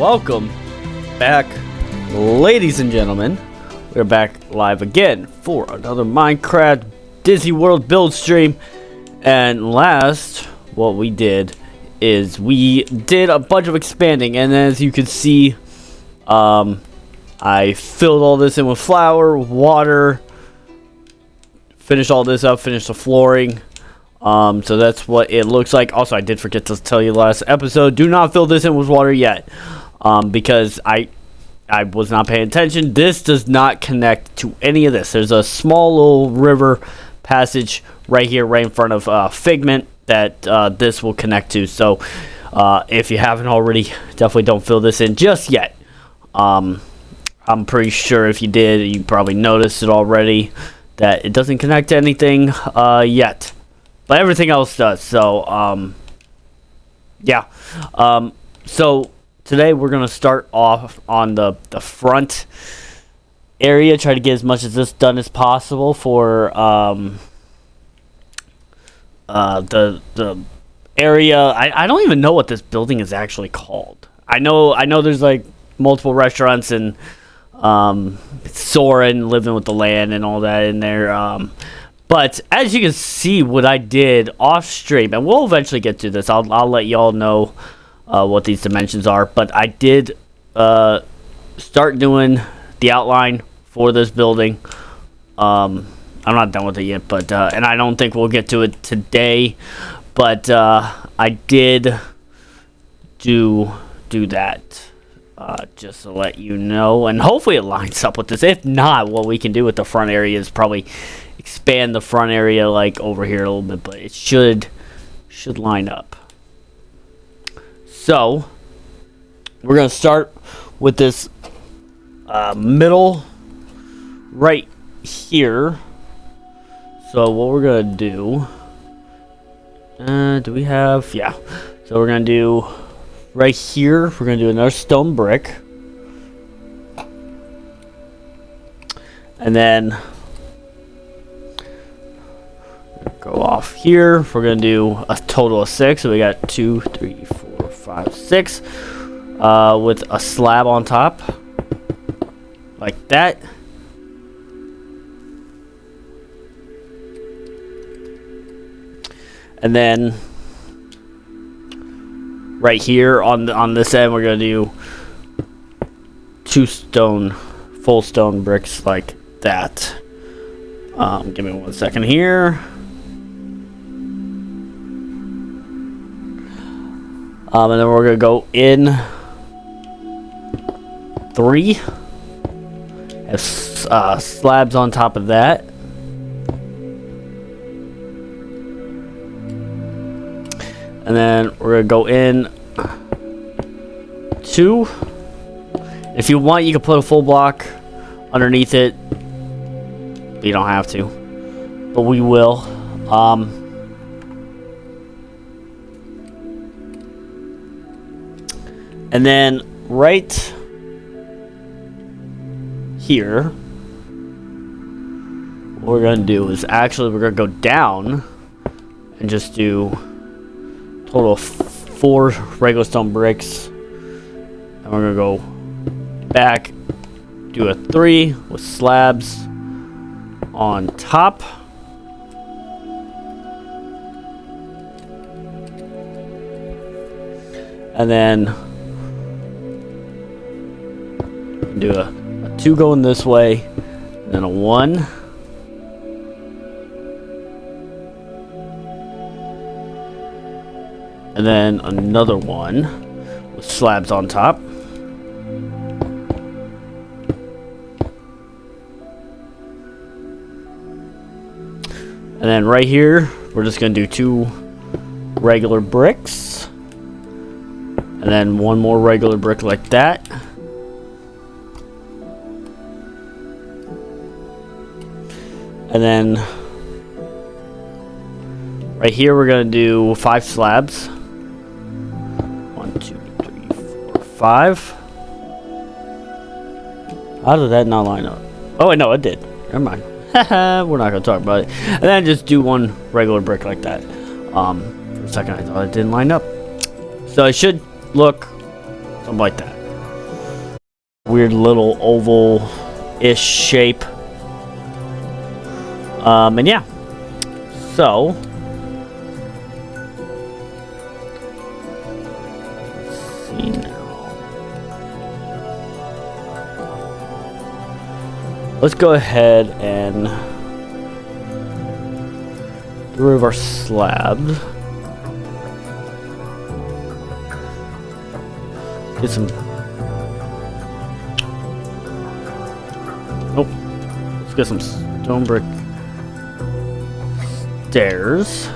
welcome back, ladies and gentlemen. We're back live again for another Minecraft Disney World build stream. And last, what we did is we did a bunch of expanding, and as you can see, I filled all this in with flour, water, finished all this up, finished the flooring. So that's what it looks like. Also, I did forget to tell you last episode, do not fill this in with water yet, because I was not paying attention. This does not connect to any of this. There's a small little river passage right here, right in front of Figment, that this will connect to. So if you haven't already, definitely don't fill this in just yet. I'm pretty sure if you did, you probably noticed it already, that it doesn't connect to anything yet. But everything else does. So, yeah. So today we're going to start off on the front area. Try to get as much of this done as possible for the area. I don't even know what this building is actually called. I know there's like multiple restaurants and Soren living with the land and all that in there. But as you can see, what I did off stream, and we'll eventually get to this. I'll let y'all know what these dimensions are. But I did start doing the outline for this building. I'm not done with it yet, but and I don't think we'll get to it today. But I did do that. Just to let you know, and hopefully it lines up with this. If not, what we can do with the front area is probably expand the front area like over here a little bit, but it should line up. So we're gonna start with this middle right here. So what we're gonna do, do we have, yeah, so we're gonna do right here, we're going to do another stone brick. And then go off here. We're going to do a total of 6. So we got 2, 3, 4, 5, 6. With a slab on top. Like that. And then right here on this end, we're gonna do 2 full stone bricks like that. Give me 1 second here. And then we're gonna go in 3. Have slabs on top of that. And then we're going to go in 2. If you want, you can put a full block underneath it. But you don't have to. But we will. And then right here, what we're going to do is actually we're going to go down and just do total of 4 regular stone bricks, and we're gonna go back, do a 3 with slabs on top, and then do a 2 going this way, and then a 1. And then another 1 with slabs on top. And then right here, we're just going to do 2 regular bricks. And then 1 more regular brick like that. And then right here, we're going to do 5 slabs. 1, 2, 3, 4, 5. How did that not line up? Oh, wait, no, it did. Never mind. We're not going to talk about it. And then just do 1 regular brick like that. For a second, I thought it didn't line up. So it should look something like that. weird little oval-ish shape. And yeah, so let's see now. Let's go ahead and get rid of our slabs. Get some. Oh, let's get some stone brick stairs.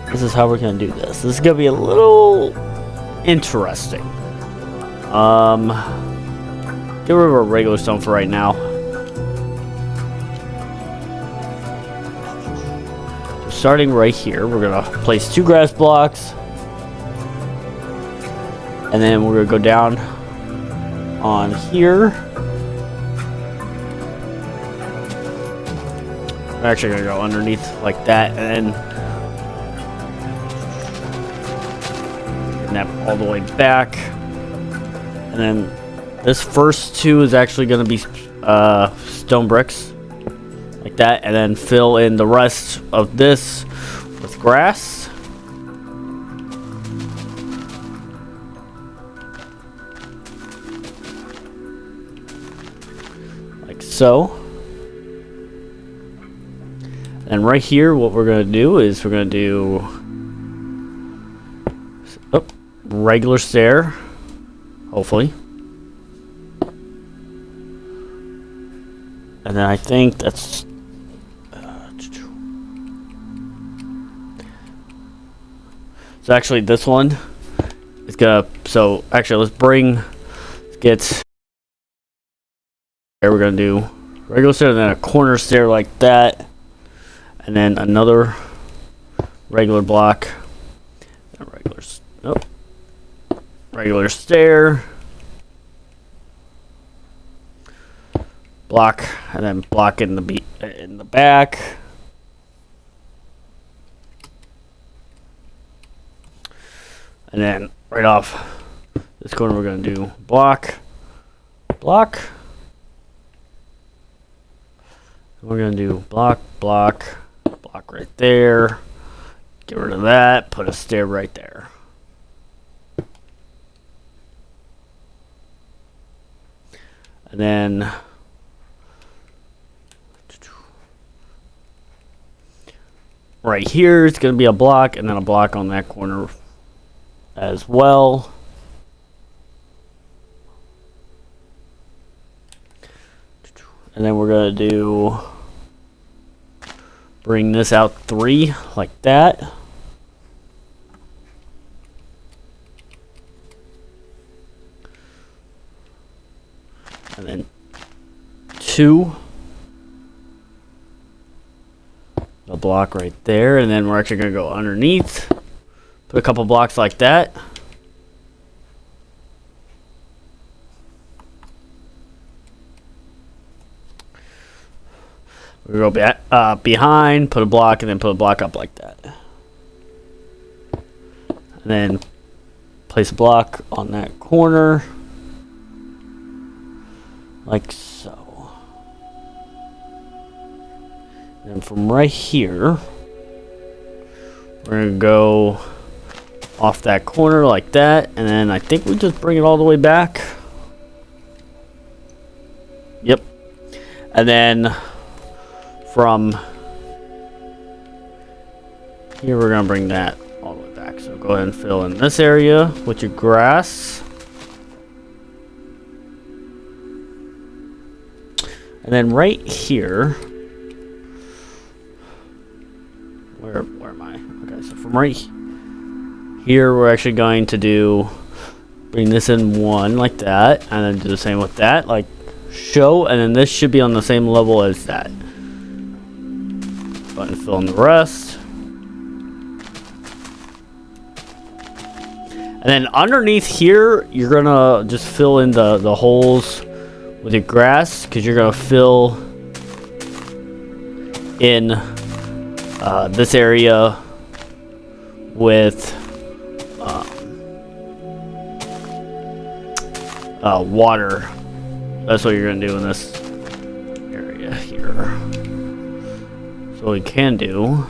This is how we're gonna do this. This is gonna be a little interesting. Get rid of our regular stone for right now. So starting right here, we're gonna place 2 grass blocks, and then we're gonna go down on here. We're actually gonna go underneath like that, and then snap all the way back. And then this first 2 is actually gonna be stone bricks, like that, and then fill in the rest of this with grass. Like so. And right here, what we're going to do is we're going to do regular stair, hopefully. And then I think that's so actually this one is going to, so actually let's get there. We're going to do regular stair and then a corner stair like that. And then another regular block, regular stair, block, and then block in the back, and then right off this corner we're gonna do block. We're gonna do block right there. Get rid of that. Put a stair right there. And then right here it's going to be a block, and then a block on that corner as well. And then we're going to do bring this out 3 like that. And then 2. A block right there. And then we're actually going to go underneath. Put a couple blocks like that. We go back behind, put a block, and then put a block up like that. And then place a block on that corner, like so. And then from right here, we're going to go off that corner like that. And then I think we just bring it all the way back. Yep. And then from here, we're going to bring that all the way back. So go ahead and fill in this area with your grass. And then right here, where am I? Okay, so from right here, we're actually going to bring this in 1 like that, and then do the same with that, like show, and then this should be on the same level as that. Go ahead and fill in the rest. And then underneath here, you're gonna just fill in the holes with your grass, because you're gonna fill in this area with water. That's what you're gonna do in this area here. So what we can do.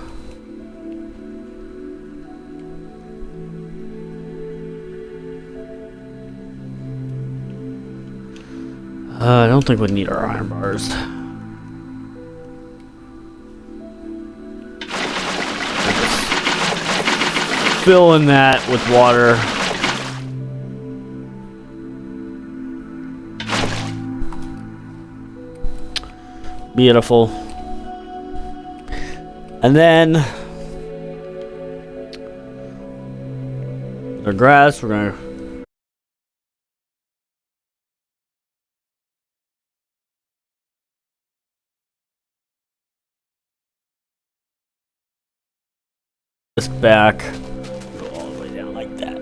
I don't think we need our iron bars. Fill in that with water. Beautiful. And then the grass, we're gonna this back, go all the way down like that,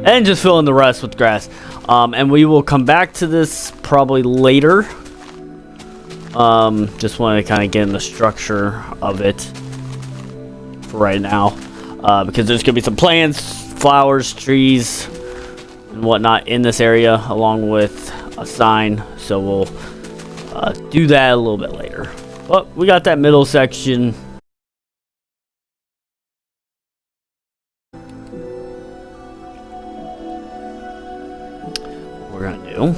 and just fill in the rest with grass. And we will come back to this probably later. Just want to kind of get in the structure of it for right now, because there's gonna be some plants, flowers, trees, and whatnot in this area, along with a sign. So we'll do that a little bit later. But we got that middle section. We're gonna do.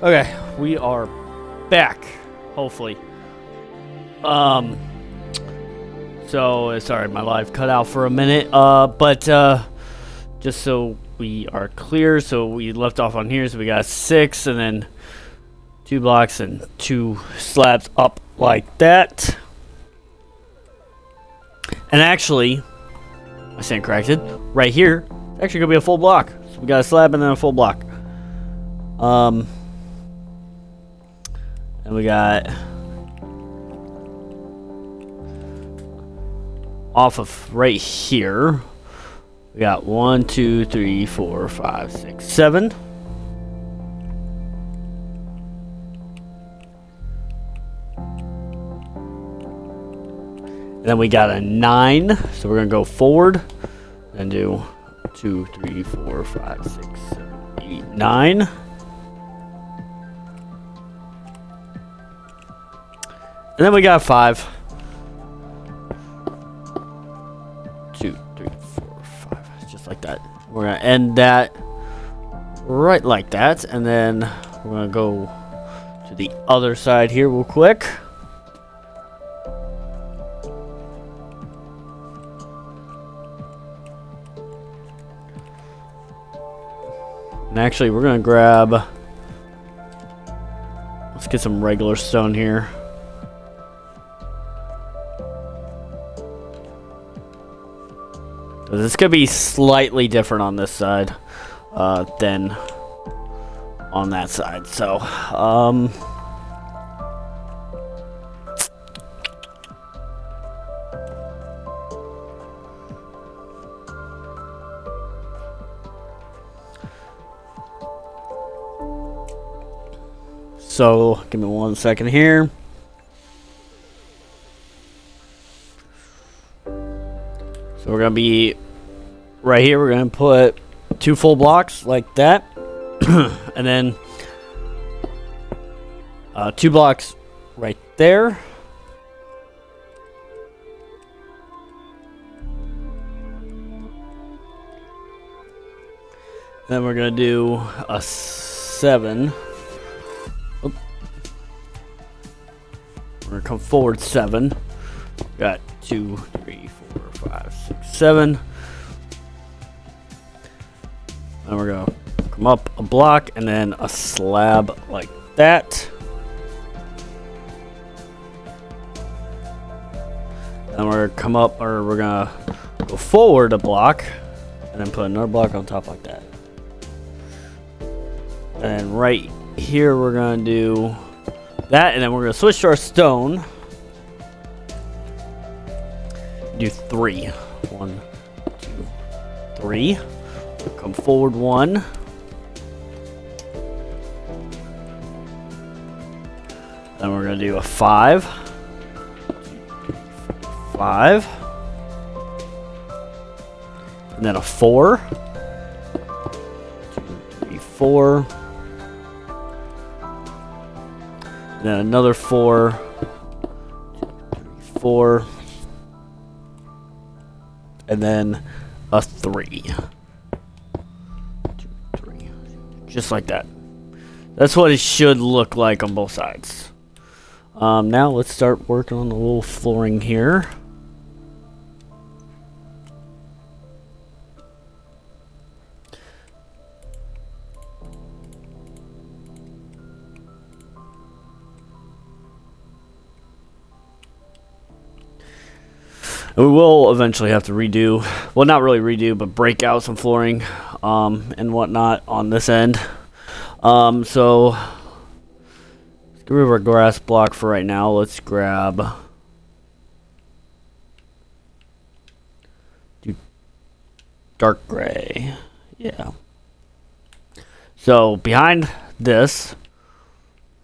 Okay, we are back, hopefully. So sorry, my live cut out for a minute. But just so we are clear, so we left off on here. So we got 6, and then 2 blocks and 2 slabs up like that. And actually, I stand corrected. Right here, it's actually gonna be a full block. So we got a slab and then a full block. And we got off of right here. We got 1, 2, 3, 4, 5, 6, 7. And then we got a 9. So we're gonna go forward and do 2, 3, 4, 5, 6, 7, 8, 9. And then we got 5. 2, 3, 4, 5. Just like that. We're gonna end that right like that. And then we're gonna go to the other side here real quick. And actually we're gonna grab, let's get some regular stone here. It's gonna be slightly different on this side than on that side. So give me 1 second here. So we're gonna be right here. We're gonna put 2 full blocks like that, and then 2 blocks right there. Then we're gonna do a 7. Oop. We're gonna come forward 7. Got 2, 3, 4, 5, 6, 7. And we're gonna come up a block and then a slab like that. And we're gonna come up, or we're gonna go forward a block and then put another block on top like that. And right here we're gonna do that, and then we're gonna switch to our stone. Do 3. 1, 2, 3. Come forward 1. Then we're gonna do a 5. 5. And then a 4. 2, 4. And then another 4. 2, 3, 4. And then a 3. 2, 3. Just like that. That's what it should look like on both sides. Now let's start working on the little flooring here. And we will eventually have to redo, well, not really redo, but break out some flooring and whatnot on this end. So let's get rid of our grass block for right now. Let's grab dark gray. Yeah. So behind this,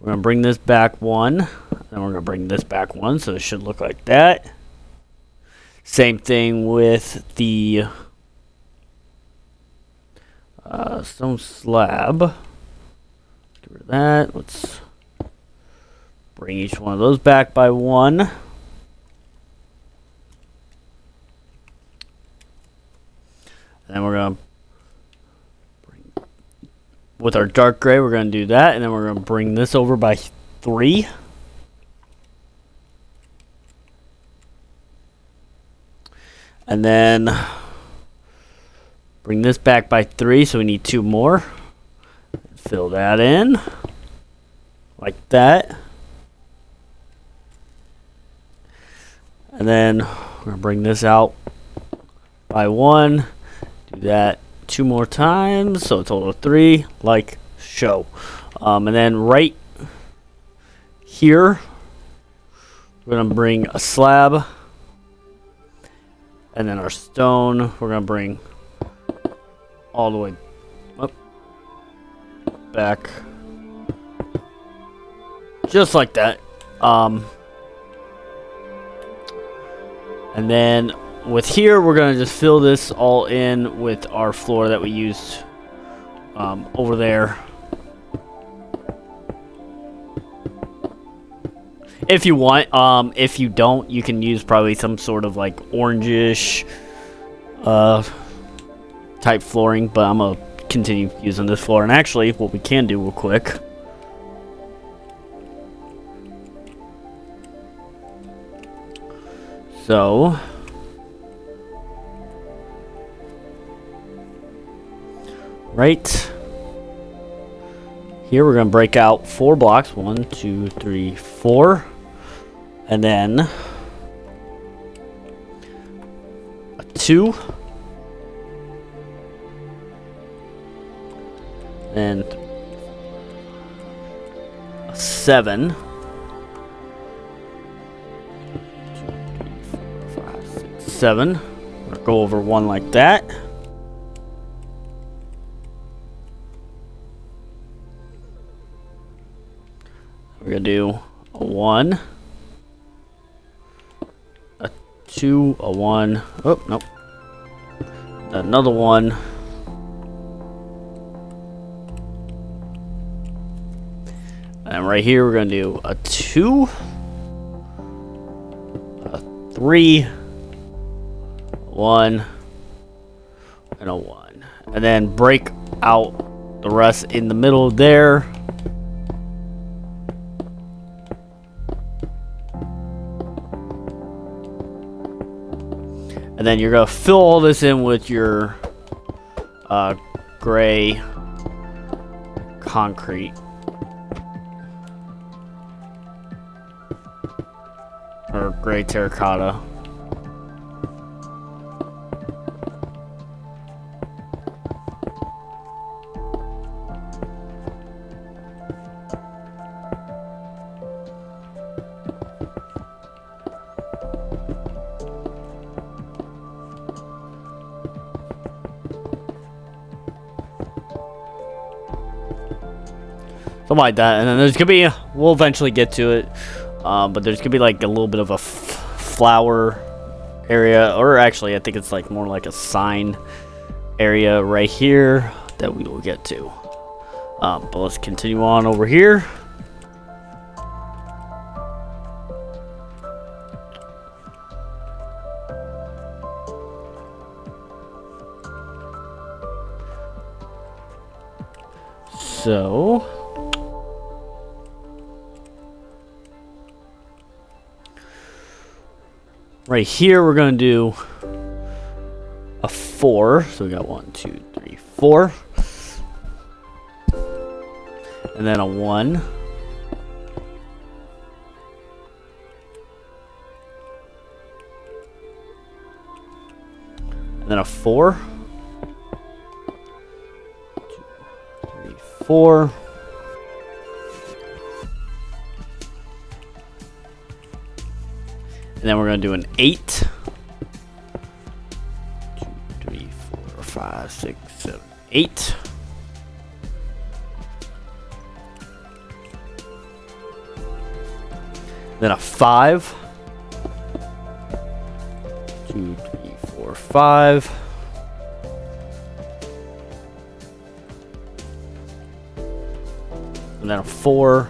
we're going to bring this back 1. Then we're going to bring this back 1. So it should look like that. Same thing with the stone slab. Get rid of that. Let's bring each one of those back by 1. And then we're going to bring, with our dark gray, we're going to do that. And then we're going to bring this over by 3. And then bring this back by 3, so we need 2 more. Fill that in like that. And then we're going to bring this out by 1. Do that 2 more times, so a total of 3, like so. And then right here, we're going to bring a slab. And then our stone, we're going to bring all the way up, back, just like that. And then with here, we're going to just fill this all in with our floor that we used over there. If you want, if you don't, you can use probably some sort of like orangish type flooring, but I'm gonna continue using this floor. And actually, what we can do real quick, so right here, we're gonna break out 4 blocks. 1, 2, 3, 4. And then a 2, and a 7, 2, 3, 4, 5, 6, 7. We'll go over 1 like that. We're gonna do a 1. 2, a 1. Oh, nope. Another 1. And right here, we're going to do a 2, a 3, 1, and a 1. And then break out the rest in the middle there. And then you're going to fill all this in with your gray concrete. Or gray terracotta. Something like that. And then there's gonna be, we'll eventually get to it, but there's gonna be like a little bit of a flower area, or actually I think it's like more like a sign area right here that we will get to. But let's continue on over here. So right here we're gonna do a 4. So we got 1, 2, 3, 4. And then a 1. And then a 4. 2, 3, 4. And then we're going to do an 8. 2, 3, 4, 5, 6, 7, 8. Then a 5. 2, 3, 4, 5. And then a 4.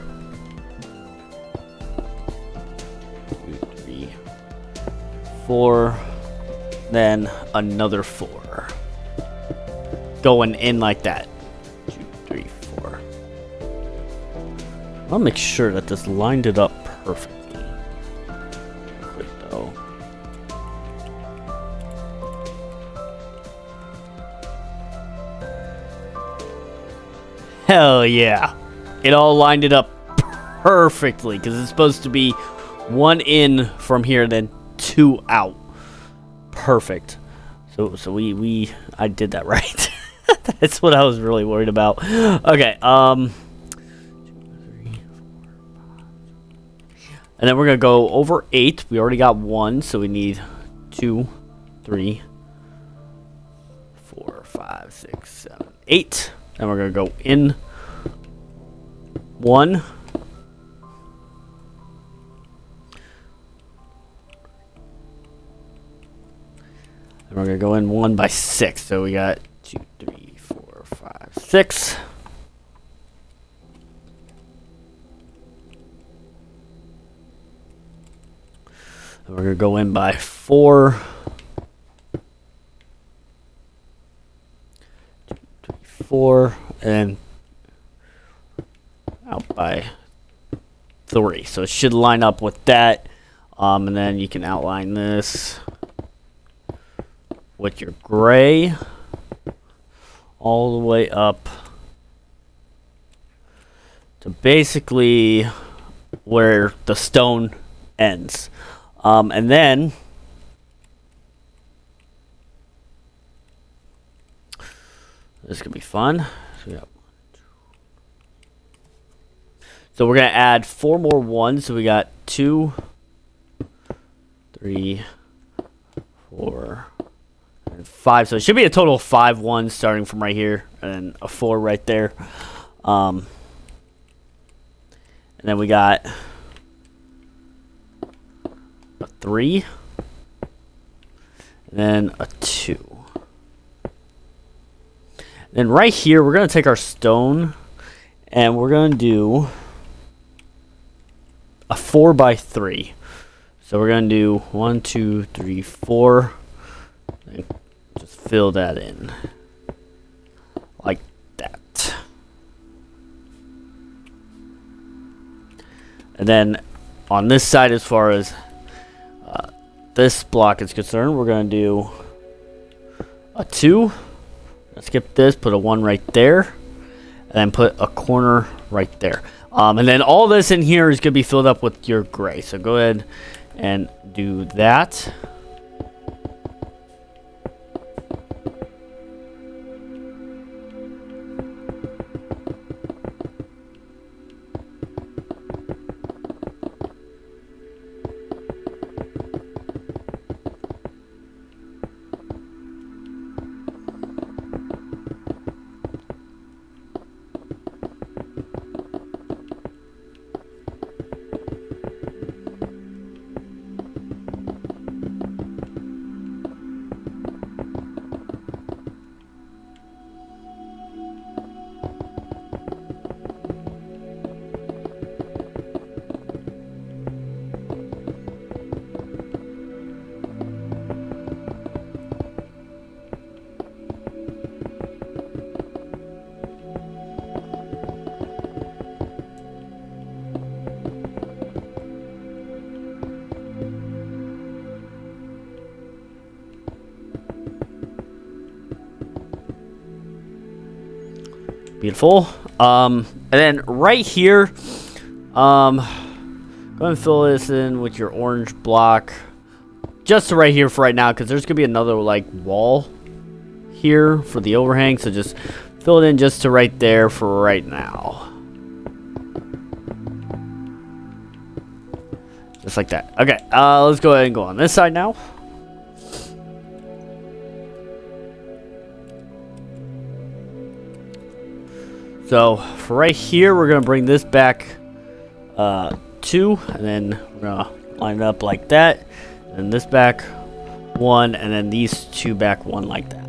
2, 3, 4. Then another 4. Going in like that. 2, 3, 4. I'll make sure that this lined it up perfectly. Quick though. Hell yeah. It all lined it up perfectly because it's supposed to be 1 in from here, then 2 out. Perfect. So I did that right. That's what I was really worried about. Okay, 2, 3, 4, 5. And then we're gonna go over 8. We already got 1, so we need 2, 3, 4, 5, 6, 7, 8. And we're gonna go in 1. And we're gonna go in 1 by 6. So we got 2, 3, 4, 5, 6. And we're gonna go in by 4. 2, 3, 4, and out by 3. So it should line up with that. And then you can outline this with your gray all the way up to basically where the stone ends. And then this could be fun. So we're gonna add 4 more 1s. So we got 2, 3, 4, and 5. So it should be a total of 5 1s starting from right here, and then a 4 right there. And then we got a 3, and then a 2. Then right here, we're gonna take our stone, and we're gonna do a 4 by 3. So we're gonna do 1, 2, 3, 4. And just fill that in like that. And then on this side, as far as this block is concerned, we're gonna do a 2. Skip this, put a 1 right there, and then put a corner right there. And then all this in here is going to be filled up with your gray. So go ahead and do that. Beautiful. And then right here, go ahead and fill this in with your orange block. Just to right here for right now, because there's going to be another, like, wall here for the overhang. So just fill it in just to right there for right now. Just like that. Okay, let's go ahead and go on this side now. So for right here, we're gonna bring this back 2, and then we're gonna line it up like that, and this back 1, and then these 2 back 1 like that.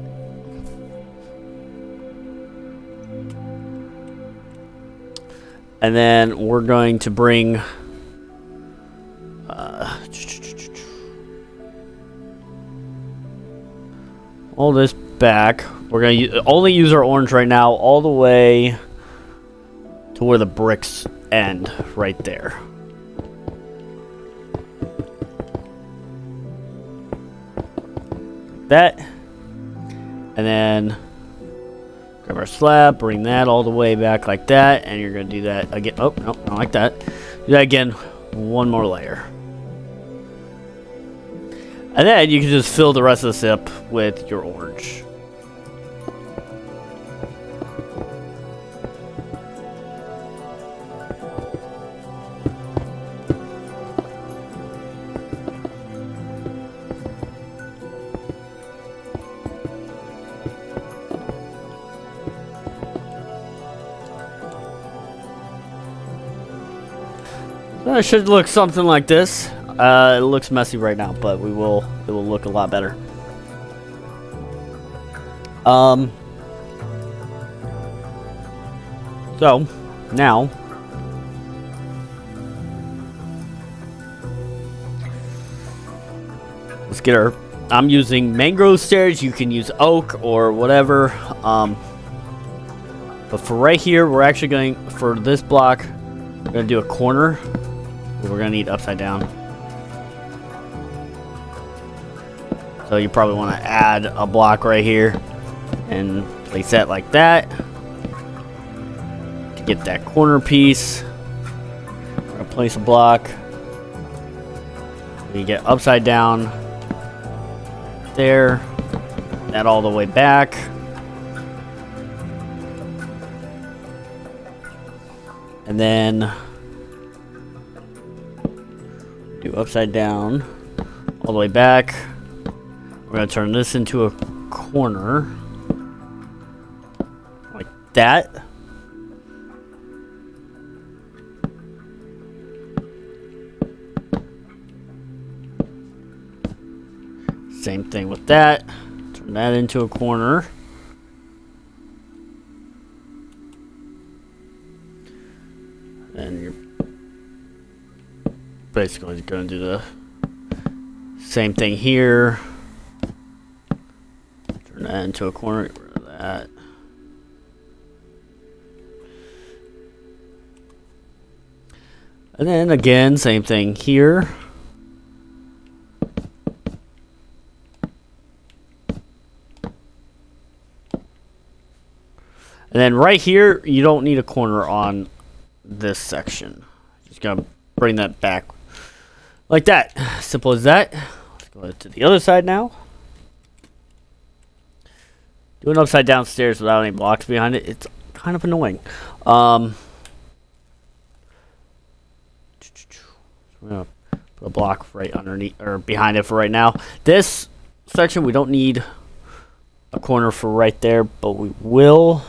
And then we're going to bring all this back. We're going to only use our orange right now all the way to where the bricks end, right there. Like that. And then grab our slab, bring that all the way back like that, and you're going to do that again. Oh, no, not like that. Do that again, one more layer. And then you can just fill the rest of this up with your orange. So it should look something like this. It looks messy right now, but it will look a lot better. So now let's get our. I'm using mangrove stairs. You can use oak or whatever. But for right here, we're actually going for this block. We're gonna do a corner. We're gonna need upside down. So you probably want to add a block right here and place that like that to get that corner piece. We're gonna place a block. You get upside down there, that all the way back. And then do upside down all the way back. We're going to turn this into a corner like that. Same thing with that. Turn that into a corner. And you're basically going to do the same thing here. Turn that into a corner. Get rid of that. And then again, same thing here. And then right here, you don't need a corner on this section. Just gonna bring that back like that. Simple as that. Let's go to the other side now. Doing upside down stairs without any blocks behind it, it's kind of annoying. We're gonna put a block right underneath or behind it for right now. This section we don't need a corner for right there, but we will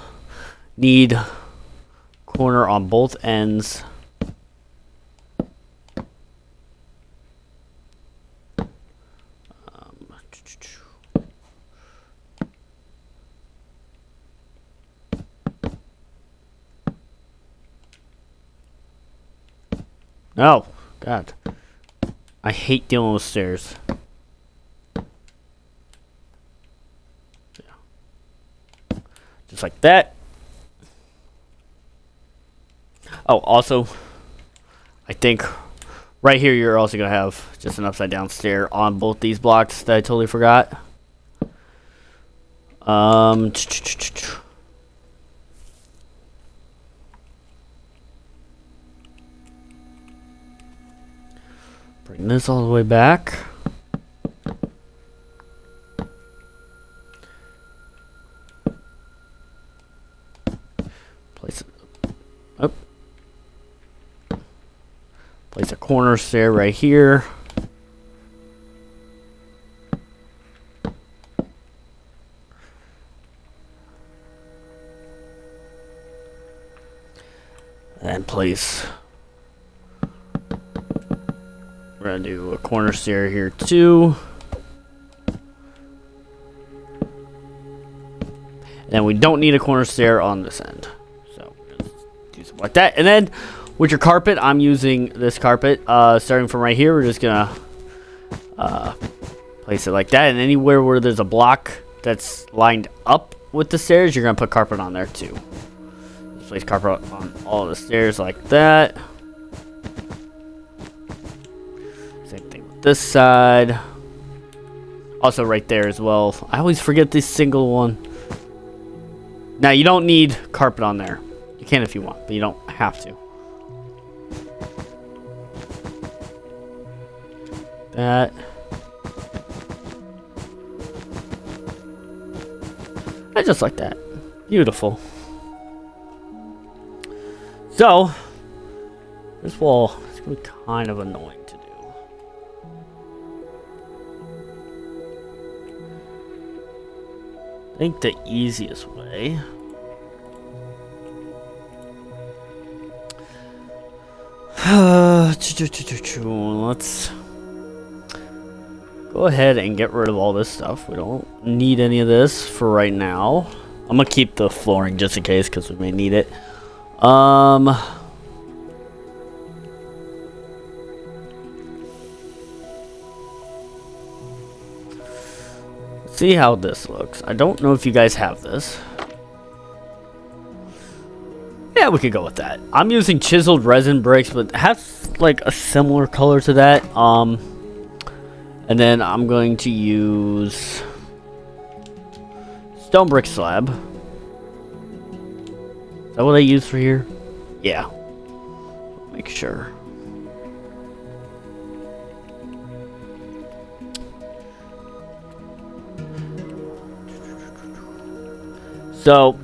need corner on both ends. Oh, God. I hate dealing with stairs. Yeah. Just like that. Oh, also, I think right here you're also going to have just an upside down stair on both these blocks that I totally forgot. Bring this all the way back. Place it up. Place a corner stair right here. And place. We're gonna do a corner stair here too. And then we don't need a corner stair on this end. So do something like that. And then with your carpet, I'm using this carpet. Starting from right here, we're just gonna place it like that. And anywhere where there's a block that's lined up with the stairs, you're gonna put carpet on there too. Just place carpet on all the stairs like that. Same thing with this side. Also right there as well. I always forget this single one. Now you don't need carpet on there. You can if you want, but you don't have to. That. And just like that. Beautiful. So, this wall is going to be kind of annoying to do. I think the easiest way. Let's go ahead and get rid of all this stuff. We don't need any of this for right now. I'm gonna keep the flooring just in case because we may need it. See how this looks. I don't know if you guys have this. Yeah, we could go with that. I'm using chiseled resin bricks, but it has like a similar color to that. And then I'm going to use stone brick slab. Is that what I use for here? Yeah. Make sure. So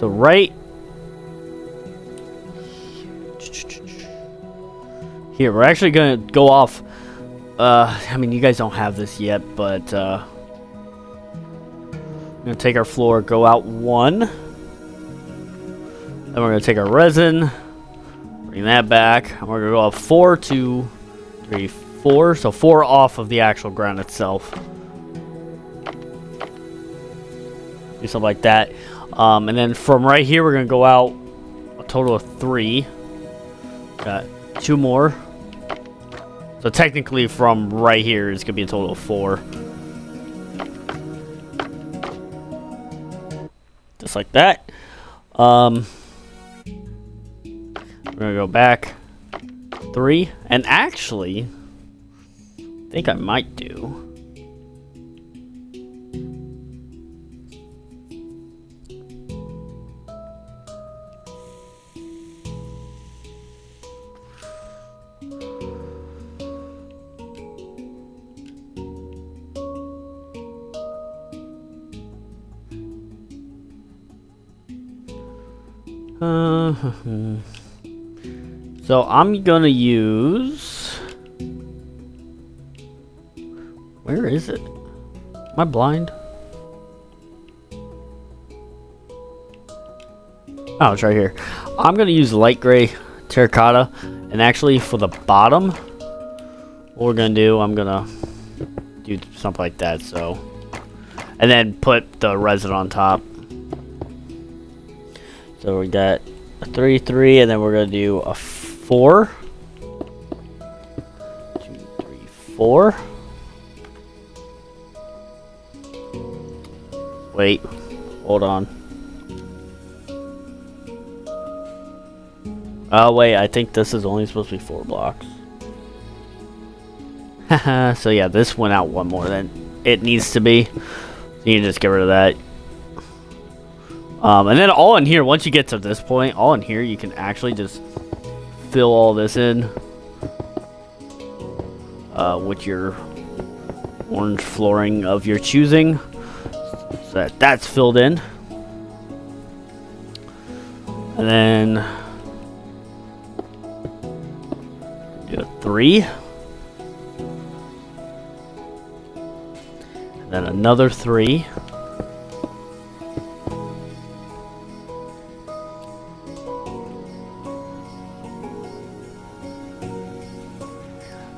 right here, we're actually gonna go off. I mean, you guys don't have this yet, but we're gonna take our floor, go out one, then we're gonna take our resin, bring that back, and we're gonna go up 4, 2, 3, 4. So 4 off of the actual ground itself. Do something like that. And then from right here, we're going to go out a total of 3. Got 2 more. So technically from right here, it's going to be a total of 4. Just like that. We're going to go back 3. And actually, I think I might do. So I'm gonna use. Where is it? Am I blind? Oh, it's right here. I'm gonna use light gray terracotta, and actually for the bottom, what we're gonna do, I'm gonna do something like that. So, and then put the resin on top. So we got a 3, 3, and then we're gonna do a 4. 2, 3, 4. Wait, hold on. Oh wait, I think this is only supposed to be 4 blocks. Haha, so yeah, this went out 1 more than it needs to be. So you can just get rid of that. And then all in here, once you get to this point, all in here, you can actually just fill all this in with your orange flooring of your choosing, so that that's filled in. And then do a 3. And then another 3.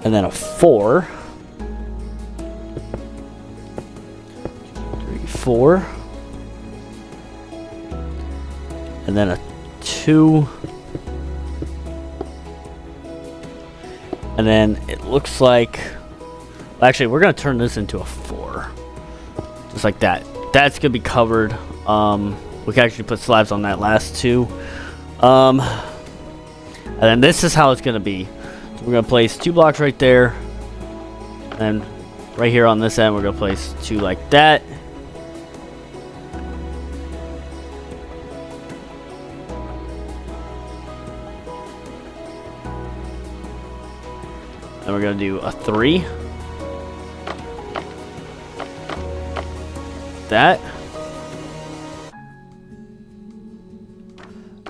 And then a 4. 3, 4. And then a 2. And then it looks like, well, actually we're gonna turn this into a 4. Just like that. That's gonna be covered. We can actually put slabs on that last 2. And then this is how it's gonna be. So we're gonna place 2 blocks right there. And right here on this end we're gonna place 2 like that. Then we're gonna do a 3. That.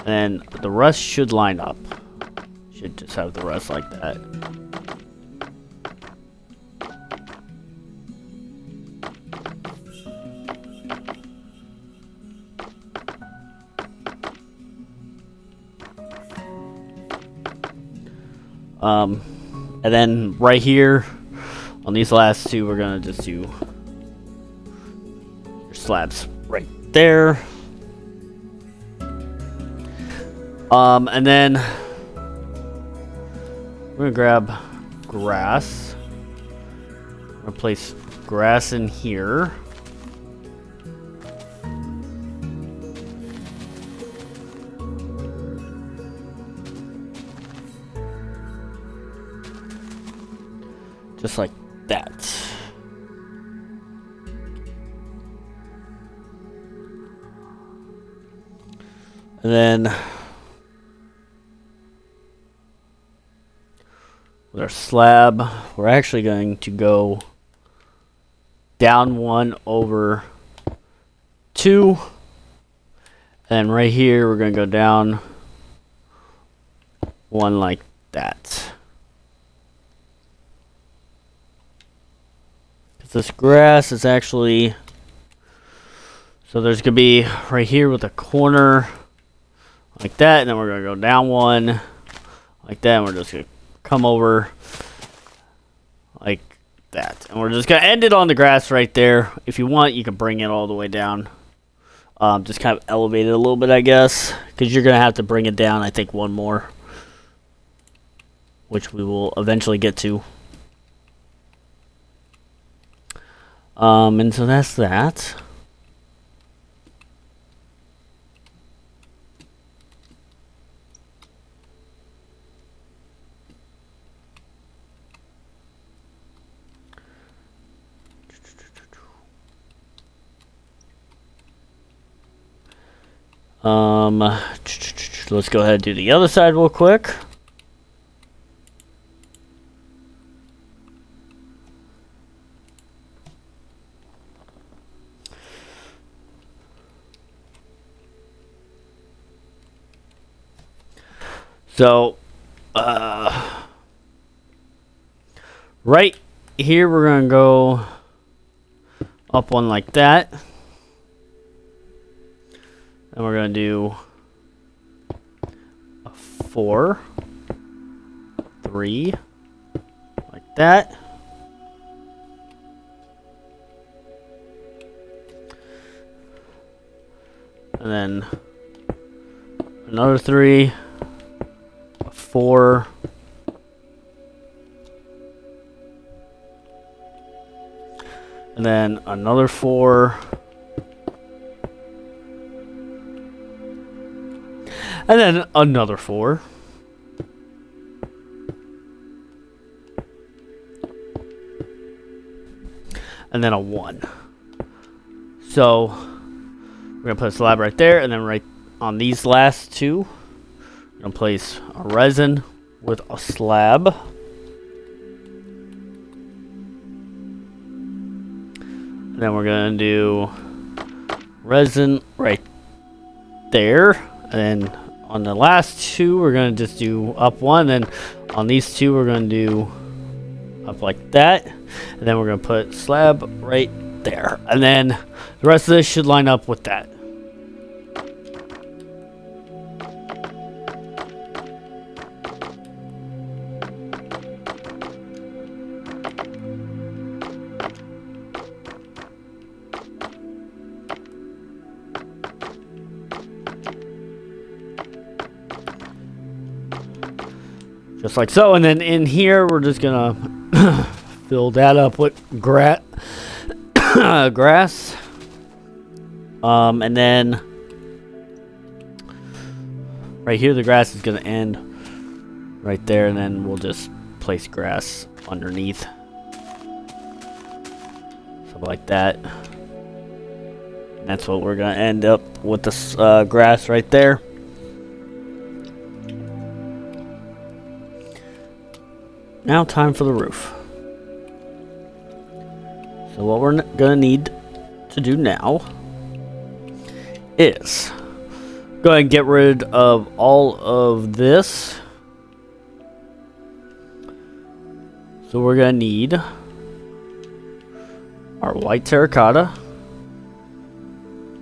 And the rest should line up. Should just have the rest like that. And then right here on these last 2, we're gonna just do your slabs right there. And then we're gonna grab grass. We're gonna place grass in here. Just like that. And then with our slab, we're actually going to go down 1 over 2. And right here, we're going to go down 1 like that. This grass is actually, so there's gonna be right here with a corner like that, and then we're gonna go down 1 like that, and we're just gonna come over like that, and we're just gonna end it on the grass right there. If you want, you can bring it all the way down, just kind of elevate it a little bit, I guess, because you're gonna have to bring it down, I think, 1 more, which we will eventually get to. And so that's that. Let's go ahead and do the other side real quick. So, right here we're going to go up 1 like that. And we're going to do a 4, 3, like that. And then another 3. 4, and then another 4, and then another 4, and then a 1. So We're gonna put a slab right there, and then right on these last two, we're gonna place a resin with a slab. And then we're gonna do resin right there, and then on the last two, we're gonna just do up one. Then on these two, we're gonna do up like that, and then we're gonna put slab right there, and then the rest of this should line up with that. Just like so, and then in here we're just gonna fill that up with grass. And then right here the grass is gonna end right there, and then we'll just place grass underneath. Something like that. And that's what we're gonna end up with, this grass right there. Now time for the roof. So what we're gonna need to do now is go ahead and get rid of all of this. So we're gonna need our white terracotta,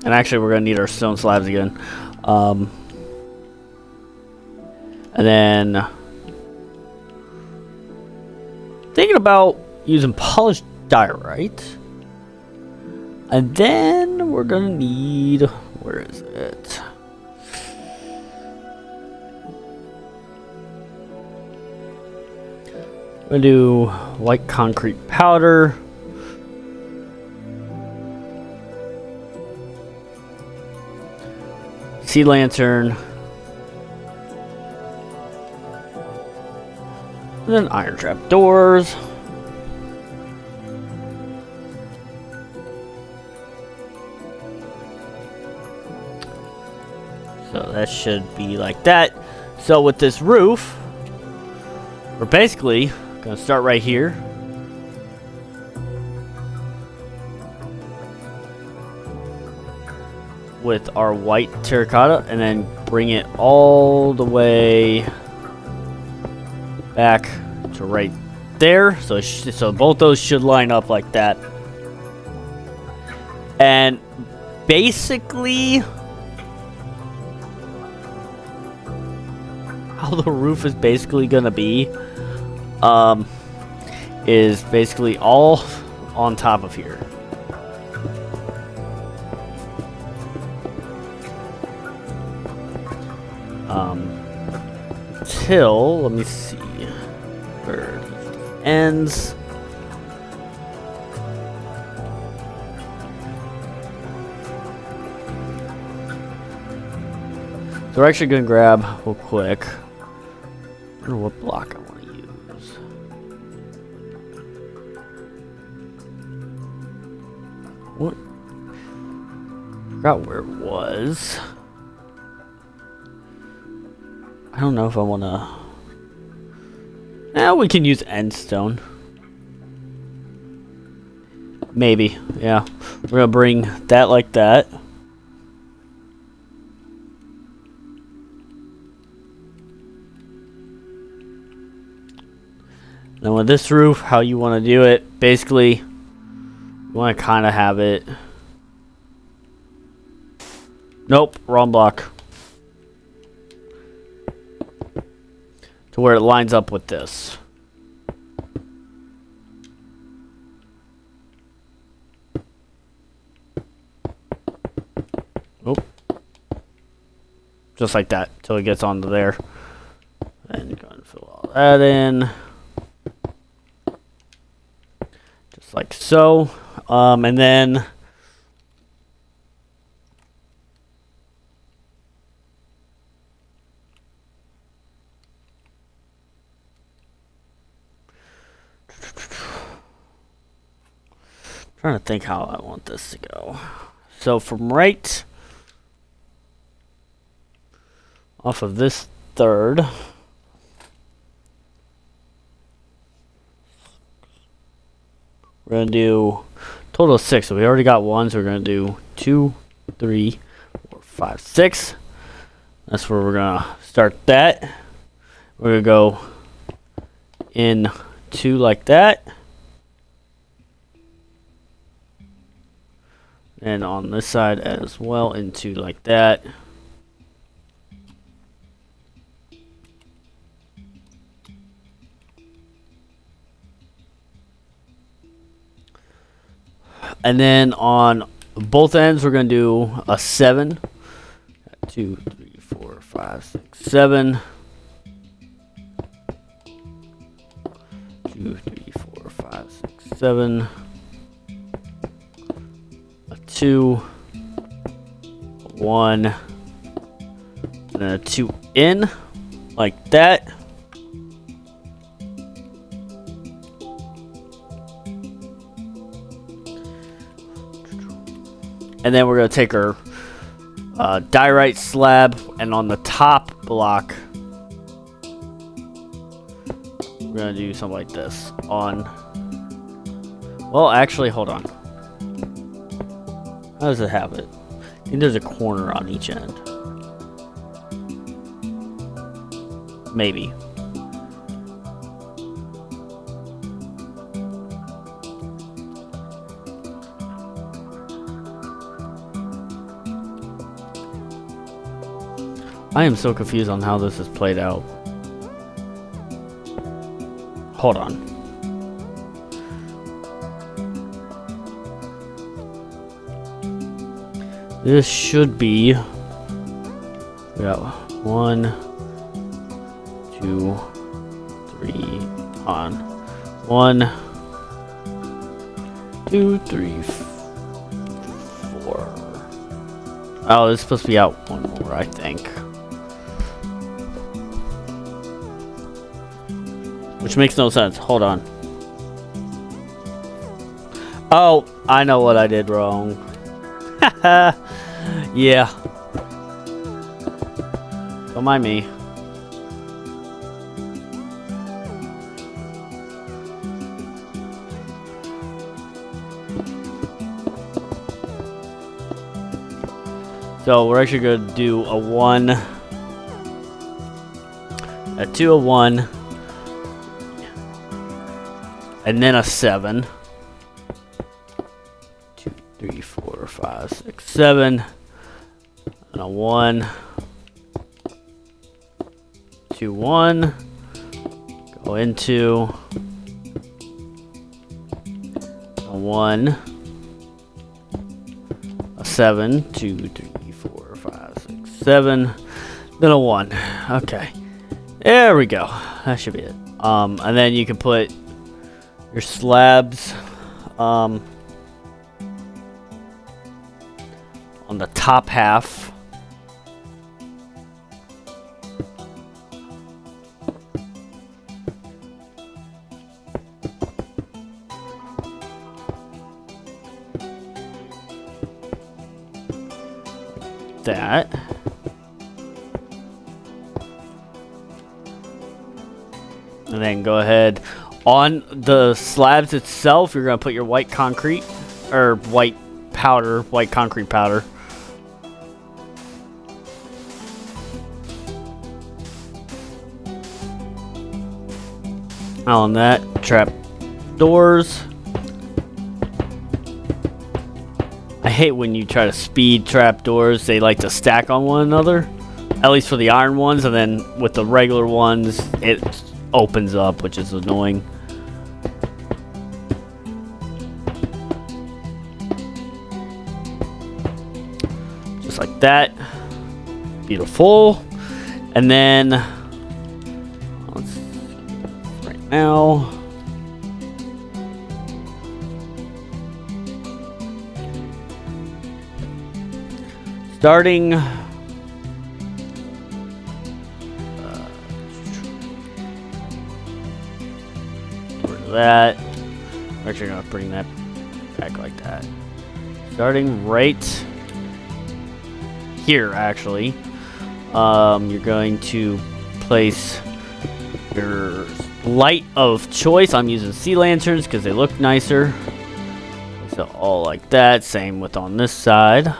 and actually we're gonna need our stone slabs again. And then thinking about using polished diorite. And then we're gonna need, where is it? We're gonna do white concrete powder. Sea lantern. And then iron trap doors. So that should be like that. So with this roof, we're basically gonna start right here. With our white terracotta, and then bring it all the way back to right there. So both those should line up like that. And basically how the roof is basically gonna be is basically all on top of here. Till, let me see where it ends. So we're actually gonna grab real quick. I don't know what block I want to use. What? Forgot where it was. I don't know if I want to. We can use end stone. Maybe, yeah. We're gonna bring that like that. Then with this roof, how you want to do it, basically, you want to kind of have it. Nope, wrong block. To where it lines up with this. Nope. Just like that, till it gets onto there. And go and fill all that in. Just like so. And then trying to think how I want this to go. So from right off of this third. We're going to do total of 6. So we already got 1. So we're going to do 2, 3, 4, 5, 6. That's where we're going to start that. We're going to go in 2 like that. And on this side as well, in 2 like that. And then on both ends, we're going to do a 7. 2, 3, 4, 5, 6, 7. 2, 3, 4, 5, 6, 7. A 2. 1. And then a 2 in, like that. And then we're going to take our diorite slab, and on the top block, we're going to do something like this. Well, actually, hold on. How does it have it? I think there's a corner on each end. Maybe. I am so confused on how this is played out. Hold on. This should be... We got 1, 2, 3 on. 1, 2, 3, 4. Oh, this is supposed to be out 1 more, I think. Which makes no sense. Hold on. Oh, I know what I did wrong. Yeah. Don't mind me. So we're actually going to do a 1, a 2, a 1. And then a 7. 2, 3, 4, 5, 6, 7. And a 1. 2, 1. Go into a 1. A 7. 2, 3, 4, 5, 6, 7. Then a 1. Okay. There we go. That should be it. And then you can put your slabs on the top half. That. And then go ahead. On the slabs itself, you're going to put your white concrete, or white concrete powder. On that, trap doors. I hate when you try to speed trap doors. They like to stack on one another. At least for the iron ones, and then with the regular ones, it opens up, which is annoying. Just like that. Beautiful. And then let's right now. Starting that. I'm actually gonna bring that back like that. Starting right here, actually. You're going to place your light of choice. I'm using sea lanterns because they look nicer. So all like that. Same with on this side.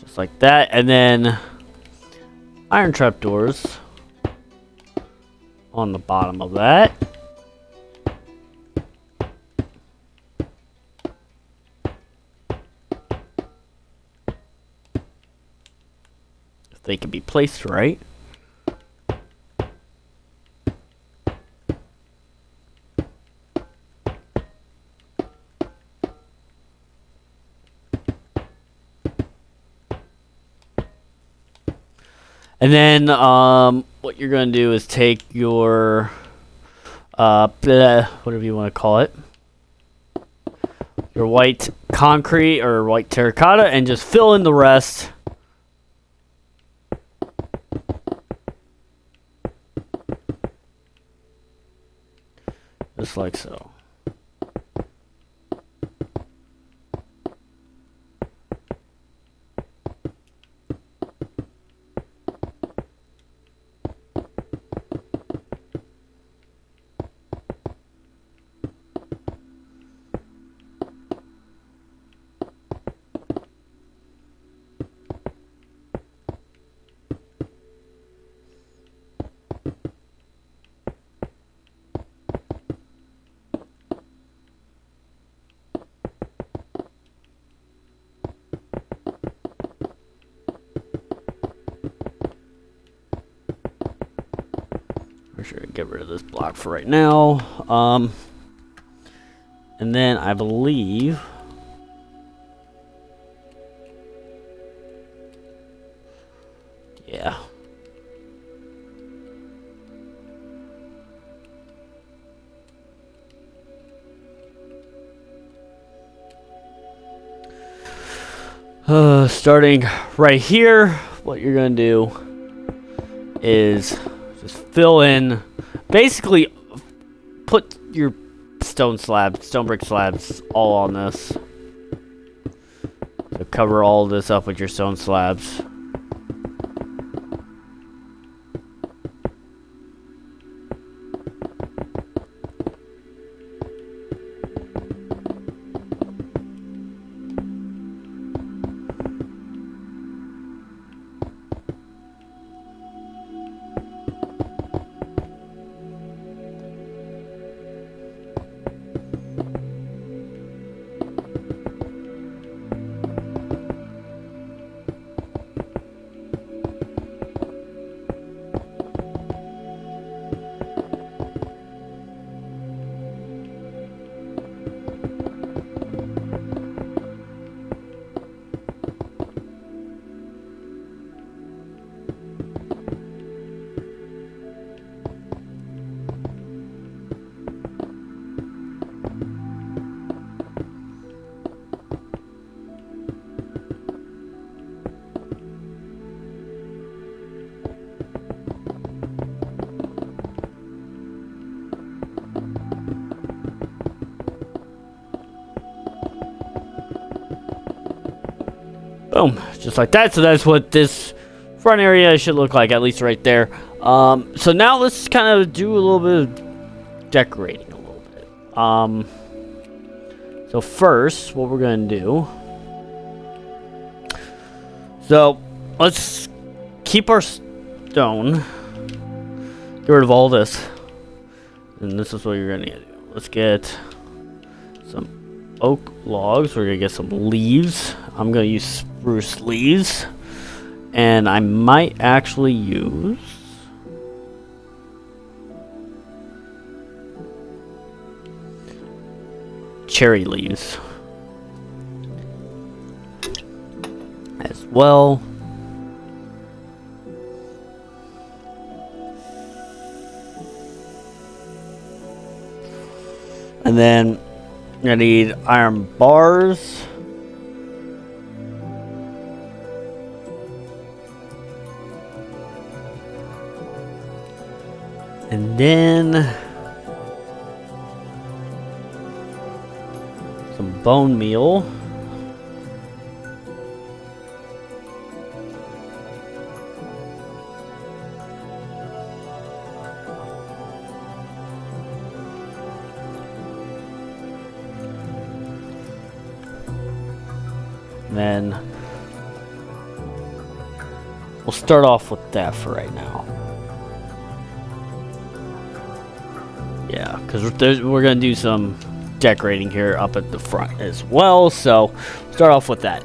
Just like that. And then iron trapdoors on the bottom of that. If they can be placed right. And then what you're going to do is take your whatever you want to call it, your white concrete or white terracotta, and just fill in the rest. Just like so. I'm sure to get rid of this block for right now. And then I believe yeah. Starting right here, what you're gonna do is just fill in, basically put your stone brick slabs all on this. So cover all this up with your stone slabs. Boom, just like that. So that's what this front area should look like, at least right there. So now let's kind of do a little bit of decorating a little bit. So first, what we're gonna do. So let's keep our stone. Get rid of all this, and this is what you're gonna do. Let's get some oak logs. We're gonna get some leaves. I'm gonna use spruce leaves, and I might actually use cherry leaves as well. And then I need iron bars. And then some bone meal. And then we'll start off with that for right now. Yeah, because we're going to do some decorating here up at the front as well. So start off with that.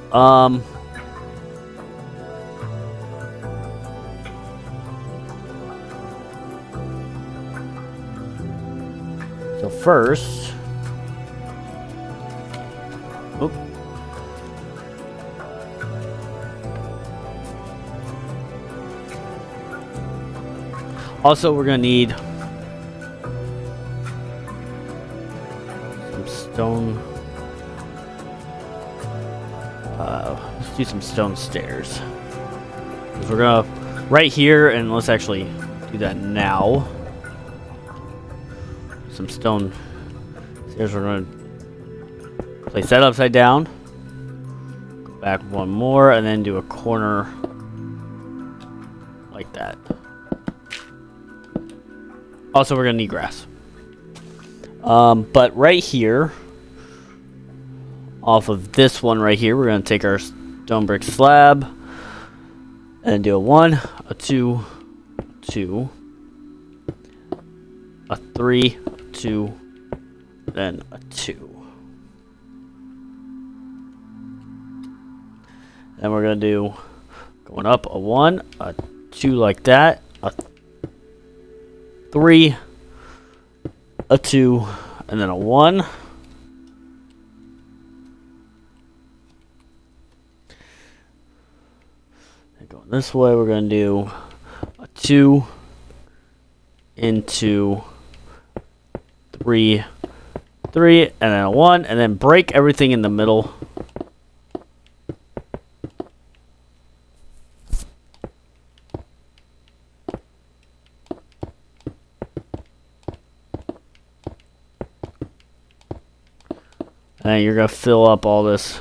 So first, oop. Also, we're gonna need some stone. Let's do some stone stairs. 'Cause we're gonna right here, and let's actually do that now. Some stone stairs. We're going to place that upside down. Go back one more, and then do a corner like that. Also, we're going to need grass. But right here, off of this one right here, we're going to take our stone brick slab and do a 1, a 2, 2, a 3, 2, then a 2. Then we're going to do going up a 1, a 2 like that, a 3, a 2, and then a 1. And going this way, we're going to do a 2 into 3, 3, and then a 1, and then break everything in the middle. And then you're going to fill up all this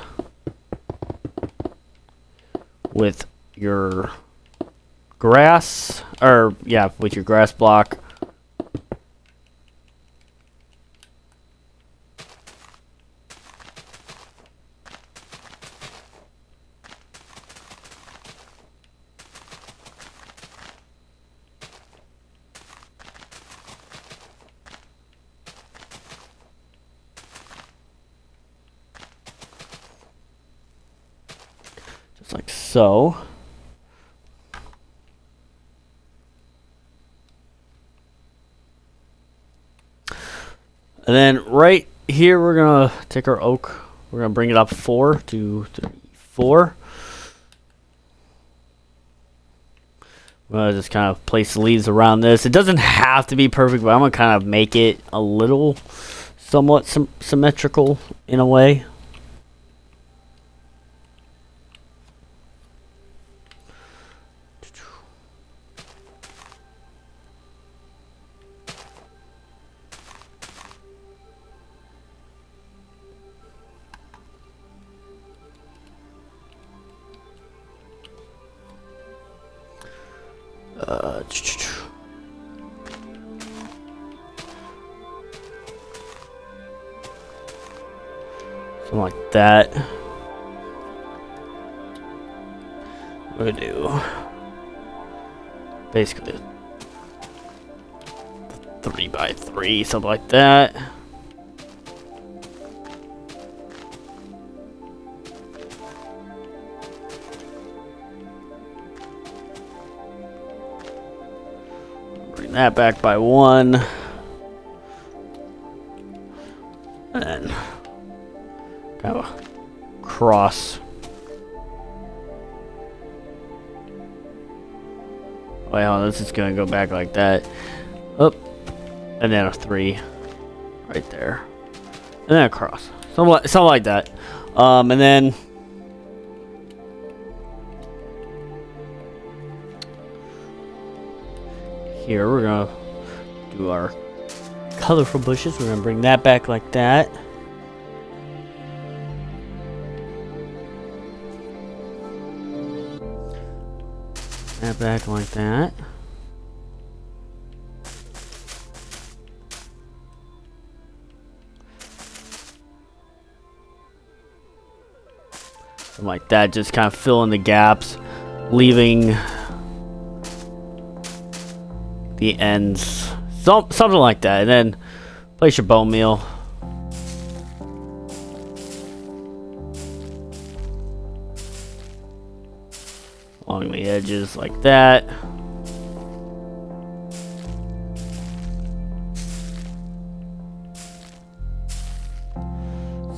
with your grass, or yeah, with your grass block. Just like so. And then right here, we're going to take our oak. We're going to bring it up 4, 2, 3, 4. I'm going to just kind of place the leaves around this. It doesn't have to be perfect, but I'm going to kind of make it a little somewhat symmetrical in a way. Something like that. We're gonna do basically 3 by 3, something like that. Bring that back by 1. And then kind of a cross. Wait, hold on, this is gonna go back like that. Up, and then a 3 right there, and then a cross. Something like that. And then here we're gonna do our colorful bushes. We're gonna bring that back like that. That back like that. Something like that, just kind of fill in the gaps, leaving the ends, something like that. And then place your bone meal. Along the edges like that.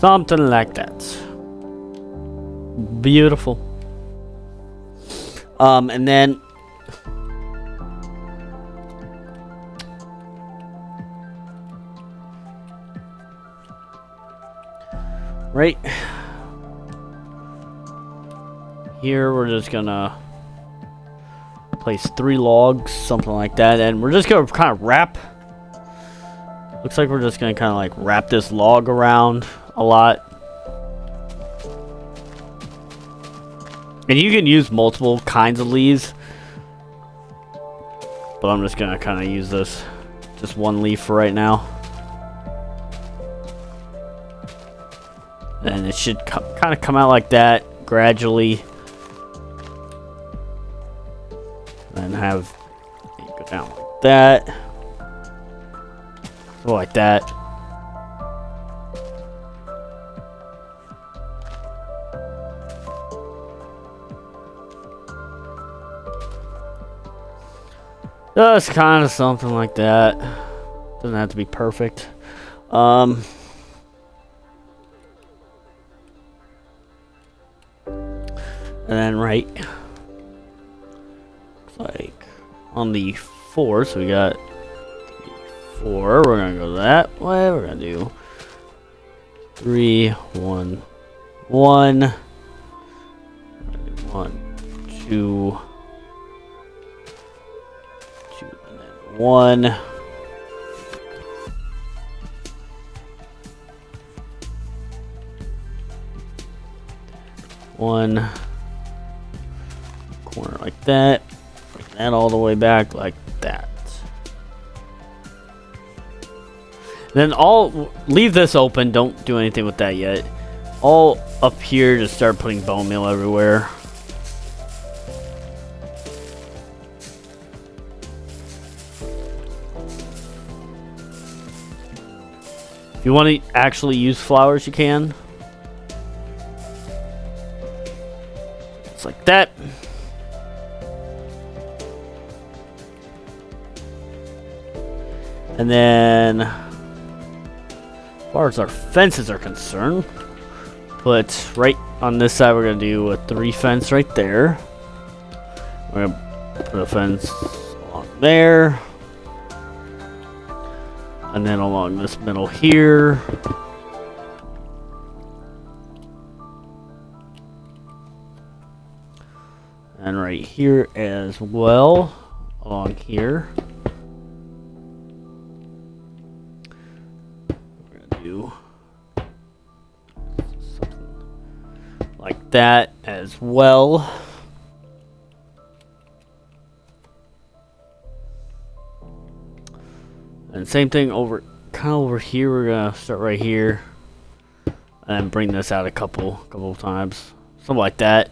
Something like that. Beautiful. And then right here, we're just gonna place 3 logs, something like that, and we're just gonna kind of wrap. Looks like we're just gonna kind of like wrap this log around a lot. And you can use multiple kinds of leaves, but I'm just gonna kind of use this, just 1 leaf for right now. And it should kind of come out like that gradually. And have it go down like that. So like that. Just kind of something like that. Doesn't have to be perfect. And then right, looks like on the 4, so we got 4. We're gonna go that way. We're gonna do 3, 1, 1, 1, 2, 2, and then 1. One corner like that. Bring that all the way back like that. Then I'll leave this open. Don't do anything with that yet. All up here, just start putting bone meal everywhere. If you want to actually use flowers, you can. Just like that. And then, as far as our fences are concerned, put right on this side, we're going to do a 3 fence right there. We're going to put a fence along there. And then along this middle here. And right here as well, along here. We're going to do something like that as well. And same thing over, kind of over here. We're gonna start right here, and then bring this out a couple of times, something like that.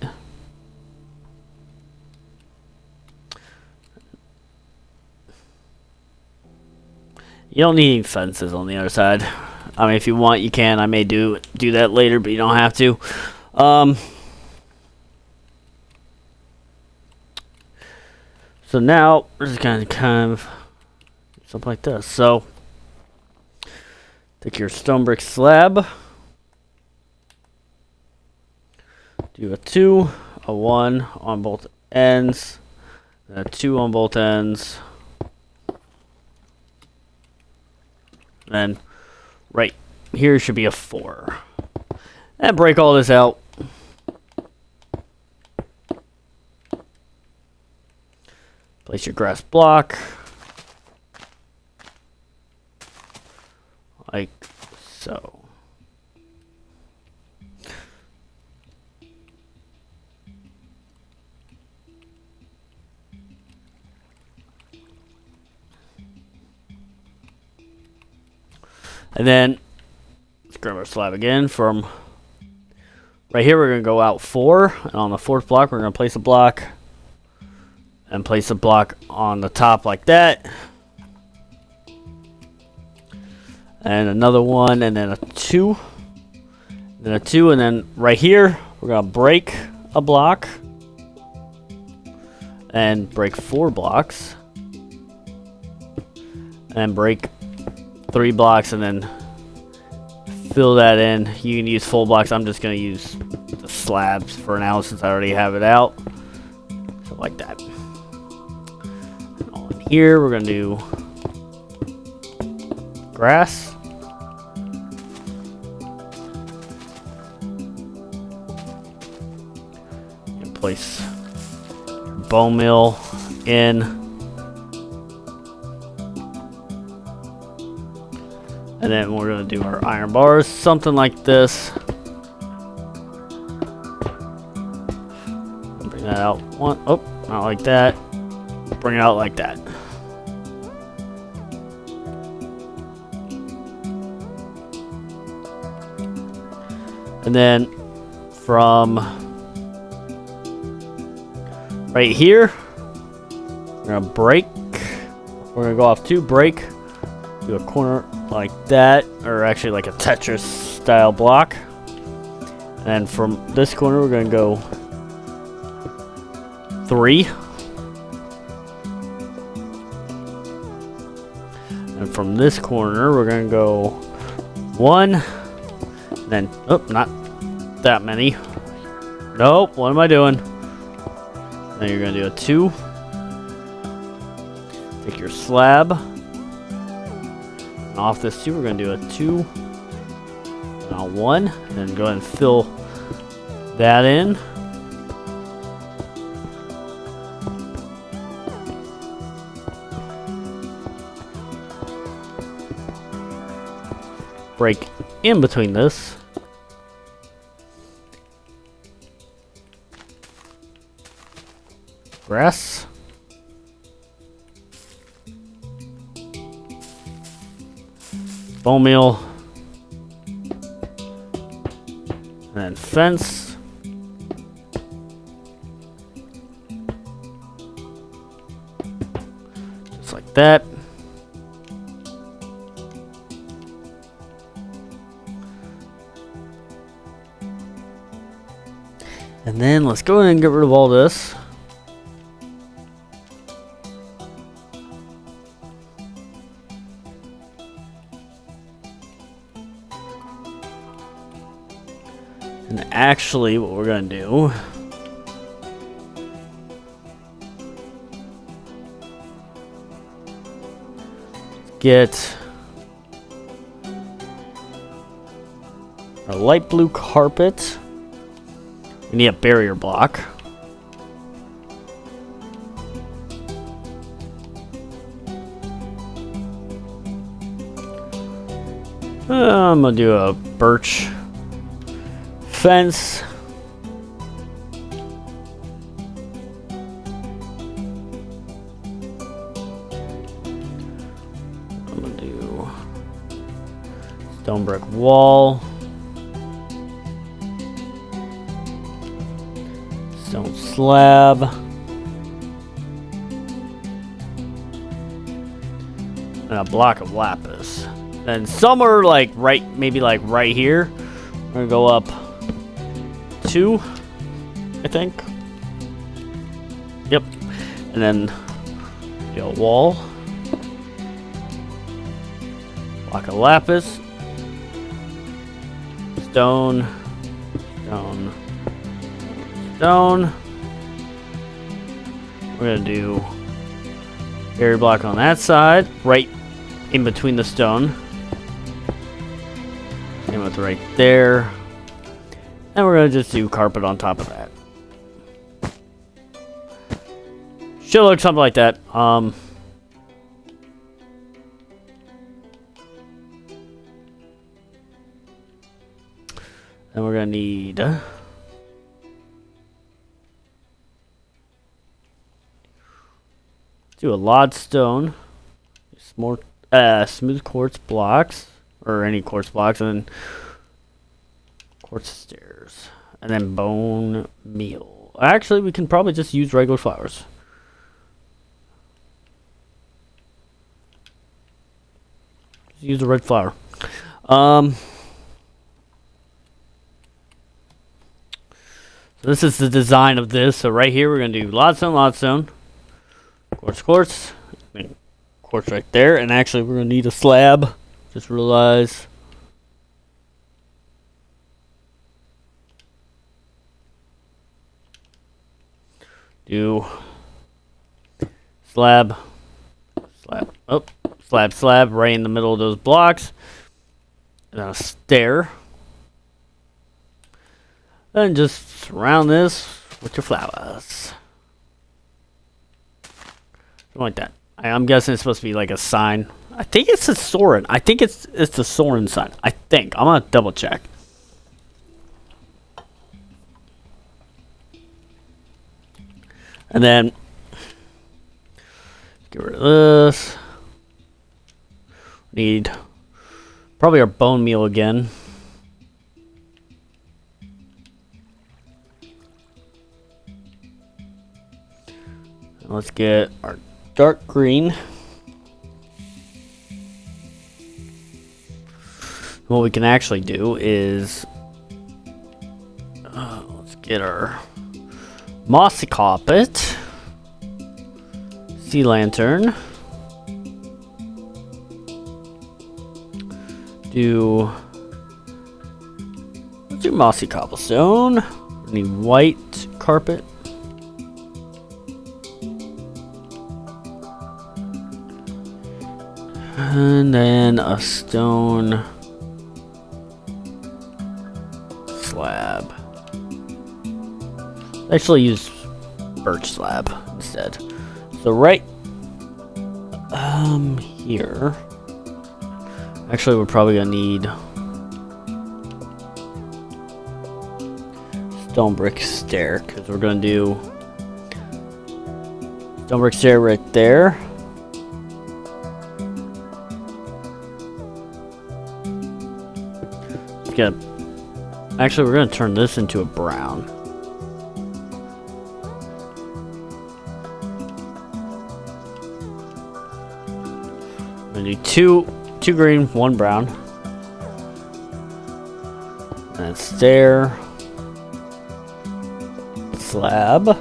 You don't need any fences on the other side. I mean, if you want, you can. I may do that later, but you don't have to. So now we're just gonna kind of something like this. So take your stone brick slab, do a 2, a 1 on both ends, and a 2 on both ends. Then right here should be a 4. And break all this out. Place your grass block. Like so. And then let's grab our slab again from Right here, we're going to go out 4. And on the 4th block, we're going to place a block. And place a block on the top like that. And another one, and then a 2. Then a 2, and then right here, we're going to break a block. And break 4 blocks. And break 3 blocks, and then fill that in. You can use full blocks. I'm just going to use the slabs for now since I already have it out. So like that. And on here, we're going to do grass. And place bone meal in. And then we're going to do our iron bars, something like this. Bring that out. Oh, not like that. Bring it out like that. And then from right here, we're going to break. We're going to go off 2, break, do a corner like that, or actually like a Tetris style block. And from this corner, we're going to go 3. And from this corner, we're going to go 1. And then, oh, not that many. Nope, what am I doing? Then you're going to do a 2. Take your slab. And off this 2, we're going to do a 2. And a 1. And then go ahead and fill that in. Break in between this. Grass. Bone meal. And then fence. Just like that. And then let's go ahead and get rid of all this. And actually, what we're going to do get a light blue carpet. We need a barrier block. I'm going to do a birch fence. I'm going to do stone brick wall. Stone slab. And a block of lapis. And somewhere like maybe like right here, we're gonna go up 2, I think. Yep. And then a wall. Block of lapis. Stone. Stone. Stone. We're gonna do barrier block on that side, right in between the stone. Same with right there. And we're gonna just do carpet on top of that. Should look something like that. And we're gonna need do a lodestone, smooth quartz blocks, or any quartz blocks, and then quartz stairs. and then bone meal. Actually, we can probably just use regular flowers. Just use the red flour. So this is the design of this. So right here, we're going to do lodestone, quartz, and quartz right there. And actually, we're going to need a slab. Just realize. Do slab, slab right in the middle of those blocks. And then a stair. And just surround this with your flowers. Something like that. I'm guessing it's supposed to be like a sign. I think it's a Soren. I think it's the Soren sign. I think. I'm gonna double check. And then get rid of this. Need probably our bone meal again. And let's get our dark green. What we can actually do is let's get our mossy carpet, sea lantern, let's do mossy cobblestone. We need white carpet, and then a stone slab. Actually use birch slab instead. So right here, actually we're probably gonna need stone brick stair, because we're gonna do stone brick stair right there. Actually, we're gonna turn this into a brown. I'm gonna do two green, one brown. And stair. Slab.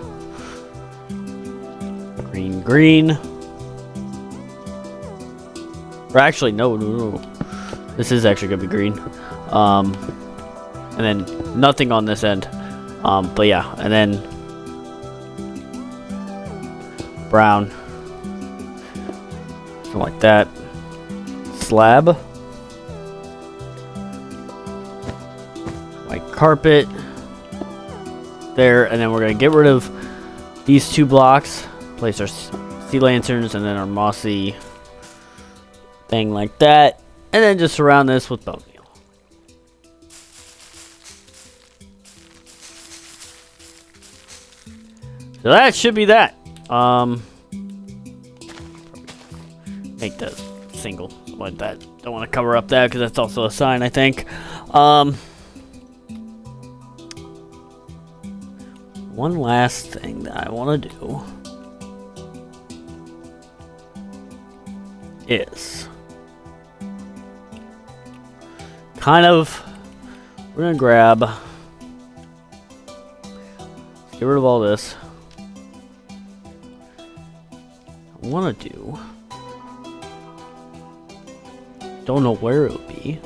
Green. Or actually, no. This is actually gonna be green. And then nothing on this end. But yeah, and then brown. Something like that. Slab. White carpet. There, and then we're gonna get rid of these two blocks. Place our sea lanterns and then our mossy thing like that. And then just surround this with bone meal. So that should be that. Make that single like that. Don't want to cover up that because that's also a sign, I think. One last thing that I want to do is kind of, we're gonna grab, get rid of all this. I want to do, don't know where it would be.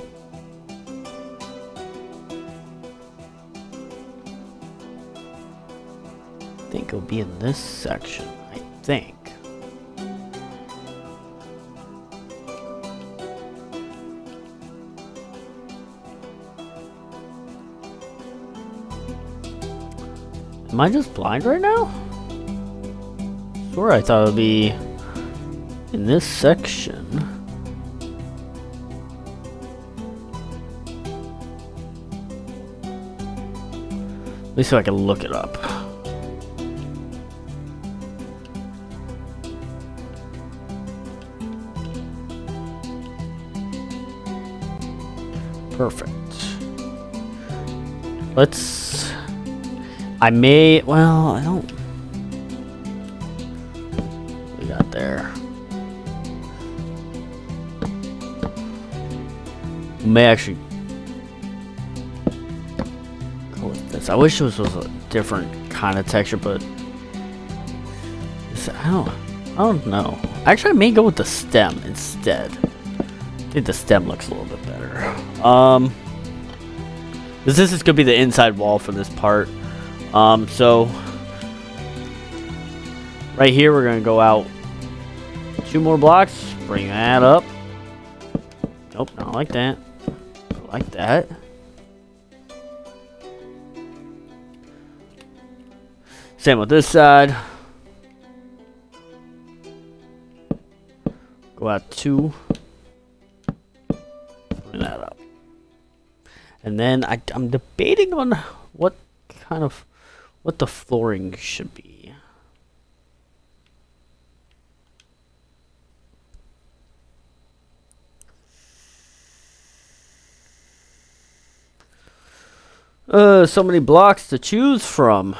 I think it'll be in this section, I think. Am I just blind right now? Sure, I thought it would be in this section. At least so I can look it up. Perfect. Let's I may, well, I don't. What we got there? We may actually go with this. I wish this was a different kind of texture, but this, I don't know. Actually, I may go with the stem instead. I think the stem looks a little bit better. This is gonna be the inside wall for this part. So right here we're gonna go out 2 more blocks, bring that up. Nope, not like that. Like that. Same with this side. Go out 2. Bring that up. And then I'm debating on what the flooring should be. So many blocks to choose from.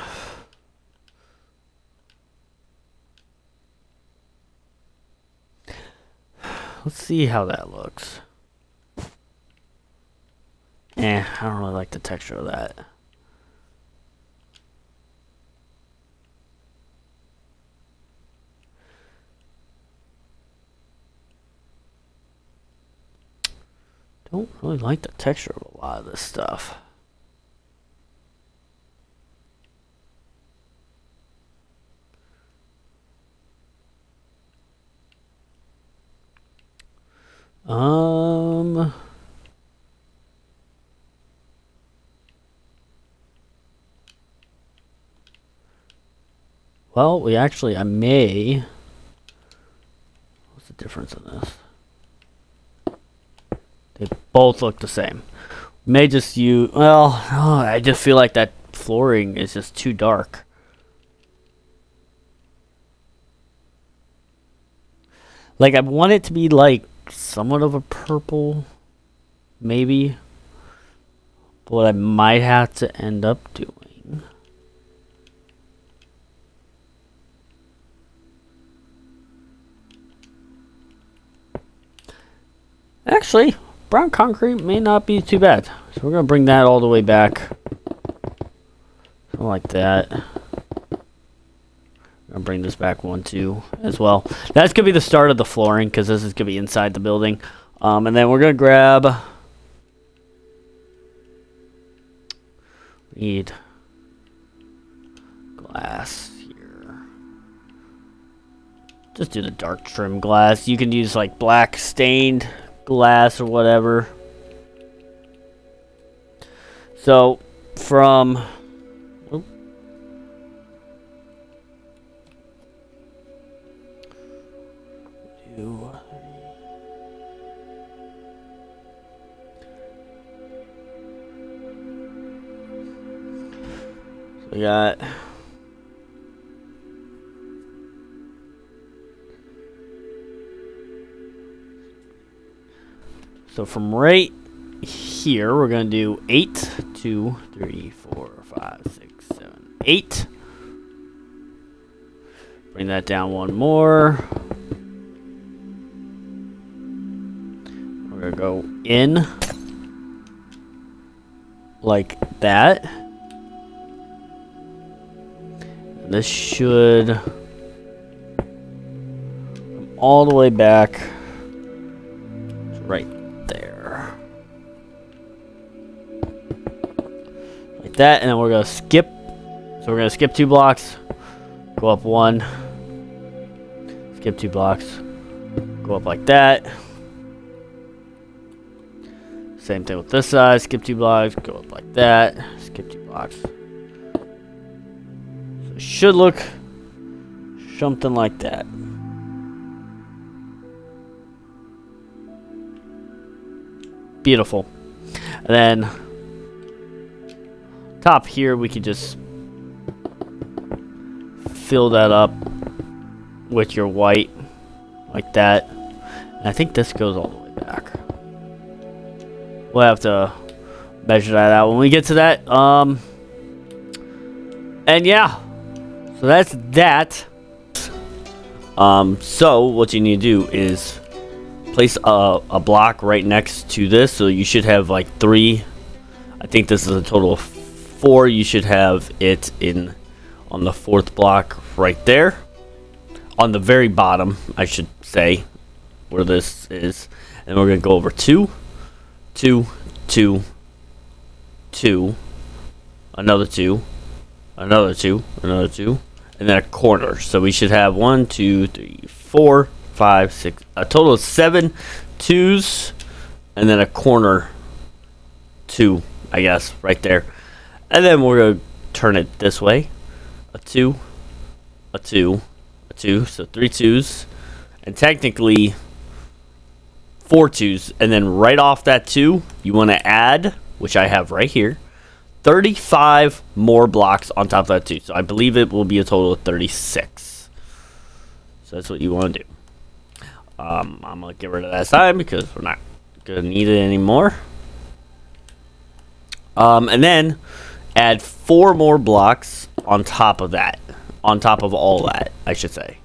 Let's see how that looks. I don't really like the texture of that. Don't really like the texture of a lot of this stuff. Well, I may. What's the difference in this? They both look the same. May just use, well, I just feel like that flooring is just too dark. Like, I want it to be like somewhat of a purple, maybe. But what I might have to end up doing. Actually, brown concrete may not be too bad. So we're going to bring that all the way back. Something like that. I'm going to bring this back 1, 2 as well. That's going to be the start of the flooring because this is going to be inside the building. And then we're going to grab... Need glass here. Just do the dark trim glass. You can use like black stained glass or whatever. So from we got so from right here we're gonna do 8, 2, 3, 4, 5, 6, 7, 8. Bring that down 1 more. We're gonna go in like that. This should come all the way back to right there. Like that, and then we're gonna skip. So we're gonna skip 2 blocks, go up 1, skip 2 blocks, go up like that. Same thing with this side, skip 2 blocks, go up like that, skip 2 blocks. Should look something like that. Beautiful. And then top here we could just fill that up with your white like that. And I think this goes all the way back. We'll have to measure that out when we get to that. And yeah, so that's that. So what you need to do is place a block right next to this. So you should have like 3. I think this is a total of 4. You should have it in on the 4th block right there. On the very bottom, I should say, where this is. And we're going to go over 2, 2, 2, 2, another 2, another 2, another 2, and then a corner. So we should have 1, 2, 3, 4, 5, 6, a total of 7 2s, and then a corner 2, I guess, right there. And then we're going to turn it this way. A 2, a 2, a 2, so 3 2s, and technically 4 2s. And then right off that 2, you want to add, which I have right here, 35 more blocks on top of that 2. So I believe it will be a total of 36. So that's what you want to do. I'm going to get rid of that side because we're not going to need it anymore. And then add 4 more blocks on top of that. On top of all that, I should say.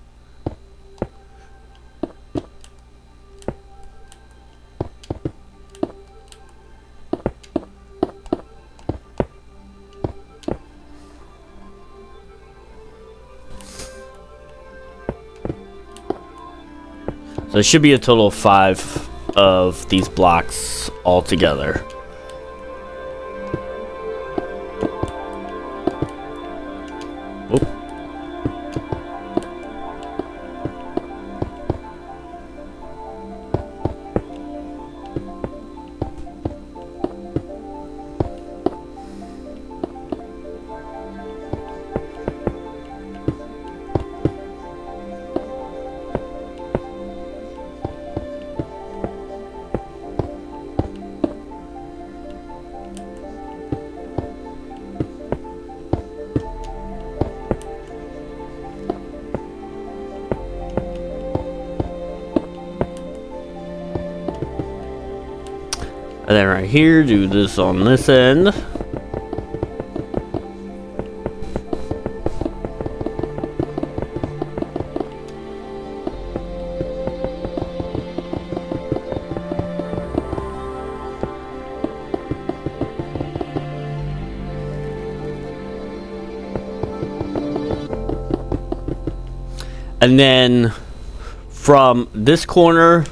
So there should be a total of 5 of these blocks altogether. Oop. And then right here, do this on this end. And then from this corner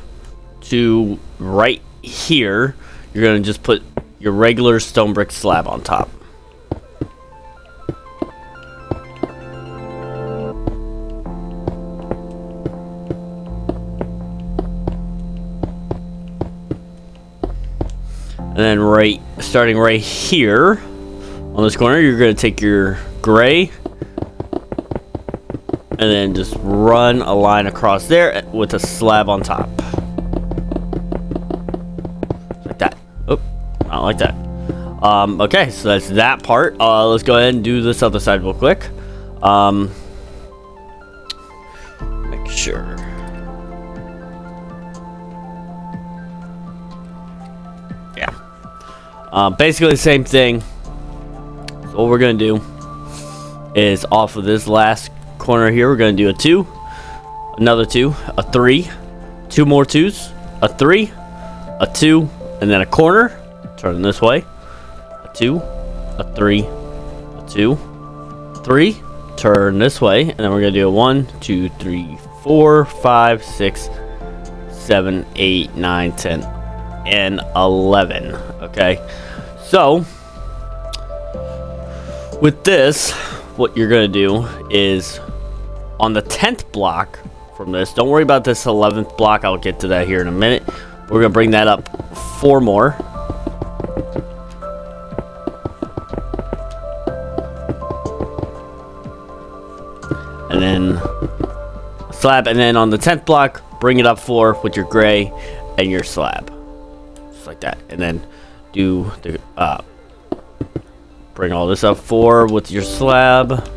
to right here, you're going to just put your regular stone brick slab on top. And then starting right here on this corner, you're going to take your gray and then just run a line across there with a slab on top. Like that. Oh, not like that. Okay, so that's that part. Let's go ahead and do this other side real quick. Make sure. Yeah. Basically the same thing. So what we're going to do is off of this last corner here, we're going to do a 2, another 2, a 3, 2 more 2s, a 3, a 2, and then a corner. Turn this way. A 2, a 3, a 2, 3. Turn this way, and then we're going to do a 1, 2, 3, 4, 5, 6, 7, 8, 9, 10, and 11. Okay, so with this, what you're going to do is on the 10th block from this, don't worry about this 11th block, I'll get to that here in a minute. We're going to bring that up 4 more. And then slab, and then on the 10th block, bring it up 4 with your gray and your slab. Just like that. And then do the, bring all this up 4 with your slab.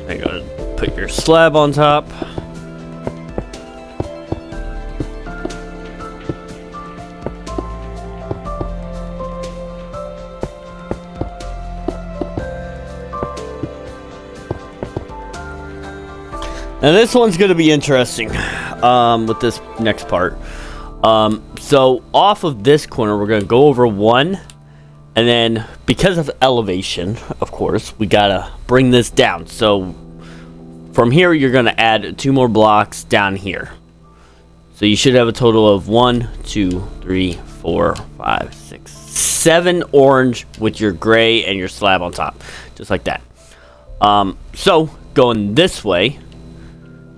Then go to put your slab on top. And this one's going to be interesting with this next part. So off of this corner, we're going to go over one. And then because of elevation, of course, we got to bring this down. So from here, you're going to add 2 more blocks down here. So you should have a total of 1, 2, 3, 4, 5, 6, 7 orange with your gray and your slab on top. Just like that. So going this way,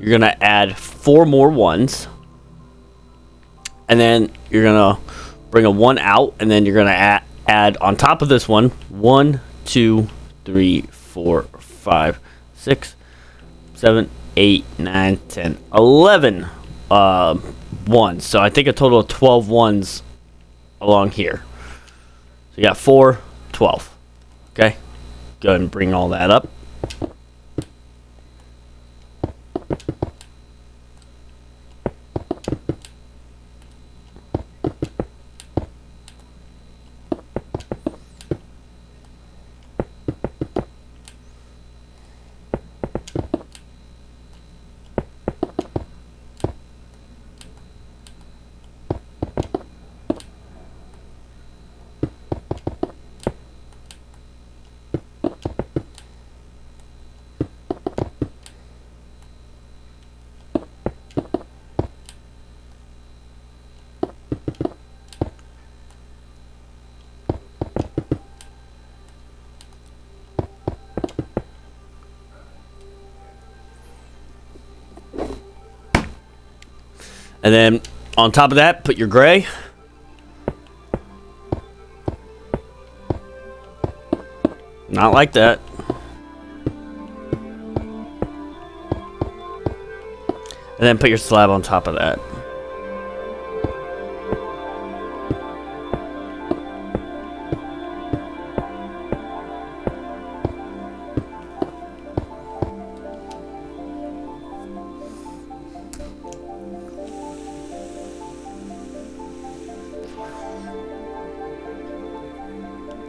you're going to add 4 more ones. And then you're going to bring a 1 out. And then you're going to add on top of this one 1, 2, 3, 4, 5, 6, 7, 8, 9, 10, 11 ones. So I think a total of 12 ones along here. So you got 4, 12. Okay. Go ahead and bring all that up. And then on top of that, put your gray. Not like that. And then put your slab on top of that.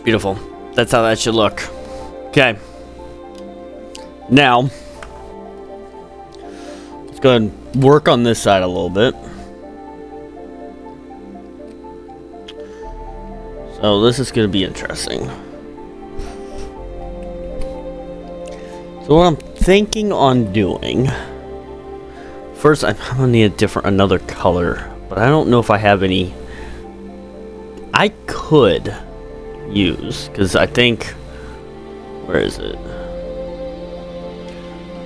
Beautiful. That's how that should look. Okay. Now, let's go ahead and work on this side a little bit. So this is going to be interesting. So what I'm thinking on doing, first I'm going to need another color, but I don't know if I have any. I could use, because I think, where is it?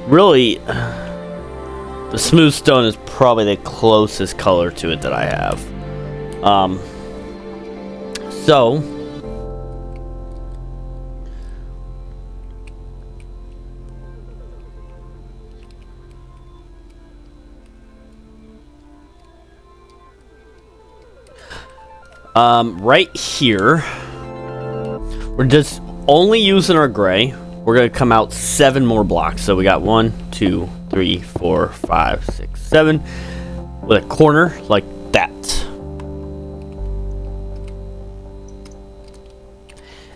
Really, the smooth stone is probably the closest color to it that I have. So right here, we're just only using our gray. We're going to come out 7 more blocks. So we got 1, 2, 3, 4, 5, 6, 7 with a corner like that.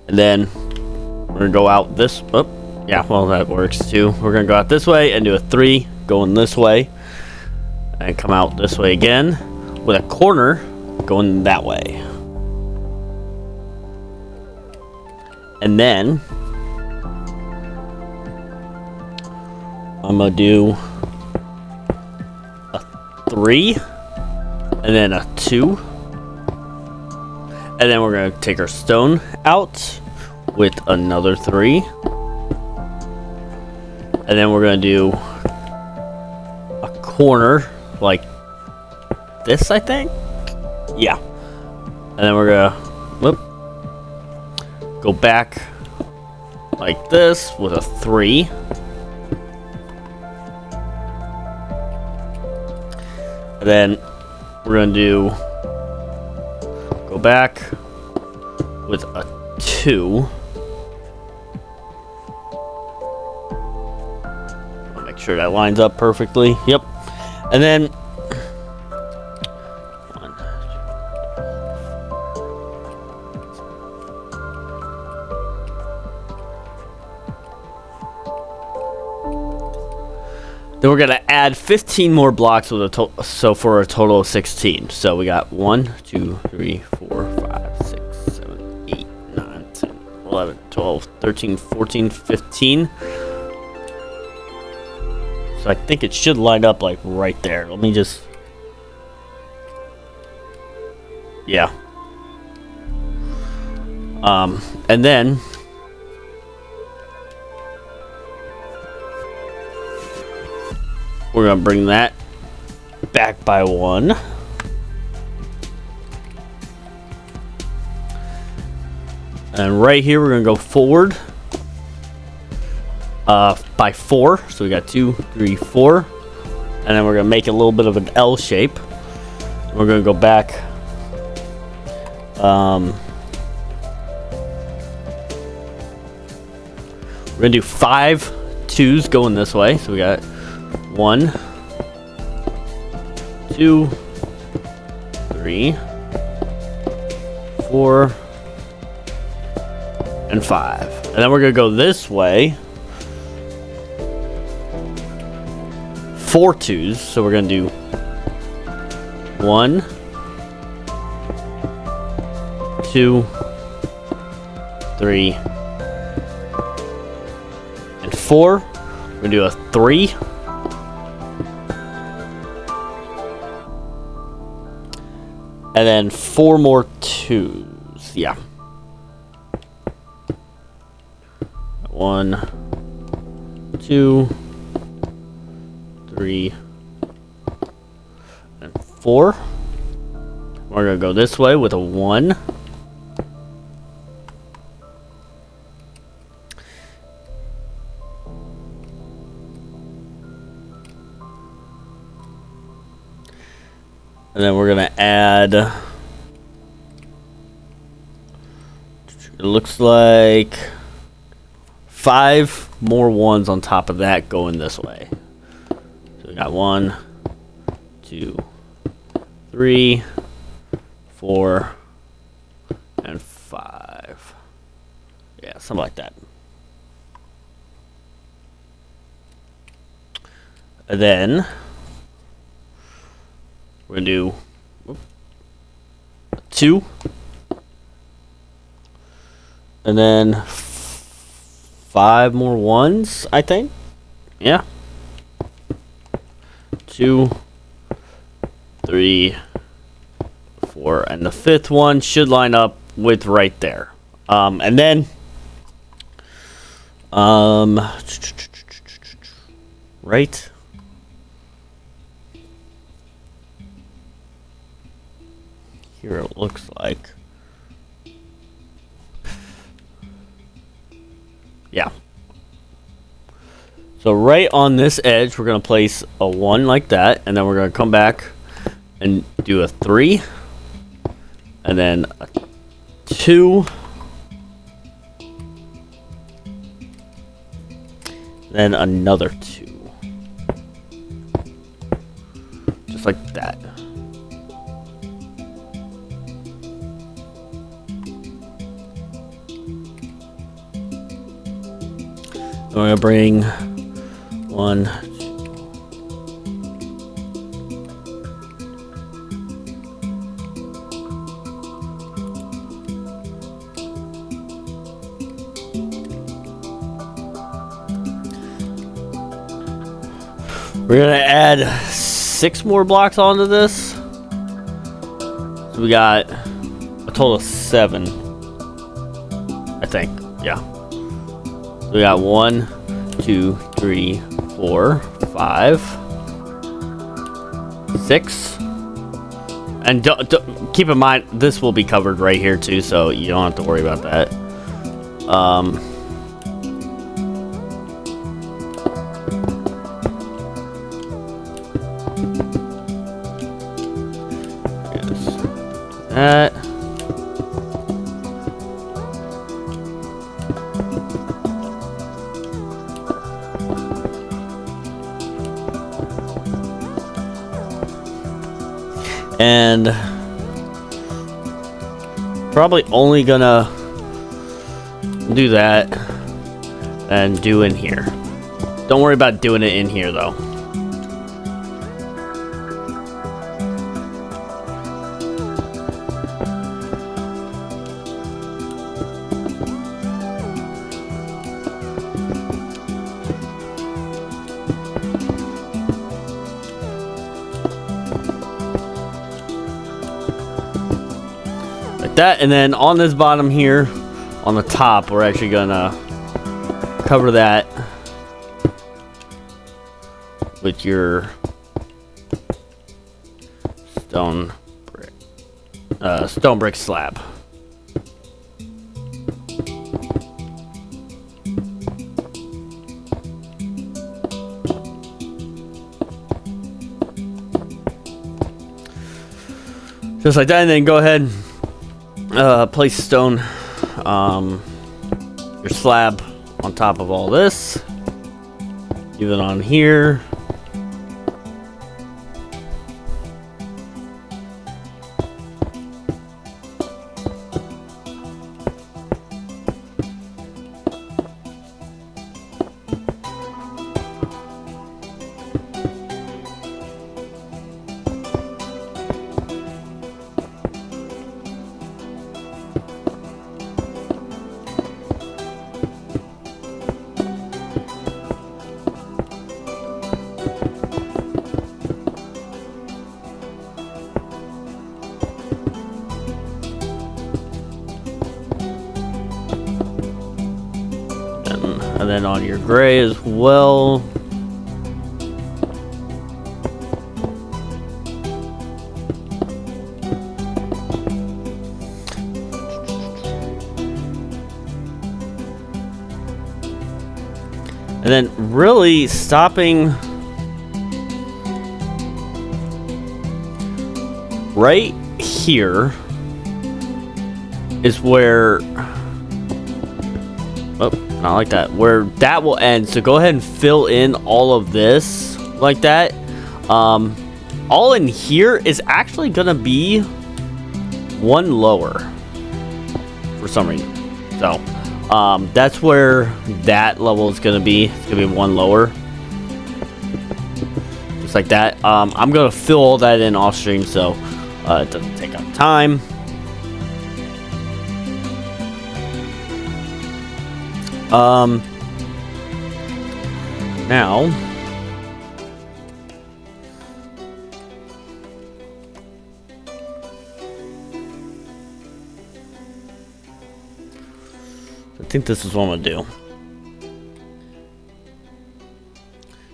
And then we're going to go out this. Oh, yeah, well, that works too. We're going to go out this way and do a 3 going this way. And come out this way again with a corner going that way. And then I'm going to do a 3 and then a 2. And then we're going to take our stone out with another 3. And then we're going to do a corner like this, I think. Yeah. And then we're gonna go back like this with a 3. And then we're gonna go back with a 2. I'll make sure that lines up perfectly. Yep. And then we're gonna add 15 more blocks with a so for a total of 16. So we got 1, 2, 3, 4, 5, 6, 7, 8, 9, 10, 11, 12, 13, 14, 15. So I think it should line up like right there. Let me just, yeah. And then we're gonna bring that back by 1. And right here we're gonna go forward by 4. So we got 2, 3, 4. And then we're gonna make a little bit of an L shape. We're gonna go back we're gonna do 5 2s going this way. So we got 1, 2, 3, 4, and 5. And then we're gonna go this way. 4 2s. So we're gonna do 1, 2, 3, and 4. We're gonna do a 3. And then 4 more 2s. Yeah. 1, 2, 3, and 4. We're gonna go this way with a 1. And then we're gonna add, it looks like 5 more 1s on top of that going this way. So we got 1, 2, 3, 4, and 5. Yeah, something like that. And then we're gonna do 2, and then 5 more 1s, I think. Yeah. 2, 3, 4, and the 5th one should line up with right there. And then right here it looks like, yeah. So right on this edge we're gonna place a 1 like that, and then we're gonna come back and do a 3, and then a 2, then another 2, just like that. We're gonna bring 1, 2. We're gonna add 6 more blocks onto this. So we got a total of 7, I think. Yeah. So we got 1, 2, 3, 4, 5, 6, And keep in mind, this will be covered right here too, so you don't have to worry about that. That. And probably only gonna do that and do in here. Don't worry about doing it in here though. That, and then on this bottom here on the top we're actually gonna cover that with your stone brick slab. Just like that, and then go ahead. Place stone, your slab on top of all this. Even on here. And then on your gray as well. And then really stopping right here is where, oh, not like that, where that will end. So go ahead and fill in all of this like that. All in here is actually gonna be one lower for some reason. So that's where that level is gonna be. It's gonna be one lower, just like that. I'm gonna fill all that in off stream, so it doesn't take up time. Now, I think this is what I'm gonna do.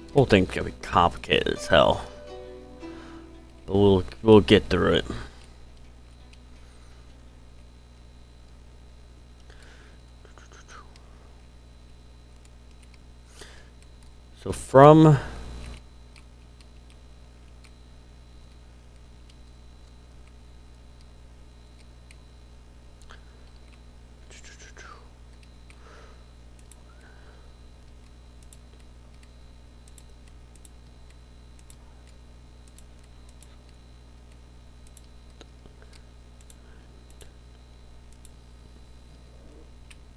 The whole thing's gonna be complicated as hell, but we'll get through it. So from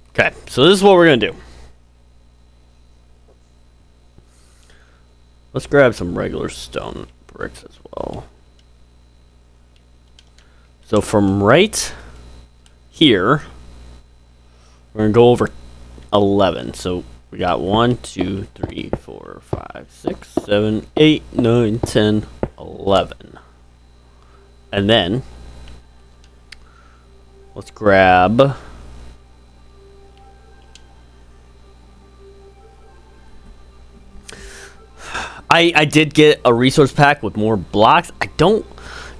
okay, so this is what we're gonna do. Let's grab some regular stone bricks as well. So from right here, we're gonna go over 11. So we got 1, 2, 3, 4, 5, 6, 7, 8, 9, 10, 11. And then let's grab I did get a resource pack with more blocks. I don't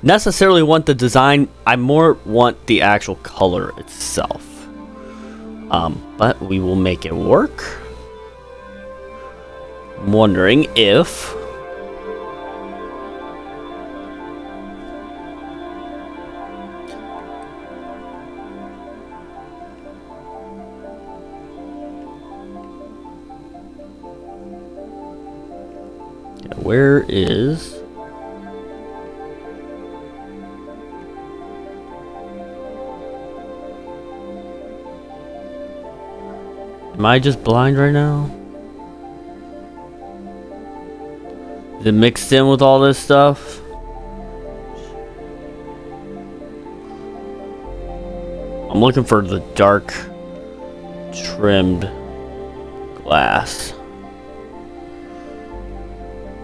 necessarily want the design. I more want the actual color itself. But we will make it work. I'm wondering if where is am I just blind right now? Is it mixed in with all this stuff? I'm looking for the dark trimmed glass.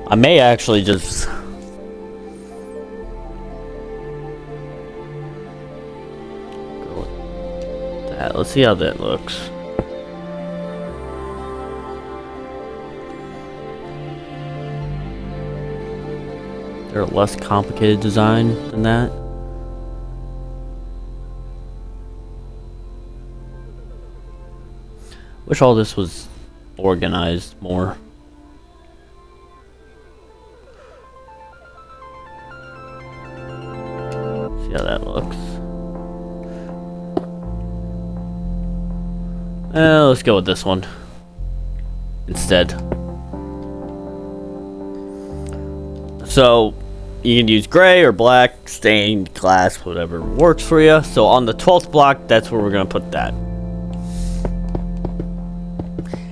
I may actually just go with that. Let's see how that looks. Is there a less complicated design than that? Wish all this was organized more. See how that looks. Let's go with this one instead. So you can use gray or black, stained glass, whatever works for you. So on the 12th block, that's where we're going to put that.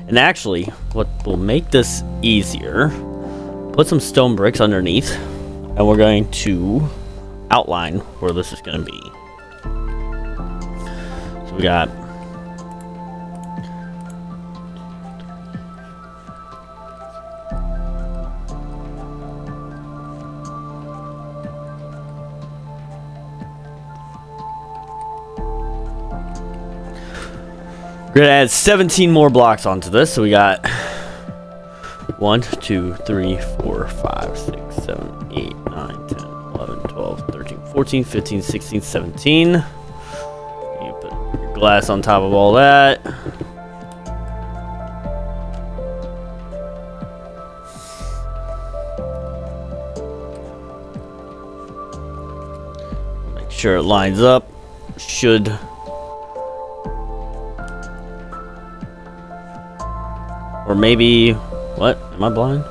And actually, what will make this easier, put some stone bricks underneath, and we're going to outline where this is going to be. So we got we're gonna add 17 more blocks onto this. So we got 1, 2, 3, 4, 5, 6, 7, 8, 9, 10, 11, 12, 13, 14, 15, 16, 17. You put your glass on top of all that. Make sure it lines up. Should. Or maybe, what? Am I blind?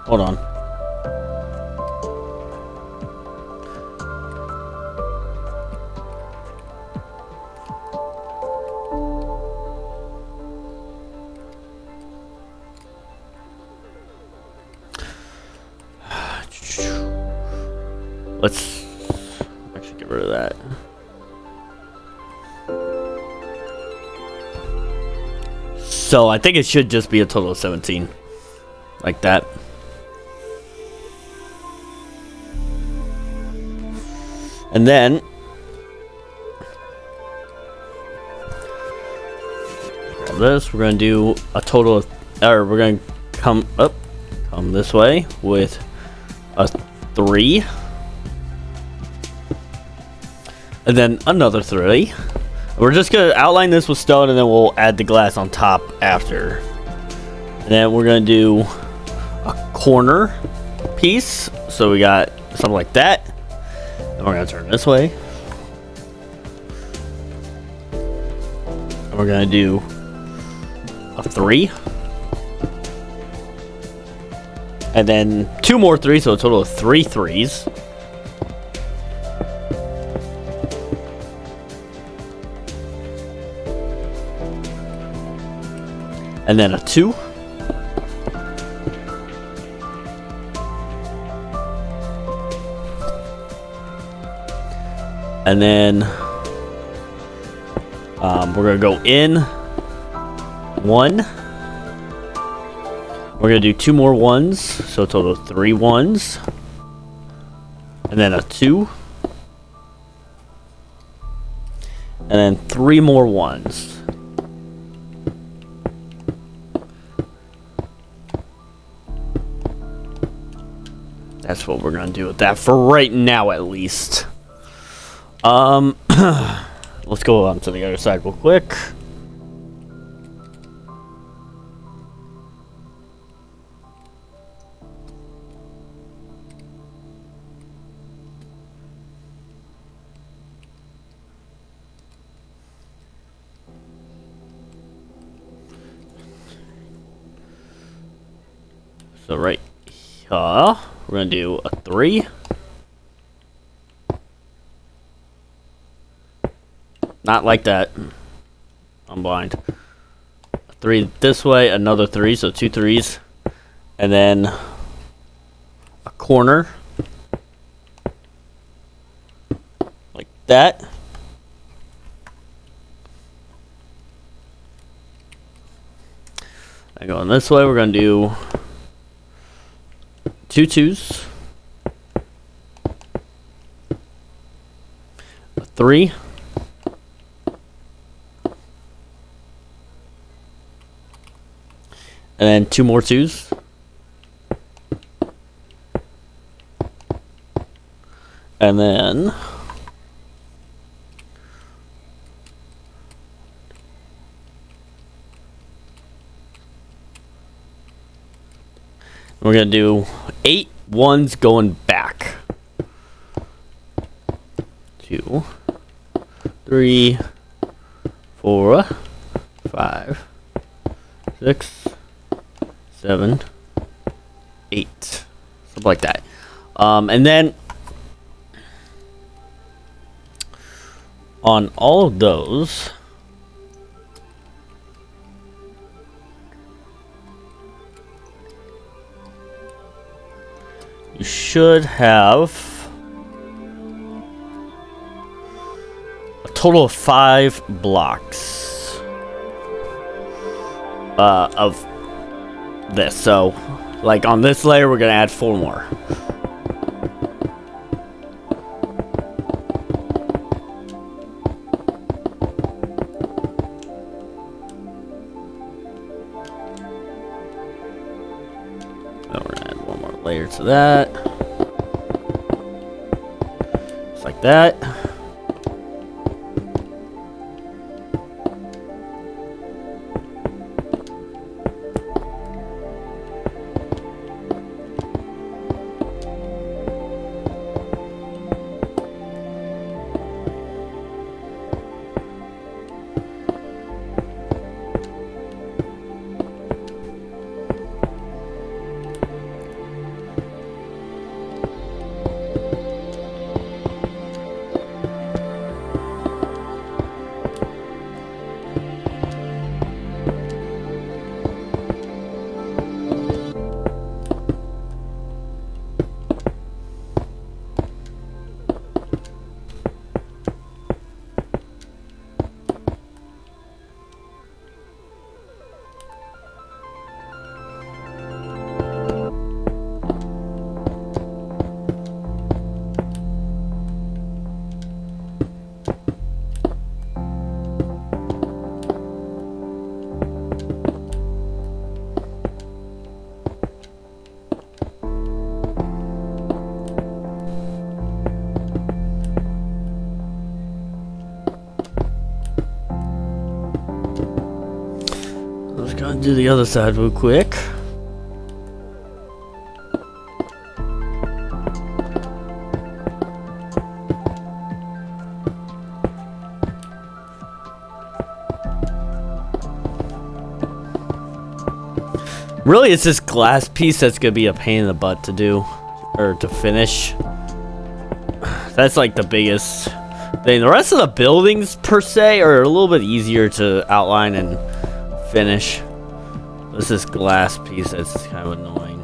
Hold on. Let's actually get rid of that. So I think it should just be a total of 17. Like that. And then grab this. We're gonna do a total of, or we're gonna come this way with a 3. And then another 3. We're just gonna outline this with stone, and then we'll add the glass on top after. And then we're gonna do a corner piece. So we got something like that. And we're gonna turn this way. And we're gonna do a 3. And then 2 more 3s, so a total of 3 3s. And then a 2. And then we're going to go in 1. We're going to do 2 more 1s, so a total of 3 1s. And then a 2. And then 3 more 1s. That's what we're gonna do with that for right now, at least. Let's go on to the other side real quick. So right here, we're gonna do a 3. Not like that. I'm blind. A 3 this way, another 3, so 2 3s. And then a corner. Like that. And going this way, we're gonna do 2 2s. A 3. And then 2 more 2s. And then we're going to do 8 1s going back. 2, 3, 4, 5, 6, 7, 8, something like that. And then on all of those, you should have a total of 5 blocks of this. So like on this layer we're gonna add 4 more. Then we're gonna add 1 more layer to that, just like that. Let's go and do the other side real quick. Really, it's this glass piece that's gonna be a pain in the butt to do, or to finish. That's like the biggest thing. The rest of the buildings, per se, are a little bit easier to outline and finish. It's this glass piece that's kind of annoying.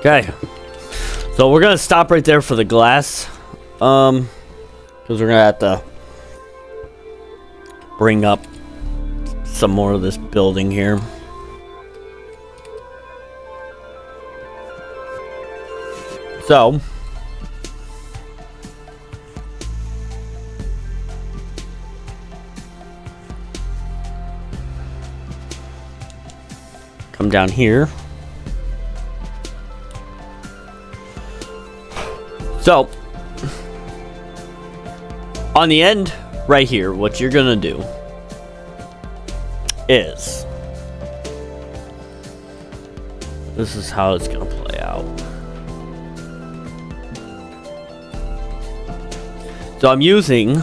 Okay. So we're gonna stop right there for the glass. Because we're gonna have to bring up some more of this building here. So come down here. So on the end right here, what you're gonna do is, this is how it's gonna play out. So I'm using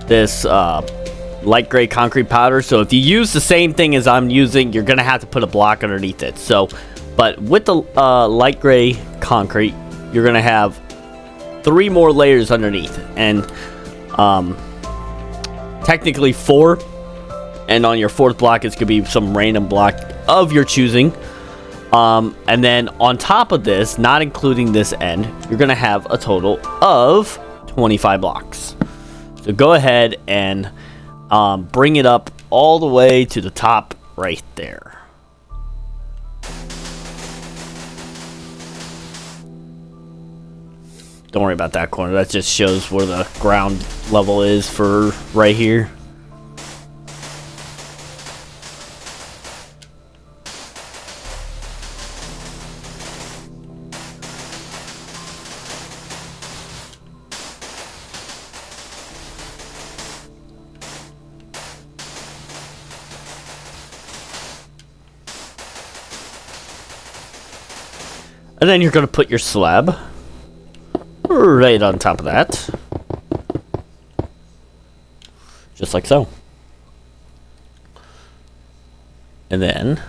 this light gray concrete powder. So if you use the same thing as I'm using, you're gonna have to put a block underneath it. So, but with the light gray concrete, you're gonna have 3 more layers underneath, and technically 4. And on your 4th block, it's gonna be some random block of your choosing. And then on top of this, not including this end, you're gonna have a total of 25 blocks. So go ahead and bring it up all the way to the top right there. Don't worry about that corner. That just shows where the ground level is for right here. And then you're going to put your slab right on top of that. Just like so. And then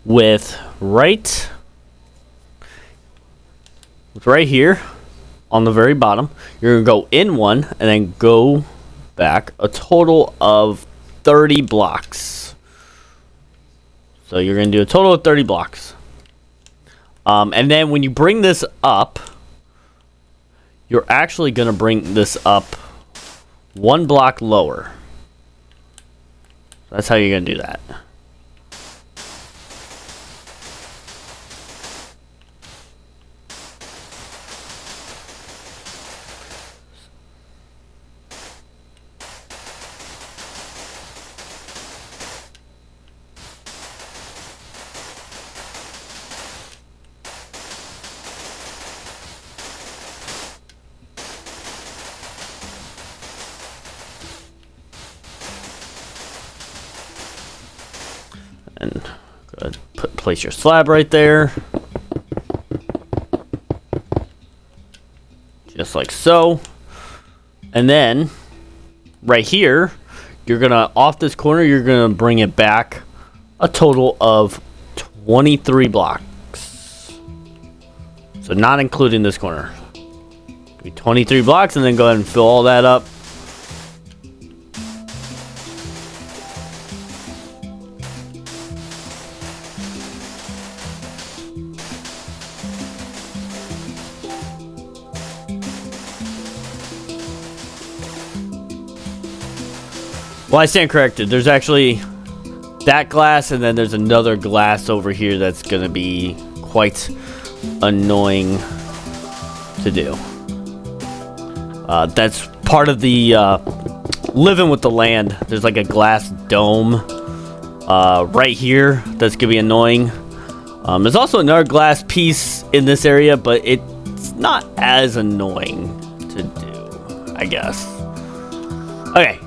with right here on the very bottom, you're going to go in 1 and then go back a total of 30 blocks. So you're going to do a total of 30 blocks. And then when you bring this up, you're actually going to bring this up 1 block lower. That's how you're going to do that. And go ahead, place your slab right there. Just like so. And then, right here, you're going to, off this corner, you're going to bring it back a total of 23 blocks. So not including this corner. 23 blocks, and then go ahead and fill all that up. Well, I stand corrected. There's actually that glass, and then there's another glass over here that's going to be quite annoying to do. That's part of the living with the land. There's like a glass dome right here that's going to be annoying. There's also another glass piece in this area, but it's not as annoying to do, I guess. Okay.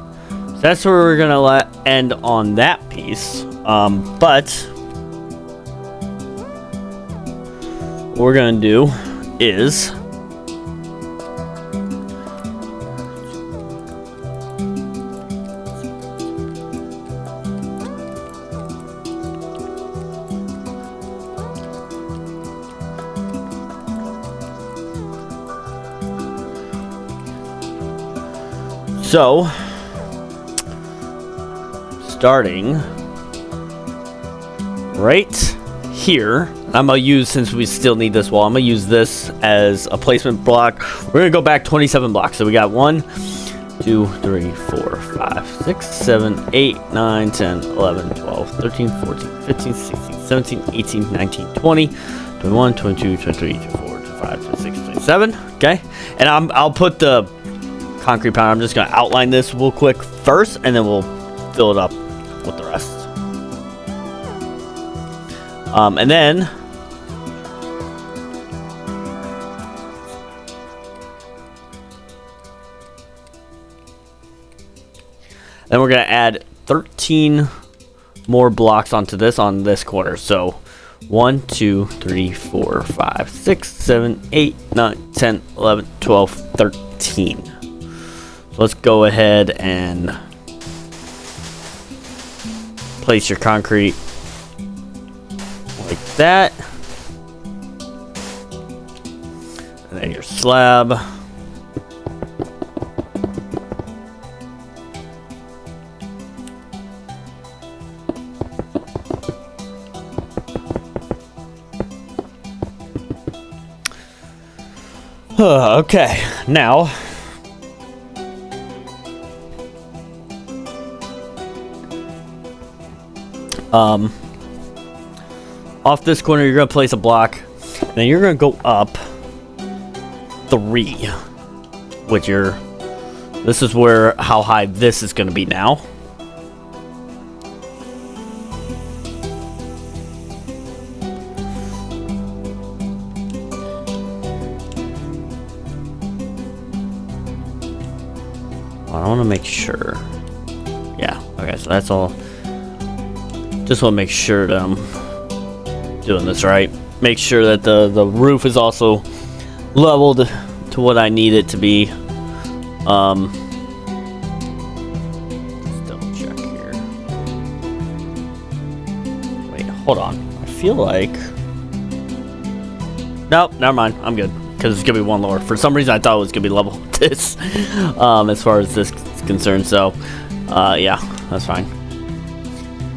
That's where we're gonna end on that piece. But what we're gonna do is starting right here. I'm gonna use, since we still need this wall, I'm gonna use this as a placement block. We're gonna go back 27 blocks. So we got 1, 2, 3, 4, 5, 6, 7, 8, 9, 10, 11, 12, 13, 14, 15, 16, 17, 18, 19, 20, 21, 22, 23, 24, 25, 26, 27. Okay, and I'll put the concrete powder. I'm just gonna outline this real quick first, and then we'll fill it up with the rest. And then we're gonna add 13 more blocks onto this on this corner. So 1, 2, 3, 4, 5, 6, 7, 8, 9, 10, 11, 12, 13. So let's go ahead and place your concrete like that. And then your slab. Okay, now off this corner you're gonna place a block, and then you're gonna go up 3, which this is where how high this is gonna be now. I want to make sure. Yeah, okay, so that's all. Just want to make sure that I'm doing this right. Make sure that the roof is also leveled to what I need it to be. Let's double check here. Wait, hold on. I feel like... Nope, never mind. I'm good. Because it's going to be one lower. For some reason, I thought it was going to be level with this. As far as this is concerned. So, yeah, that's fine.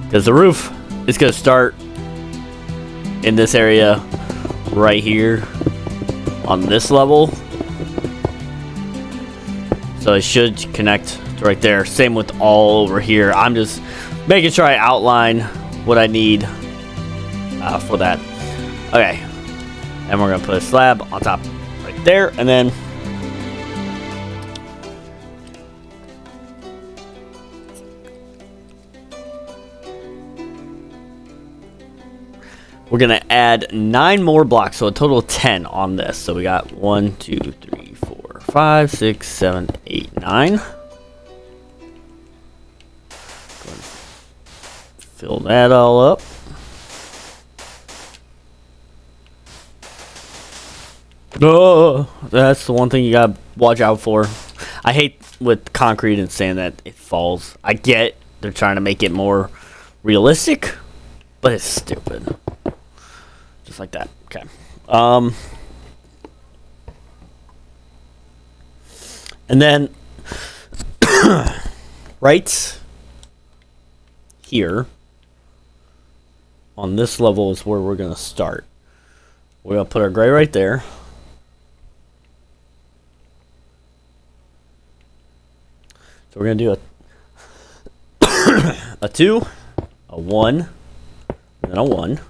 Because the roof is going to start in this area right here on this level. So it should connect to right there. Same with all over here. I'm just making sure I outline what I need for that. Okay. And we're going to put a slab on top right there. And then we're going to add 9 more blocks. So a total of 10 on this. So we got 1, 2, 3, 4, 5, 6, 7, 8, 9. Fill that all up. Oh, that's the one thing you gotta watch out for. I hate with concrete and sand that it falls. I get they're trying to make it more realistic, but it's stupid. Just like that. Okay. And then right here on this level is where we're gonna start. We're gonna put our gray right there. So we're going to do a 2, a 1, and then a 1,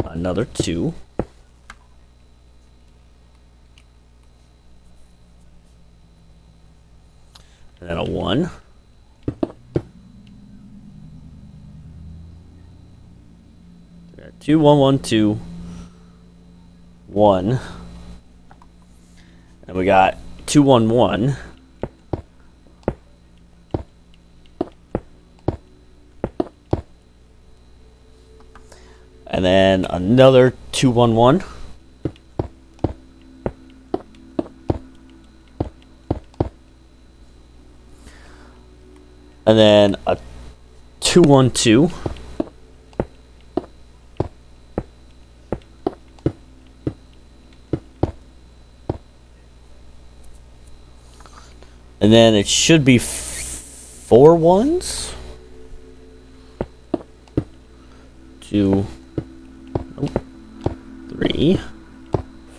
another 2, and then a 1, we got 2, 1, 1, 2, 1, and we got 2, 1, 1. And then another 2, 1, 1. And then a 2, 1, 2. And then it should be 4 1s. 2, 3,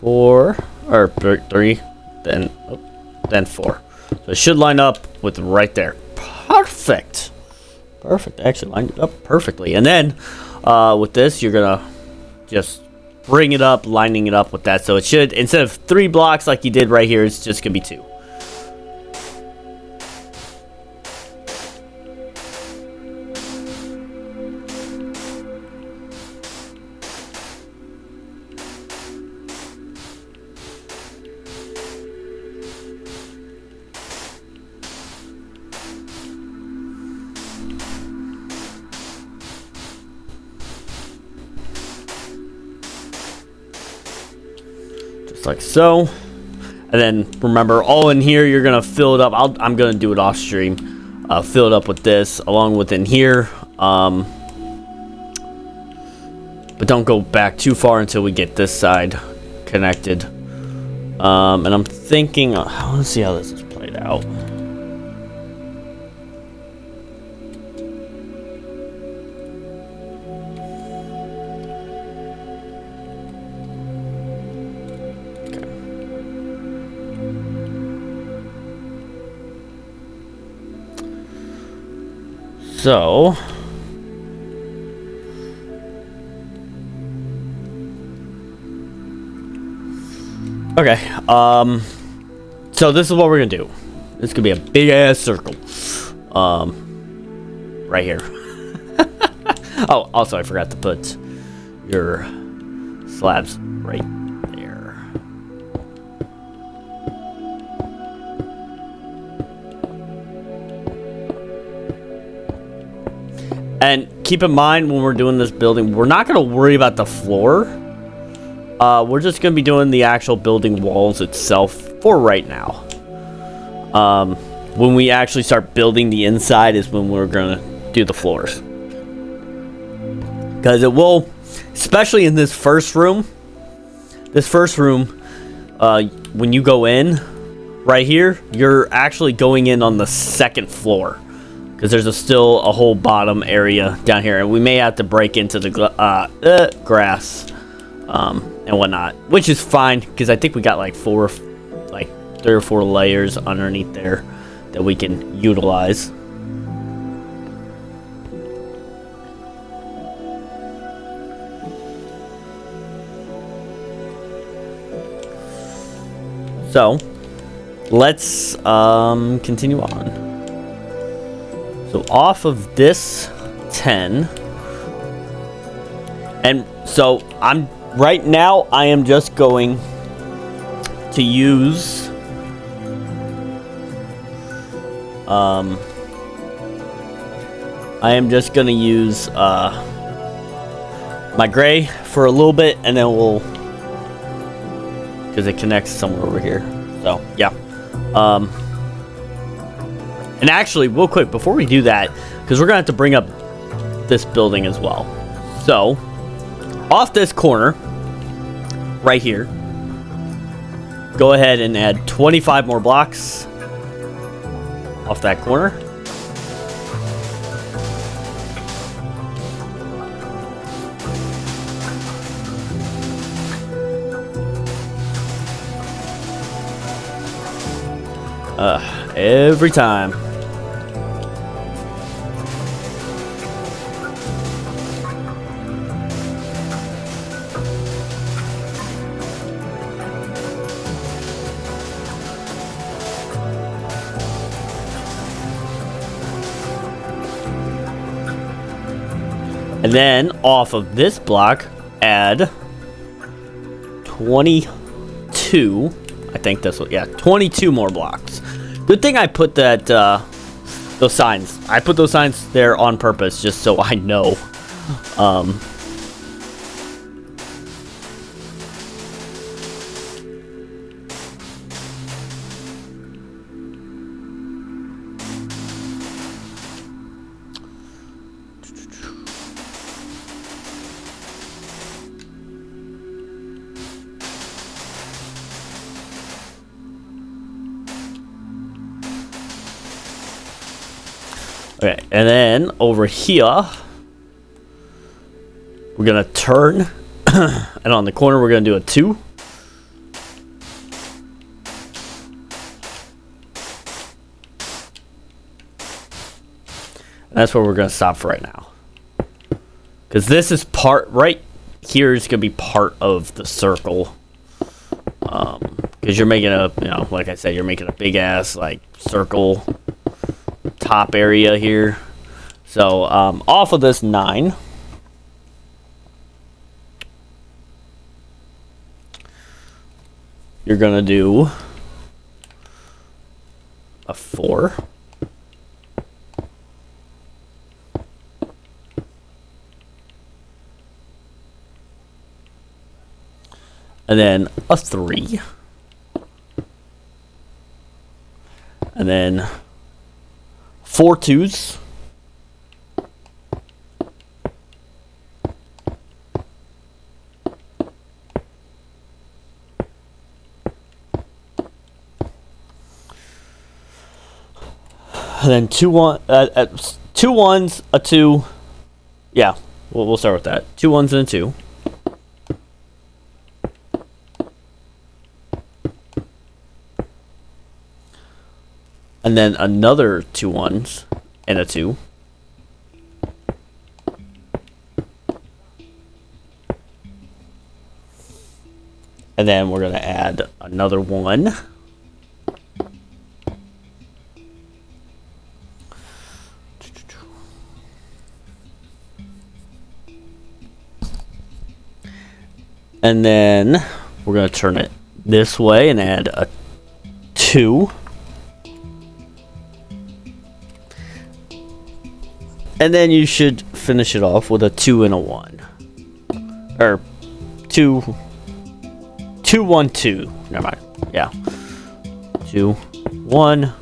4, or 3, then 4. So it should line up with right there. Perfect. Perfect. Actually lined it up perfectly. And then with this, you're gonna just bring it up, lining it up with that. So it should, instead of 3 blocks like you did right here, it's just gonna be 2. Like so. And then remember, all in here, you're gonna fill it up. I'm gonna do it off stream. Fill it up with this along with in here, but don't go back too far until we get this side connected. And I'm thinking, let's see how this is played out. So, okay, so this is what we're gonna do. This could be a big ass circle, right here. Oh, also I forgot to put your slabs right there. And keep in mind, when we're doing this building, we're not going to worry about the floor. We're just going to be doing the actual building walls itself for right now. When we actually start building the inside is when we're going to do the floors. Because it will, especially in this first room, when you go in right here, you're actually going in on the second floor. Because there's still a whole bottom area down here, and we may have to break into the grass and whatnot, which is fine because I think we got like 3 or 4 layers underneath there that we can utilize. So let's continue on. So off of this 10, and so right now I am just going to use my gray for a little bit, and then we'll, because it connects somewhere over here. So yeah. And actually, real quick, before we do that, because we're going to have to bring up this building as well. So, off this corner, right here, go ahead and add 25 more blocks off that corner. Every time. And then off of this block, add 22. I think that's what, yeah, 22 more blocks. Good thing I put that, those signs. I put those signs there on purpose just so I know. Okay, and then over here, We're gonna turn, and on the corner we're gonna do a 2. And that's where we're gonna stop for right now. Because this is right here is gonna be part of the circle. Because you're making a, like I said, you're making a big ass like circle top area here. So off of this 9, you're gonna do a 4. And then a 3. And then 4 2s. And then 2 1s, a 2. Yeah, we'll start with that. 2 1s and a 2. And then another 2 1s and a 2. And then we're going to add another 1. And then we're going to turn it this way and add a 2. And then you should finish it off with a 2 and a 1. Or 2 1 2. Never mind. Yeah. 2 1.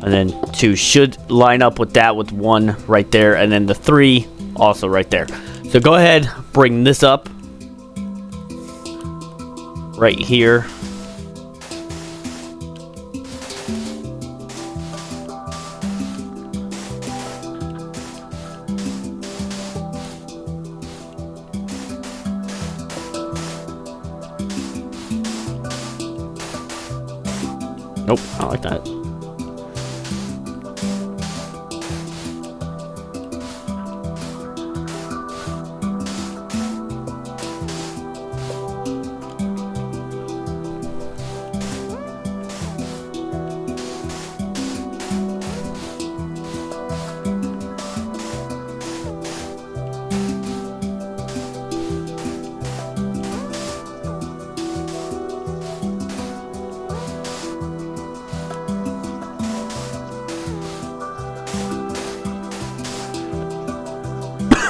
And then 2 should line up with that, with 1 right there, and then the 3 also right there. So go ahead, bring this up right here. Nope, I don't like that.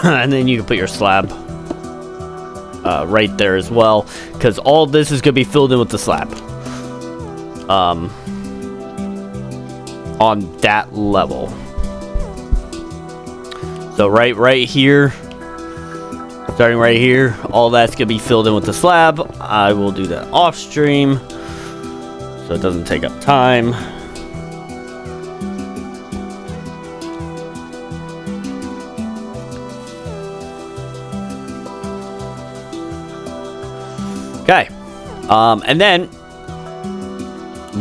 And then you can put your slab right there as well, because all this is going to be filled in with the slab on that level. So right here, starting right here, all that's going to be filled in with the slab. I will do that off stream so it doesn't take up time. Okay, and then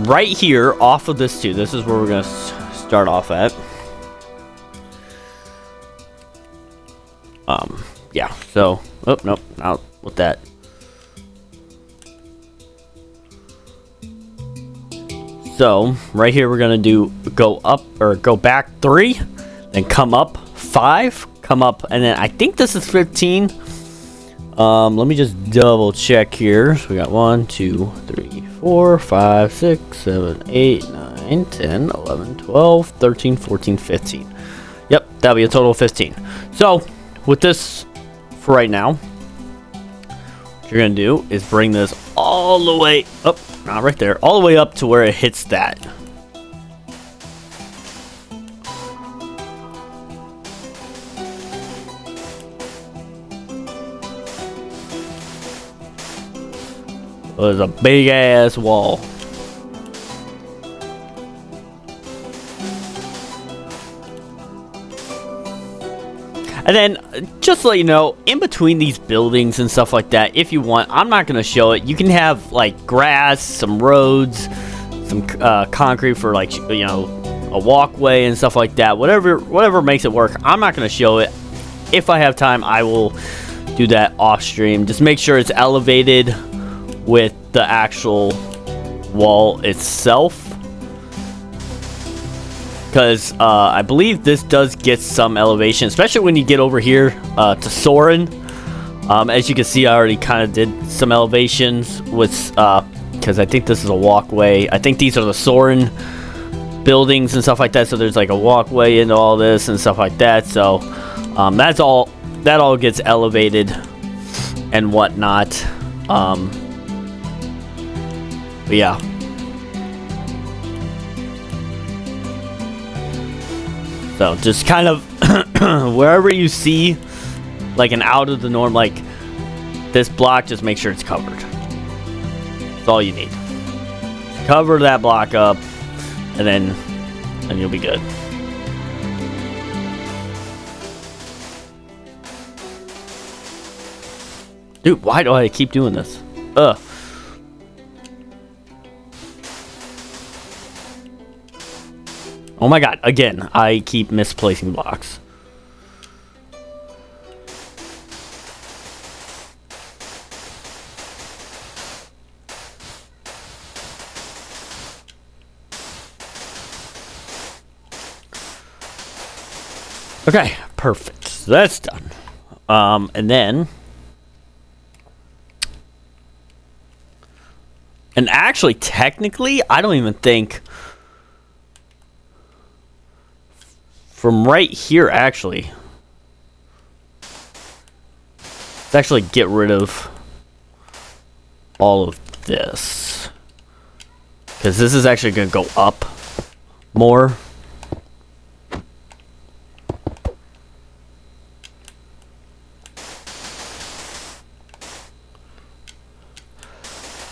right here off of this 2, this is where we're gonna start off at. Yeah, so, oh, nope, not with that. So, right here we're gonna go up, or go back 3, then come up 5, come up, and then I think this is 15. Let me just double check here. So we got 1, 2, 3, 4, 5, 6, 7, 8, 9, 10, 11, 12, 13, 14, 15. Yep, that'll be a total of 15. So, with this for right now, what you're going to do is bring this all the way up, not right there, all the way up to where it hits that. There's a big ass wall. And then, just to let you know, in between these buildings and stuff like that, if you want, I'm not going to show it. You can have, like, grass, some roads, some concrete for, like, you know, a walkway and stuff like that. Whatever makes it work. I'm not going to show it. If I have time, I will do that off stream. Just make sure it's elevated with the actual wall itself. Because I believe this does get some elevation, especially when you get over here to Soarin'. As you can see, I already kind of did some elevations with, because I think this is a walkway. I think these are the Soarin' buildings and stuff like that. So there's like a walkway into all this and stuff like that. So that all gets elevated and whatnot. But yeah. So just kind of wherever you see like an out of the norm, like this block, just make sure it's covered. That's all you need. Just cover that block up, and then you'll be good. Dude, why do I keep doing this? Ugh. Oh my god, again, I keep misplacing blocks. Okay, perfect. So that's done. And then... And actually, technically, I don't even think... From right here, actually. Let's actually get rid of all of this. Because this is actually going to go up more.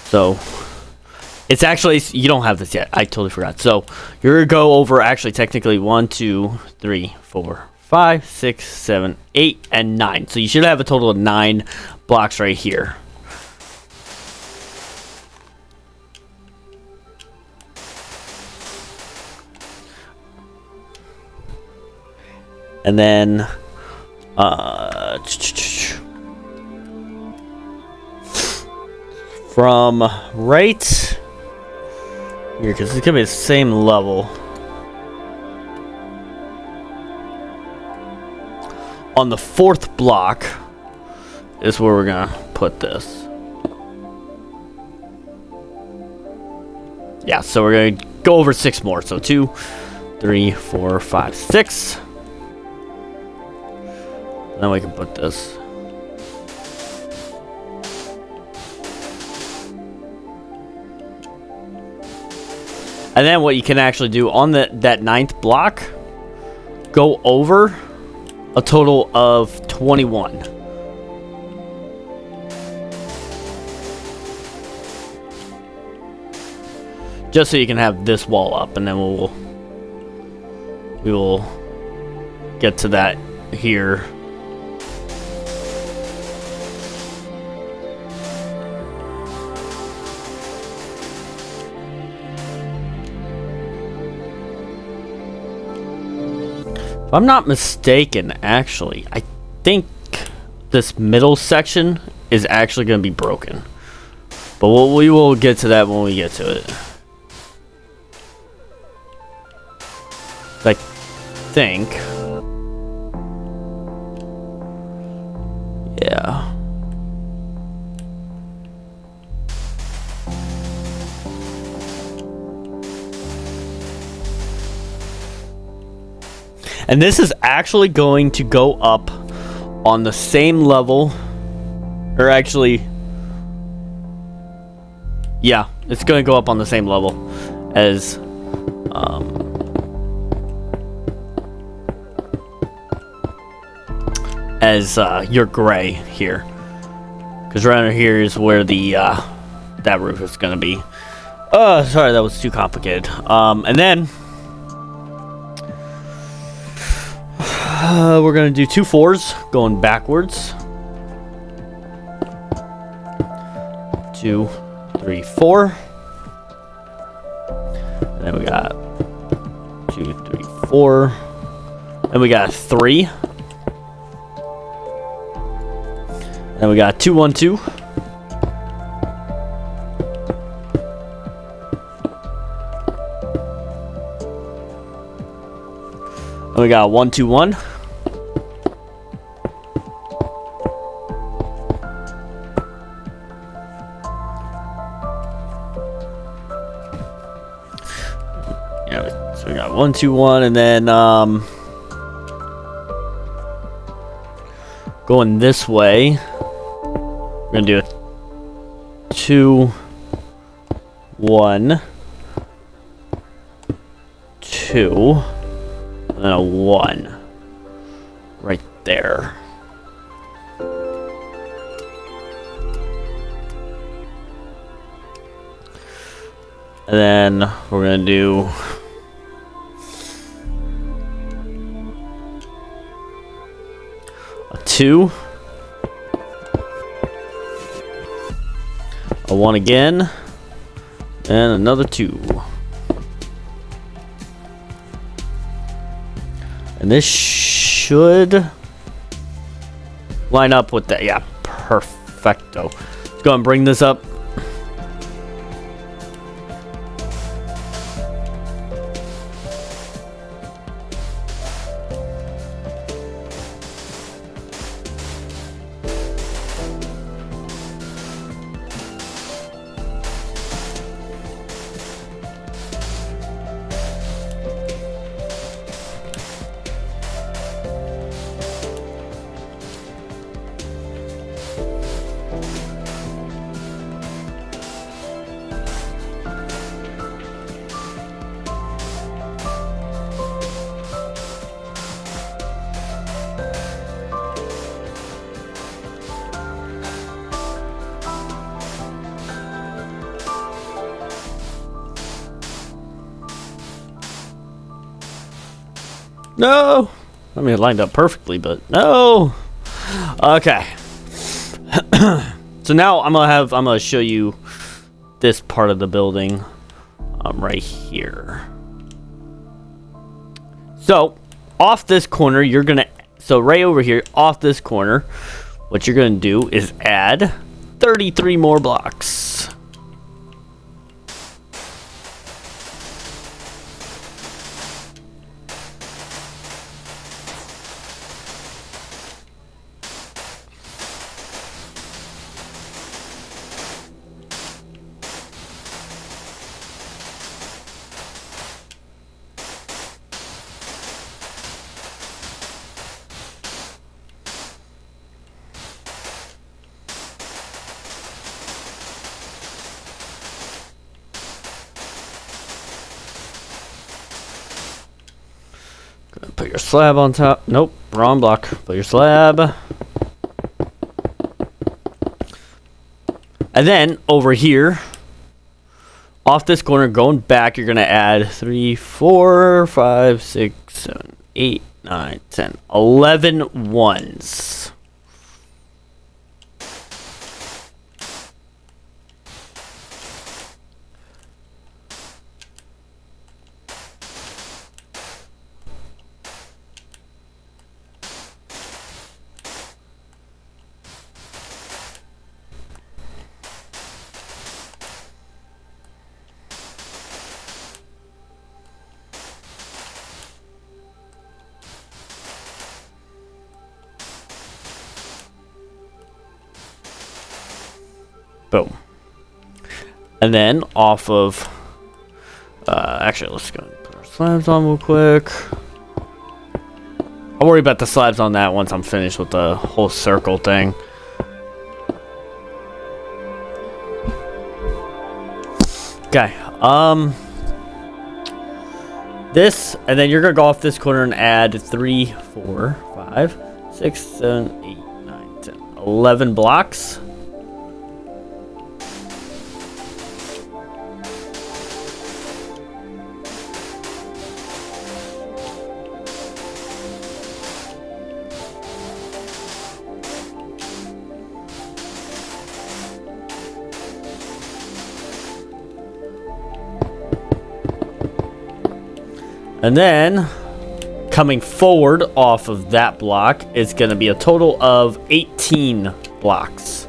So... It's actually, you don't have this yet. I totally forgot. So you're going to go over actually technically 1, 2, 3, 4, 5, 6, 7, 8, and 9. So you should have a total of 9 blocks right here. And then, from right... here, because it's gonna be the same level. On the 4th block is where we're gonna put this. Yeah, so we're gonna go over 6 more. So 2, 3, 4, 5, 6. And then we can put this. And then what you can actually do on that 9th block, go over a total of 21. Just so you can have this wall up, and then we will get to that here. If I'm not mistaken, actually, I think this middle section is actually going to be broken. But we will get to that when we get to it. I think. Yeah. And this is actually going to go up on the same level, or actually, yeah, it's going to go up on the same level as your gray here, because right under here is where the that roof is going to be. Sorry, that was too complicated. And then We're gonna do 2 4s going backwards. 2, 3, 4. And then we got 2, 3, 4. And we got 3. And we got 2, 1, 2. And we got 1, 2, 1. Yeah, so we got 1, 2, 1, and then going this way, we're gonna do a 2, 1, 2. And a 1 right there. And then we're gonna do a 2, a 1 again, and another 2. And this should line up with that. Yeah, perfecto. Let's go and bring this up. No! I mean, it lined up perfectly, but no! Okay. So now I'm gonna show you this part of the building right here. So, off this corner, so right over here, off this corner, what you're gonna do is add 33 more blocks. Put your slab on top. Nope, wrong block. Put your slab. And then over here, off this corner, going back, you're going to add 3, 4, 5, 6, 7, 8, 9, 10, 11 ones. Boom. And then off of, actually, let's go and put our slabs on real quick. I'll worry about the slabs on that once I'm finished with the whole circle thing. Okay. This, and then you're gonna go off this corner and add 3, 4, 5, 6, 7, 8, 9, 10, 11 blocks. And then coming forward off of that block, it's going to be a total of 18 blocks.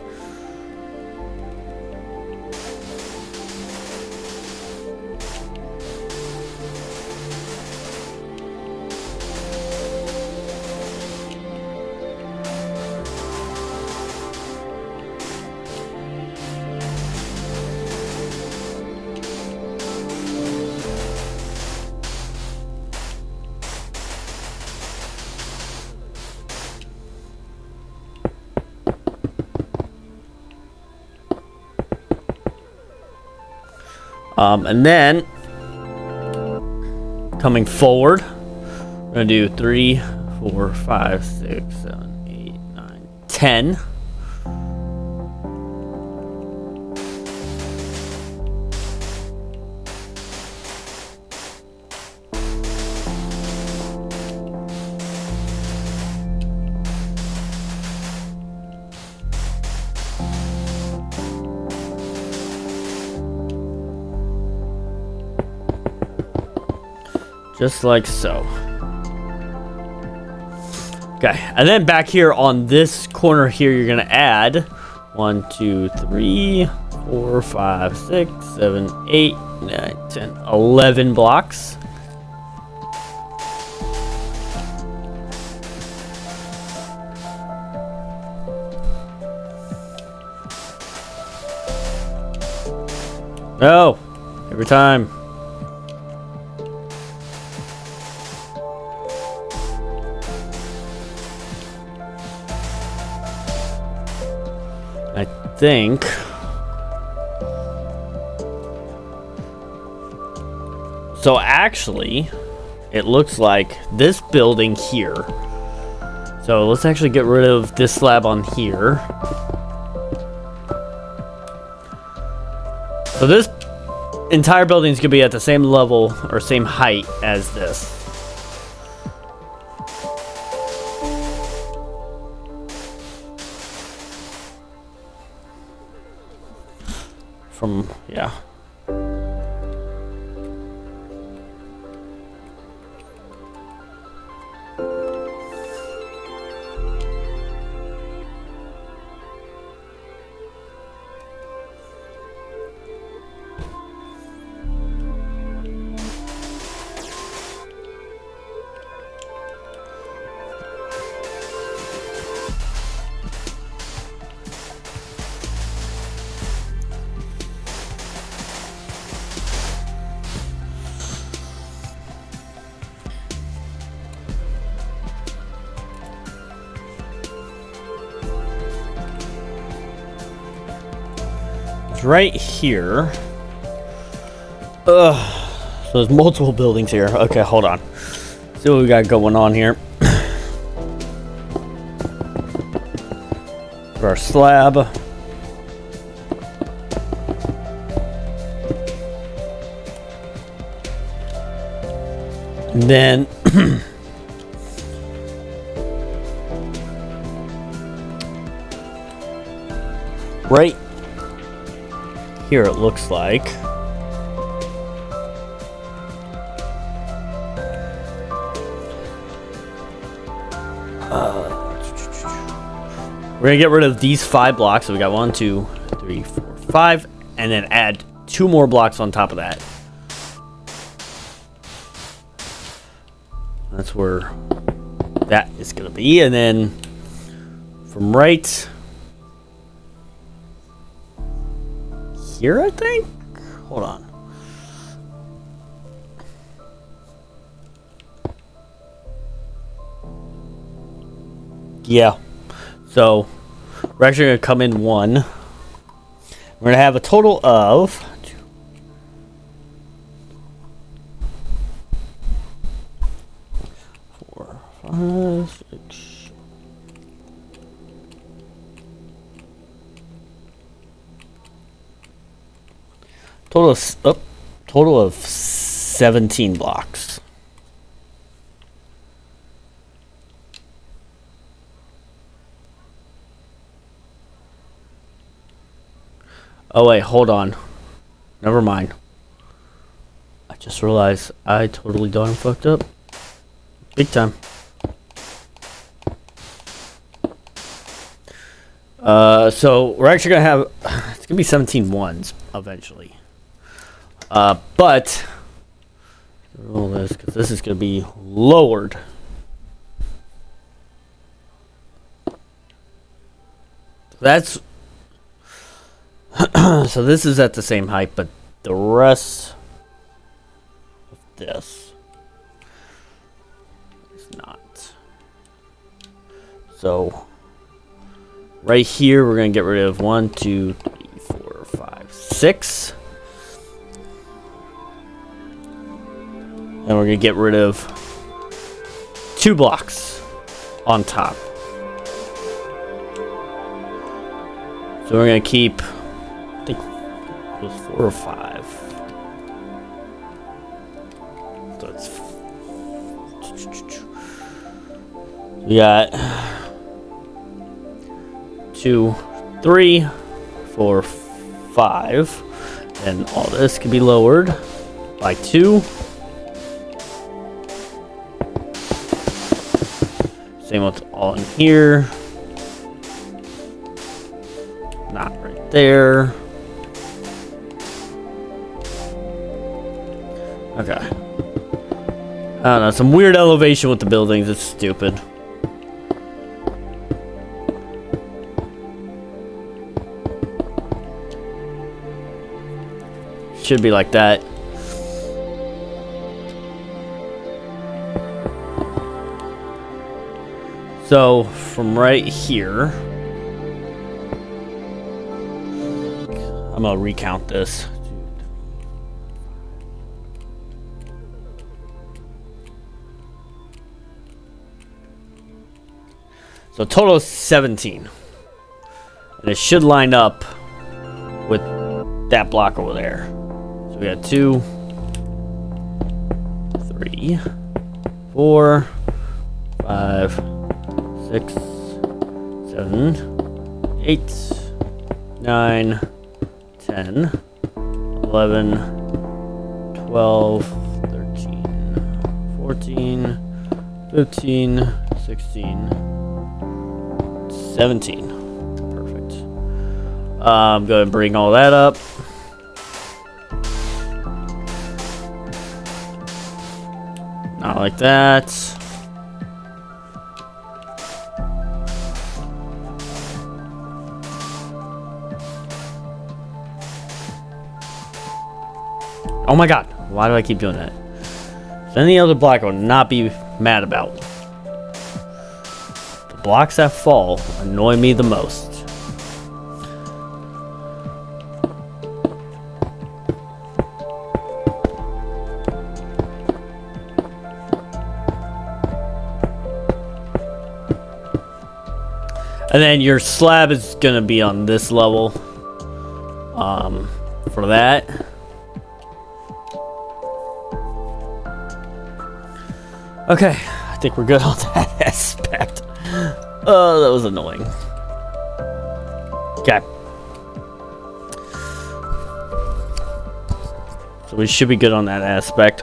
And then coming forward, we're gonna do 3, 4, 5, 6, 7, 8, 9, 10. Just like so. Okay, and then back here on this corner here, you're gonna add 1, 2, 3, 4, 5, 6, 7, 8, 9, 10, 11 blocks. No, every time. I think so. Actually, it looks like this building here. So let's actually get rid of this slab on here. So this entire building is gonna be at the same level or same height as this. Yeah. Right here. So there's multiple buildings here. Okay, hold on. See what we got going on here. For our slab. And then right here it looks like we're gonna get rid of these 5 blocks. So we got 1, 2, 3, 4, 5, and then add 2 more blocks on top of that. That's where that is gonna be. And then from right here, I think. Hold on. Yeah. So we're actually gonna come in 1. We're gonna have a total of 2, 4, 5, 6. Total of 17 blocks. Oh wait, hold on. Never mind. I Just realized I totally darn fucked up. Big time. So we're actually gonna have, it's gonna be 17 ones eventually. But roll this because this is gonna be lowered. That's so this is at the same height, but the rest of this is not. So right here we're gonna get rid of 1, 2, 3, 4, 5, 6. And we're gonna get rid of 2 blocks on top. So we're gonna keep, I think it was 4 or 5. So it's, we got 2, 3, 4, 5, and all this can be lowered by 2. Same with all in here. Not right there. Okay. I don't know, some weird elevation with the buildings. It's stupid. Should be like that. So from right here, I'm gonna recount this. So a total of 17. And it should line up with that block over there. So we got 2, 3, 4, 5, 6, 7, 8, 9, 10, 11, 12, 13, 14, 15, 16, 17. Perfect. Go ahead and bring all that up. Not like that. Oh my god, why do I keep doing that? So any other block I would not be mad about. The blocks that fall annoy me the most. And then your slab is gonna be on this level. For that. Okay, I think we're good on that aspect. Oh, that was annoying. Okay. So we should be good on that aspect.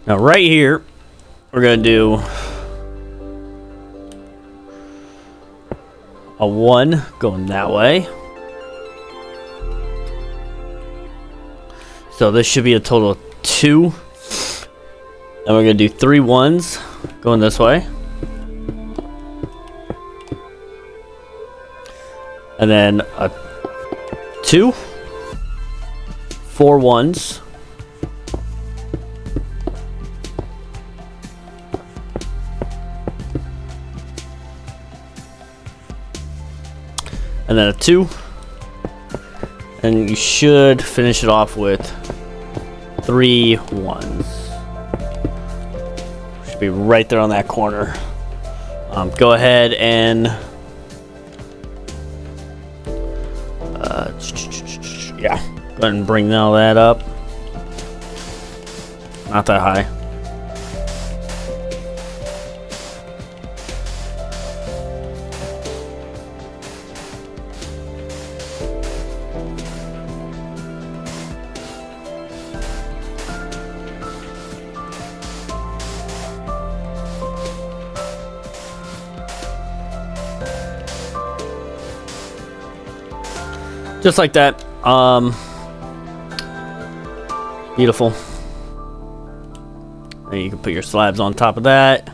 Now right here, we're gonna do a 1 going that way. So this should be a total of 2. And we're gonna do 3 1s going this way. And then a 2, 4 1s. And then a 2. And you should finish it off with 3 1s. Should be right there on that corner. Go ahead and yeah, go ahead and bring all that up. Not that high. Just like that. Beautiful. And you can put your slabs on top of that.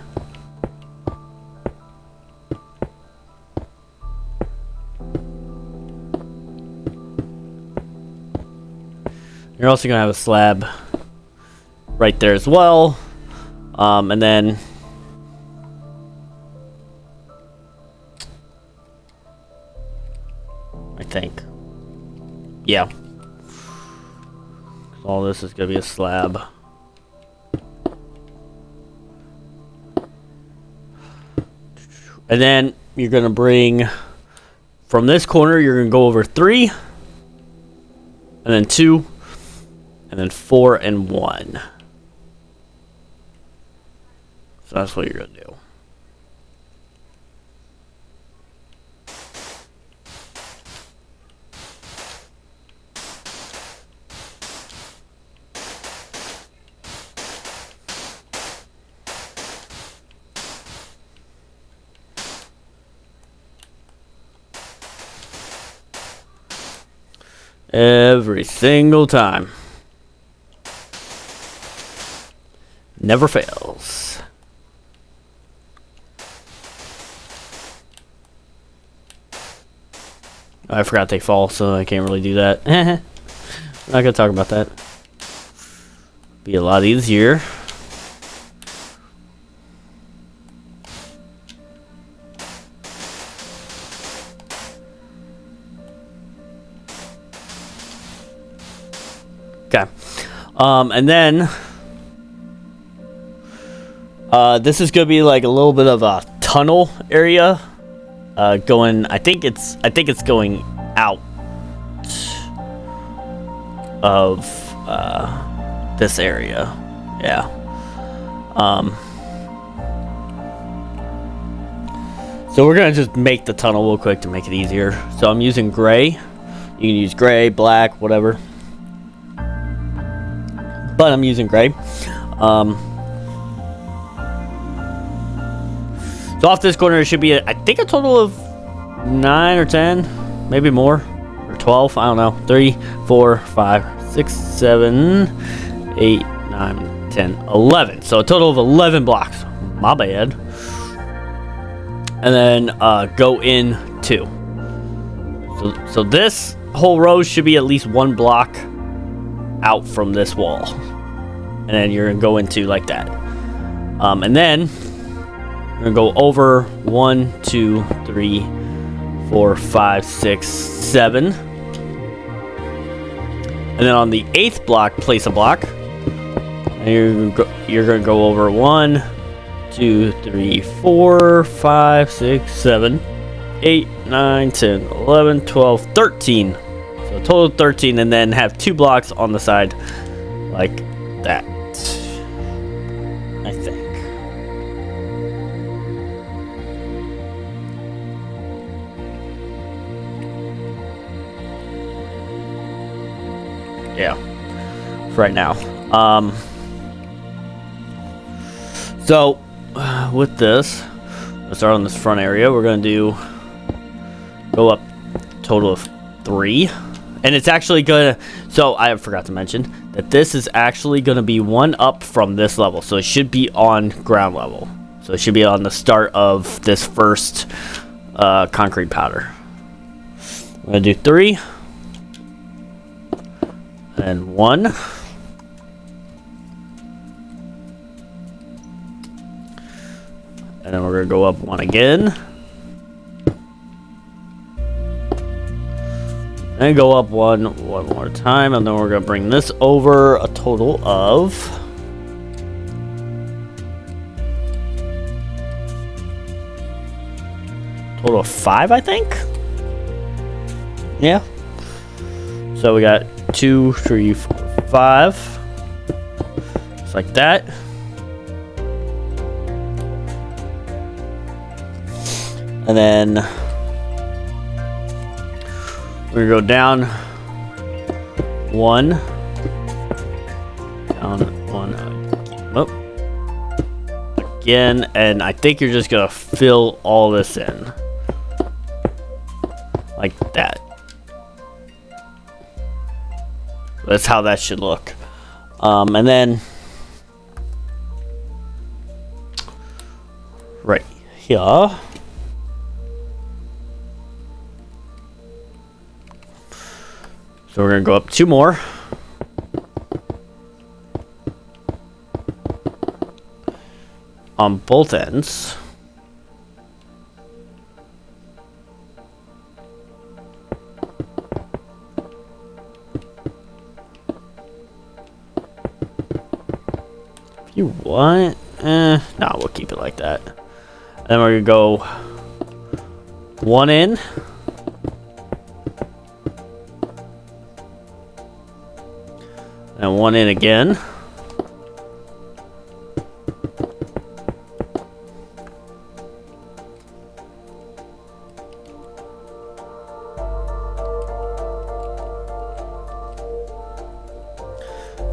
You're also gonna have a slab right there as well. And then I think, yeah, all this is gonna be a slab. And then you're gonna bring from this corner, you're gonna go over 3, and then 2, and then 4 and 1. So that's what you're gonna do. Every single time. Never fails. I forgot they fall, so I can't really do that. We're not gonna talk about that. Be a lot easier. Okay. And then this is gonna be like a little bit of a tunnel area. Going, I think it's going out of this area. Yeah. So we're gonna just make the tunnel real quick to make it easier. So I'm using gray. You can use gray, black, whatever. But I'm using gray. So off this corner, it should be, I think, a total of 9 or 10, maybe more, or 12. I don't know. 3, 4, 5, 6, 7, 8, 9, 10, 11. So a total of 11 blocks. My bad. And then go in 2. So this whole row should be at least 1 block out from this wall. And then you're gonna go into like that. And then we're gonna go over 1, 2, 3, 4, 5, 6, 7. And then on the 8th block, place a block. And you're gonna go over 1, 2, 3, 4, 5, 6, 7, 8, 9, 10, 11, 12, 13. So a total of 13, and then have 2 blocks on the side like that. I think. Yeah. For right now. So with this, let's start on this front area. We're gonna go up total of 3. And it's actually gonna, so I forgot to mention that this is actually gonna be 1 up from this level. So it should be on ground level. So it should be on the start of this first concrete powder. I'm gonna do 3. And 1. And then we're gonna go up 1 again. And go up one more time, and then we're gonna bring this over a total of total of 5, I think. Yeah. So we got 2, 3, 4, 5. Just like that. And then we're gonna go down 1. Down 1 again. And I think you're just gonna fill all this in. Like that. That's how that should look. And then right here, so we're gonna go up 2 more. On both ends. If you want, no, we'll keep it like that. And then we're gonna go 1 in. And 1 in again.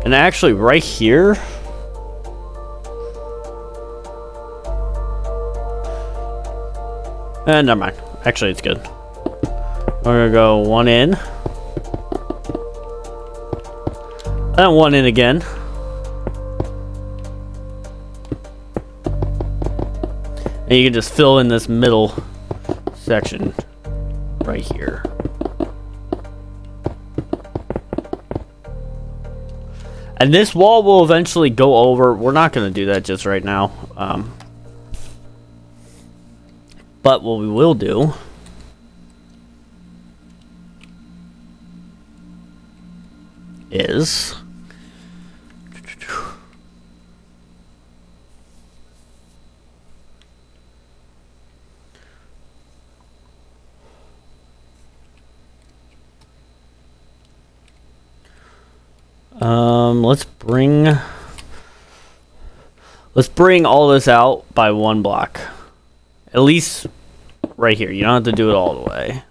And actually right here, never mind. Actually, it's good. We're gonna go 1 in. And 1 in again. And you can just fill in this middle section right here. And this wall will eventually go over. We're not going to do that just right now. But what we will do is let's bring all this out by 1 block. At least right here. You don't have to do it all the way.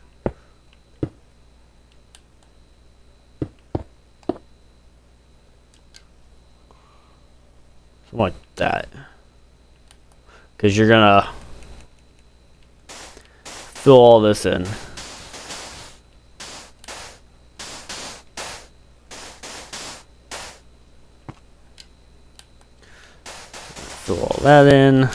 Something like that. Because you're gonna fill all this in. Fill all that in.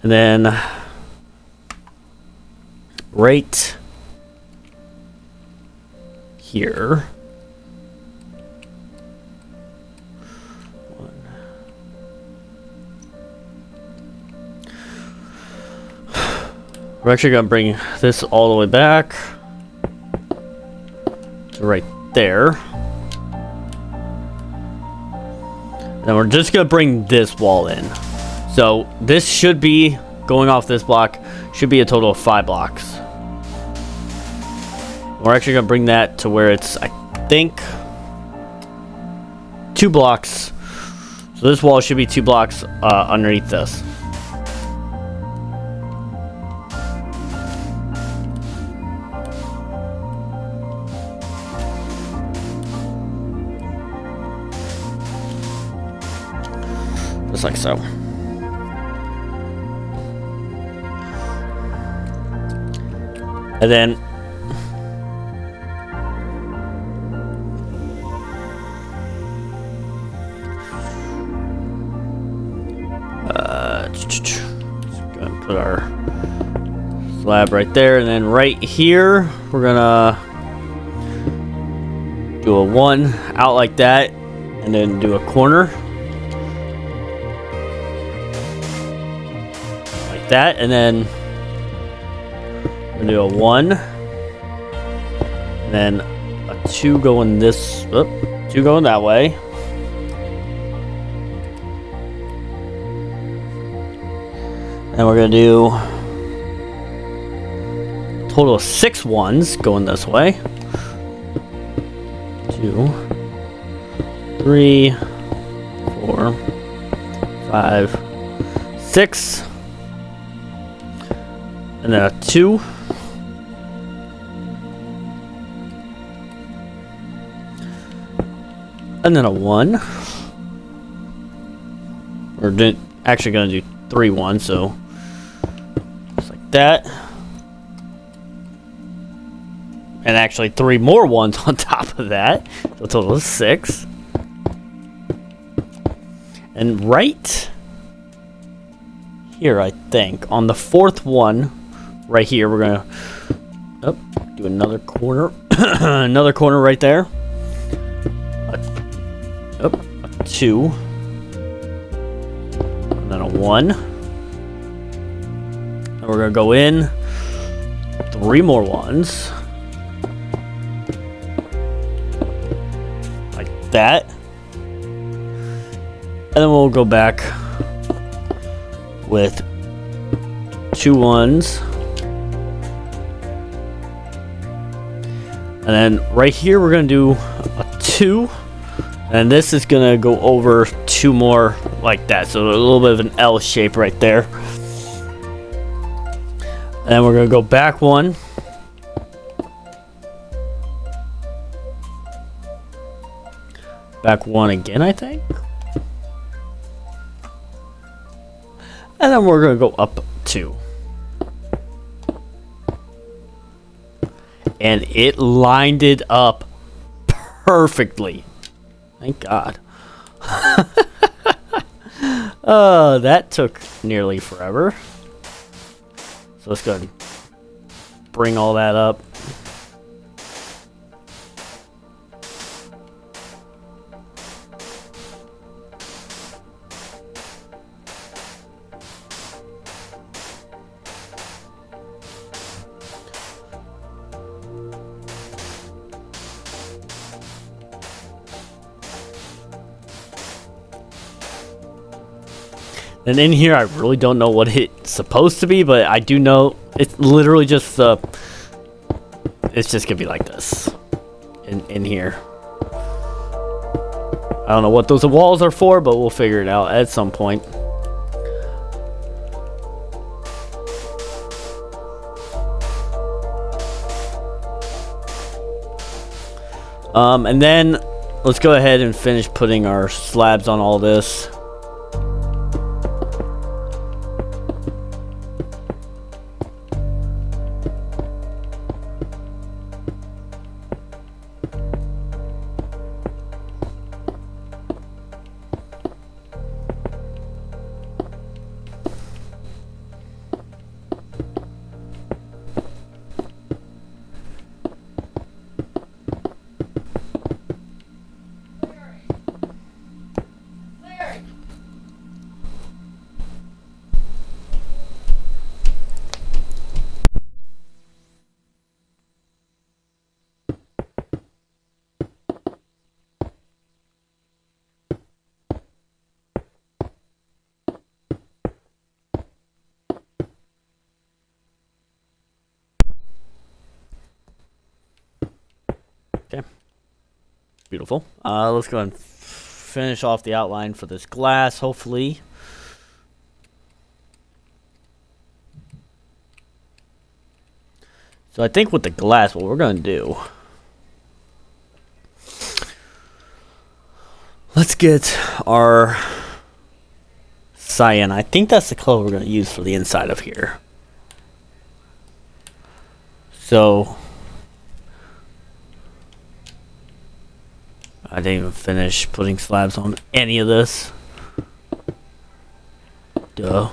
And then right here. We're actually going to bring this all the way back to right there. Then we're just going to bring this wall in. So this should be, going off this block, should be a total of 5 blocks. We're actually going to bring that to where it's, I think, 2 blocks. So this wall should be 2 blocks underneath this. Just like so. And then just go ahead and put our slab right there, and then right here we're gonna do a 1 out like that, and then do a corner like that, and then we're gonna do a 1, and then a 2 going this, 2 going that way, and we're gonna do a total of 6 1s going this way. 2, 3, 4, 5, 6, and then a 2. And then a 1. Or actually gonna do 3 ones, so just like that. And actually 3 more ones on top of that. So a total of 6. And right here, I think, on the 4th one, right here, we're gonna do another corner. Another corner right there. A 2. And then a 1. And we're gonna go in 3 more ones. Like that. And then we'll go back with 2 ones. And then right here we're going to do a 2. And this is going to go over 2 more like that. So a little bit of an L shape right there. And then we're going to go back 1. Back 1 again, I think. And then we're going to go up 2. And it lined it up perfectly. Thank God. That took nearly forever. So let's go ahead and bring all that up. And in here, I really don't know what it's supposed to be, but I do know it's literally just it's just gonna be like this in here. I don't know what those walls are for, but we'll figure it out at some point. And then let's go ahead and finish putting our slabs on all this. Okay. Beautiful. Let's go and finish off the outline for this glass, hopefully. So I think with the glass, what we're going to do... Let's get our cyan. I think that's the color we're going to use for the inside of here. So... I didn't even finish putting slabs on any of this. Duh.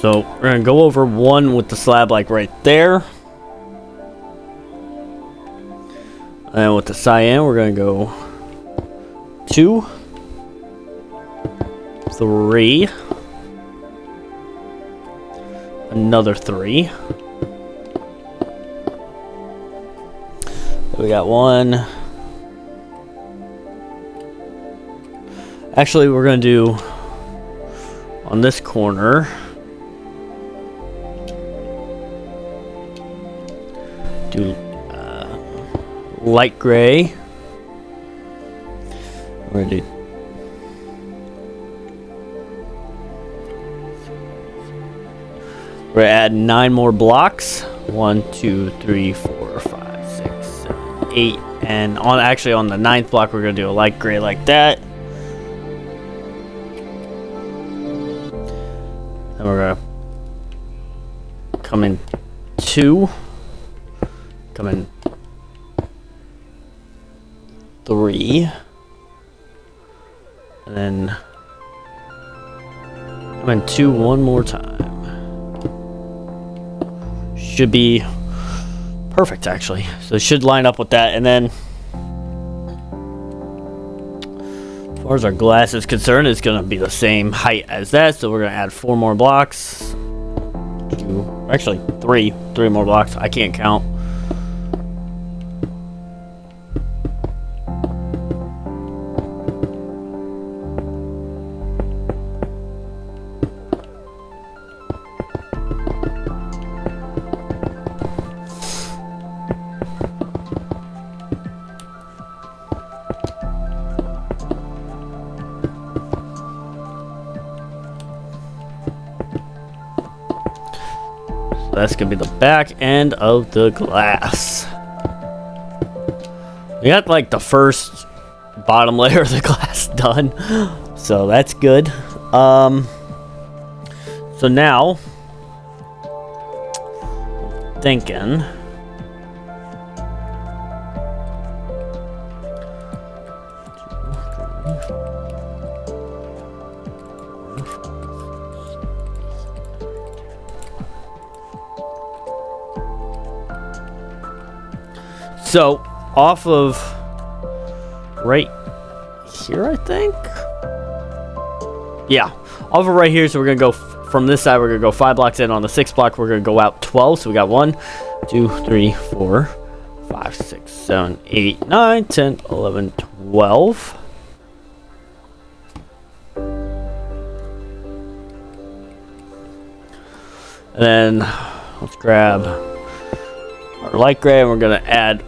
So we're going to go over one with the slab like right there. And with the cyan, we're going to go 2, 3, another 3. We got 1. Actually, we're going to do on this corner. Do light gray. We're going to do we're going to add 9 more blocks. 1, 2, 3, 4, 5, 6, 7, 8. And on the 9th block, we're going to do a light gray like that. Then we're going to come in 2. Come in 3. And then come in 2 one more time. Should be perfect, actually. So it should line up with that. And then as far as our glass is concerned, it's going to be the same height as that. So we're going to add 4 more blocks. Actually, 3 more blocks. I can't count. That's gonna be the back end of the glass. We got like the first bottom layer of the glass done, so that's good. So now thinking so off of right here, I think. Yeah, off of right here. So we're gonna go from this side. We're gonna go 5 blocks in. On the 6th block, we're gonna go out 12. So we got 1, 2, 3, 4, 5, 6, 7, 8, 9, 10, 11, 12. And then let's grab our light gray, and we're gonna add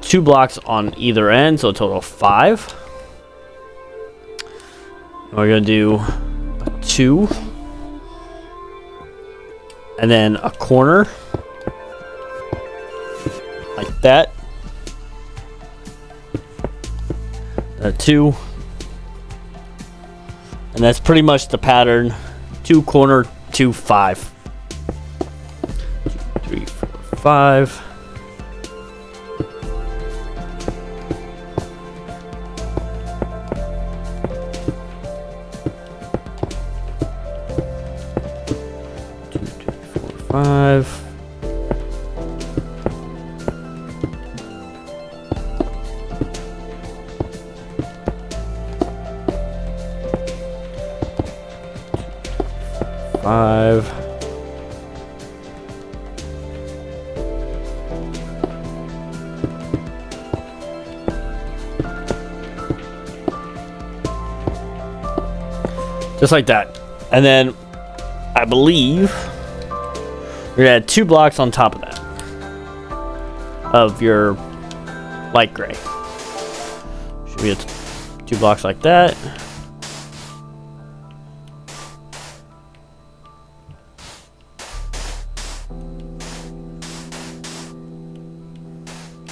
2 blocks on either end, so a total of 5. And we're gonna do a 2, and then a corner like that. A 2, and that's pretty much the pattern. 2 corner, 2 5. 2, 3, 4, 5. Five. Just like that. And then I believe we're gonna add 2 blocks on top of that of your light gray. Should be 2 blocks like that.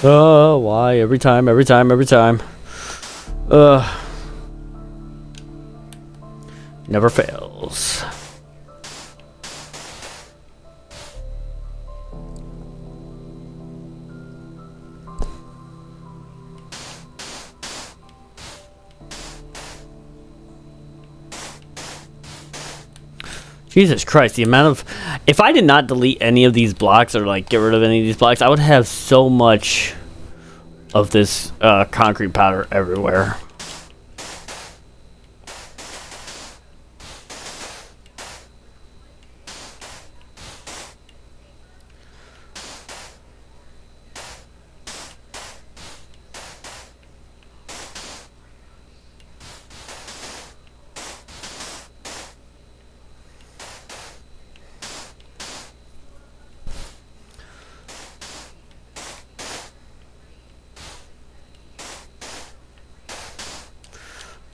Oh, why every time? Never fails. Jesus Christ, the amount of... If I did not delete any of these blocks or like get rid of any of these blocks, I would have so much of this concrete powder everywhere.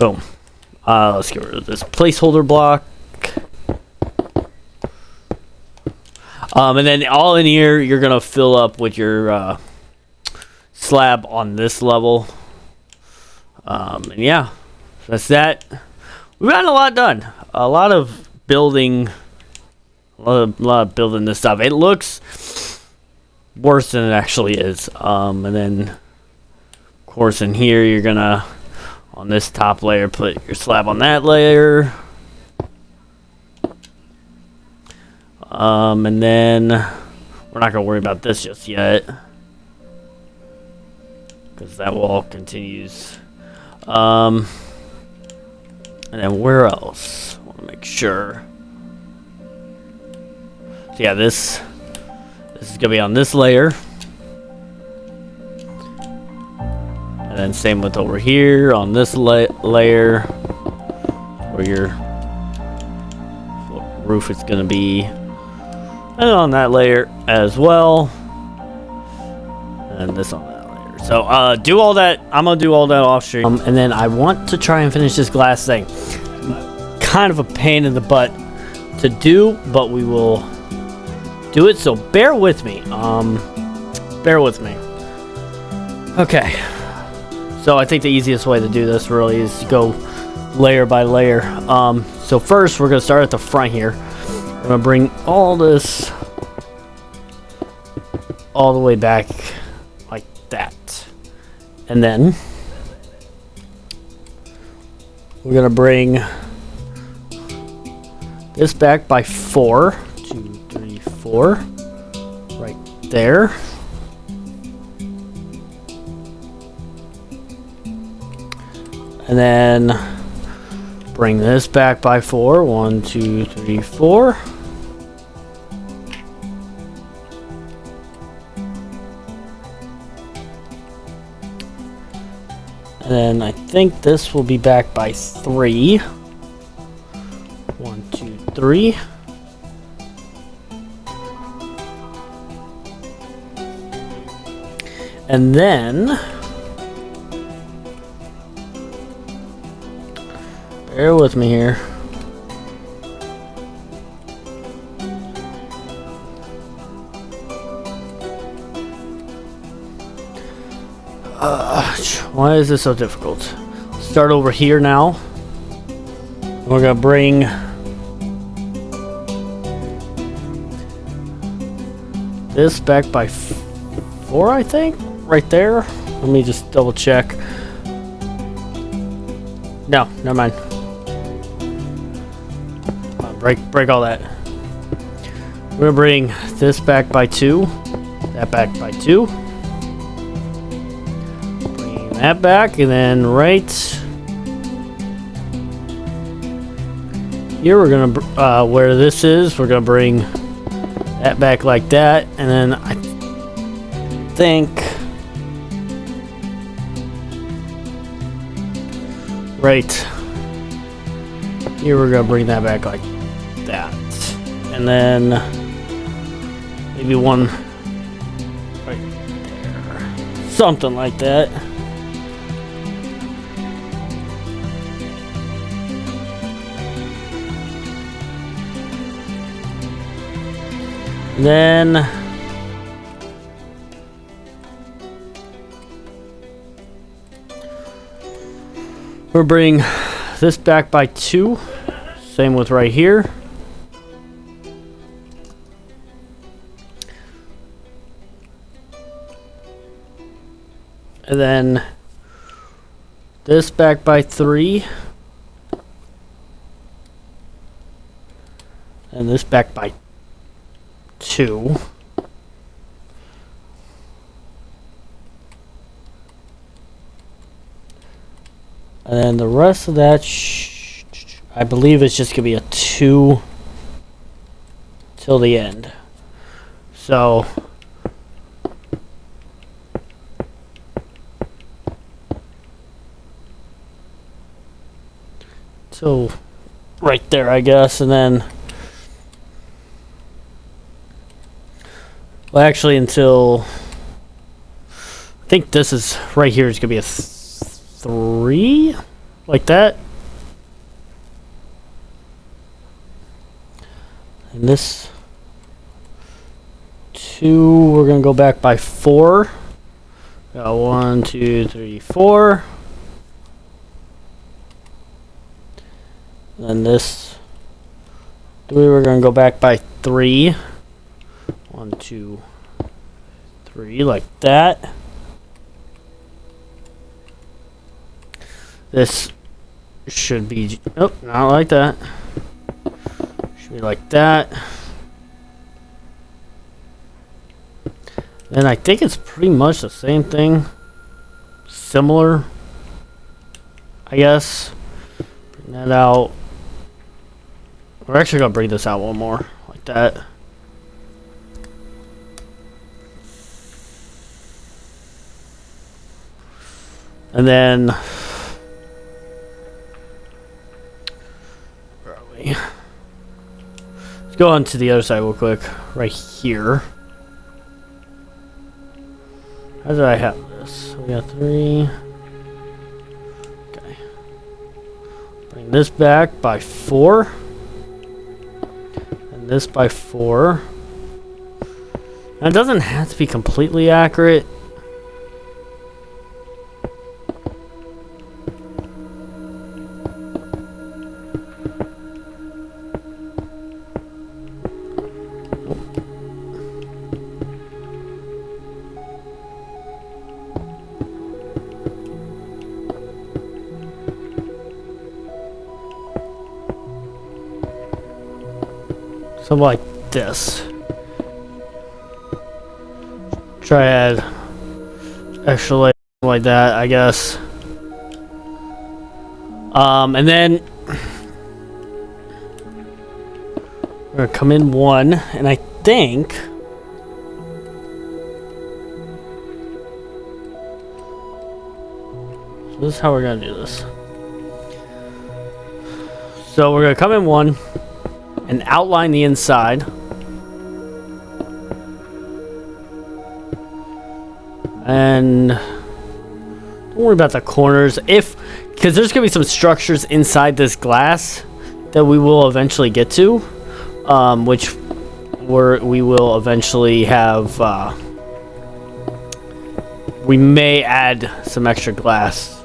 Boom. Let's get rid of this placeholder block. And then all in here, you're going to fill up with your slab on this level. And yeah, that's that. We've gotten a lot done. A lot of building. A lot of building this stuff. It looks worse than it actually is. And then, of course, in here, you're going to, on this top layer, put your slab on that layer. And then we're not going to worry about this just yet, because that wall continues. And then where else? I want to make sure. So yeah, this is going to be on this layer. And then same with over here on this layer, where your roof is going to be. And on that layer as well. And this on that layer. So do all that. I'm going to do all that off stream. And then I want to try and finish this glass thing. Kind of a pain in the butt to do, but we will do it. So bear with me. Bear with me. Okay. So I think the easiest way to do this really is to go layer by layer. So first we're going to start at the front here. I'm going to bring all this all the way back like that. And then we're going to bring this back by 4. 2, 3, 4. Right there. And then bring this back by 4. 1, 2, 3, 4. And then I think this will be back by 3. 1, 2, 3. And then bear with me here. Why is this so difficult? Start over here now. We're gonna bring this back by 4, I think, right there. Let me just double check. No, never mind. Break all that. We're gonna bring this back by 2, that back by 2. Bring that back, and then right here we're gonna where this is, we're gonna bring that back like that, and then I think right here we're gonna bring that back like that, and then maybe one right there, something like that. Then we'll bring this back by 2. Same with right here. And then this back by 3. And this back by 2. And then the rest of that, I believe it's just going to be a 2 till the end. So right there, I guess, and then well, actually, until I think this is right here is gonna be a 3. like that. And this 2, we're gonna go back by 4. Got 1, 2, 3, 4. And this 3, we're gonna go back by 3. 1, 2, 3, like that. This should be, oh, not like that. Should be like that. And I think it's pretty much the same thing. Similar, I guess. Bring that out. We're actually gonna bring this out one more, like that. And then, where are we? Let's go on to the other side real quick, right here. How did I have this? We got 3. Okay. Bring this back by 4. And this by 4. Now it doesn't have to be completely accurate. Something like this. Try add extra layer like that, I guess. And then we're gonna come in 1, and I think so this is how we're gonna do this. So we're gonna come in 1 and outline the inside. And don't worry about the corners, because there's gonna be some structures inside this glass that we will eventually get to, which we will eventually have. We may add some extra glass.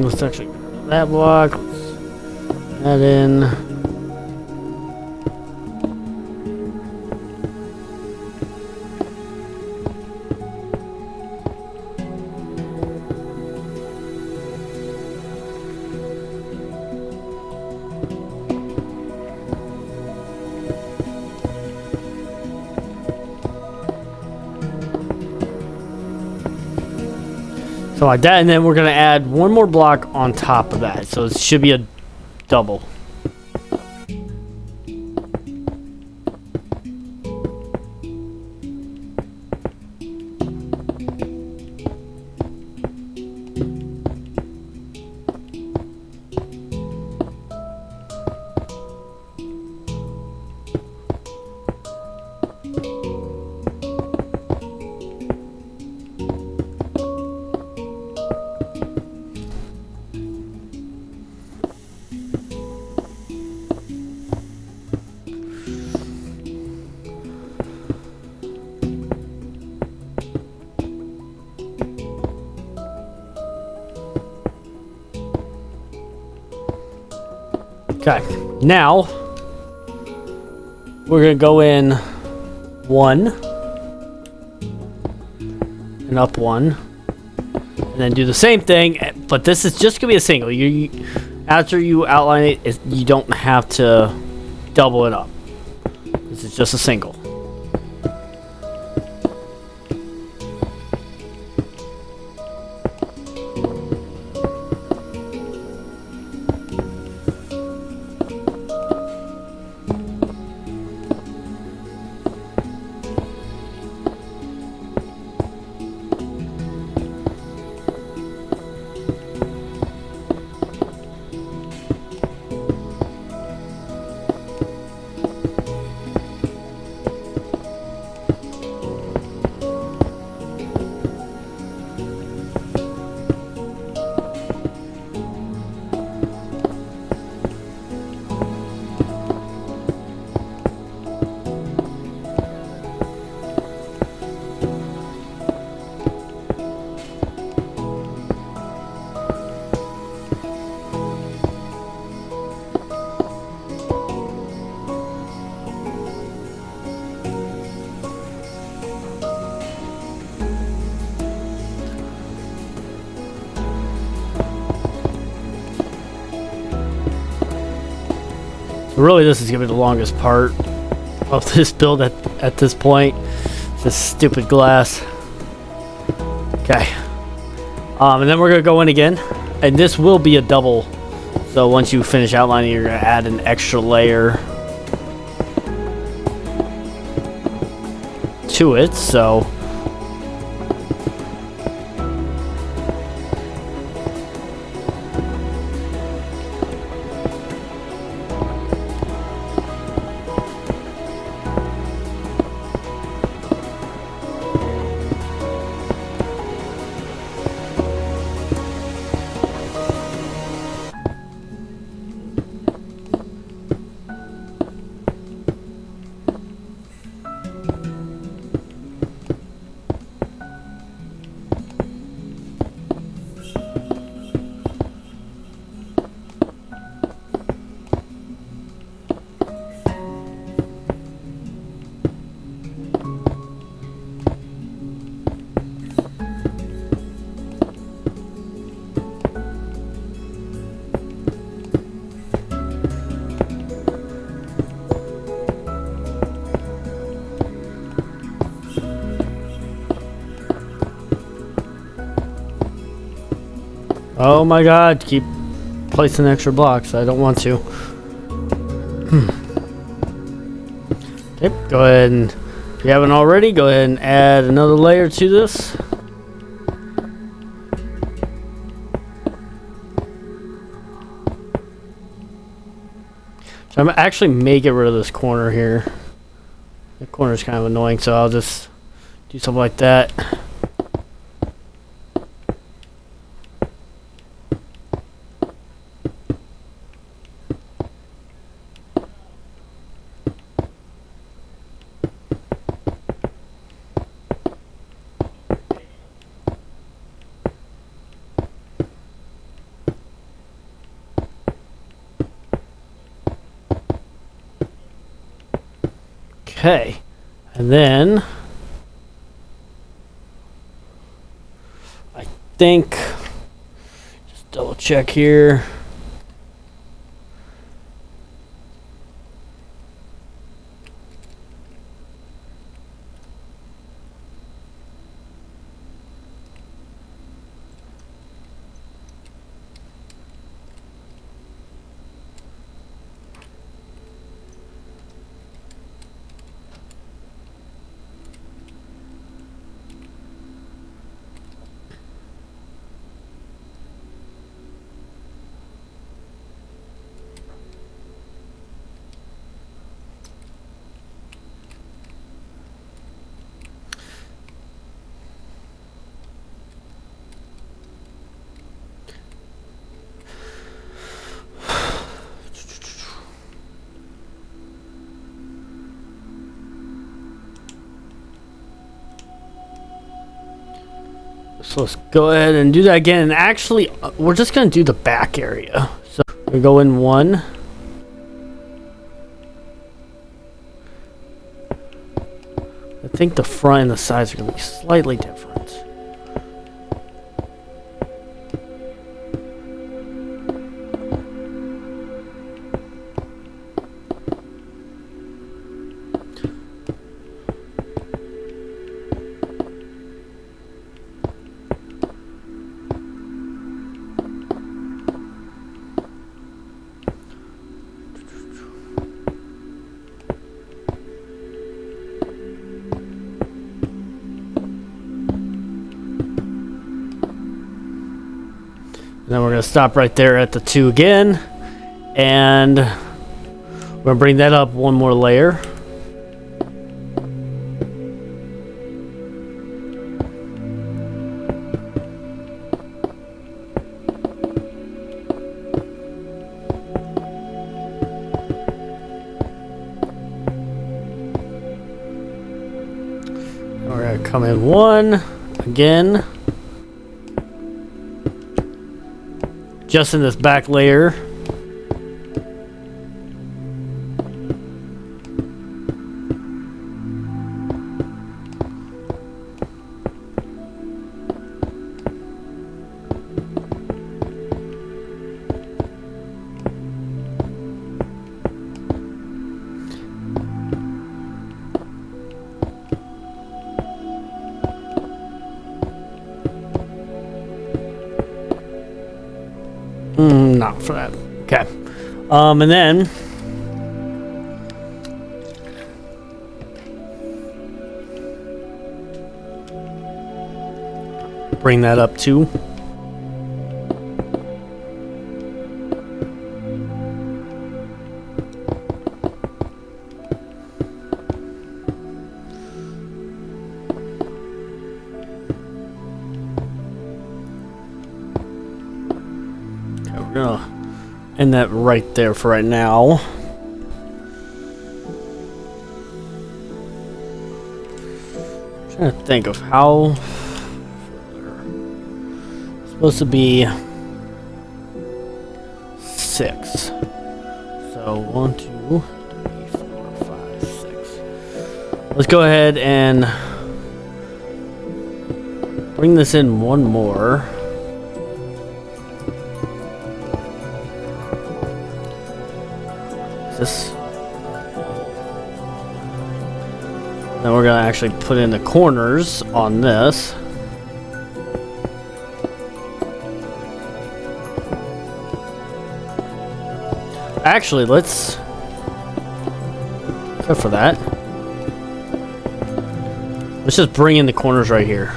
Let's actually get rid of that block. Let's add in. So like that, and then we're gonna add one more block on top of that. So it should be a double. Okay, now we're gonna go in 1, and up one. And then do the same thing, but this is just gonna be a single. After you outline it, you don't have to double it up. This is just a single. Really, this is gonna be the longest part of this build at this point. This stupid glass. Okay. And then we're gonna go in again, and this will be a double. So once you finish outlining, you're gonna add an extra layer to it. So oh my god, keep placing extra blocks. I don't want to. Okay, go ahead and, if you haven't already, go ahead and add another layer to this. So I'm actually may get rid of this corner here. The corner is kind of annoying, so I'll just do something like that. Okay, and then I think, just double check here. So let's go ahead and do that again. And actually, we're just going to do the back area. So we go in one. I think the front and the sides are going to be slightly different. And then we're going to stop right there at the 2 again. And we're going to bring that up one more layer. We're going to come in 1 again. Just in this back layer. Not for that. Okay. And then bring that up too. We're gonna end that right there for right now. I'm trying to think of how it's supposed to be 6. So 1, 2, 3, 4, 5, 6. Let's go ahead and bring this in one more. Then we're gonna actually put in the corners on this. Actually, let's go for that. Let's just bring in the corners right here.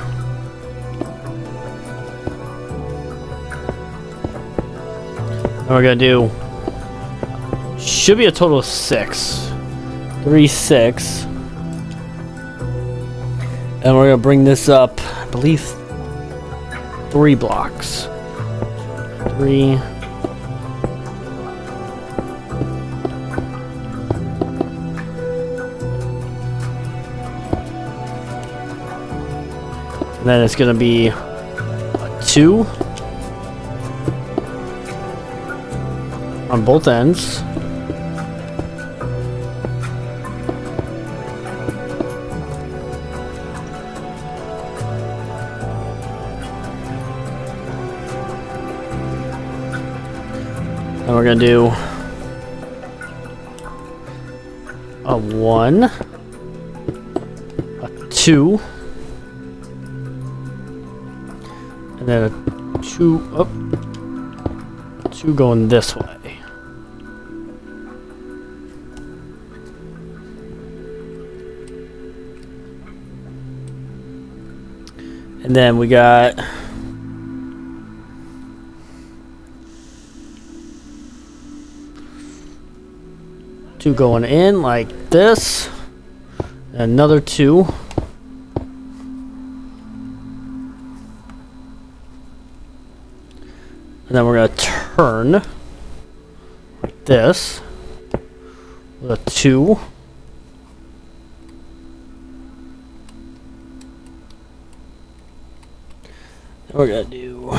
And we're gonna do, should be a total of 6. 3, 6. And we're gonna bring this up, I believe, 3 blocks. 3. And then it's gonna be a 2 on both ends. And we're gonna do a 1, a 2, and then a 2, oh, 2 going this way. And then we got two going in like this, another 2, and then we're going to turn like this with a 2, and we're going to do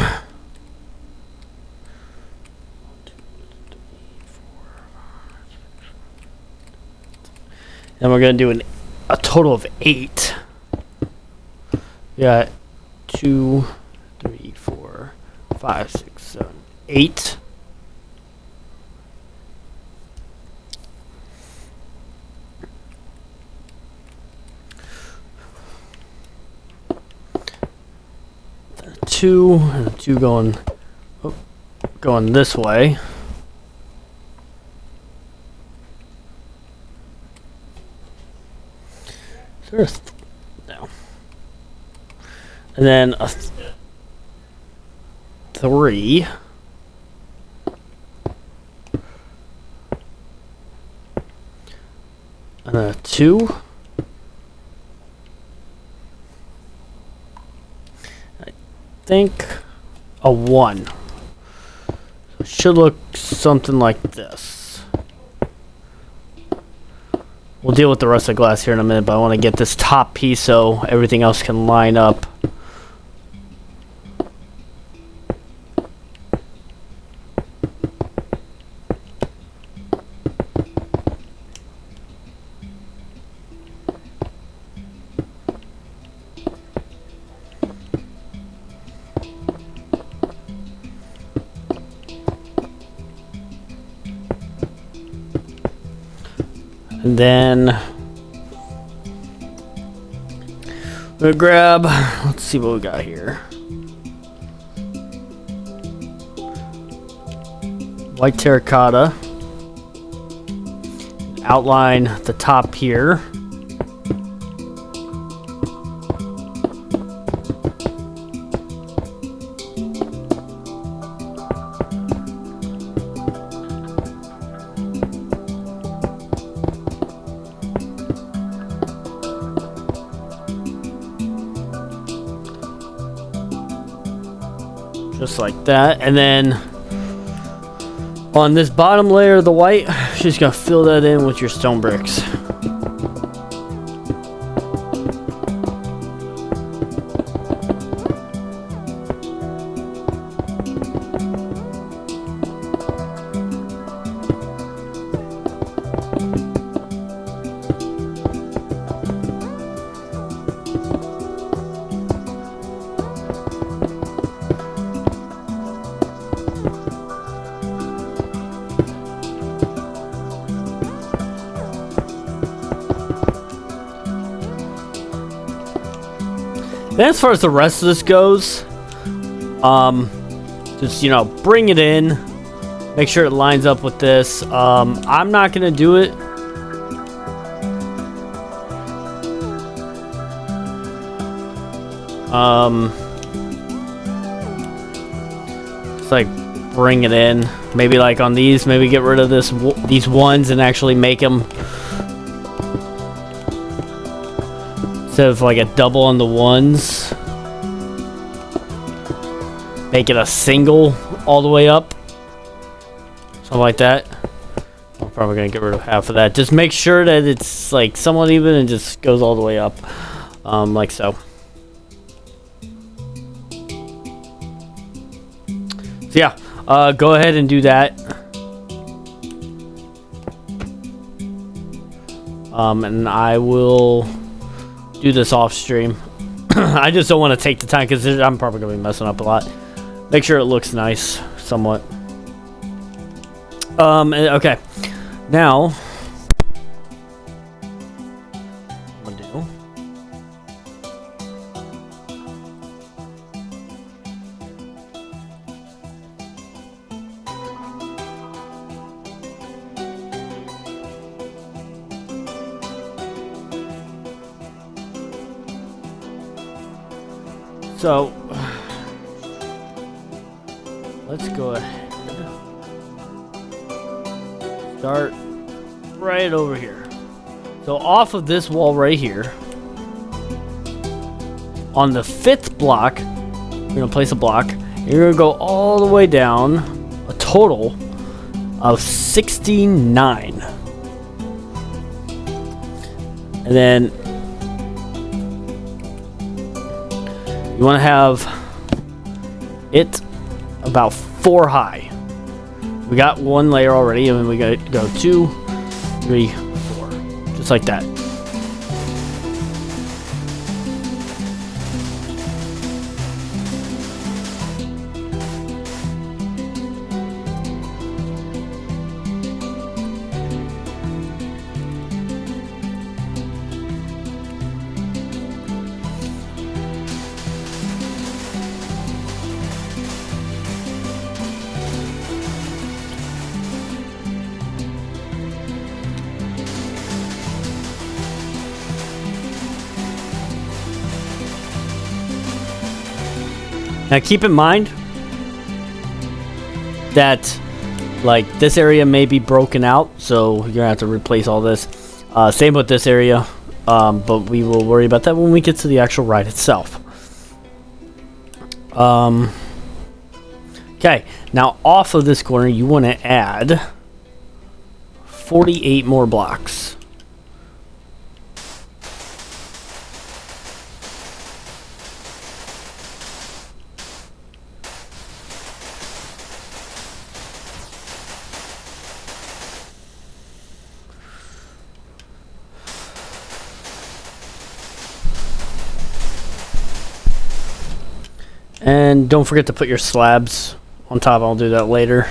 and we're going to do a total of 8. We got 2, 3, 4, 5, 6, 7, 8. A 2 and a 2 going this way. No. And then a 3. And a 2. I think a 1. So it should look something like this. We'll deal with the rest of the glass here in a minute, but I want to get this top piece so everything else can line up. And then we're gonna grab, let's see what we got here. White terracotta. Outline the top here. Just like that. And then on this bottom layer of the white, you're just gonna fill that in with your stone bricks. Then as far as the rest of this goes, just, you know, bring it in. Make sure it lines up with this. I'm not going to do it. Just like bring it in. Maybe like on these, maybe get rid of these ones and actually make them instead of like a double on the ones, make it a single all the way up, something like that. I'm probably gonna get rid of half of that. Just make sure that it's like somewhat even and just goes all the way up, like so. So yeah, go ahead and do that. And I will do this off stream. I just don't want to take the time because I'm probably going to be messing up a lot. Make sure it looks nice, somewhat. Okay. Now, I'm going to do. So, let's go ahead. Start right over here. So off of this wall right here, on the 5th block, you're going to place a block. You're going to go all the way down, a total of 69. And then you want to have it about 4 high. We got 1 layer already, and then we got to go 2, 3, 4, just like that. Now keep in mind, that, like, this area may be broken out, so you're gonna have to replace all this. Same with this area, but we will worry about that when we get to the actual ride itself. Okay, now off of this corner, you want to add 48 more blocks. And don't forget to put your slabs on top. I'll do that later.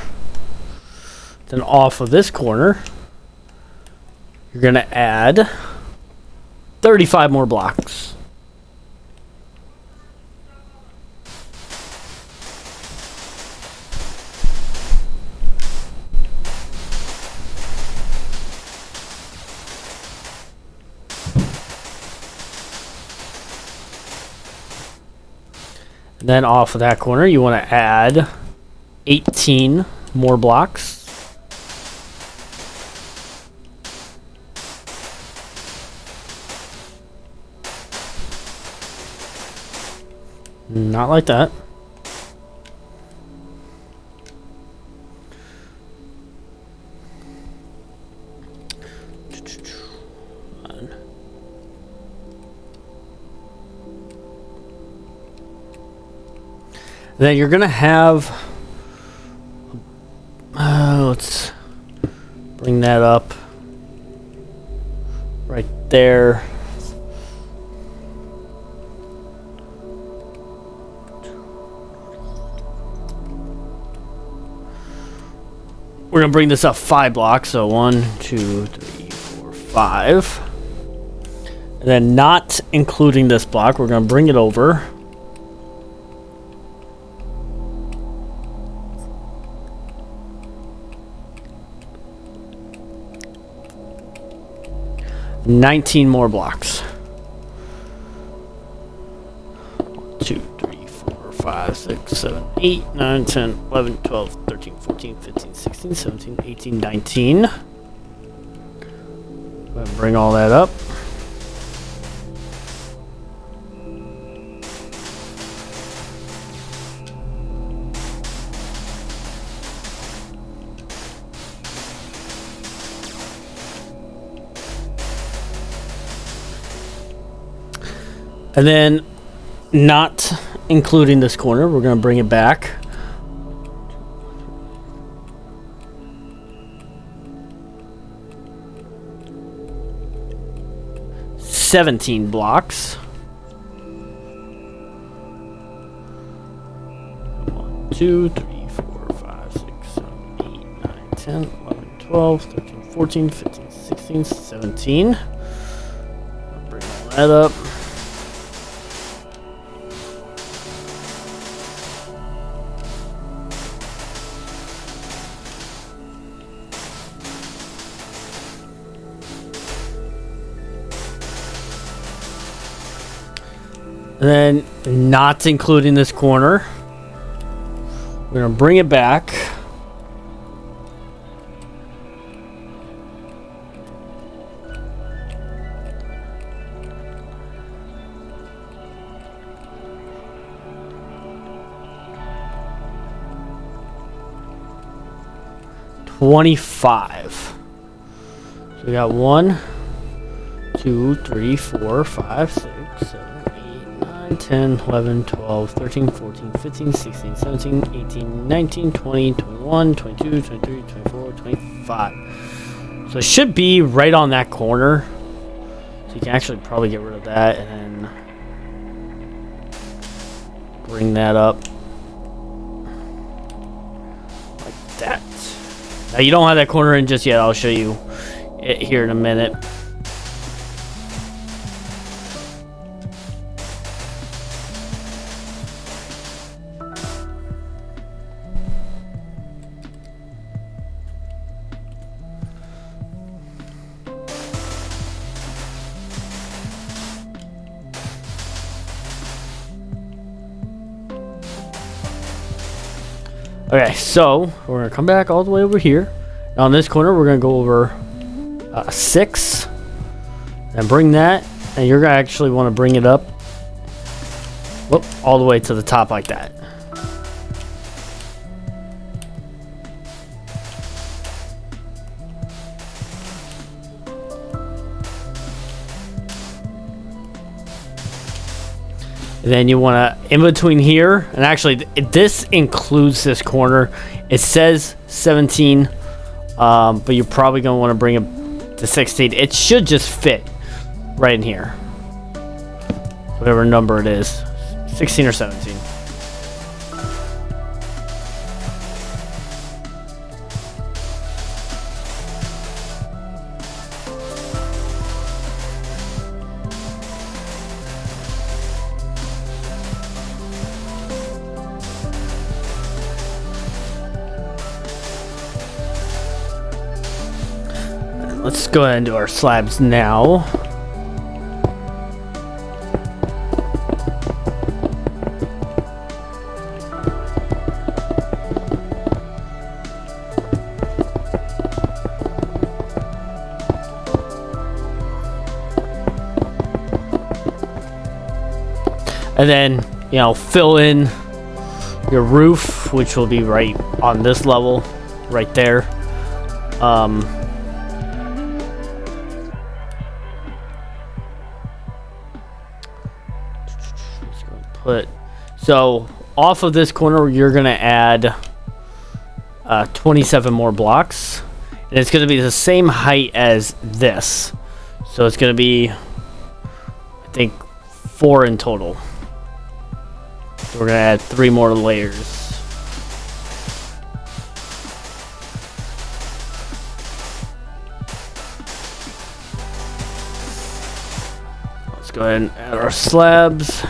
Then off of this corner, you're going to add 35 more blocks. And then off of that corner, you want to add 18 more blocks. Not like that. Then you're gonna have, let's bring that up right there. We're gonna bring this up 5 blocks, so 1, 2, 3, 4, 5. And then not including this block, we're gonna bring it over 19 more blocks. 2, 3, 4, 5, 6, 7, 8, 9, 10, 11, 12, 13, 14, 15, 16, 17, 18, 19. Go ahead and bring all that up. And then, not including this corner, we're going to bring it back. $17 blocks. 1, 2, 3, 4, 5, 6, 7, 8, 9, 10, 11, 12, 13, 14, 15, 16, 17. I'll bring all that up. And then, not including this corner, we're going to bring it back. $25. So we got 1, 2, 3, 4, 5, 6, 7, 10, 11, 12, 13, 14, 15, 16, 17, 18, 19, 20, 21, 22, 23, 24, 25. So it should be right on that corner. So you can actually probably get rid of that and then bring that up like that. Now you don't have that corner in just yet. I'll show you it here in a minute. Okay, so we're gonna come back all the way over here. Now on this corner, we're gonna go over 6 and bring that, and you're gonna actually want to bring it up, whoop, all the way to the top like that. And then you want to, in between here, and actually this includes this corner. It says 17, but you're probably going to want to bring it to 16. It should just fit right in here. Whatever number it is, 16 or 17. Let's go ahead and do our slabs now. And then, you know, fill in your roof, which will be right on this level, right there. So off of this corner, you're gonna add 27 more blocks, and it's gonna be the same height as this. So it's gonna be, I think, 4 in total. So we're gonna add 3 more layers. Let's go ahead and add our slabs.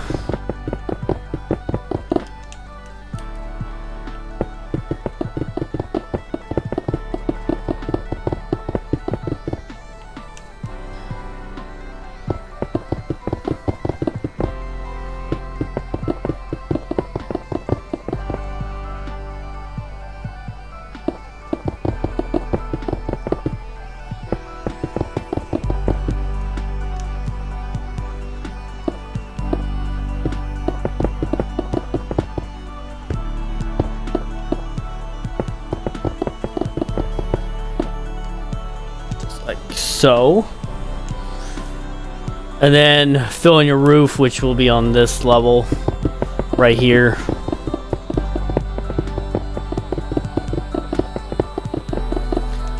So, and then fill in your roof, which will be on this level right here.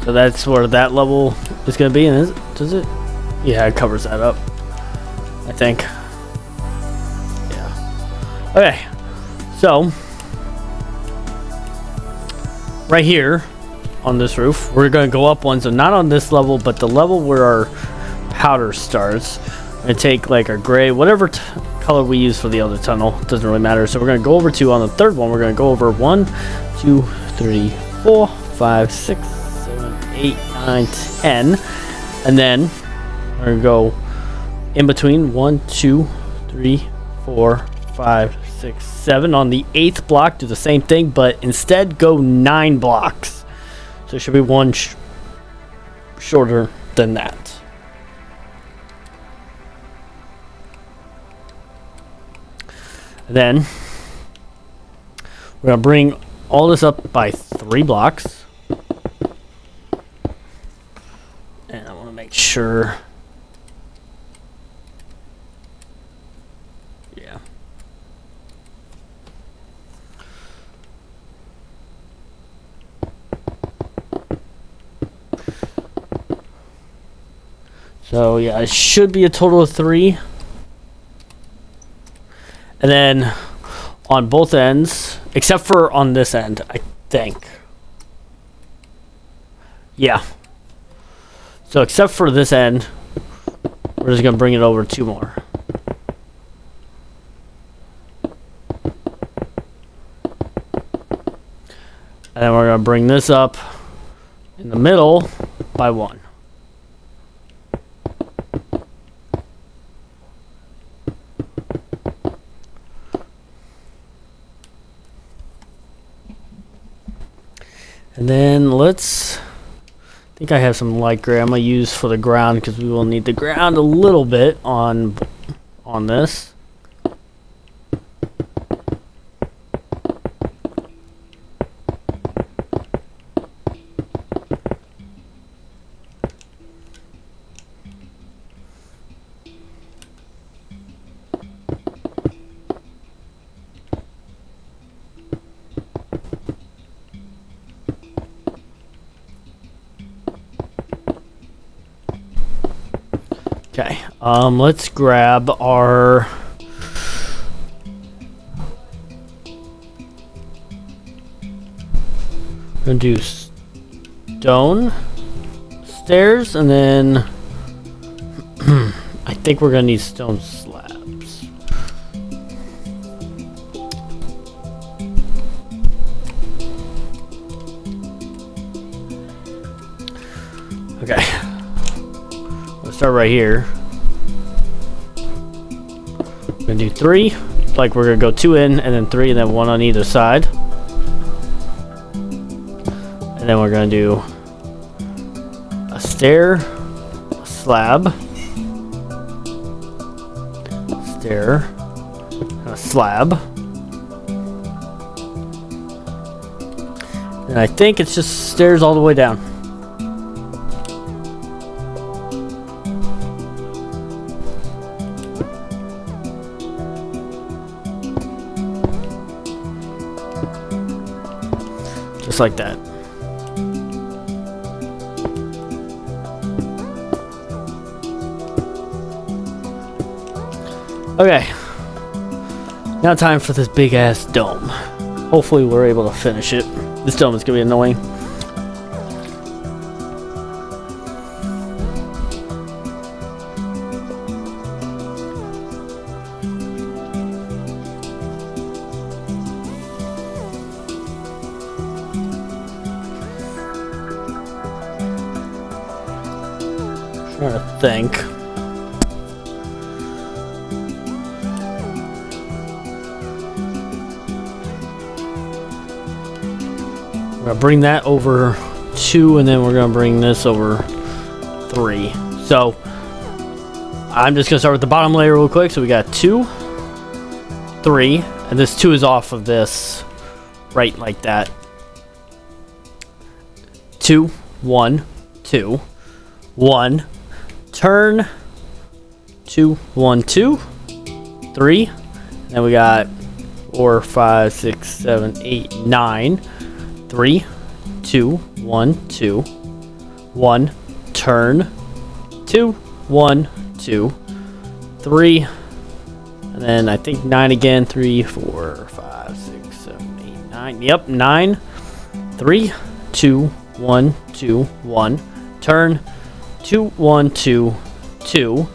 So that's where that level is going to be. And does it? Yeah, it covers that up, I think. Yeah. Okay. So, right here on this roof, we're going to go up one, so not on this level, but the level where our powder starts. We're going to take like our gray, whatever color we use for the other tunnel, doesn't really matter. So we're going to go over to, on the third one, we're going to go over 1, 2, 3, 4, 5, 6, 7, 8, 9, 10, and then we're going to go in between 1, 2, 3, 4, 5, 6, 7. On the 8th block, do the same thing, but instead go 9 blocks. So it should be one shorter than that. And then we're going to bring all this up by 3 blocks. And I want to make sure. Yeah. So yeah, it should be a total of 3. And then on both ends, except for on this end, I think. Yeah. So except for this end, we're just gonna bring it over 2 more. And then we're gonna bring this up in the middle by 1. And then let's, I think I have some light gray I'm going to use for the ground because we will need the ground a little bit on this. Okay, let's grab our we're gonna do stone stairs, and then I think we're gonna need stone slabs. Okay. Start right here. We're gonna do 3. Like we're gonna go 2 in and then 3 and then 1 on either side. And then we're gonna do a stair, a slab, stair, and a slab. And I think it's just stairs all the way down. Just like that. Okay. Now time for this big ass dome. Hopefully we're able to finish it. This dome is gonna be annoying. Trying to think. We're gonna bring that over 2, and then we're gonna bring this over 3. So I'm just gonna start with the bottom layer real quick. So we got 2, 3, and this 2 is off of this, right like that. 2, 1, 2, 1. Turn 2, 1, 2, 3. Then we got 4, 5, 6, 7, 8, 9. 3, 2, 1, 2, 1. Turn 2, 1, 2, 3. And then I think 9 again. 3, 4, 5, 6, 7, 8, 9. Yep, 9. 3, 2, 1, 2, 1. Turn 2, 1, 2, 2.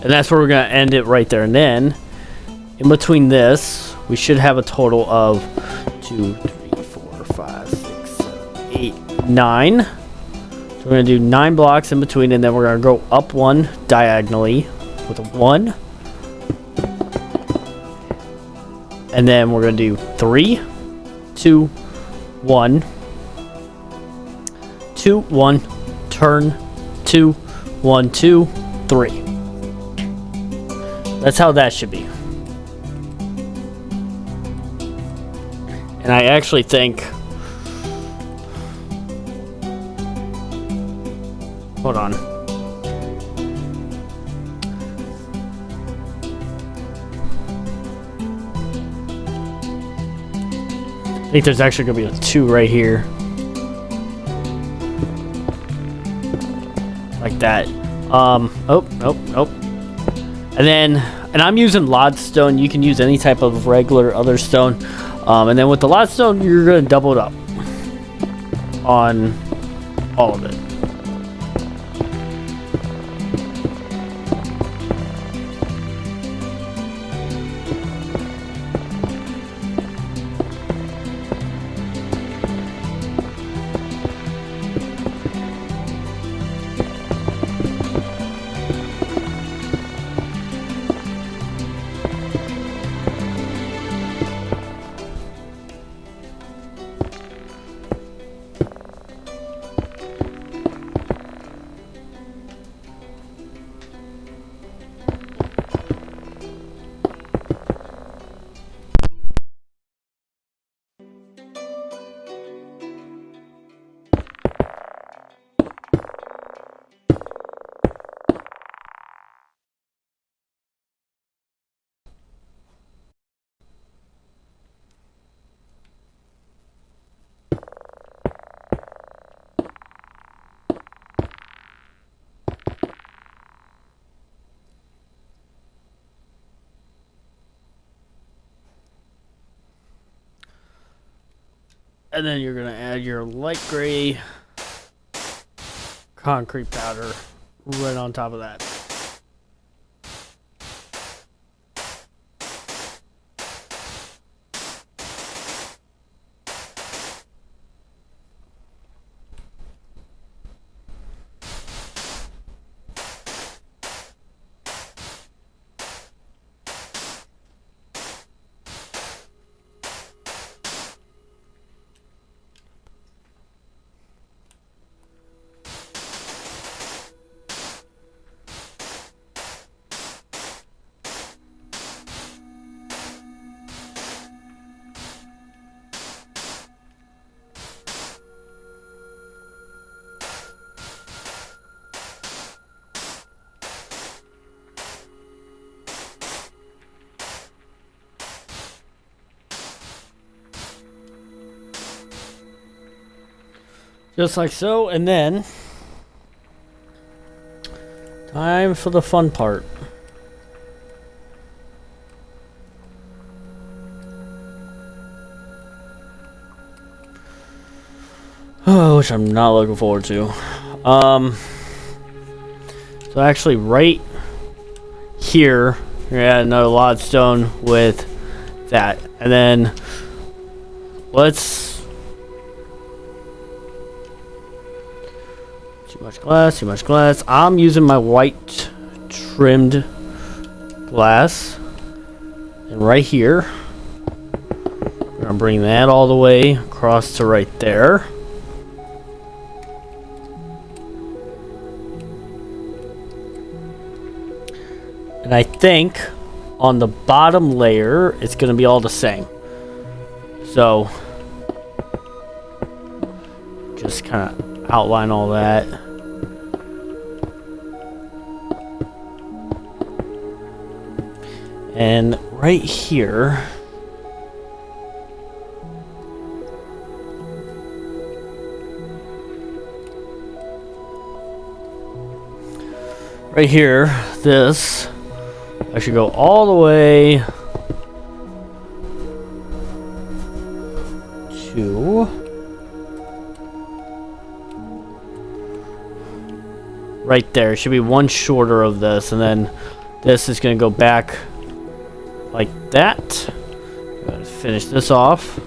And that's where we're going to end it right there. And then in between this, we should have a total of 2, 3, 4, 5, 6, 7, 8, 9. So we're going to do 9 blocks in between, and then we're going to go up 1 diagonally with a 1. And then we're going to do 3, 2, 1. 2, 1, turn, 2, 1, 2, 3. That's how that should be. And I actually think, hold on. I think there's actually going to be a 2 right here. Like that. Nope. And I'm using lodestone. You can use any type of regular other stone. And then with the lodestone, you're going to double it up on all of it. And then you're going to add your light gray concrete powder right on top of that. Just like so, and then time for the fun part. Oh, which I'm not looking forward to. So actually right here, we're gonna add another lodestone with that. And then let's too much glass. I'm using my white trimmed glass. And right here, we're gonna bring that all the way across to right there. And I think on the bottom layer, it's gonna be all the same. So just kind of outline all that. And right here, this, I should go all the way to right there. It should be one shorter of this, and then this is going to go back like that. I'm going to finish this off.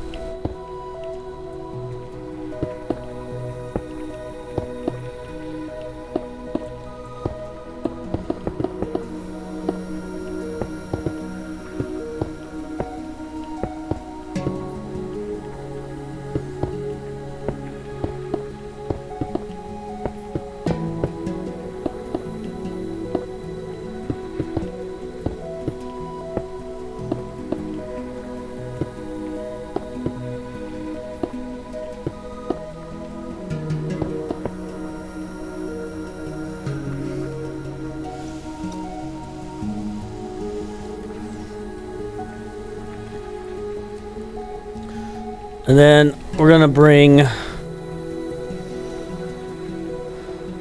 And then we're gonna bring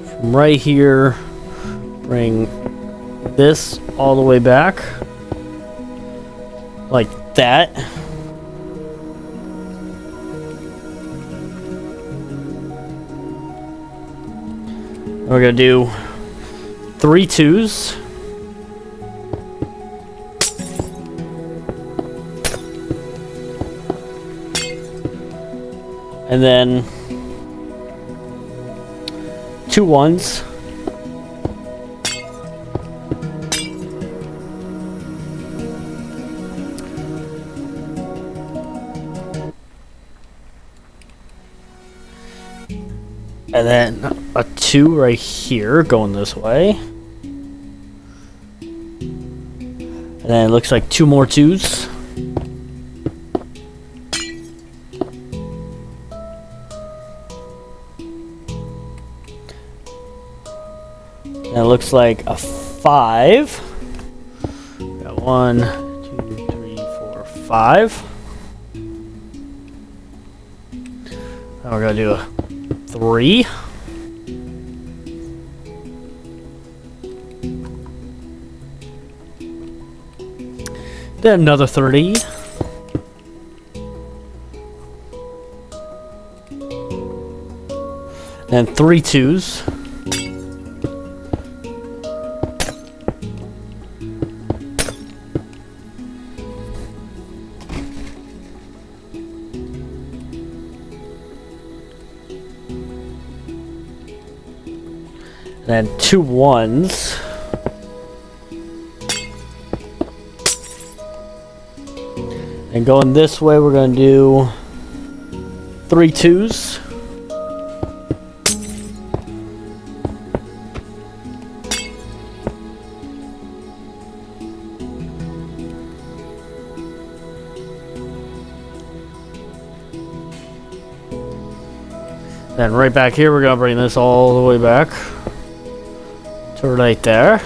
from right here, bring this all the way back like that. We're gonna do 3 2s. And then 2 1s. And then a 2 right here going this way. And then it looks like 2 more 2s. And it looks like a 5. Got 1, 2, 3, 4, 5. Now we're gonna do a 3. Then another 3. Then 3 2s. Then 2 1s. And going this way, we're going to do 3 2s. Then right back here, we're going to bring this all the way back to right there.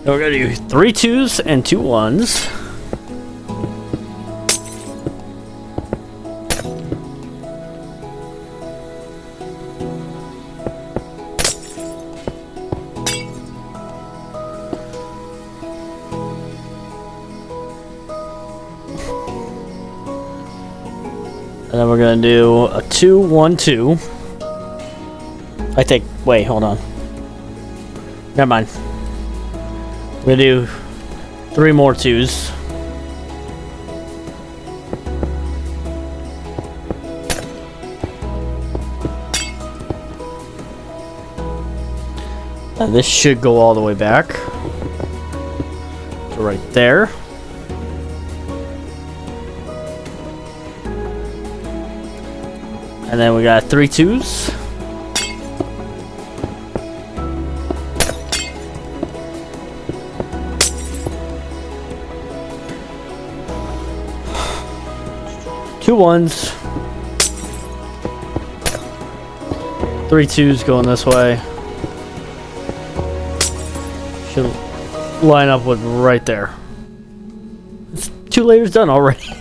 Then we're going to do 3 2s and 2 1s. And then we're going to do a 2 1 2. I think, wait, hold on. Never mind. We're going to do 3 more 2s. And this should go all the way back to right there. And then we got 3 2s. Two 1s. 3 2s going this way. Should line up with right there. It's 2 layers done already.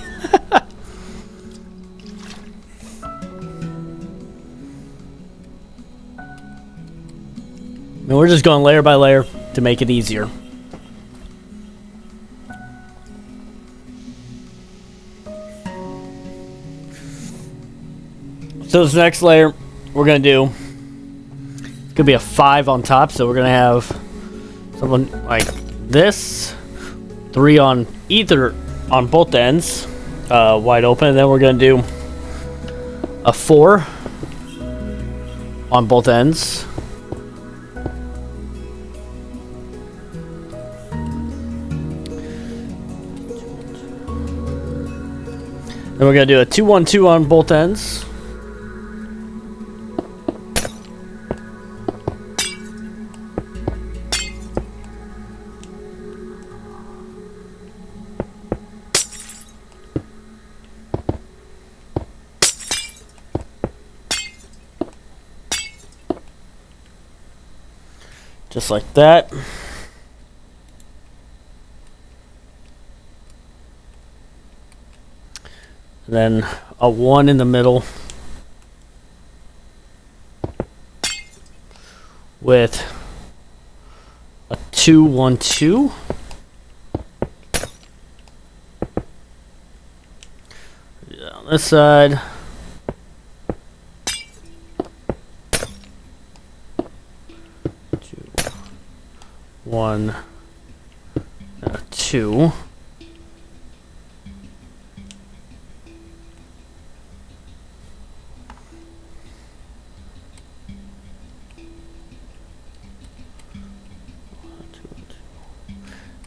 And we're just going layer by layer to make it easier. So this next layer we're going to do, it's going to be a 5 on top, so we're going to have something like this, 3 on either, on both ends, wide open, and then we're going to do a 4 on both ends. Then we're going to do a 2 1 2 on both ends. Just like that. And then a 1 in the middle with a 2 1 2. On this side. 2 1 and a 2.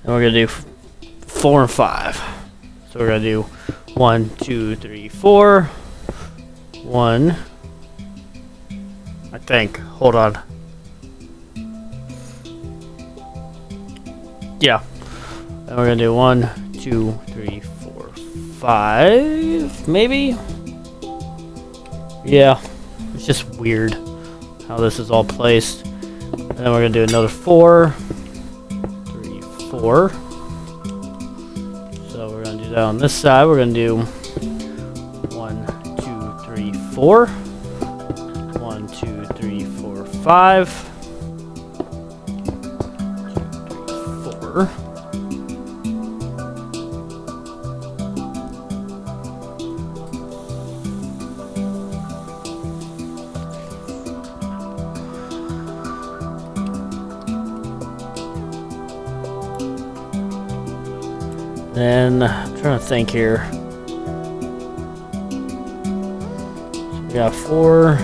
And we're going to do 4 and 5. So we're going to do 1, 2, 3, 4. 1. I think. Hold on. Yeah. And we're going to do 1, 2, 3, 4, 5. Maybe? Yeah. It's just weird how this is all placed. And then we're going to do another 4. 4. So we're going to do that on this side. We're going to do 1, 2, 3, 4. 1, 2, 3, 4, 5. 2, 3, 4. Then I'm trying to think here. So we got 4.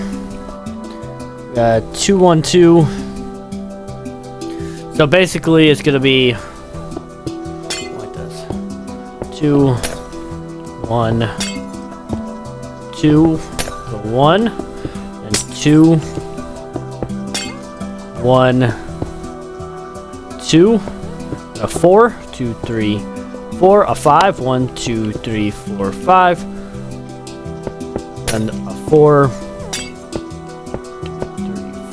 We got 2, 1, 2. So basically, it's gonna be like this: 2, 1, 2, 1, and 2, 1, 2, a 4, 2, 3, 4, a 5, 1, 2, 3, 4, 5, and a 4, 3,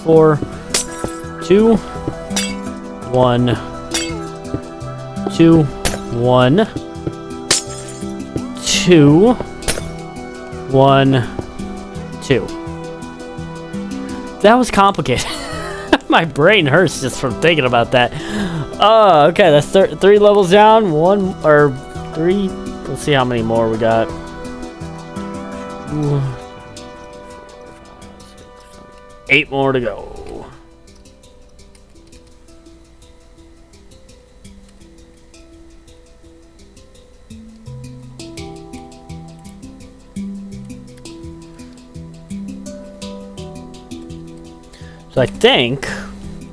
4, 2, 1, 2, 1, 2, 1, 2. That was complicated. My brain hurts just from thinking about that. Oh, okay, that's 3 levels down. 1 or 3. Let's see how many more we got. 8 more to go. So I think, if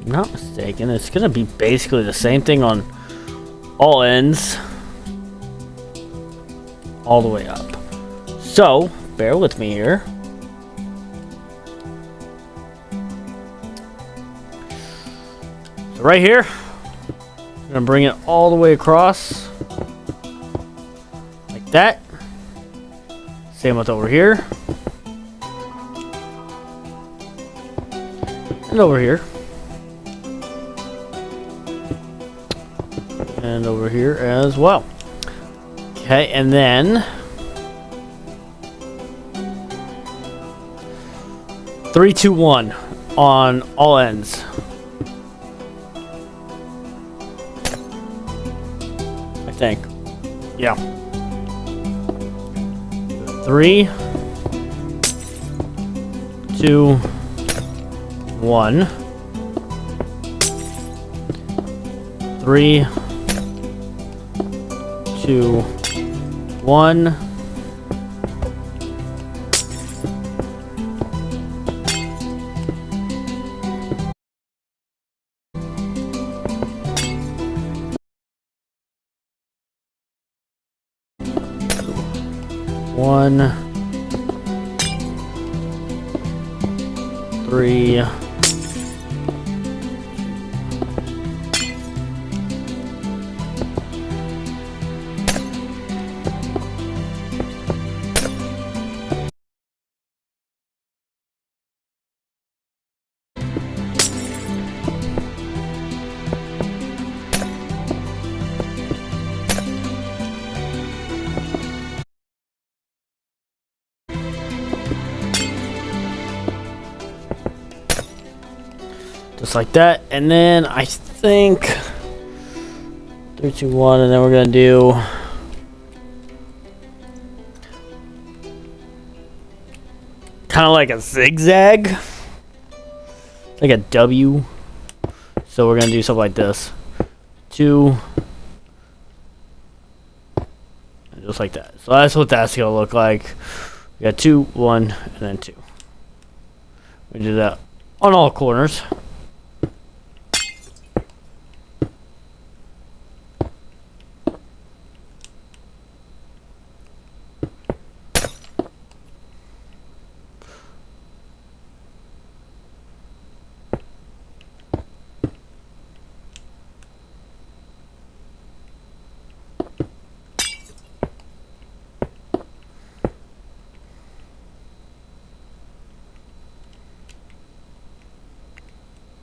I'm not mistaken, it's gonna be basically the same thing on all ends, all the way up. So bear with me here. So right here, I'm gonna bring it all the way across, like that. Same with over here. And over here. And over here as well. Okay, and then 3, 2, 1 on all ends. I think. Yeah. 3, 2, 1, 3, 2, 1. One, 3. Just like that, and then I think 3, 2, 1, and then we're gonna do kind of like a zigzag, like a W. So we're gonna do something like this: 2, and just like that. So that's what that's gonna look like. We got 2, 1, and then 2. We do that on all corners.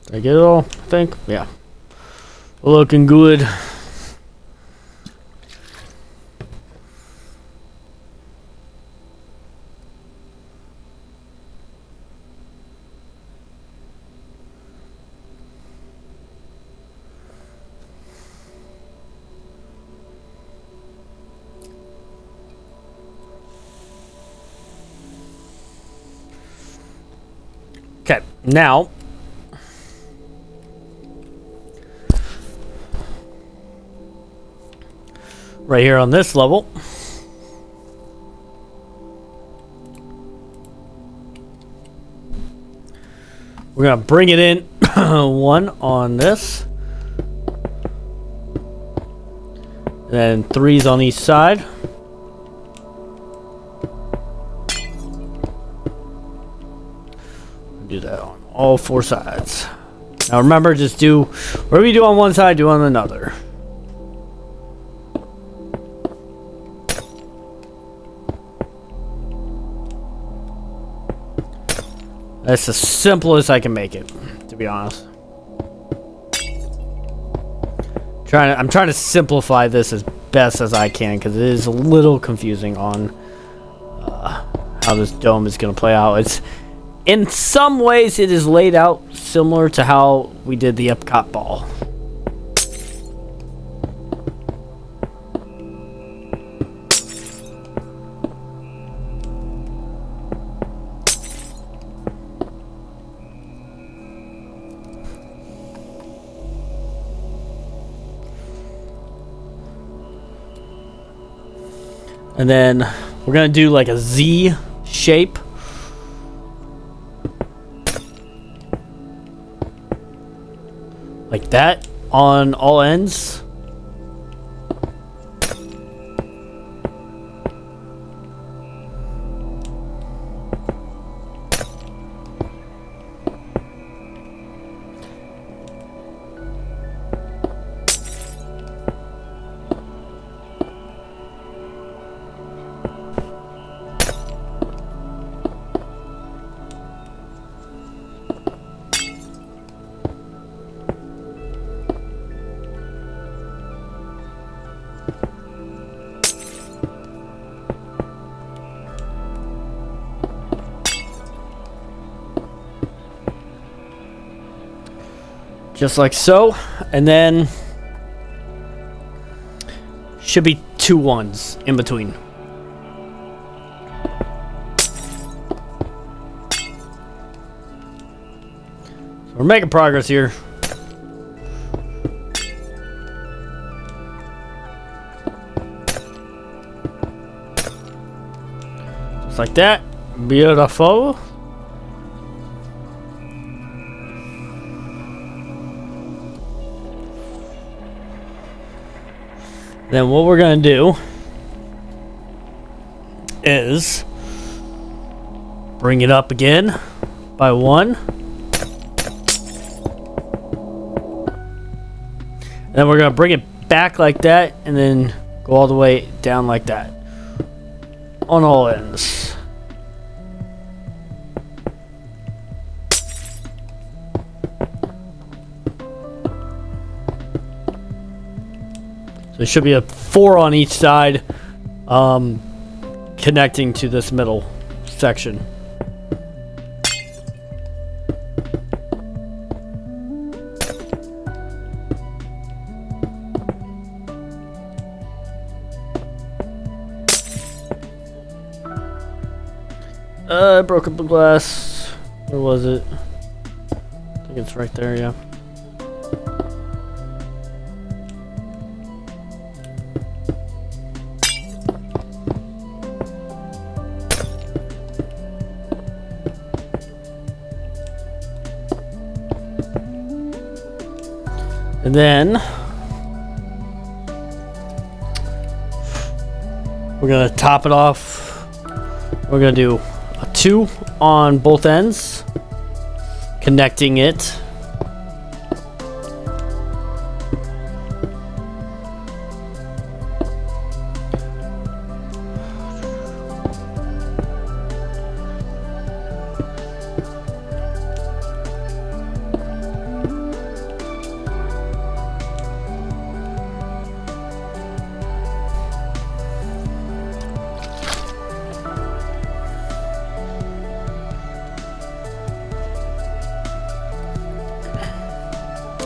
Did I get it all? I think. Yeah. Looking good. Okay, now right here on this level. We're gonna bring it in one on this. And then 3s on each side. Do that on all 4 sides. Now remember, just do whatever you do on one side, do on another. That's the simplest I can make it, to be honest. I'm trying to simplify this as best as I can because it is a little confusing on how this dome is going to play out. It's in some ways it is laid out similar to how we did the Epcot ball. And then we're going to do like a Z shape. Like that on all ends. Just like so, and then should be 2 1s in between. So we're making progress here. Just like that. Beautiful. Then what we're going to do is bring it up again by 1. And then we're going to bring it back like that and then go all the way down like that on all ends. So it should be a 4 on each side, connecting to this middle section. I broke up the glass. Where was it? I think it's right there, yeah. And then we're going to top it off. We're going to do a 2 on both ends, connecting it.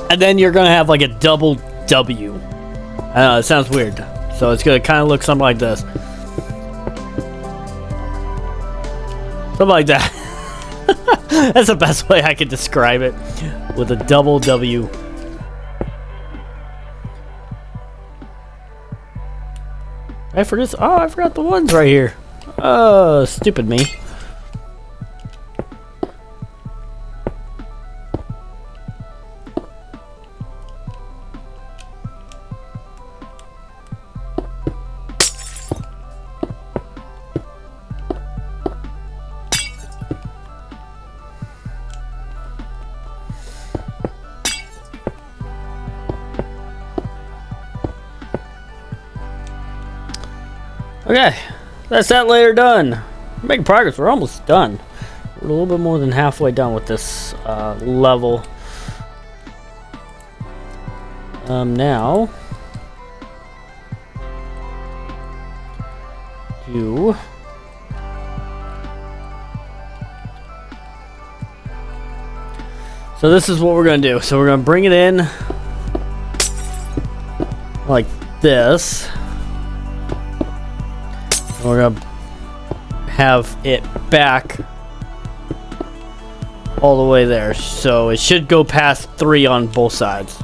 And then you're going to have like a double W. I know, it sounds weird. So it's going to kind of look something like this. Something like that. That's the best way I could describe it. With a double W. I forget. Oh, I forgot the ones right here. Stupid me. Okay, that's that layer done. We're making progress. We're almost done. We're a little bit more than halfway done with this level. Now you so this is what we're gonna do. So we're gonna bring it in like this. We're gonna have it back all the way there, so it should go past 3 on both sides.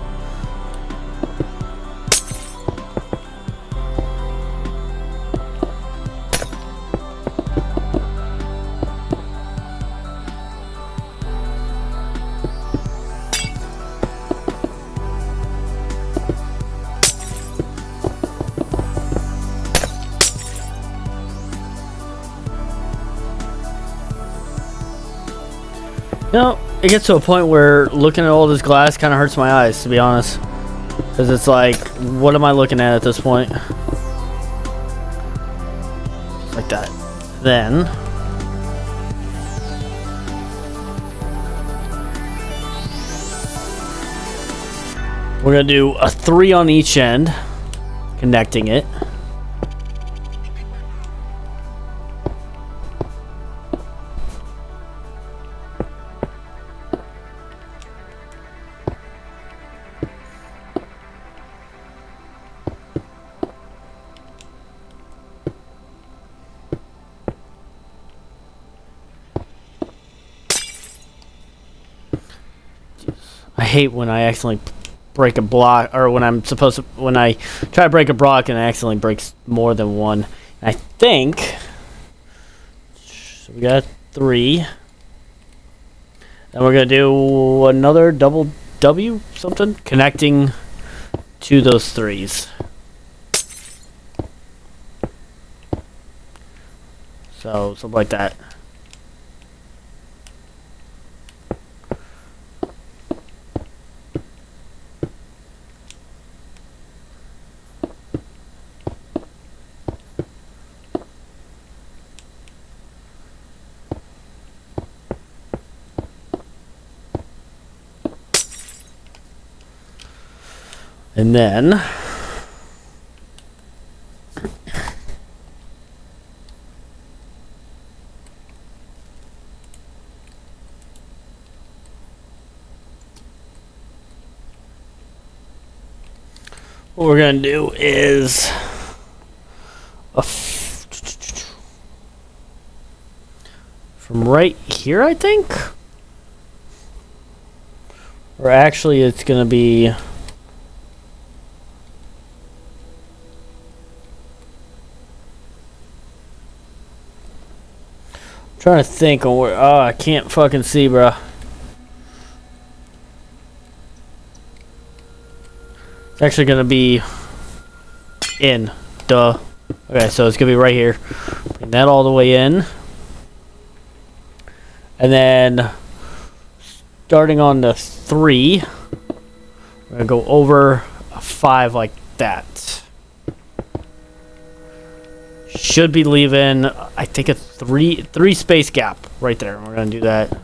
You know, it gets to a point where looking at all this glass kind of hurts my eyes, to be honest. Because it's like, what am I looking at this point? Like that. Then we're going to do a 3 on each end, connecting it. I hate when I accidentally break a block, or when I try to break a block and it accidentally breaks more than one. And I think, so we got 3. And we're going to do another double W something, connecting to those 3s. So, something like that. And then what we're going to do is from right here, I think. Or actually, it's going to be trying to think on where. Oh, I can't fucking see, bro. It's actually gonna be in. Duh. Okay, so it's gonna be right here. Bring that all the way in, and then starting on the 3, we're gonna go over a 5 like that. Should be leaving, I think, a 3 space gap right there. We're gonna do that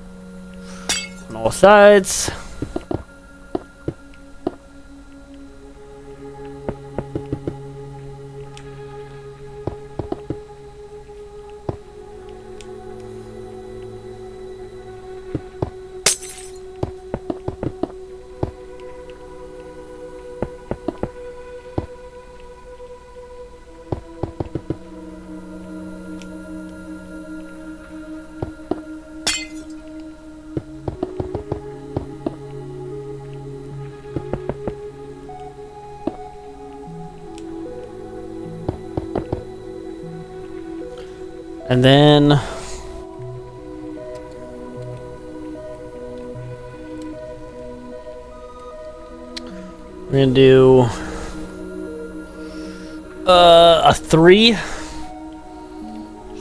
on all sides. And then we're gonna do a 3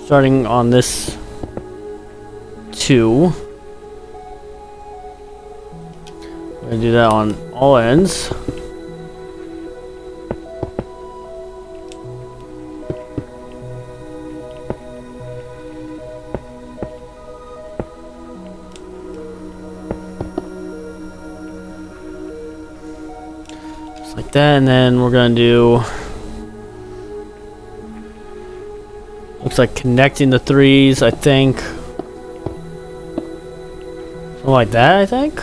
starting on this 2. We're gonna do that on all ends. Just like that, and then we're gonna do, looks like connecting the 3s, I think. Something like that, I think.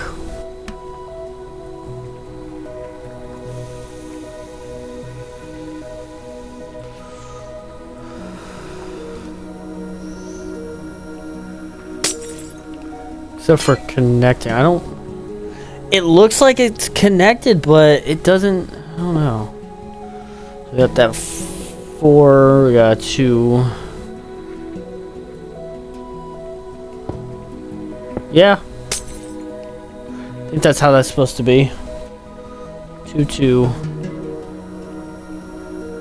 Except for connecting. I don't... It looks like it's connected, but it doesn't... I don't know. We got that 4. We got 2. Yeah. I think that's how that's supposed to be. 2, 2.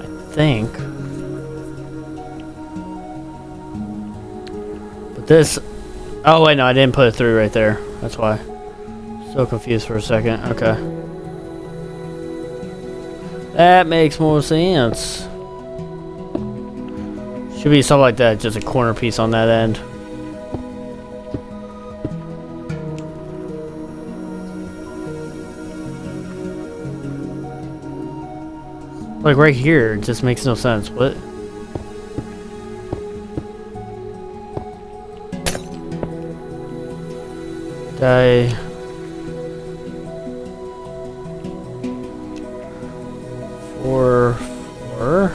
I think. But this... Oh, wait, no, I didn't put a 3 right there. That's why. So confused for a second. Okay. That makes more sense. Should be something like that, just a corner piece on that end. Like right here, it just makes no sense. What? Die. 4, 4.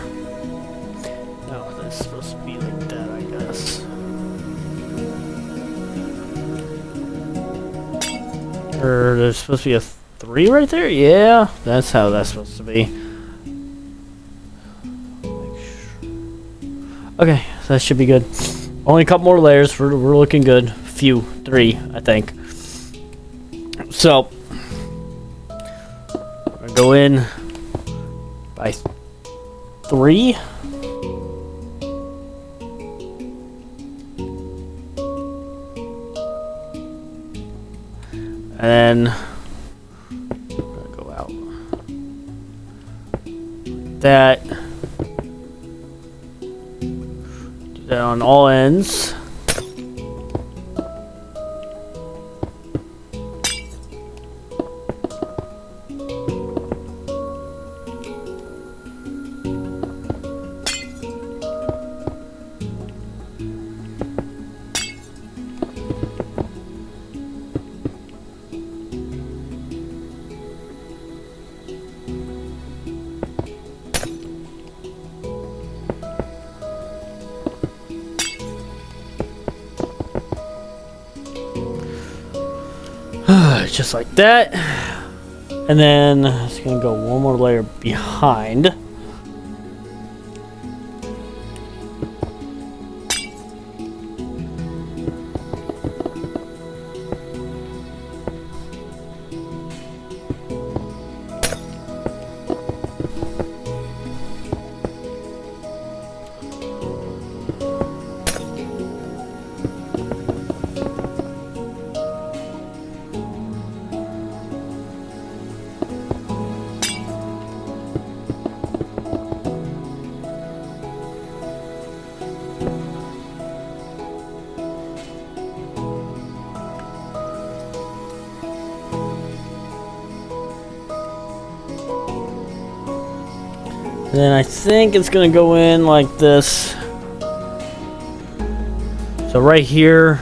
No, that's supposed to be like that, I guess. Or there's supposed to be a 3 right there? Yeah, that's how that's supposed to be. Okay, that should be good. Only a couple more layers. We're looking good. Few. 3, I think. So, I'm gonna go in by 3. And then I'm gonna go out like that. Do that on all ends. Just like that. And then it's gonna go one more layer behind. And then I think it's gonna go in like this. So right here,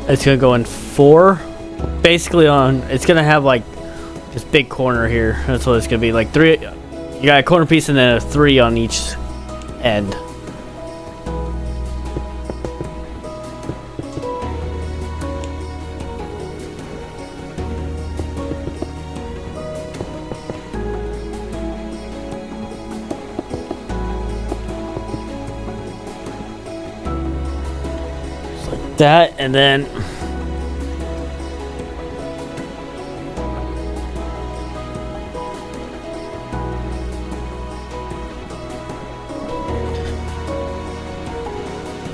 it's gonna go in 4. Basically it's gonna have like this big corner here. That's what it's gonna be, like 3. You got a corner piece and then a 3 on each end. that, and then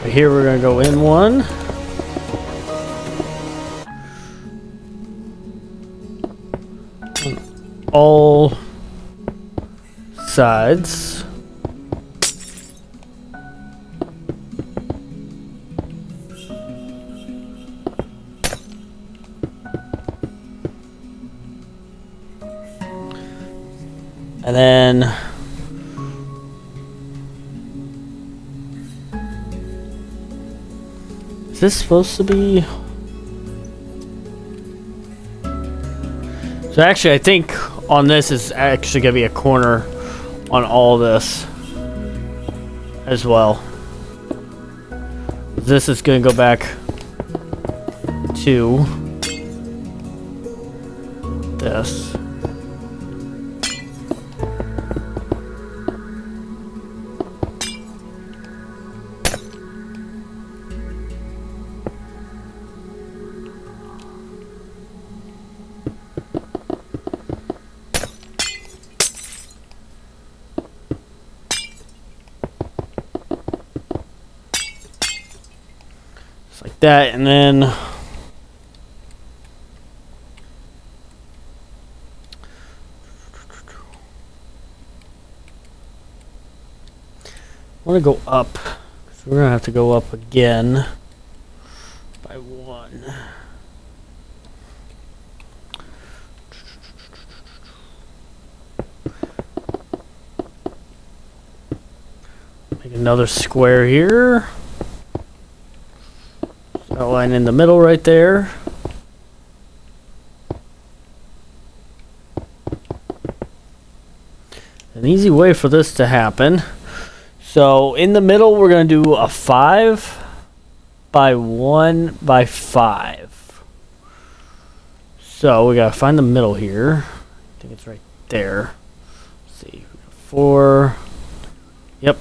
right here we're gonna go in one. On all sides. And then is this supposed to be? So actually I think on this is actually gonna be a corner on all this as well. This is gonna go back to this. Like that, and then I want to go up, so we're gonna have to go up again by one. Make another square here. Outline in the middle right there. An easy way for this to happen. So in the middle we're going to do a 5 by 1 by 5. So we got to find the middle here. I think it's right there. Let's see. 4. Yep.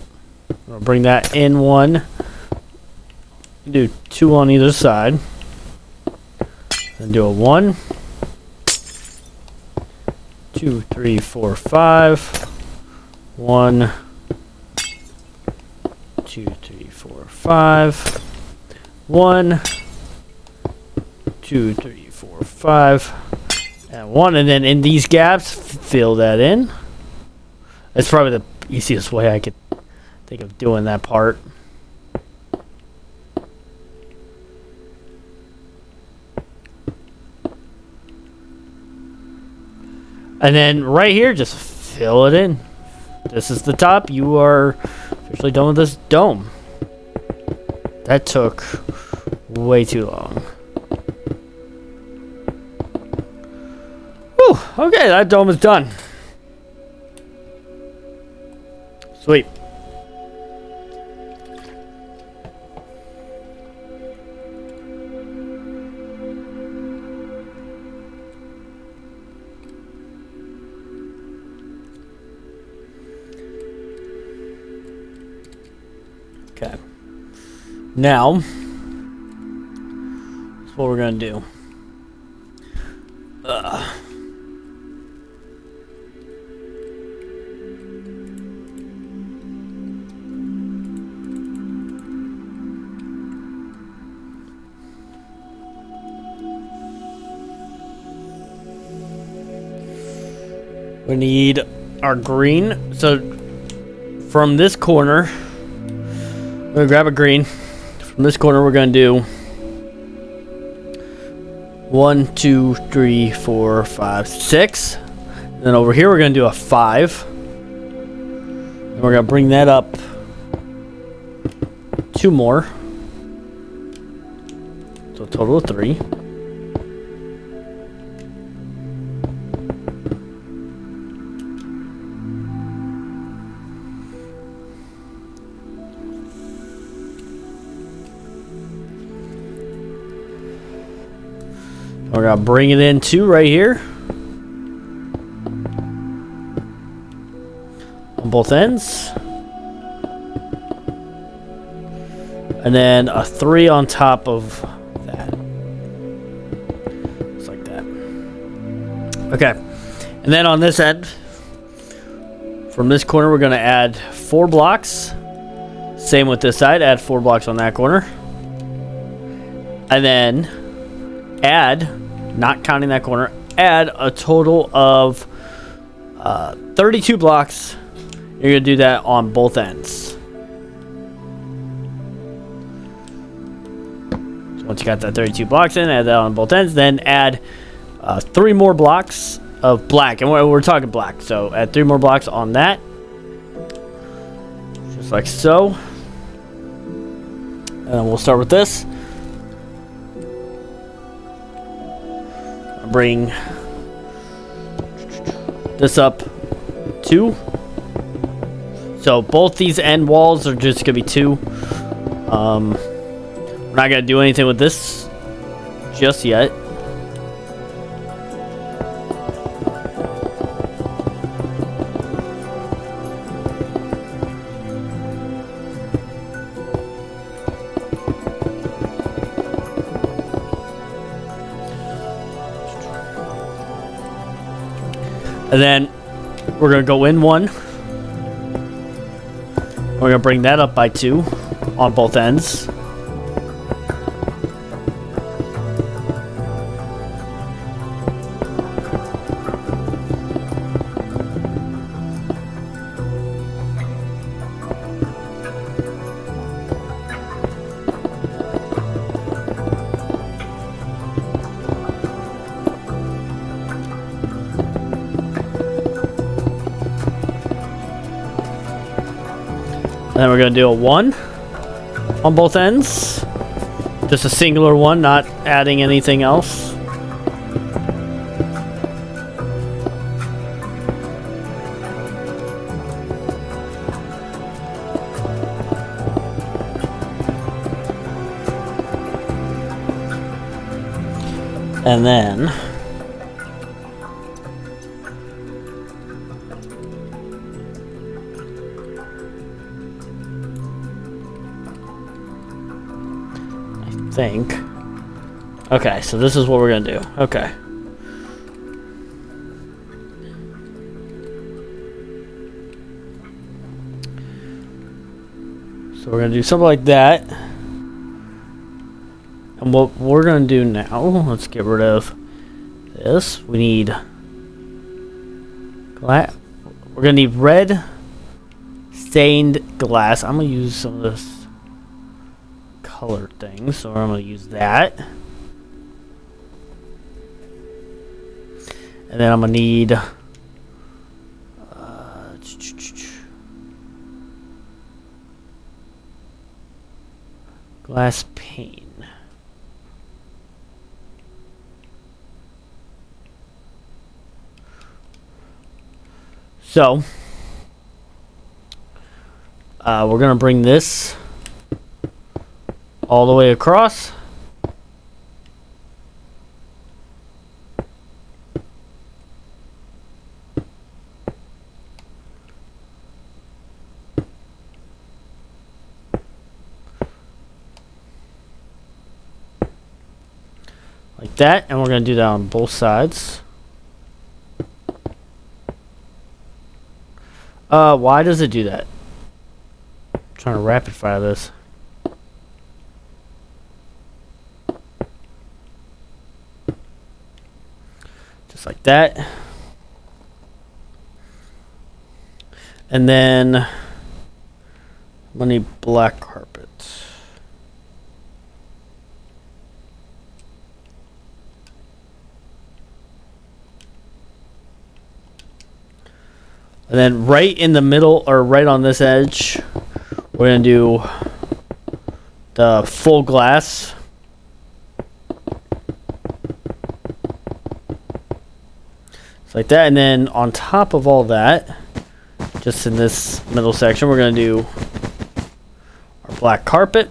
We'll bring that in one. Do 2 on either side, and do a 1, 2, 3, 4, 5, 1, 2, 3, 4, 5, 1, 2, 3, 4, 5, and 1, and then in these gaps, fill that in. That's probably the easiest way I could think of doing that part. And then right here, just fill it in. This is the top. You are officially done with this dome. That took way too long. Whew, okay, that dome is done. Sweet. Okay. Now, that's what we're gonna do. We need our green. So from this corner, we're gonna grab a green. From this corner, we're gonna do 1, 2, 3, 4, 5, 6. And then over here, we're gonna do a 5. And we're gonna bring that up 2 more. So a total of 3. We're gonna bring it in 2 right here on both ends, And then a 3 on top of that. Just like that. Okay. And then on this end, from this corner, we're going to add 4 blocks. Same with this side. Add 4 blocks on that corner. And then add, not counting that corner, add a total of 32 blocks. You're going to do that on both ends. So once you got that 32 blocks in, add that on both ends. Then add 3 more blocks of black. And we're talking black. So add 3 more blocks on that. Just like so. And then we'll start with this. I'll bring this up 2. So both these end walls are just gonna be 2. We're not gonna do anything with this just yet. And then we're gonna go in 1. We're gonna bring that up by 2 on both ends. And then we're going to do a 1 on both ends. Just a singular 1, not adding anything else. And then think. Okay, so this is what we're gonna do. Okay. So we're gonna do something like that. And what we're gonna do now, let's get rid of this. We need glass. We're gonna need red stained glass. I'm gonna use some of this color thing, so I'm going to use that. And then I'm going to need glass pane. So we're going to bring this all the way across. Like that, and we're going to do that on both sides. Why does it do that? I'm trying to rapid fire this. Like that. And then I'm gonna need black carpet. And then right in the middle, or right on this edge, we're gonna do the full glass. Like that, and then on top of all that, just in this middle section, we're going to do our black carpet.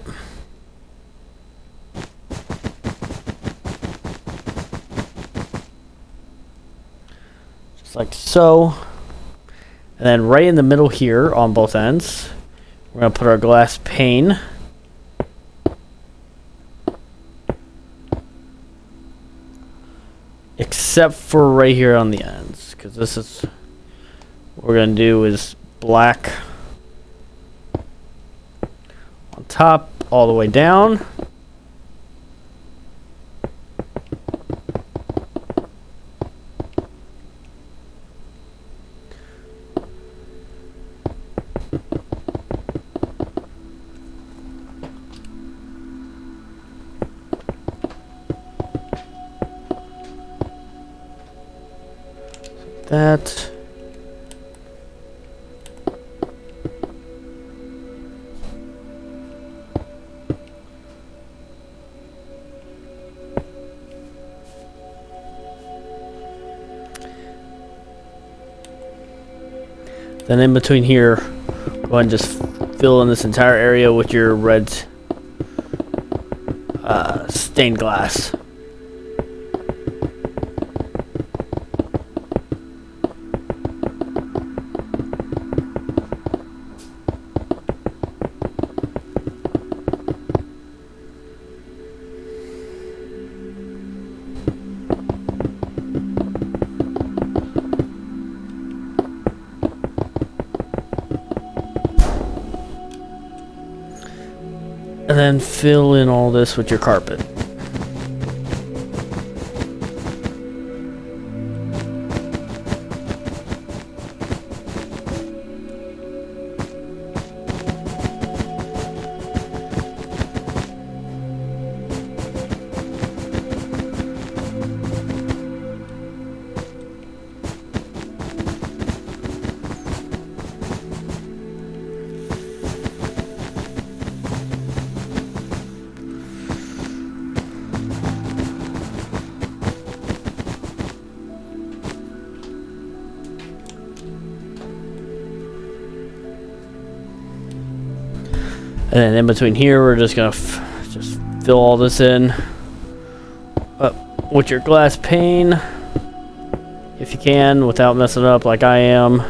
Just like so. And then right in the middle here on both ends, we're going to put our glass pane. except for right here on the ends, because this is what we're gonna do is black on top all the way down. That. Then in between here, go ahead and just fill in this entire area with your red stained glass. And then fill in all this with your carpet. And then in between here, we're just gonna just fill all this in with your glass pane, if you can, without messing it up like I am.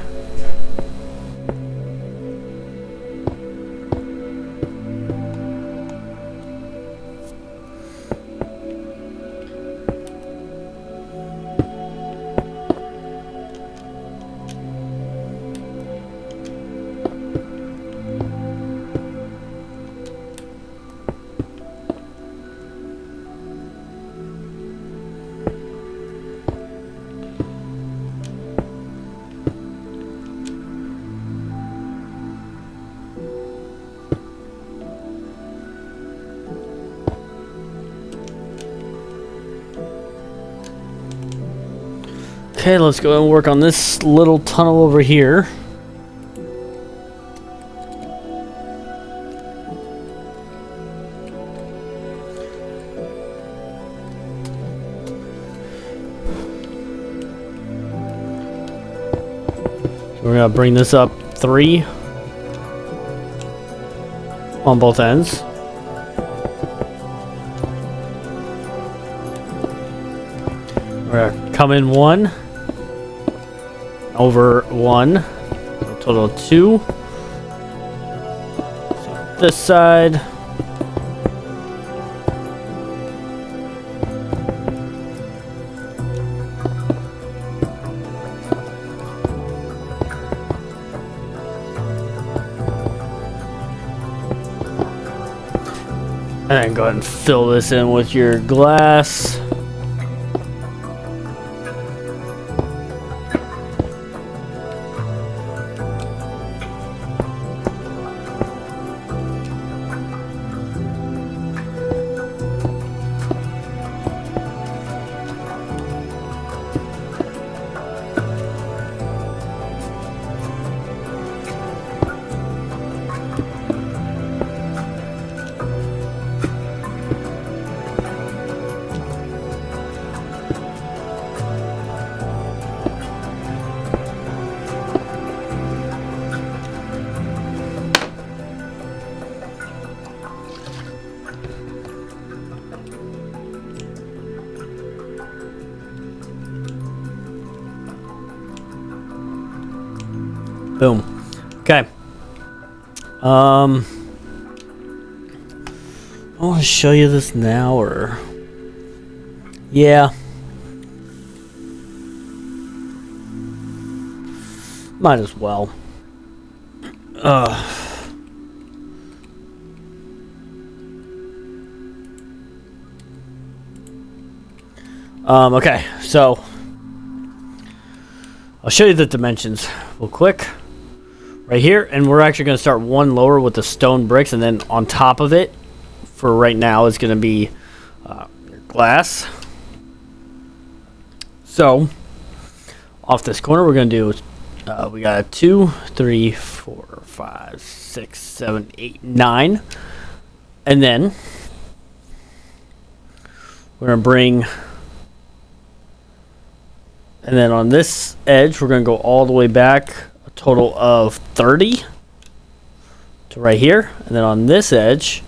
Okay, let's go and work on this little tunnel over here. So we're gonna bring this up 3 on both ends. We're gonna come in 1. Over 1, so total of 2. So this side. And then go ahead and fill this in with your glass. Boom. Okay. I want to show you this now, or yeah. Might as well. Okay, so I'll show you the dimensions real quick. Right here, and we're actually going to start one lower with the stone bricks, and then on top of it, for right now, is going to be glass. So, off this corner, we're going to do, we got a 2, 3, 4, 5, 6, 7, 8, 9. And then, we're going to bring, and then on this edge, we're going to go all the way back, a total of 30 to right here. And then on this edge,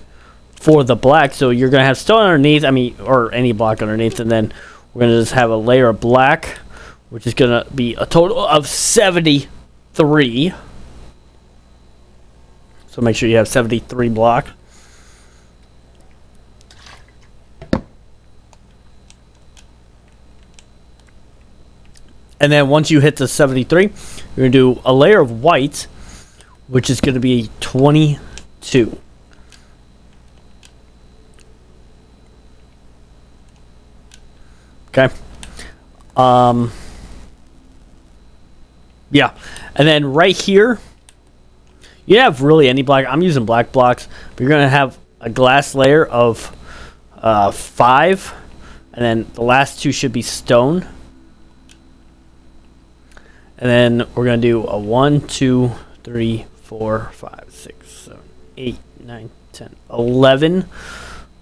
for the black, so you're going to have stone underneath, or any block underneath, and then we're going to just have a layer of black, which is going to be a total of 73. So make sure you have 73 block. And then once you hit the 73, you're going to do a layer of white, which is going to be 22. Okay. Yeah. And then right here, you have really any black. I'm using black blocks, but you're going to have a glass layer of 5. And then the last 2 should be stone. And then we're going to do a 1, 2, 3, 4, 5, 6, 7, 8, 9, 10, 11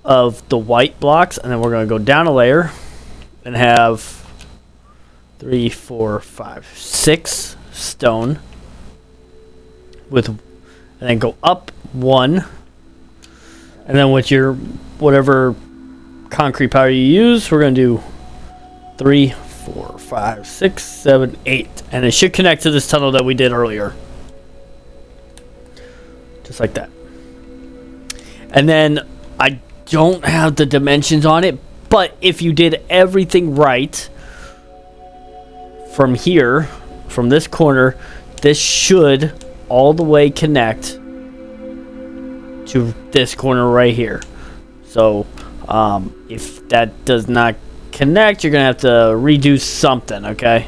of the white blocks. And then we're going to go down a layer and have 3, 4, 5, 6 stone with, and then go up 1, and then with your whatever concrete powder you use, we're going to do 3, 4, 5, 6, 7, 8, and it should connect to this tunnel that we did earlier, just like that. And then I don't have the dimensions on it, but if you did everything right from here, from this corner, this should all the way connect to this corner right here. So if that does not connect, you're gonna have to redo something, okay?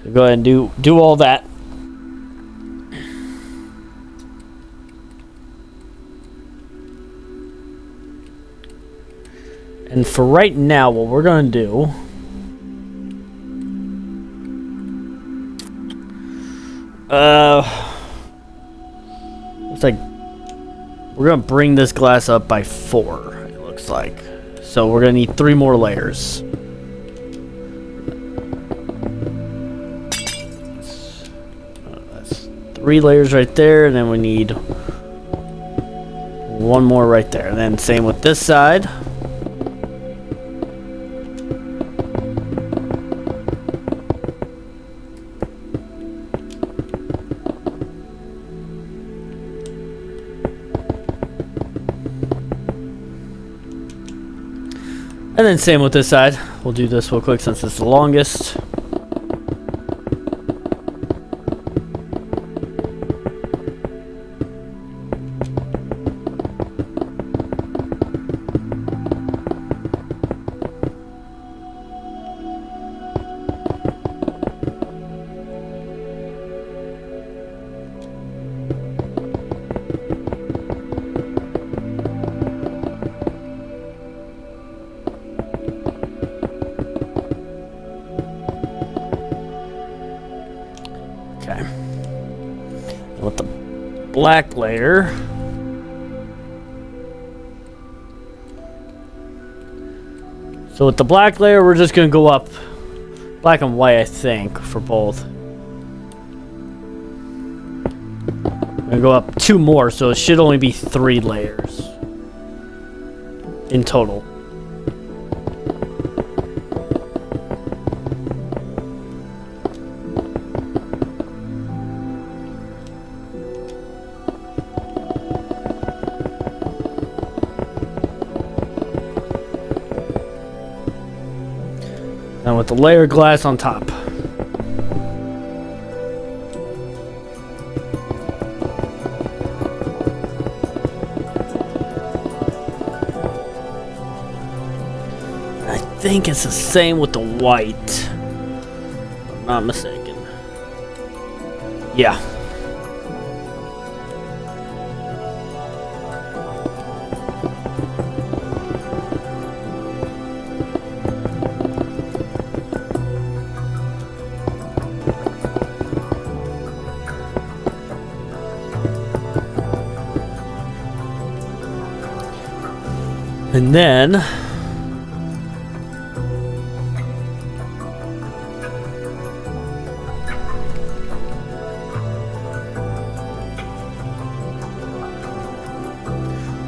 So go ahead and do all that. And for right now, what we're going to do, it's like we're going to bring this glass up by 4, it looks like. So we're going to need 3 more layers. That's 3 layers right there, and then we need 1 more right there. And then same with this side. And then same with this side. We'll do this real quick since it's the longest. Okay. And with the black layer, so with the black layer, we're just going to go up black and white, I think, for both. I'm going to go up 2 more, so it should only be 3 layers in total. And with the layer glass on top. think it's the same with the white. If I'm not mistaken. Yeah. And then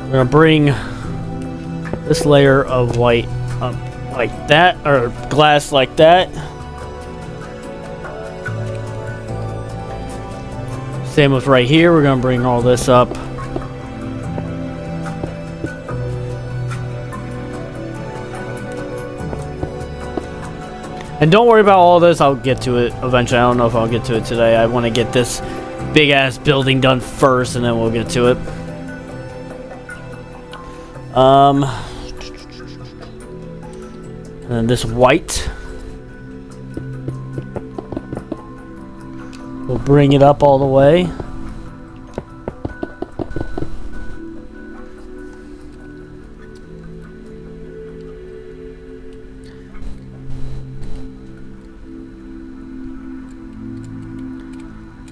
we're gonna bring this layer of white up like that, or glass like that. Same with right here, we're gonna bring all this up. And don't worry about all this, I'll get to it eventually. I don't know if I'll get to it today. I want to get this big ass building done first, and then we'll get to it. And then this white, we'll bring it up all the way.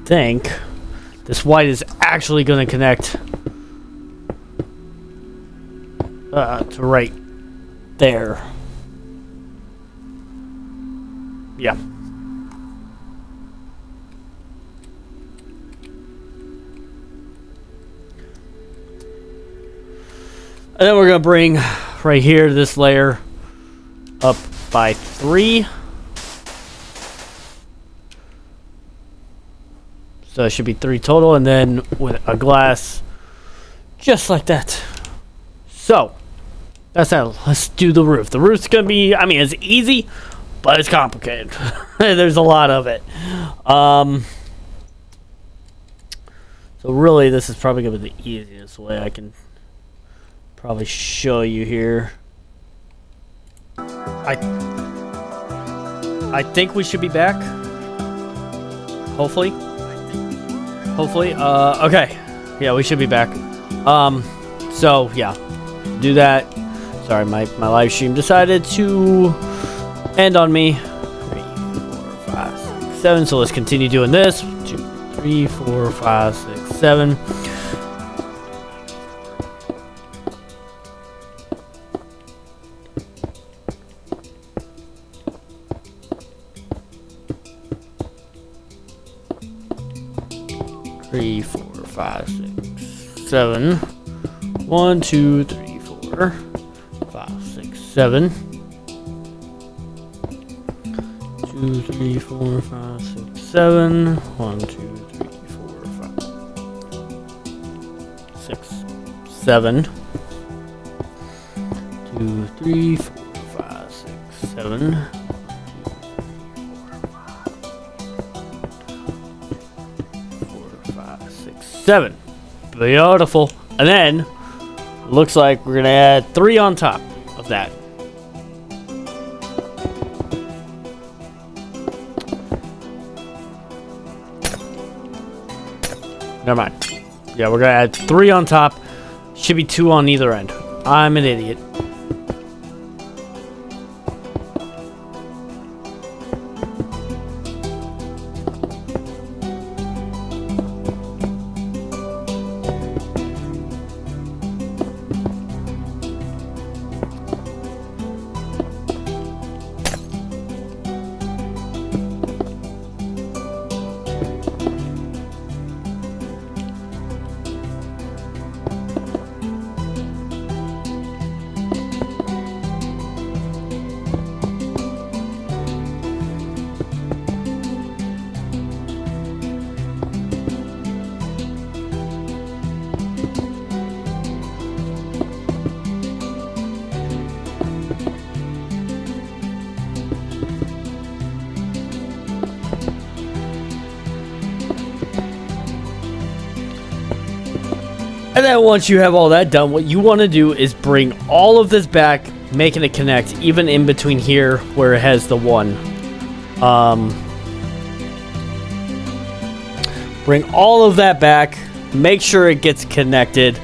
Think this white is actually going to connect to right there. Yeah. And then we're going to bring right here this layer up by 3. So it should be 3 total, and then with a glass just like that. So that's that. Let's do the roof. The roof's gonna be, I mean, it's easy, but it's complicated. There's a lot of it. So really, this is probably gonna be the easiest way I can probably show you here. I think we should be back. Hopefully. Okay. Yeah, we should be back. So yeah, do that. Sorry, my live stream decided to end on me. 3, 4, 5, 6, 7. So let's continue doing this. 2, 3, 4, 5, 6, 7. Three, 4, 5, 6, 7. 1, 2, 3, 4, 5, 6, 7. 2, 3, 4, 5, 6, 7. 1, 2, 3, 4, 5, 6, 7. 2, 3, 4, 5, 6, 7. 7. Beautiful. And then looks like we're gonna add 3 on top of that. Never mind. Yeah, we're gonna add 3 on top. Should be 2 on either end. I'm an idiot. And then once you have all that done, what you want to do is bring all of this back making it connect even in between here where it has the one. Bring all of that back, make sure it gets connected,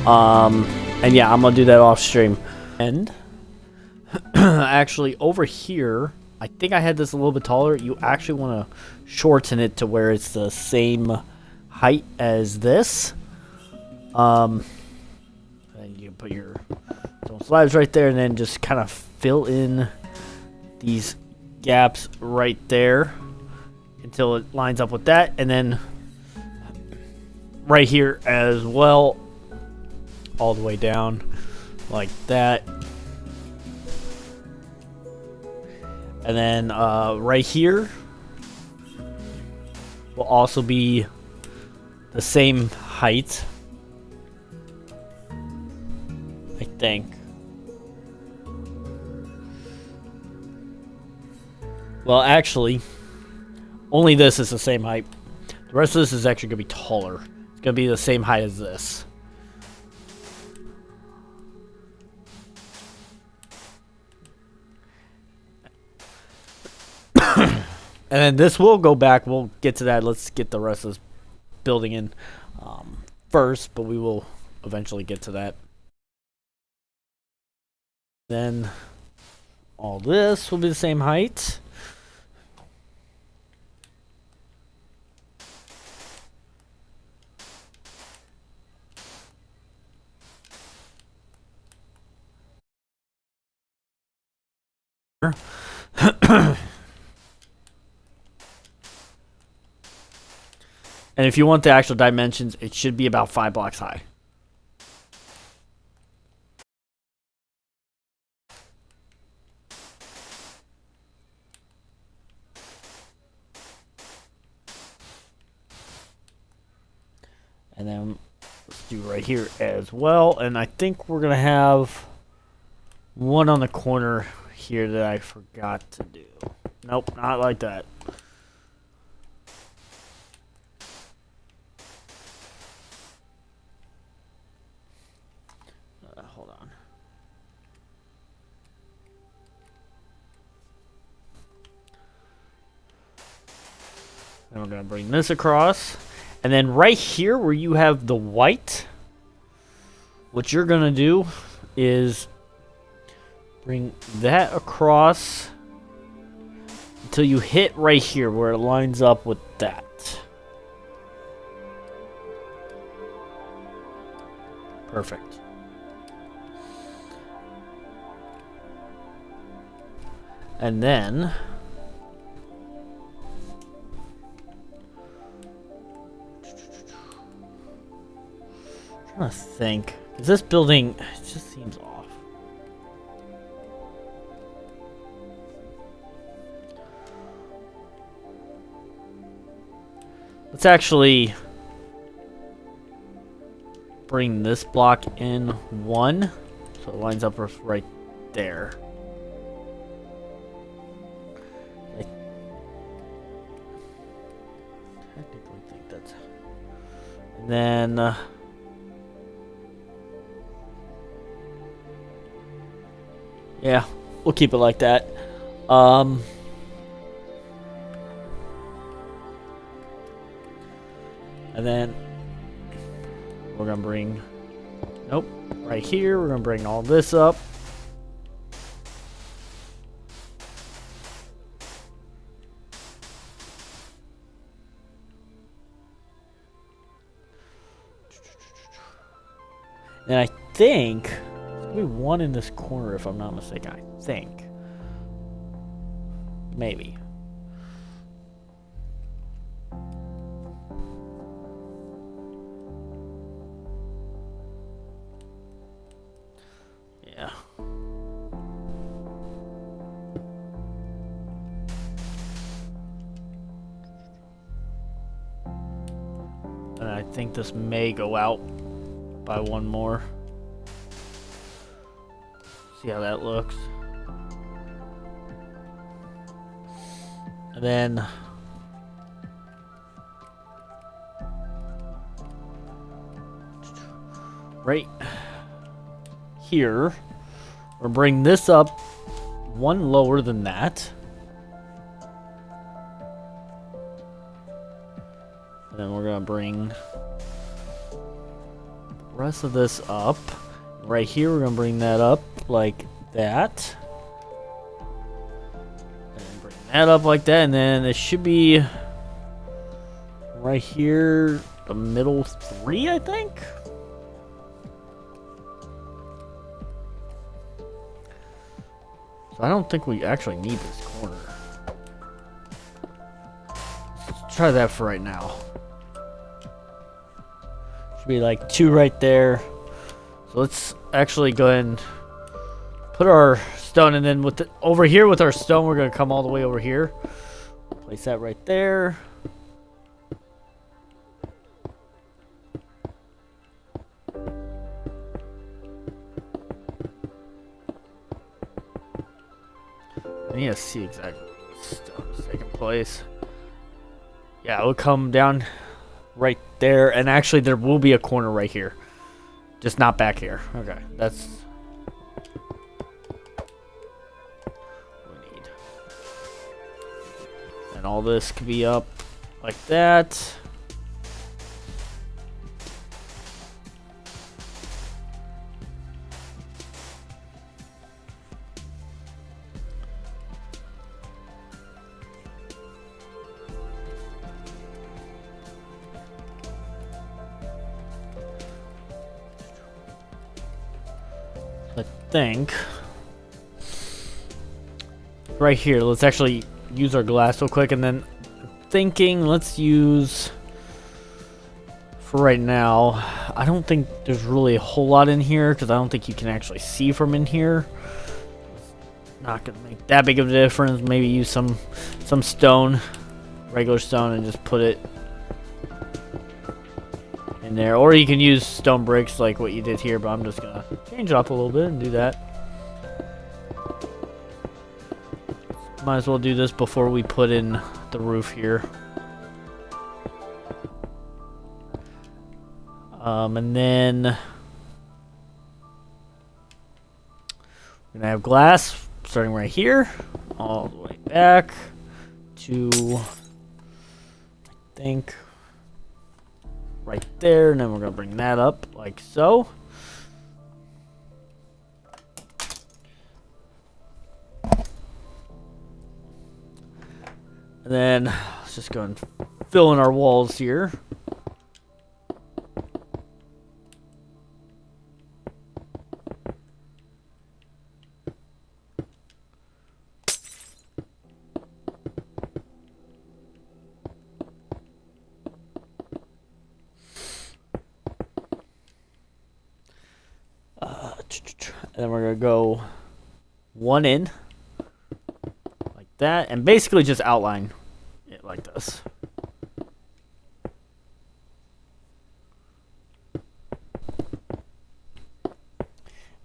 and yeah, I'm gonna do that off stream. And actually over here, I think I had this a little bit taller. You actually want to shorten it to where it's the same height as this. And you put your slabs right there, and then just kind of fill in these gaps right there until it lines up with that, and then right here as well, all the way down like that. And then right here will also be the same height, I think. Well, actually, only this is the same height. The rest of this is actually going to be taller. It's going to be the same height as this. And then this will go back. We'll get to that. Let's get the rest of this building in first, but we will eventually get to that. Then all this will be the same height. And if you want the actual dimensions, it should be about 5 blocks high. And then let's do right here as well. And I think we're going to have one on the corner here that I forgot to do. Nope, not like that. Hold on. Then we're going to bring this across. And then right here where you have the white, what you're going to do is bring that across until you hit right here where it lines up with that. Perfect. And then I'm trying to think, because this building, it just seems off. Let's actually bring this block in one, so it lines up right there. I technically think that's... And then... yeah, we'll keep it like that. And then we're gonna bring, nope, right here, we're gonna bring all this up. And I think there's gonna be one in this corner if I'm not mistaken. I think. Maybe. Yeah. And I think this may go out by one more. See how that looks. And then right here We'll bring this up one lower than that. And then we're going to bring the rest of this up. Right here, we're going to bring that up like that. And bring that up like that. And then it should be right here, the middle 3, I think. So I don't think we actually need this corner. Let's try that for right now. Should be like 2 right there. So let's actually go ahead and put our stone, and then with over here with our stone, we're gonna come all the way over here. Place that right there. I need to see exactly where the stone is taking place. Yeah, it will come down right there, and actually there will be a corner right here. Just not back here. Okay, that's what we need. And all this could be up like that. I think right here, let's actually use our glass real quick, and then thinking let's use for right now. I don't think there's really a whole lot in here because I don't think you can actually see from in here. Not gonna make that big of a difference. Maybe use some stone, regular stone, and just put it in there, or you can use stone bricks like what you did here, but I'm just gonna change it up a little bit and do that. Might as well do this before we put in the roof here. And then we're gonna have glass starting right here all the way back to, I think, right there, and then we're gonna bring that up like so. And then let's just go and fill in our walls here. And then we're gonna go one in like that, and basically just outline it like this.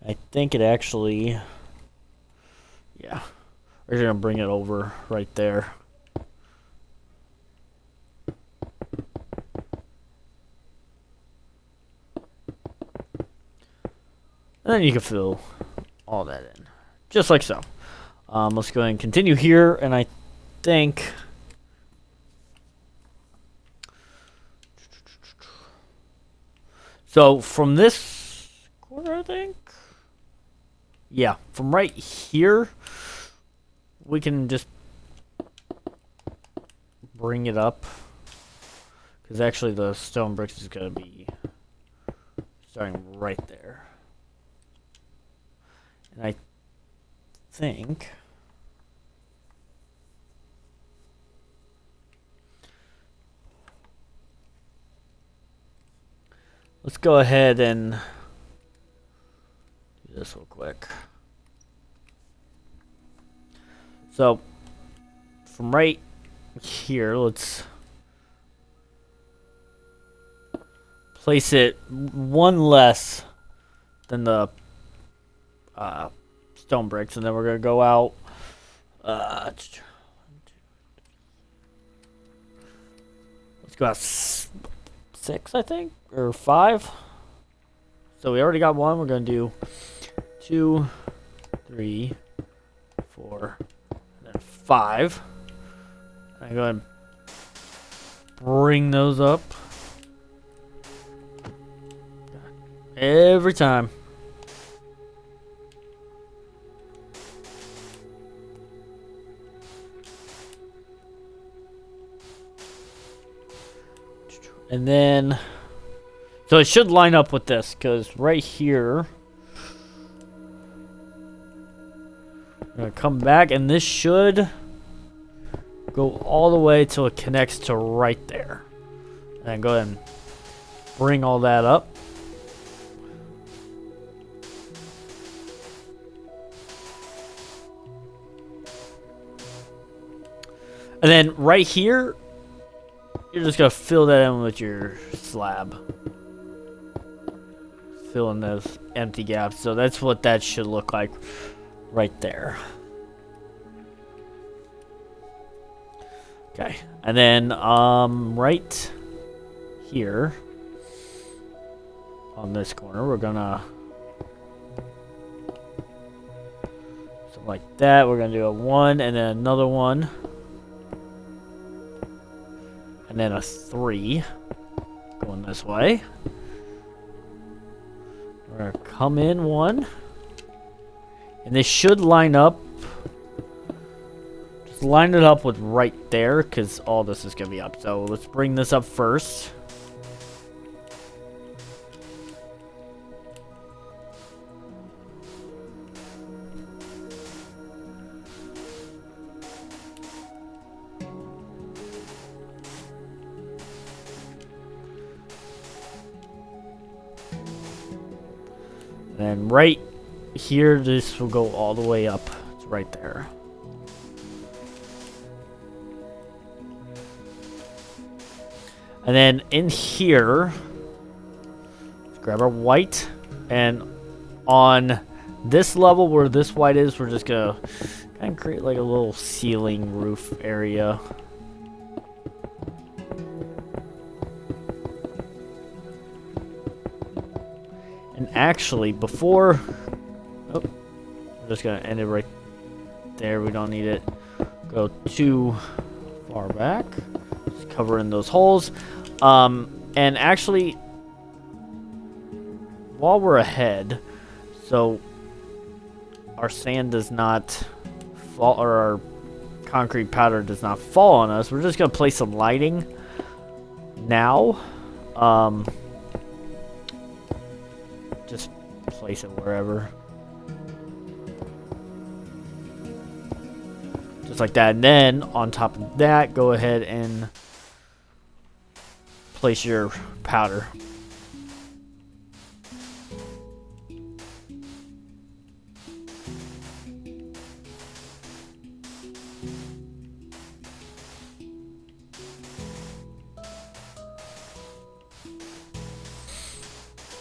I think it actually, yeah, we're gonna bring it over right there. And then you can fill all that in, just like so. Let's go ahead and continue here, and I think so from this corner, I think, yeah, from right here, we can just bring it up, because actually the stone bricks is going to be starting right there. And I think let's go ahead and do this real quick. So from right here, let's place it one less than the stone bricks, and then we're gonna go out let's go out 6, I think, or 5. So we already got one. We're gonna do 2, 3, 4, and then 5. I go ahead and bring those up. Every time. And then, so it should line up with this, because right here, I'm going to come back, and this should go all the way till it connects to right there. And go ahead and bring all that up. And then right here, you're just going to fill that in with your slab. Fill in those empty gaps. So that's what that should look like right there. Okay. And then right here on this corner, we're going to, something like that. We're going to do a 1 and then another 1. And then a 3 going this way. We're going to come in 1. And they should line up. Just line it up with right there, because all this is going to be up. So let's bring this up first. And right here, this will go all the way up. It's right there. And then in here, let's grab our white. And on this level where this white is, we're just going to kind of create like a little ceiling roof area. And actually, before, oh, I'm just gonna end it right there. We don't need it go too far back. Just cover in those holes. And actually, while we're ahead, so our sand does not fall, or our concrete powder does not fall on us, we're just gonna place some lighting now. Just place it wherever. Just like that. And then, on top of that, go ahead and place your powder.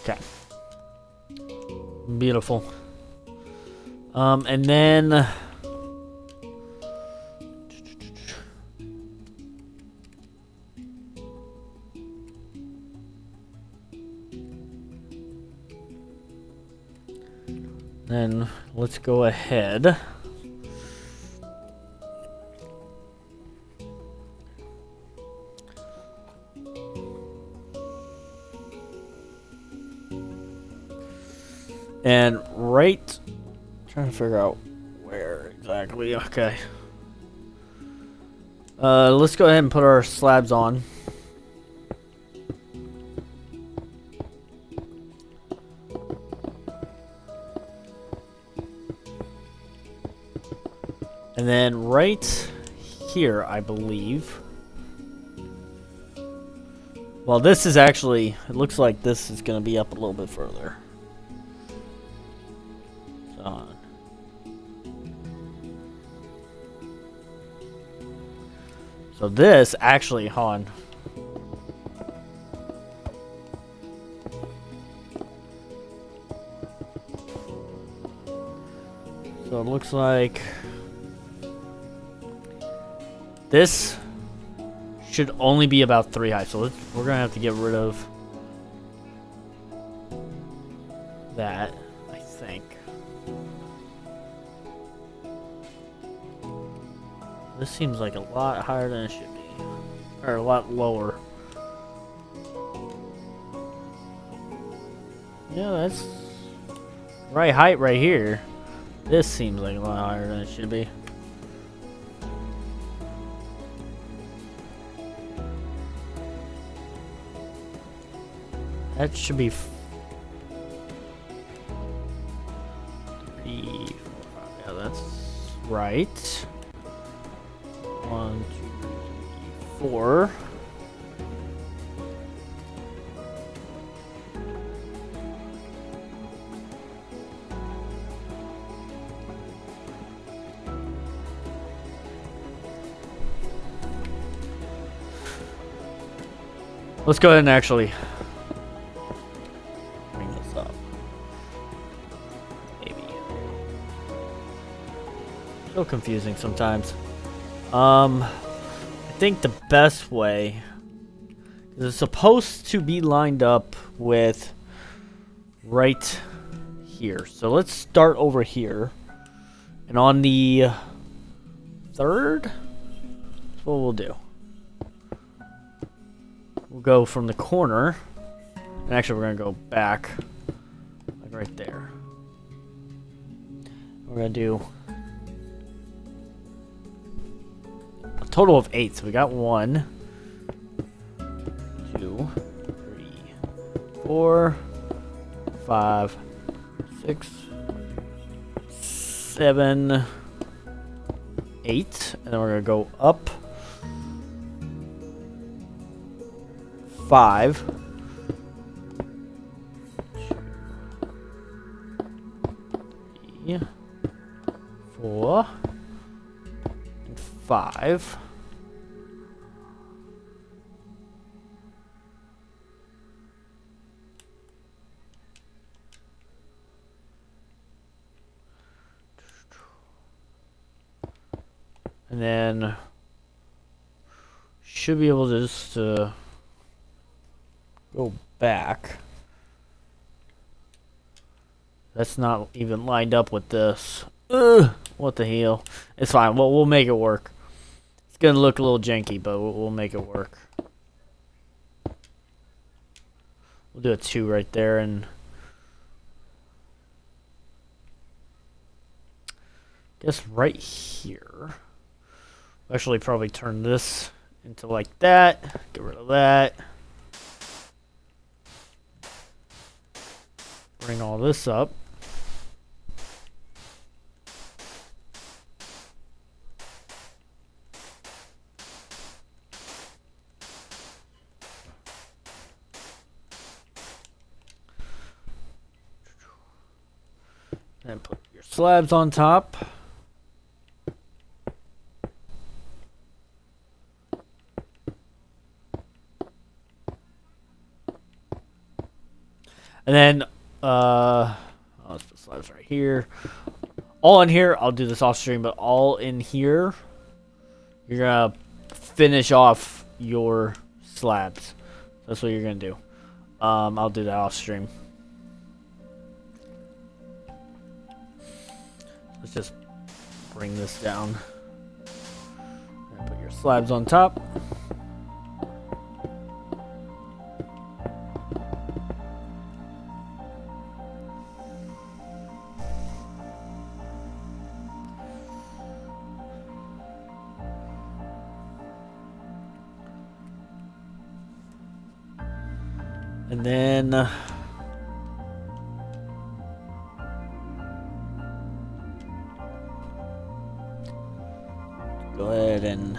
Okay. Beautiful. And then let's go ahead. And right, trying to figure out where exactly. Okay. Let's go ahead and put our slabs on. And then right here, I believe. Well, this is actually, it looks like this is going to be up a little bit further. So this actually, hold on. So it looks like this should only be about 3 high. So we're gonna have to get rid of that, I think. This seems like a lot higher than it should be. Or a lot lower. Yeah, that's right height right here. This seems like a lot higher than it should be. That should be 3, 4, 5. Yeah, that's right. 1, 2, 3, 4. Let's go ahead and actually bring this up. Maybe. So confusing sometimes. I think the best way is it's supposed to be lined up with right here. So let's start over here. And on the 3rd, that's what we'll do. We'll go from the corner, and actually we're gonna go back, like right there. We're gonna do a total of 8. So we got 1, 2, 3, 4, 5, 6, 7, 8, and then we're gonna go up 5, 3, 4, and 5. And then should be able to just go back. That's not even lined up with this. Ugh, what the hell? It's fine. We'll make it work. It's gonna look a little janky, but we'll make it work. We'll do a 2 right there, and guess right here. Actually, probably turn this into like that. Get rid of that. Bring all this up. And put your slabs on top. And then let's put slabs right here. All in here, I'll do this off stream, but all in here, you're gonna finish off your slabs. That's what you're gonna do. I'll do that off stream. Let's just bring this down. And put your slabs on top. And then go ahead and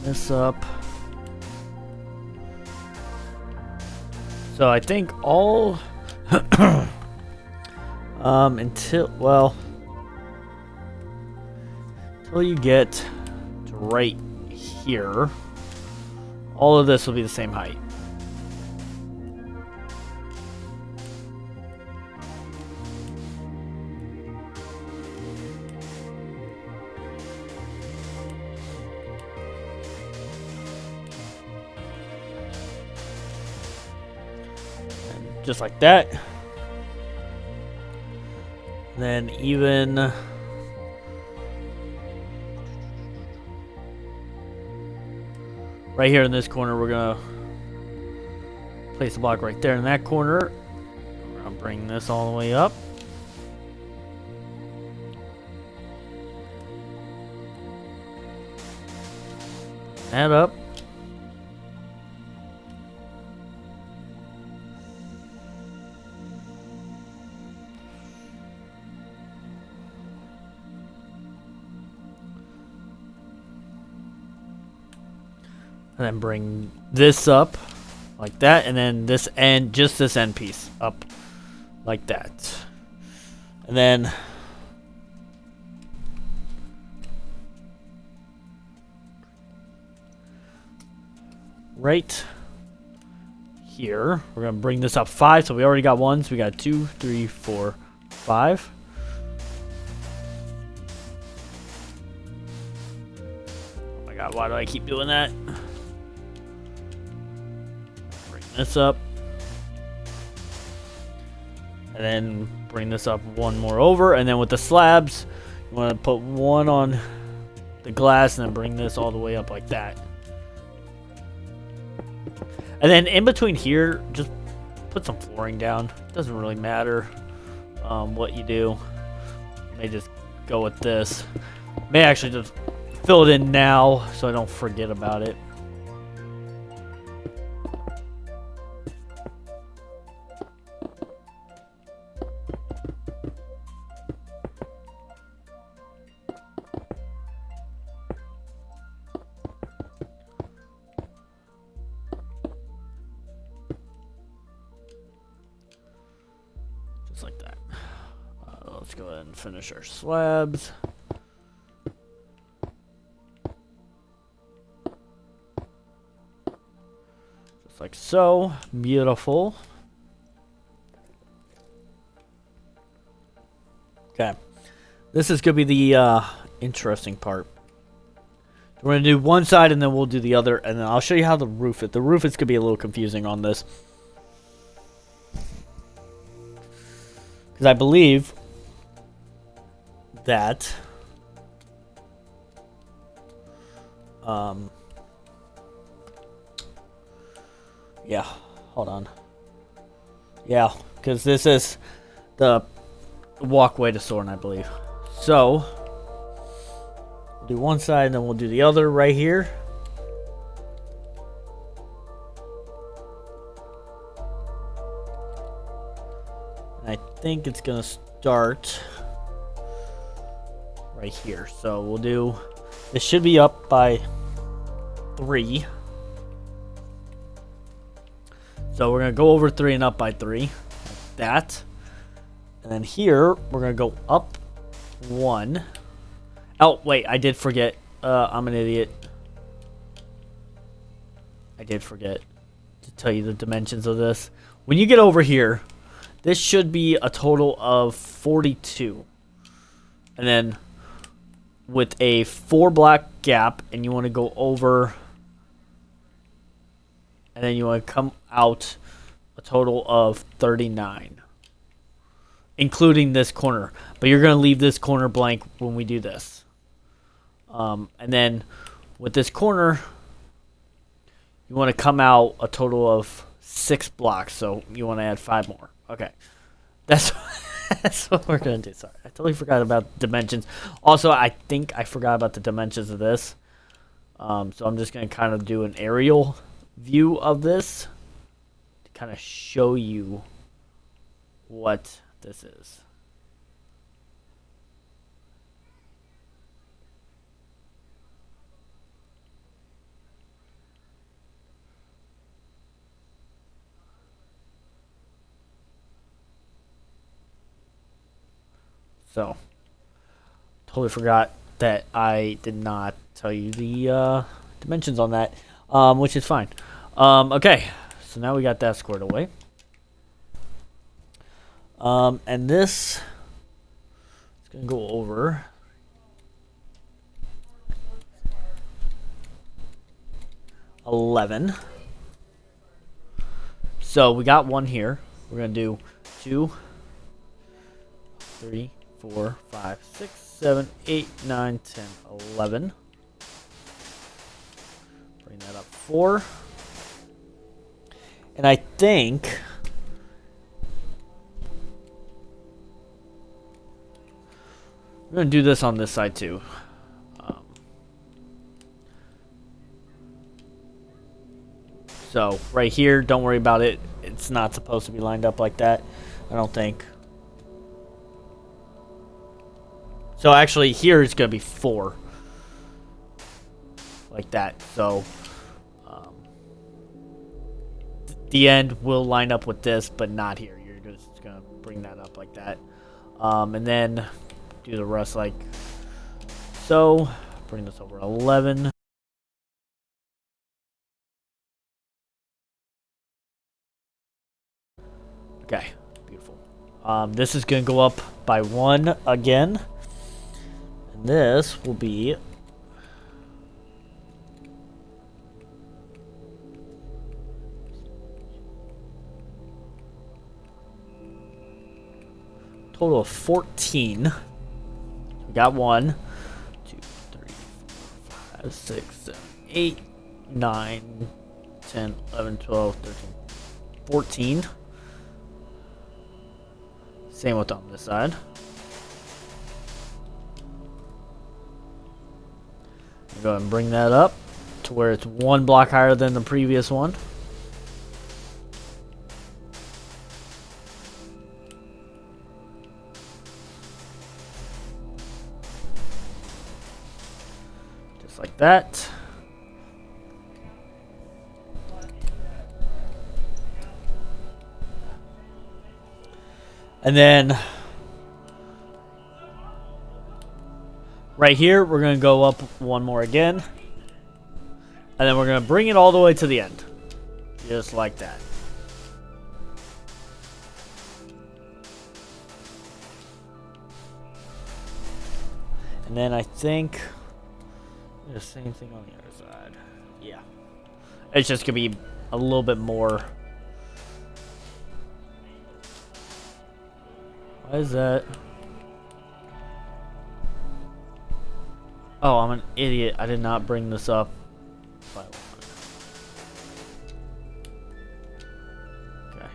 this up. So I think all until you get to right here, all of this will be the same height. And just like that. Then even right here in this corner, we're gonna place a block right there in that corner. We're gonna bring this all the way up. That up. And then bring this up like that, and then this end, just this end piece up like that. And then right here, we're gonna bring this up 5. So we already got 1, so we got 2, 3, 4, 5. Oh my god, why do I keep doing that? Bring this up. And then bring this up 1 more over, and then with the slabs, you want to put 1 on the glass, and then bring this all the way up like that. And then in between here, just put some flooring down. Doesn't really matter what you do. May just go with this. May actually just fill it in now so I don't forget about it. Just like that. Let's go ahead and finish our slabs. Just like so. Beautiful. Okay. This is going to be the interesting part. We're going to do one side and then we'll do the other. And then I'll show you how the roof is. The roof is going to be a little confusing on this. Because I believe that yeah, hold on. Yeah, because this is the walkway to Soarin', I believe. So we'll do one side and then we'll do the other right here. I think it's gonna start right here. So we'll do, this should be up by 3. So we're gonna go over 3 and up by 3, like that. And then here we're gonna go up 1. Oh wait, I did forget. I'm an idiot. I did forget to tell you the dimensions of this. When you get over here, this should be a total of 42. And then with a 4 block gap, and you want to go over, and then you want to come out a total of 39. Including this corner. But you're going to leave this corner blank when we do this. And then with this corner, you want to come out a total of 6 blocks. So you want to add 5 more. Okay. That's what we're going to do. Sorry, I totally forgot about dimensions. Also, I think I forgot about the dimensions of this. So I'm just going to kind of do an aerial view of this to kind of show you what this is. So, totally forgot that I did not tell you the dimensions on that, which is fine. Okay, so now we got that squared away. And this is going to go over $11. So we got 1 here. We're going to do 2, 3, 4, 5, 6, 7, 8, 9, 10, 11. Bring that up 4. And I think we're going to do this on this side too. So right here, don't worry about it. It's not supposed to be lined up like that, I don't think. So actually here it's going to be 4. Like that. So the end will line up with this, but not here. You're just going to bring that up like that. And then do the rest like so. Bring this over 11. Okay, beautiful. This is going to go up by 1 again. And this will be total of 14. We got 1, 2, 3, 4, 5, 6, 7, 8, 9, 10, 11, 12, 13, 14. Same with on this side. Go ahead and bring that up to where it's 1 block higher than the previous one. Just like that. And then right here, we're going to go up 1 more again. And then we're going to bring it all the way to the end. Just like that. And then I think the same thing on the other side. Yeah. It's just going to be a little bit more. Why is that? Oh, I'm an idiot. I did not bring this up. Okay.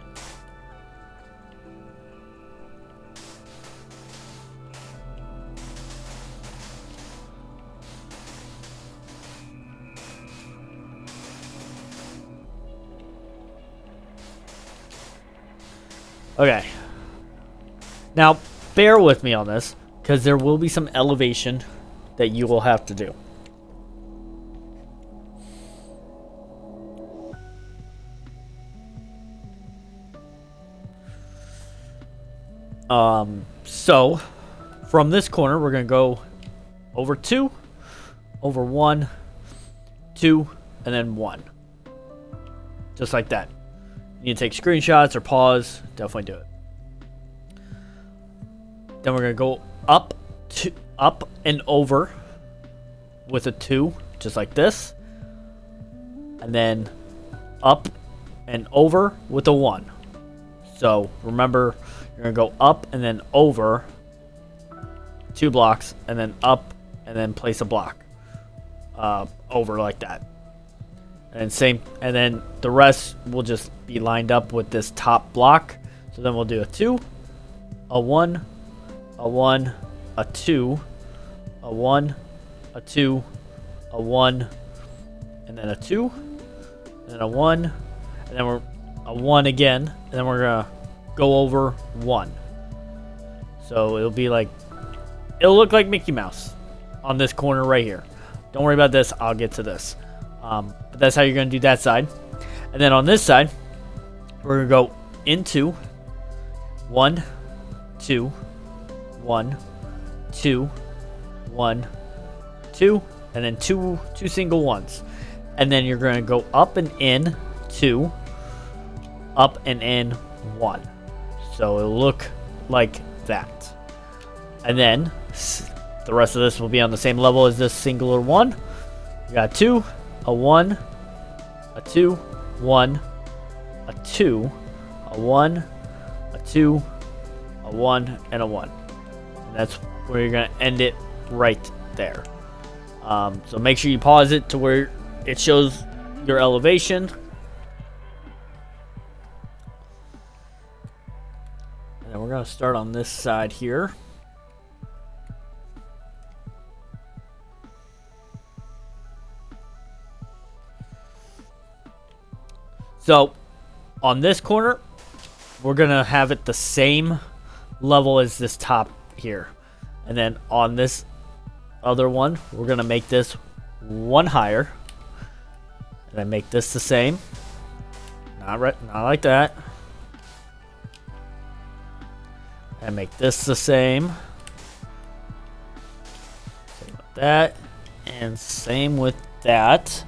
Okay. Now, bear with me on this, because there will be some elevation that you will have to do. So, from this corner, we're going to go over 2, over 1, 2, and then 1. Just like that. You need to take screenshots or pause. Definitely do it. Then we're going to go up and over with a 2, just like this. And then up and over with a 1. So remember, you're going to go up and then over 2 blocks, and then up and then place a block over like that. And then the rest will just be lined up with this top block. So then we'll do a 2, a 1, a 1, a 2, a 1, a 2, a 1, and then a 2, and then a 1, and then we're a 1 again, and then we're gonna go over 1. So it'll look like Mickey Mouse on this corner right here. Don't worry about this, I'll get to this. But that's how you're gonna do that side. And then on this side, we're gonna go into 1, 2, 1, 2, 1, 2, and then two single ones. And then you're going to go up and in 2, up and in 1. So it'll look like that. And then the rest of this will be on the same level as this singular one. You got 2, a 1, a 2, 1, a 2, a 1, a 2, a 1, and a 1. And that's where you're going to end it right there. So make sure you pause it to where it shows your elevation. And then we're going to start on this side here. So on this corner, we're going to have it the same level as this top here. And then on this other one, we're going to make this one higher. And then make this the same. Not like that. And make this the same. Same with that. And same with that.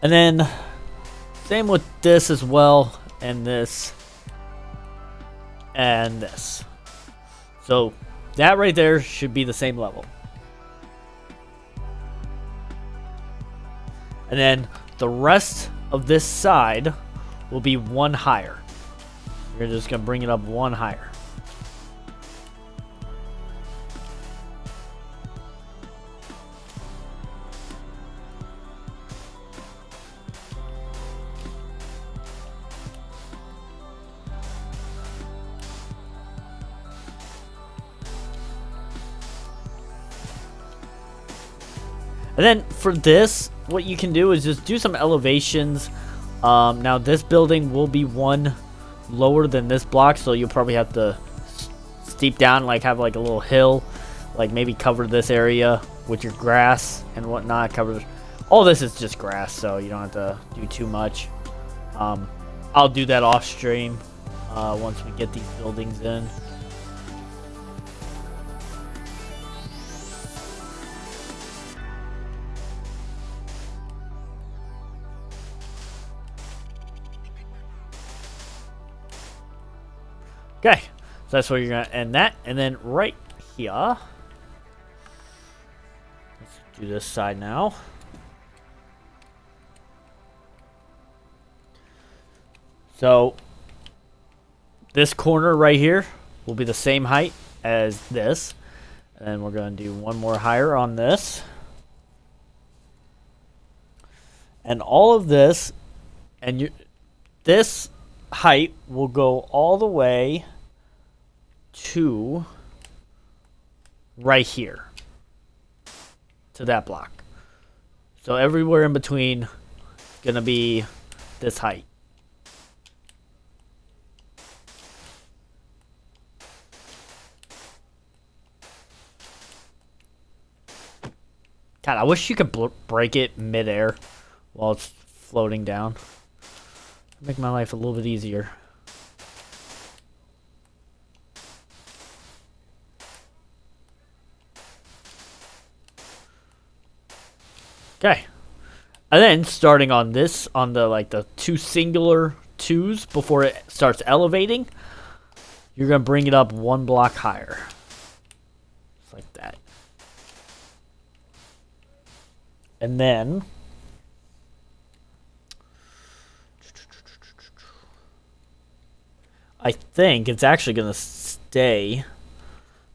And then same with this as well, and this, and this. So that right there should be the same level. And then the rest of this side will be one higher. You're just going to bring it up one higher. And then for this, what you can do is just do some elevations. Now this building will be one lower than this block, so you'll probably have to steep down, like have like a little hill, like maybe cover this area with your grass and whatnot. All this is just grass, so you don't have to do too much. I'll do that off stream once we get these buildings in. Okay, so that's where you're going to end that. And then right here, let's do this side now. So this corner right here will be the same height as this. And then we're going to do one more higher on this. And all of this, and this height will go all the way to right here, to that block. So everywhere in between is going to be this height. God, I wish you could break it midair while it's floating down. Make my life a little bit easier. Okay. And then starting on this, on the two singular twos before it starts elevating, you're going to bring it up one block higher. Just like that. And then I think it's actually going to stay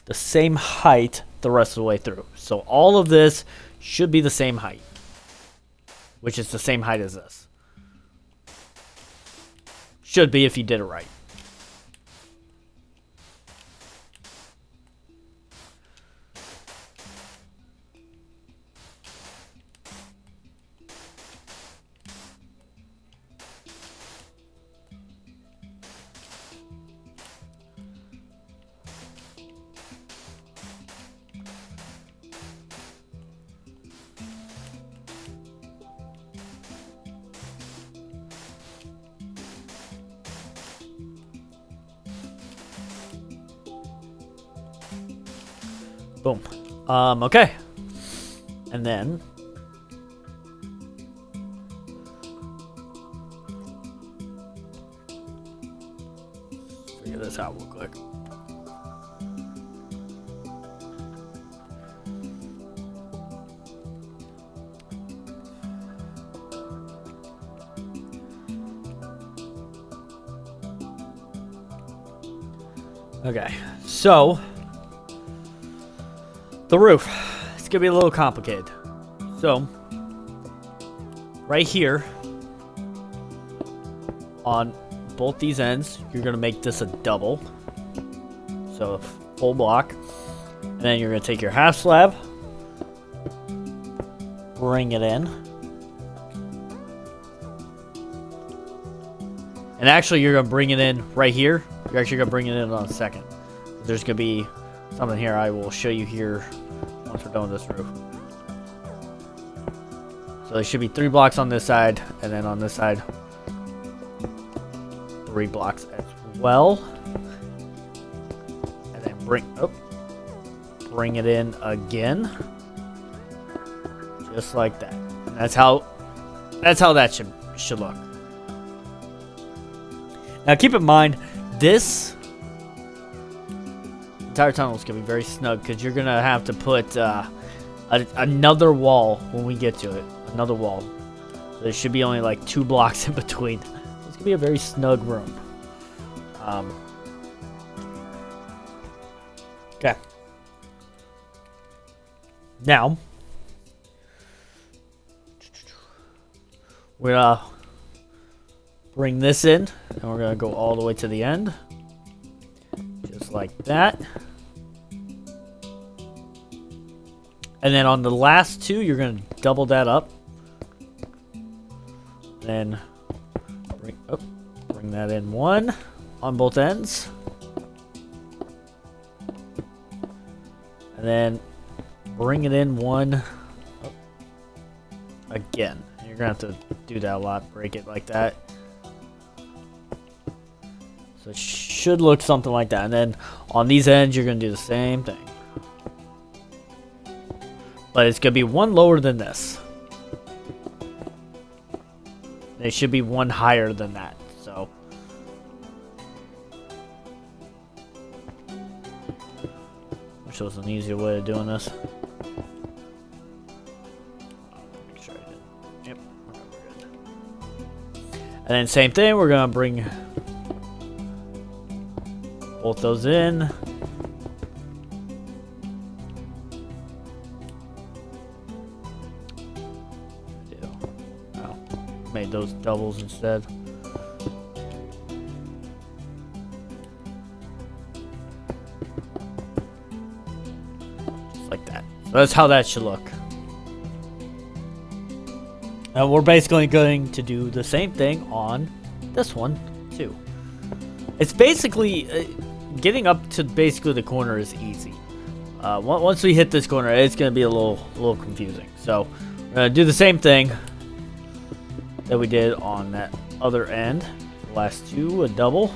the same height the rest of the way through. So all of this should be the same height, which is the same height as this. Should be if you did it right. Boom. Okay. And then figure this out real quick. Okay, so the roof. It's gonna be a little complicated. So right here on both these ends, you're gonna make this a double. So a full block. And then you're gonna take your half slab, bring it in. And actually you're gonna bring it in right here. You're actually gonna bring it in on a second. There's gonna be something here I will show you here once we're done with this roof. So there should be 3 blocks on this side, and then on this side 3 blocks as well. And then bring it in again. Just like that. And that's how that should look. Now keep in mind, this entire tunnel is going to be very snug because you're going to have to put another wall when we get to it. Another wall. So there should be only like 2 blocks in between. It's going to be a very snug room. Okay. Now, we're going to bring this in, and we're going to go all the way to the end. Just like that. And then on the last 2, you're going to double that up. Then bring that in 1 on both ends. And then bring it in 1 again. You're going to have to do that a lot, break it like that. So it should look something like that. And then on these ends, you're going to do the same thing. But it's going to be 1 lower than this. It should be 1 higher than that. So wish there was an easier way of doing this. Make sure I did. Yep. Okay, we're good. And then same thing, we're going to bring both those in. Made those doubles instead. Just like that. So that's how that should look. And we're basically going to do the same thing on this one too. It's basically getting up to basically the corner is easy. Once we hit this corner, it's going to be a little confusing. So we're going to do the same thing that we did on that other end. The last 2, a double.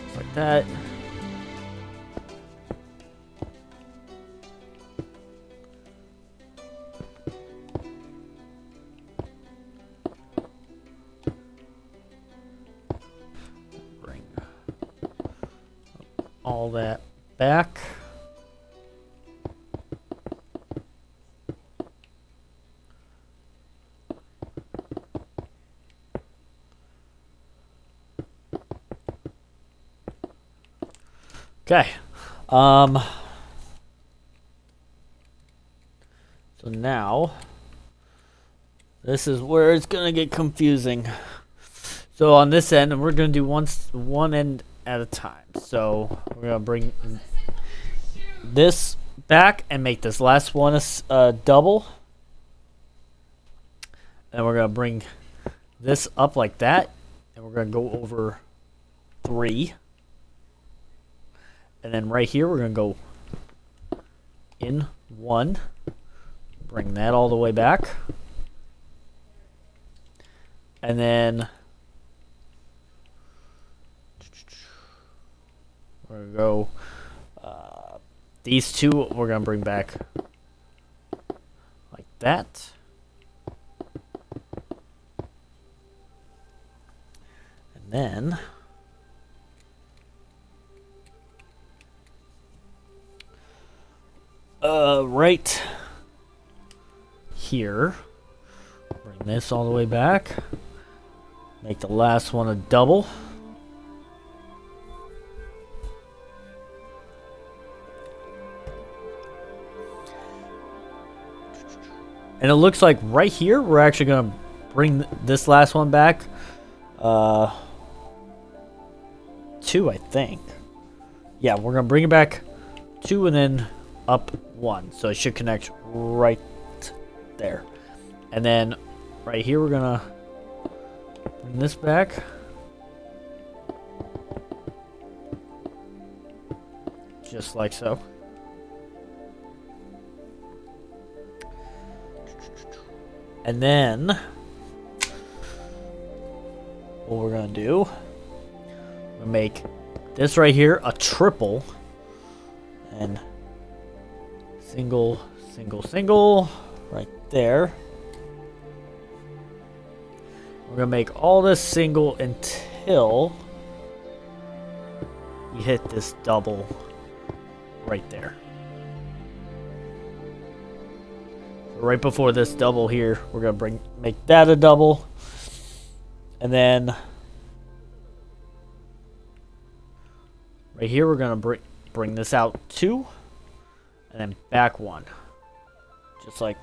Just like that. All that back. Okay. So now this is where it's gonna get confusing. So on this end, and we're gonna do one end at a time. So we're gonna bring this back and make this last one a double. And we're gonna bring this up like that, and we're gonna go over 3. And then right here we're gonna go in 1, bring that all the way back, and then we're gonna go these 2 we're gonna bring back like that, and then right here. Bring this all the way back. Make the last one a double. And it looks like right here, we're actually going to bring this last one back. 2, I think. Yeah, we're going to bring it back 2 and then up 1. So it should connect right there. And then right here, we're going to bring this back. Just like so. And then what we're going to do, we'll make this right here a triple. And single, single, single right there. We're going to make all this single until we hit this double right there. So right before this double here, we're going to make that a double. And then right here, we're going to bring this out 2 and then back 1. Just like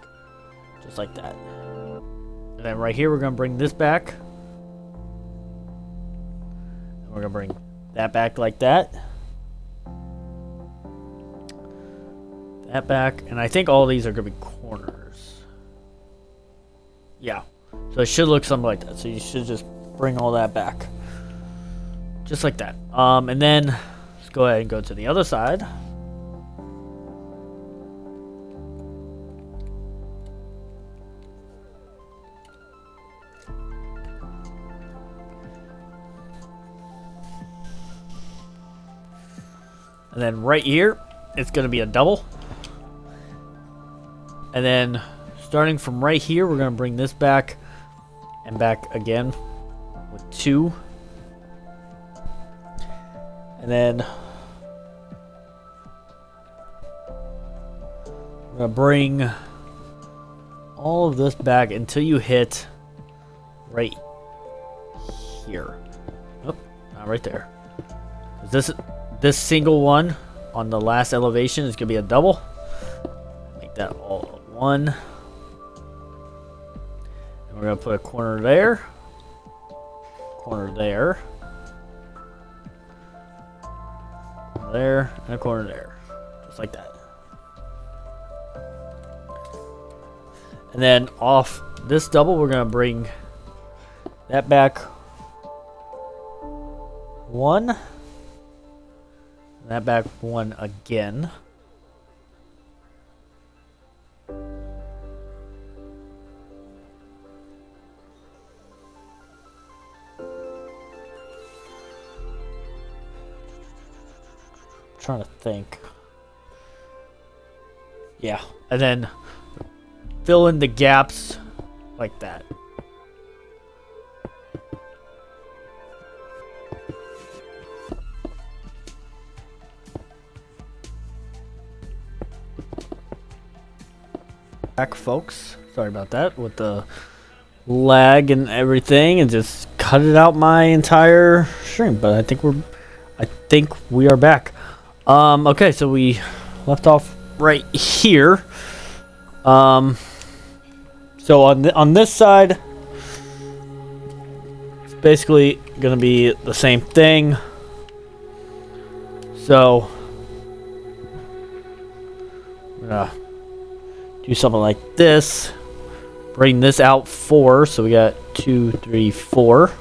that. And then right here, we're going to bring this back. And we're going to bring that back like that. That back. And I think all these are going to be corners. Yeah. So it should look something like that. So you should just bring all that back. Just like that. And then let's go ahead and go to the other side. And then right here, it's going to be a double. And then starting from right here, we're going to bring this back and back again with 2. And then we're going to bring all of this back until you hit right here. Oh, not right there. This single one on the last elevation is going to be a double. Make that all 1. And we're going to put a corner there. Corner there. Corner there. And a corner there. Just like that. And then off this double, we're going to bring that back 1. That back 1 again. Trying to think. Yeah, and then fill in the gaps like that. Back, folks. Sorry about that with the lag and everything, and just cut it out my entire stream. But I think we are back. Okay, so we left off right here. So on this side, it's basically gonna be the same thing. So I'm gonna do something like this. Bring this out 4, so we got 2, 3, 4.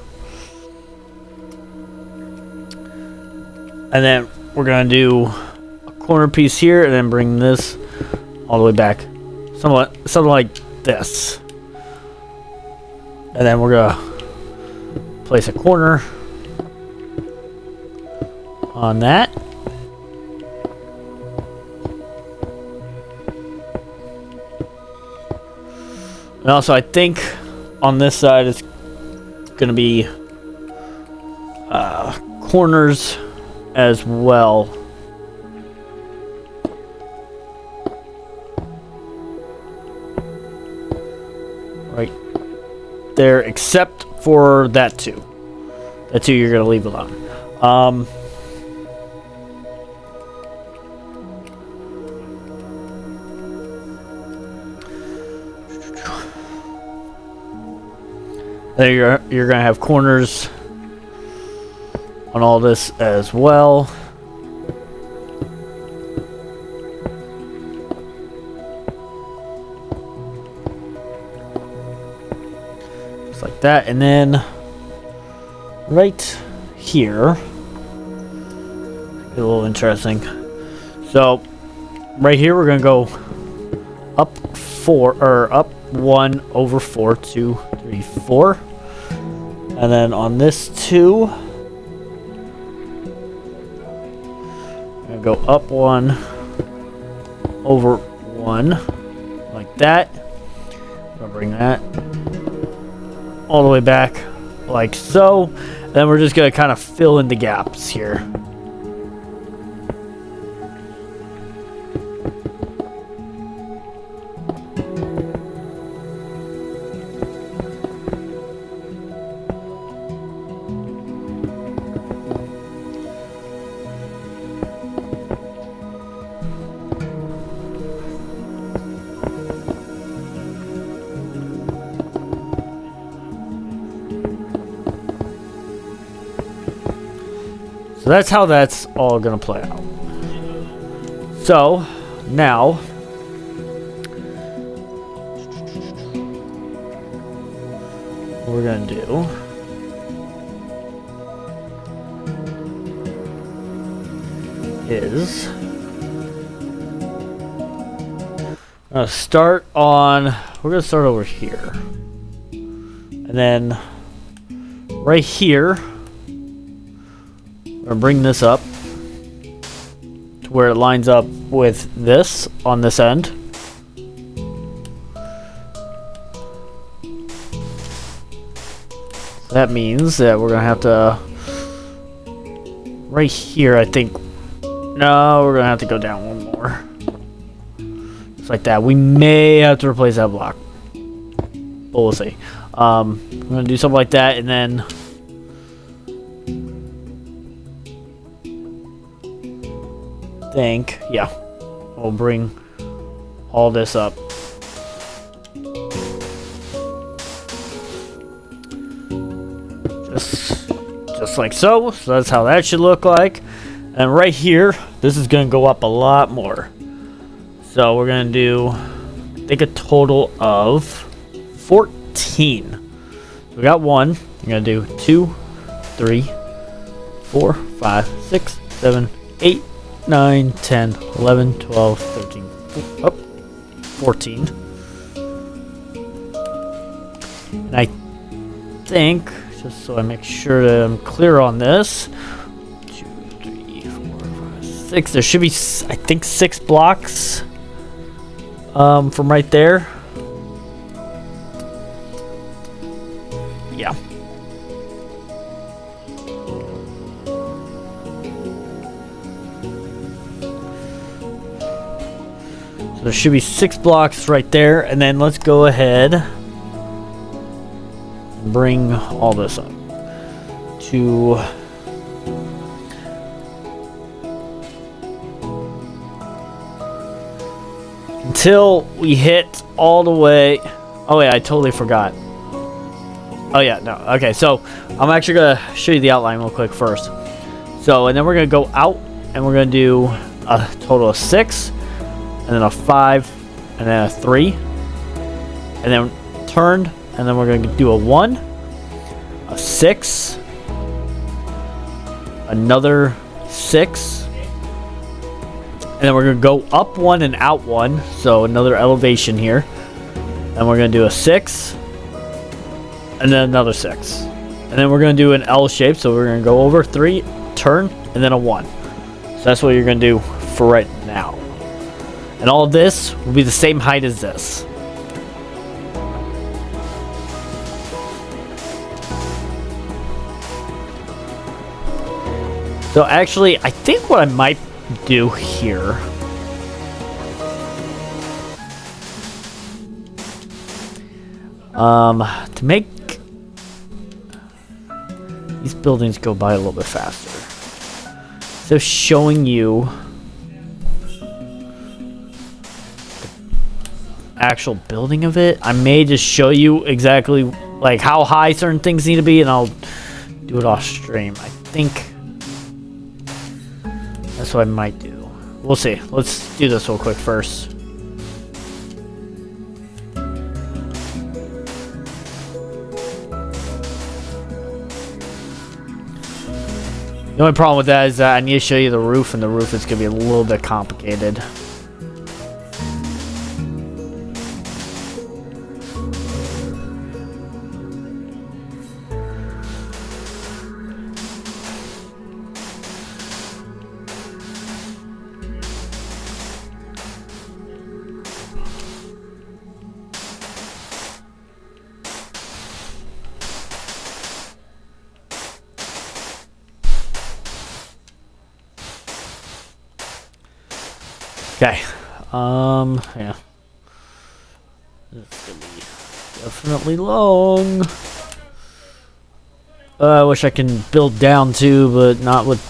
And then we're gonna do a corner piece here, and then bring this all the way back, something like this. And then we're gonna place a corner on that. And also, I think on this side it's going to be corners as well. right there, except for that 2. That 2 you're gonna leave alone. Then you're gonna have corners on all this as well. Just like that, and then right here, a little interesting. So right here we're gonna go up 4 or up 1 over 4, 2, 3, 4. And then on this 2, I'm gonna go up 1 over 1 like that. I'm gonna bring that all the way back like so. Then we're just gonna kind of fill in the gaps here. So that's how that's all gonna play out. So now what we're gonna do is we're gonna start over here, and then right here we're gonna bring this up to where it lines up with this on this end. That means that we're gonna have to right here, I think. No, we're gonna have to go down one more. Just like that. We may have to replace that block, but we'll see. We're gonna do something like that, and then yeah, we'll bring all this up. Just like so. So that's how that should look like. And right here, this is going to go up a lot more. So we're going to do, I think, a total of 14. So we got 1. We're going to do 2, 3, 4, 5, 6, 7, 8, 9, 10, 11, 12, 13, 14. And I think, just so I make sure that I'm clear on this, 2, 3, 4, 5, 6. There should be, I think, 6 blocks from right there. Yeah. So there should be 6 blocks right there, and then let's go ahead and bring all this up to until we hit all the way. Oh yeah, I totally forgot. Oh yeah, no. Okay, so I'm actually gonna show you the outline real quick first. So, and then we're gonna go out, and we're gonna do a total of 6, and then a 5, and then a 3, and then turned, and then we're gonna do a 1, a 6, another 6, and then we're gonna go up 1 and out 1, so another elevation here. And we're gonna do a 6, and then another 6, and then we're gonna do an L shape. So we're gonna go over 3, turn, and then a 1. So that's what you're gonna do for right now. And all of this will be the same height as this. So actually, I think what I might do here To make these buildings go by a little bit faster. So showing you the actual building of it, I may just show you exactly like how high certain things need to be, and I'll do it off stream. I think that's what I might do. We'll see. Let's do this real quick first. The only problem with that is that I need to show you the roof, and the roof is going to be a little bit complicated. Okay, yeah. This is gonna be definitely long. I wish I can build down too, but not with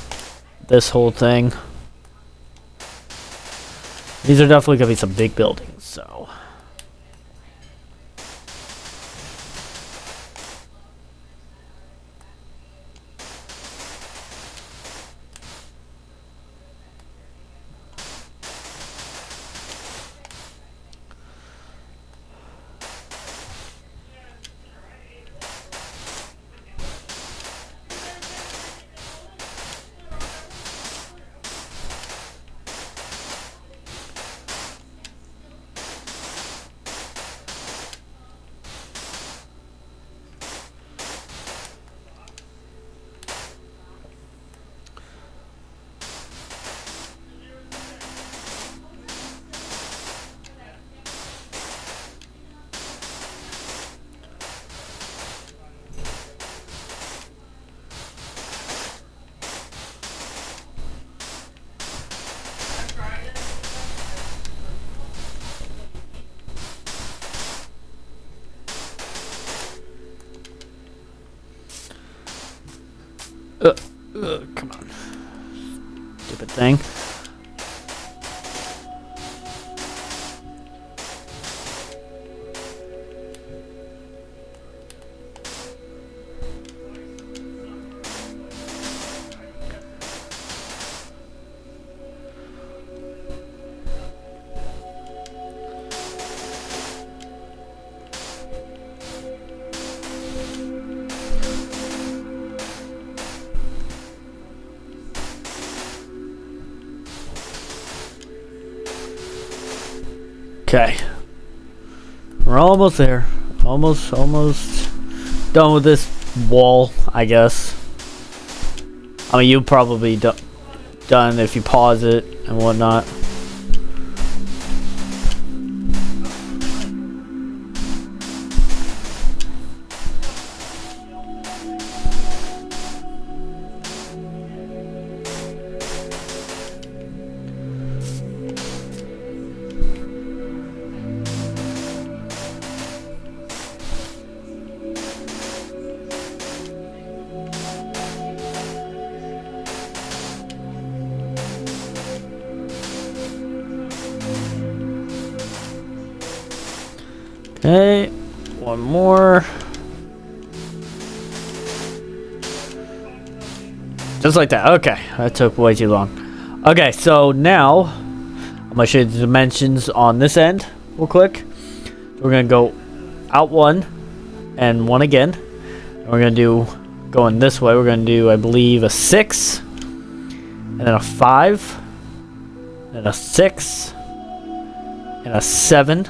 this whole thing. These are definitely gonna be some big buildings, so. Come on. Stupid thing. Okay. We're almost there. Almost done with this wall, I guess. I mean, you'll probably be done if you pause it and whatnot. Okay, one more. Just like that. Okay, that took way too long. Okay, so now I'm gonna show you the dimensions on this end real quick. We're gonna go out one and one again. And we're gonna do going this way. We're gonna do, I believe, a 6, and then a 5, and a 6, and a 7.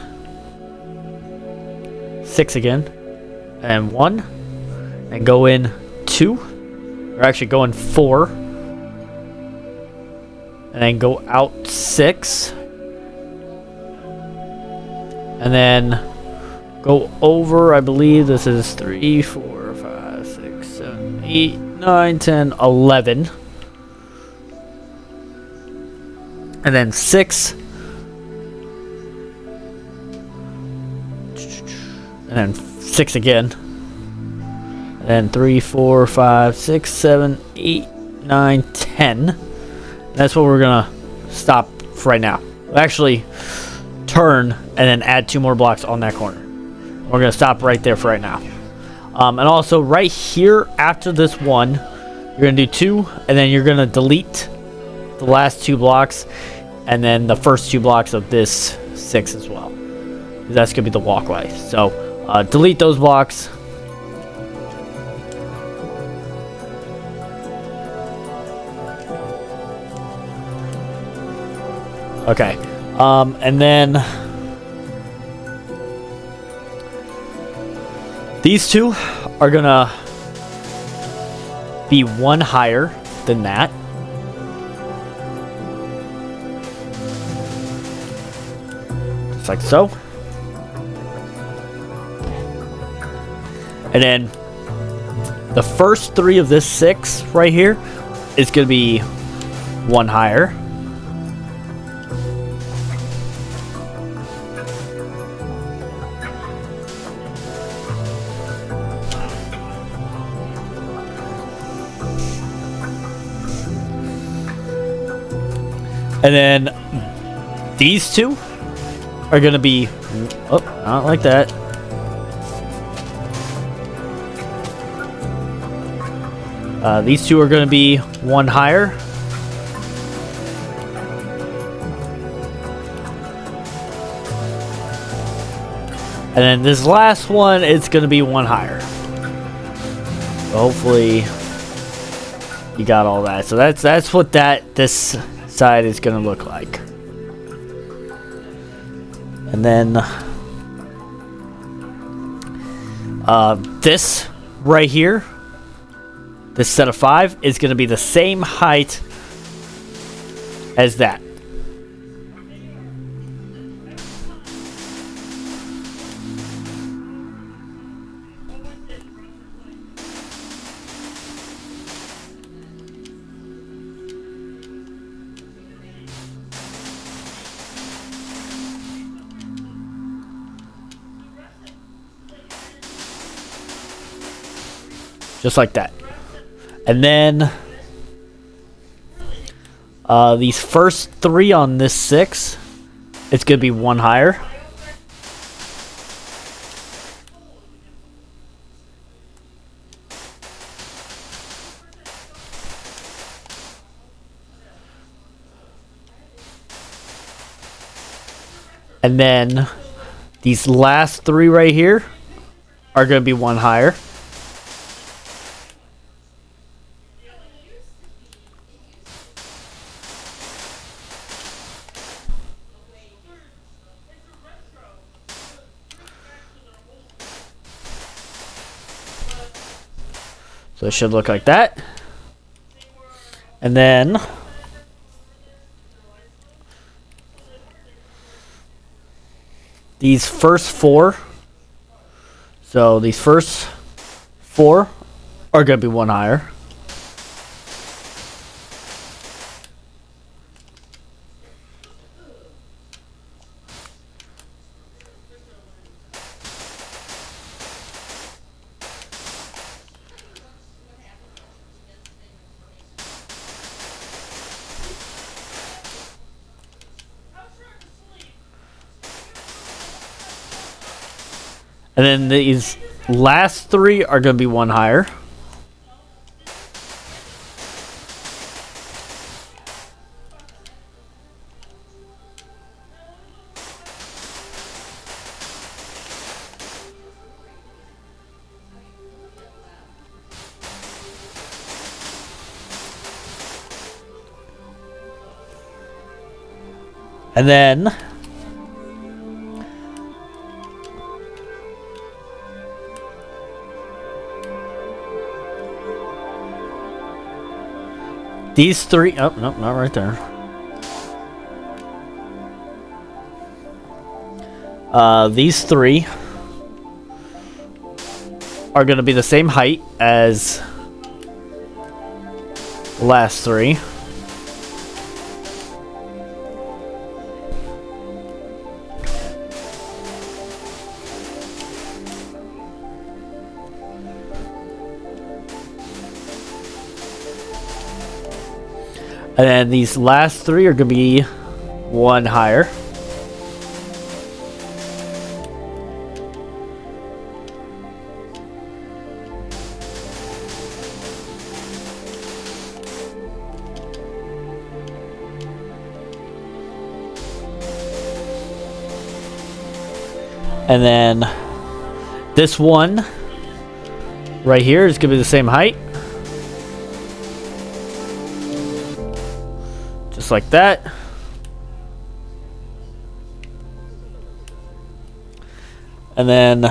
6 again, and 1, and go in 2, or actually go in 4, and then go out 6, and then go over, I believe this is 3, 4, 5, 6, 7, 8, 9, 10, 11, and then 6, and then 6 again. And then 3, 4, 5, 6, 7, 8, 9, 10. That's what we're gonna stop for right now. We'll actually turn and then add 2 more blocks on that corner. We're gonna stop right there for right now. And also right here after this one, you're gonna do 2, and then you're gonna delete the last 2 blocks, and then the first 2 blocks of this 6 as well. That's gonna be the walkway. So delete those blocks. Okay, and then these 2 are gonna be 1 higher than that. Just like so. And then the first 3 of this 6 right here is gonna be 1 higher. And then these 2 are going to be, oh, not like that. These 2 are going to be 1 higher. And then this last one, it's going to be 1 higher. So hopefully you got all that. So that's what this side is going to look like. And then this right here, this set of 5 is going to be the same height as that. Just like that. And then these first 3 on this 6, it's going to be 1 higher. And then these last 3 right here are going to be 1 higher. So it should look like that. And then these first 4. So these first 4 are going to be 1 higher. And then these last 3 are going to be 1 higher. And then these 3, oh, no, not right there. These 3 are going to be the same height as the last 3. And then these last three are going to be one higher. And then this one right here is going to be the same height. Just like that. And then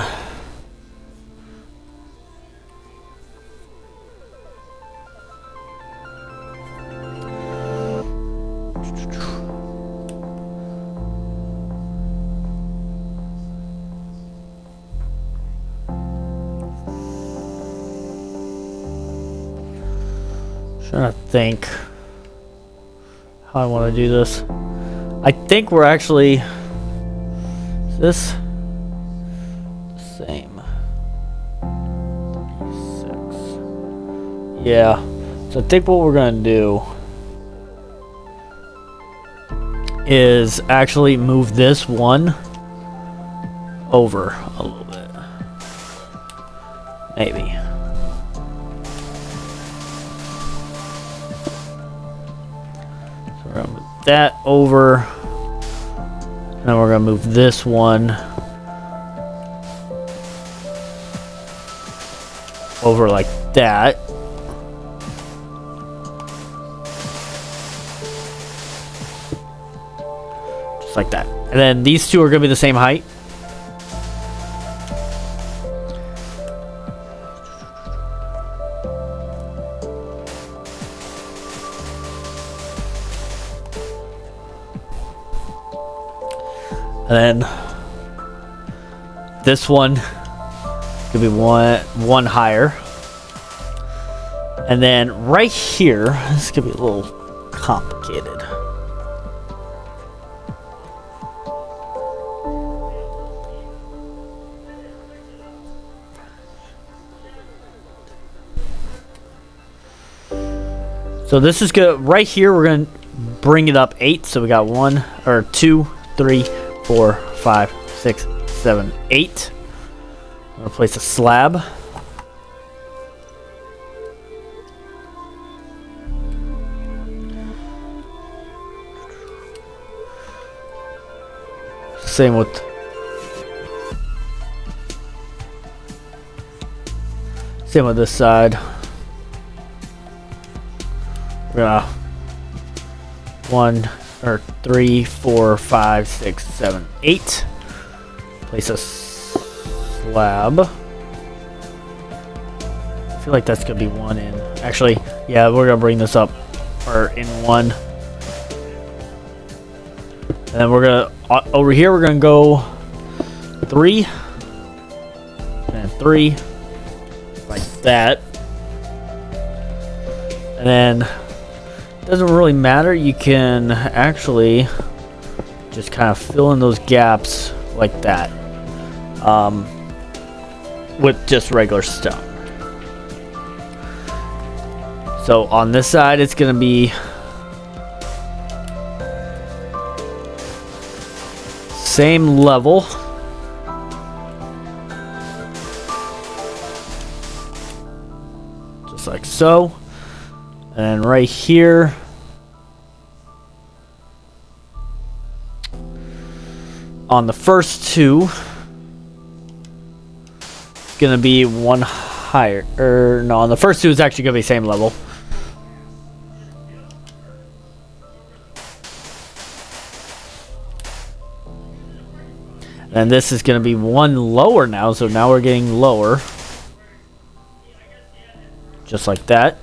trying to think how I want to do this. I think we're actually, is this the same? 36. Yeah. So I think what we're going to do is actually move this one over a little bit. Maybe. We're gonna move that over, and then we're gonna move this one over like that. Just like that. And then these two are gonna be the same height. And then this one could be one higher. And then right here, this could be a little complicated. So this is good. Right here, we're going to bring it up 8. So we got 1 or 2, 3, 4, 5, 6, 7, 8. I'm gonna place a slab. Same with this side. We're gonna 1 or 3, 4, 5, 6, 7, 8. Place a slab. I feel like that's gonna be 1 in. Actually, yeah, we're gonna bring this up or in 1. And then we're gonna over here. We're gonna go 3 and 3 like that, and then. Doesn't really matter. You can actually just kind of fill in those gaps like that with just regular stone. So on this side, it's going to be same level. Just like so. And right here, on the first 2, it's gonna be 1 higher. Or no, on the first 2 is actually gonna be same level. And this is gonna be 1 lower now, so now we're getting lower. Just like that.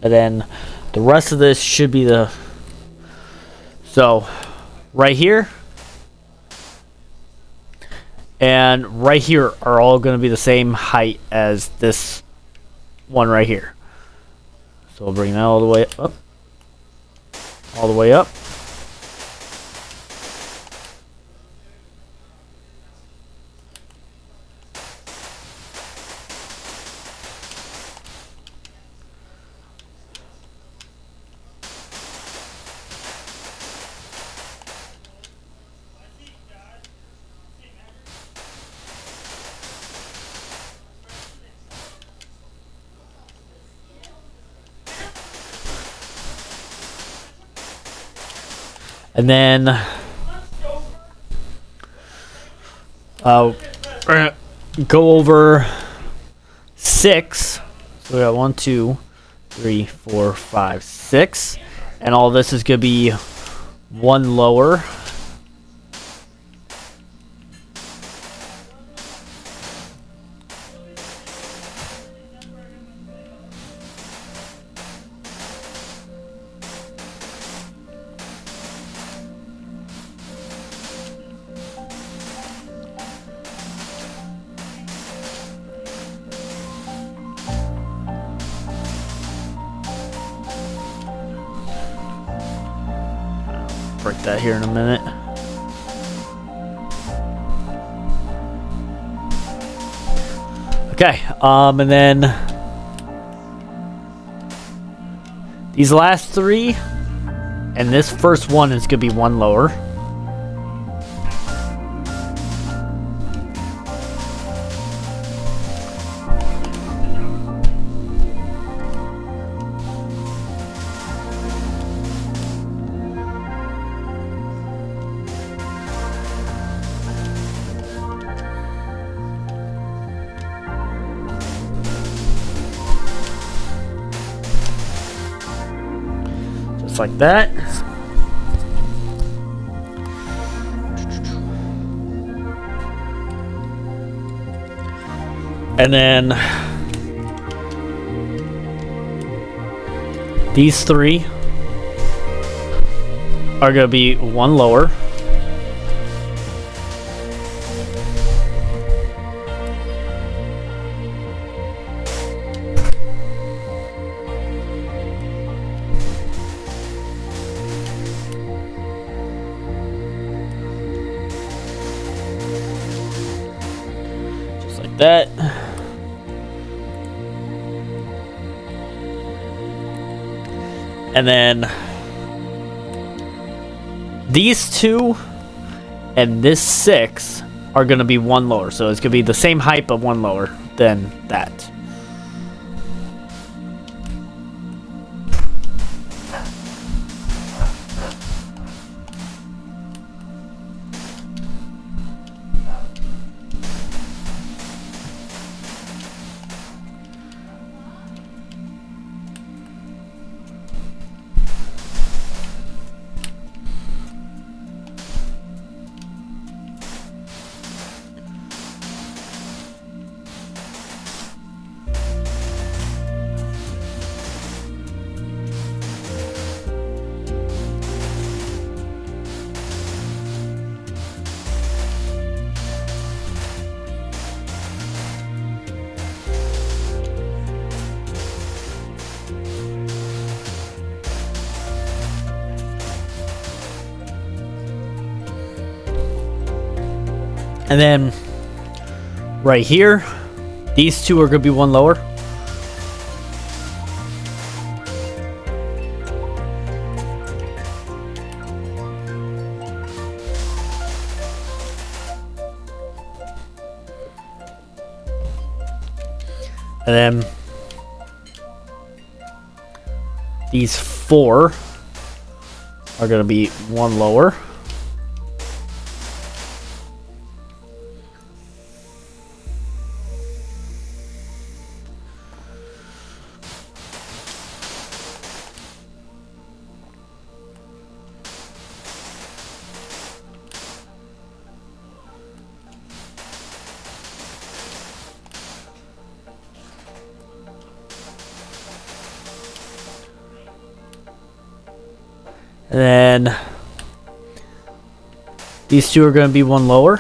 And then the rest of this should be the... So, right here and right here are all going to be the same height as this one right here. So we'll bring that all the way up. All the way up. And then we're gonna go over 6. So we got 1, 2, 3, 4, 5, 6, and all this is gonna be 1 lower. Break that here in a minute. Okay, and then these last 3 and this first one is gonna be 1 lower. Just like that. And then these 3 are going to be 1 lower. Just like that. And then these 2 and this 6 are going to be 1 lower. So it's going to be the same height but 1 lower than that. And then right here, these 2 are going to be 1 lower. And then these 4 are going to be 1 lower. And then these 2 are going to be 1 lower.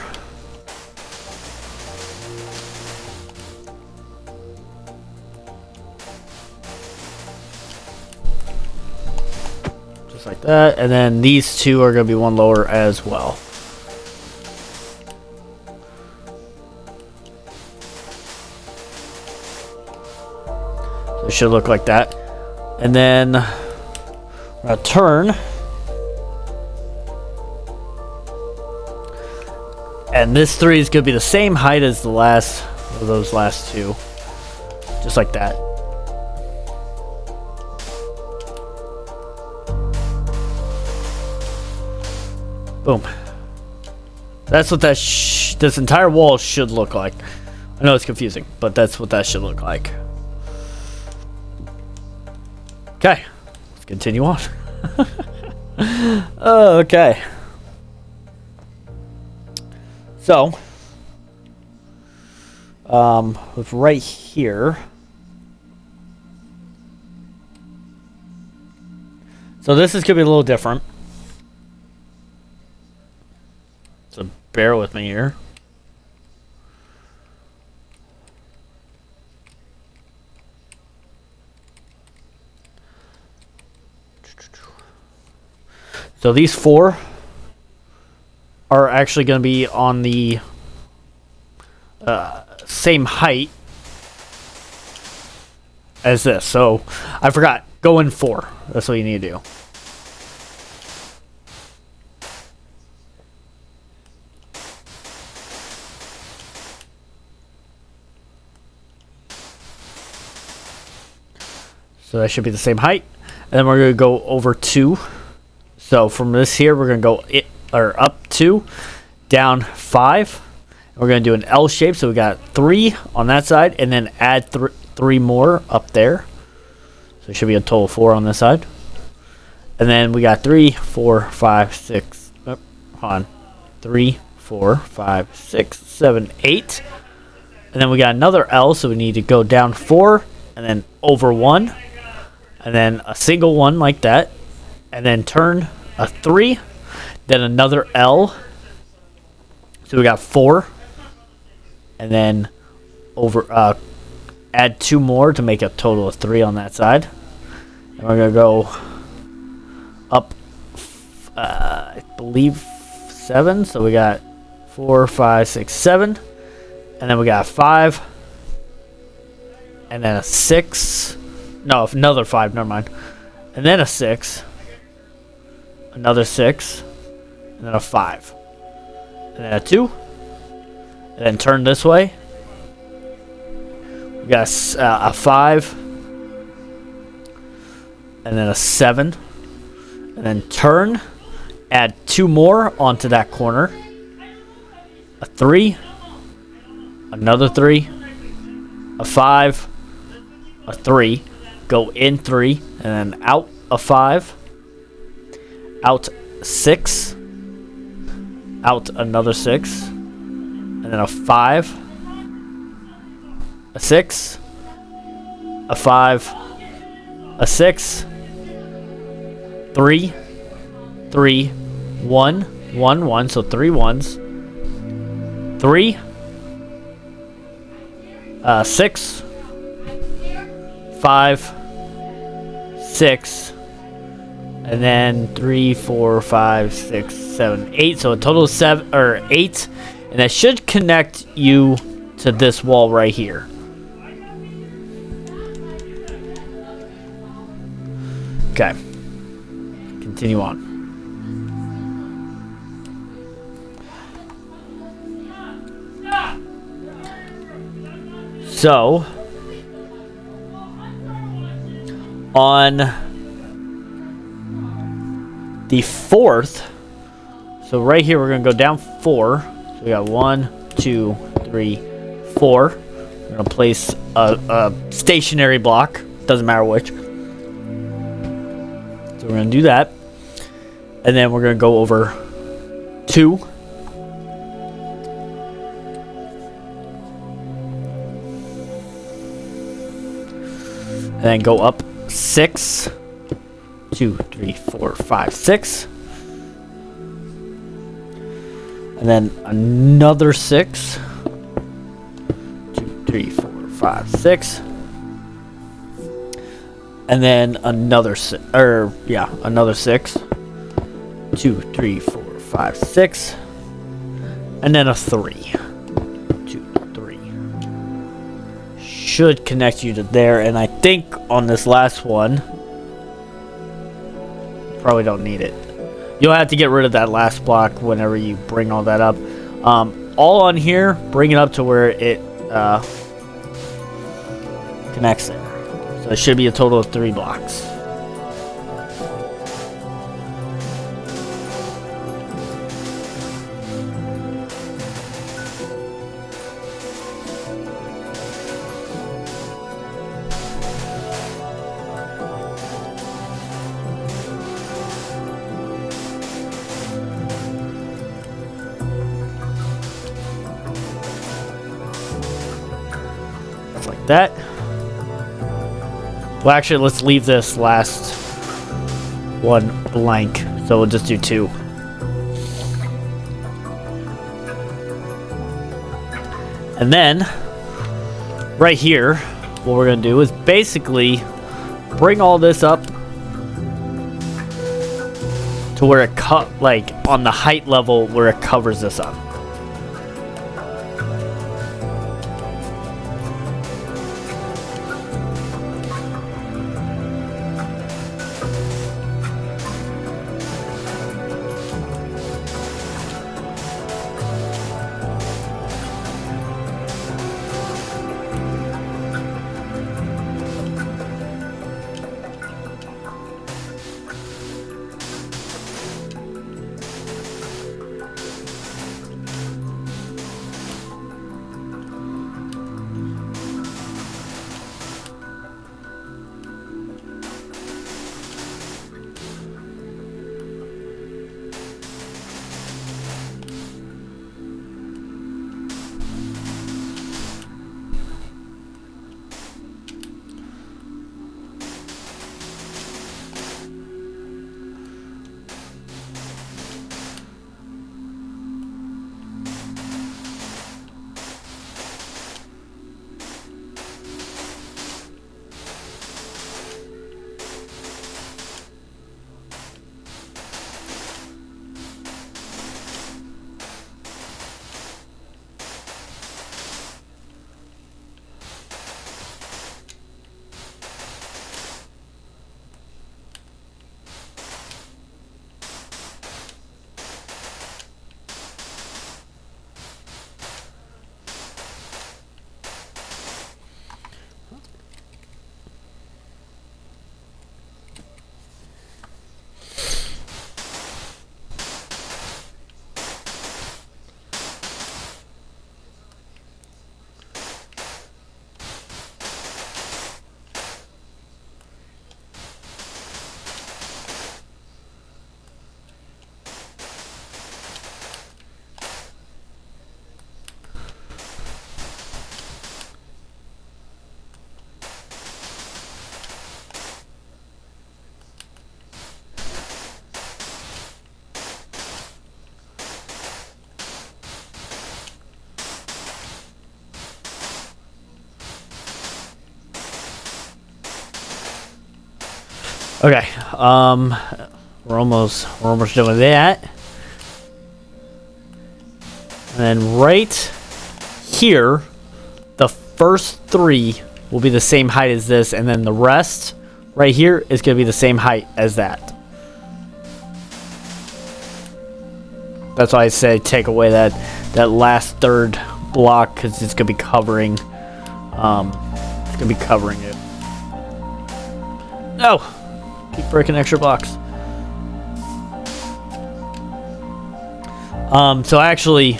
Just like that. And then these 2 are going to be 1 lower as well. So it should look like that. And then I'm going to turn. And this 3 is going to be the same height as the last of those last 2. Just like that. Boom. That's what that this entire wall should look like. I know it's confusing, but that's what that should look like. Okay, let's continue on. Okay. So, with right here. So this is gonna be a little different. So bear with me here. So these four are actually going to be on the same height as this. So I forgot. Go in 4. That's what you need to do. So that should be the same height. And then we're going to go over 2. So from this here, we're going to go up 2, down 5. We're going to do an L shape. So we got 3 on that side, and then add 3 more up there. So it should be a total of 4 on this side. And then we got 3, 4, 5, 6. Hold on. 3, 4, 5, 6, 7, 8. And then we got another L, so we need to go down 4, and then over 1. And then a single one like that. And then turn a 3, then another L. So we got 4, and then over add 2 more to make a total of 3 on that side. And we're gonna go up, I believe 7. So we got 4, 5, 6, 7, and then we got 5, and then a 6. No, another 5. Never mind. And then a 6. Another 6, and then a 5, and then a 2, and then turn this way. We got a 5, and then a 7, and then turn, add 2 more onto that corner. A 3, another 3, a 5, a 3, go in 3, and then out a 5. Out 6, out another 6, and then a 5, a 6, a 5, a 6, 3, 3, 1, 1, 1, so 3 ones, 3, 6, 5, 6, and then 3, 4, 5, 6, 7, 8. So a total of 7 or 8, and that should connect you to this wall right here. Okay, continue on. So on the 4th, so right here we're gonna go down 4. So we got 1, 2, 3, 4. We're gonna place a stationary block, doesn't matter which. So we're gonna do that, and then we're gonna go over 2, and then go up 6. 2, 3, 4, 5, 6, and then another 6. 2, 3, 4, 5, 6, and then another 6. Another 6. 2, 3, 4, 5, 6, and then a 3. 2, 3. Should connect you to there, and I think on this last one. Probably don't need it. You'll have to get rid of that last block whenever you bring all that up. All on here, bring it up to where it connects there. So it should be a total of 3 blocks. that. Well, actually, let's leave this last one blank. So we'll just do 2. And then, right here, what we're going to do is basically bring all this up to where it like on the height level where it covers this up. Okay, we're almost done with that. And then right here, the first 3 will be the same height as this, and then the rest right here is going to be the same height as that. That's why I say take away that last third block, because it's going to be covering. It's going to be covering it. No. Keep breaking extra blocks. So actually,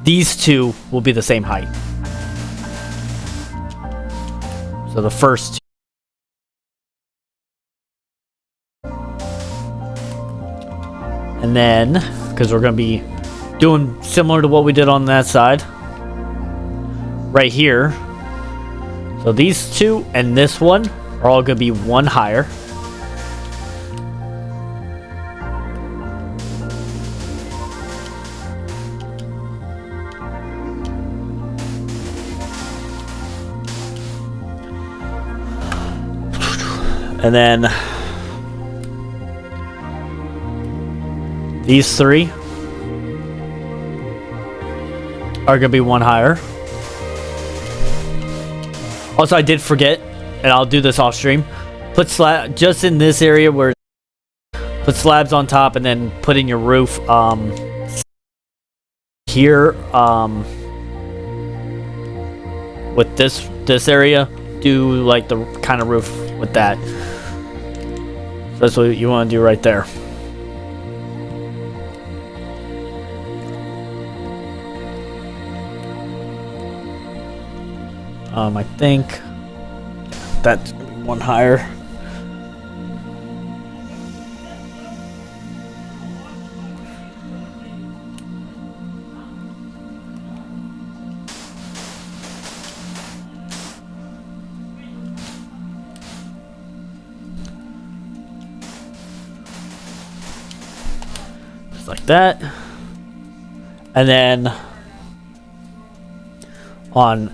these 2 will be the same height. So the first 2. And then, because we're going to be doing similar to what we did on that side, right here. So these 2 and this one are all going to be 1 higher. And then these 3 are going to be 1 higher. Also, I did forget, and I'll do this off stream. Put slab just in this area where put slabs on top, and then put in your roof here with this area. Do like the kind of roof with that. So that's what you want to do right there. I think that's gonna be 1 higher. Just like that. And then on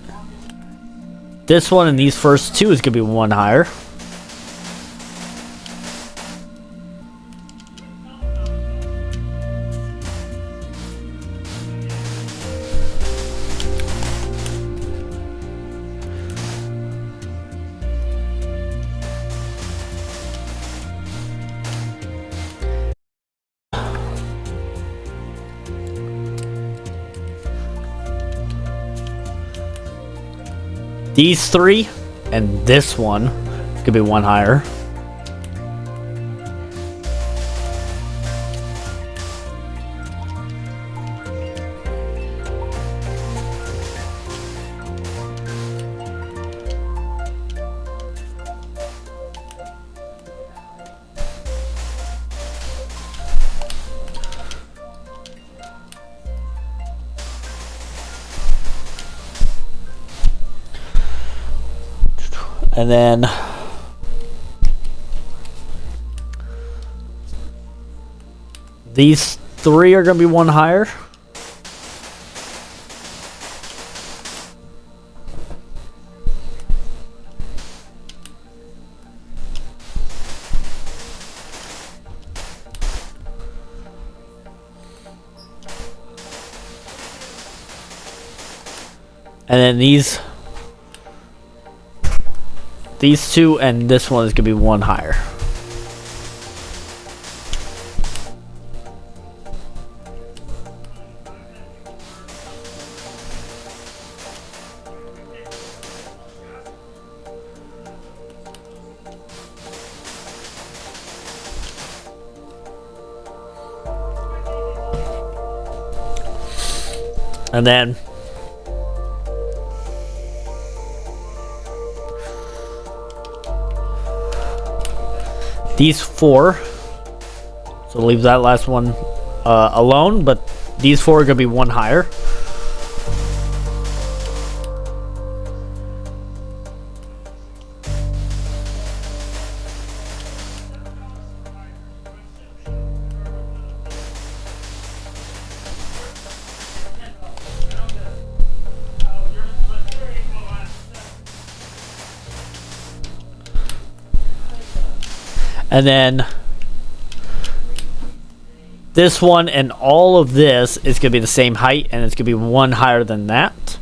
this one and these first two is going to be one higher. These three and this one could be one higher. And then these three are going to be one higher. And then these two and this one is going to be one higher. And then these four, so leave that last one alone, but these four are going to be one higher. And then this one and all of this is going to be the same height, and it's going to be one higher than that.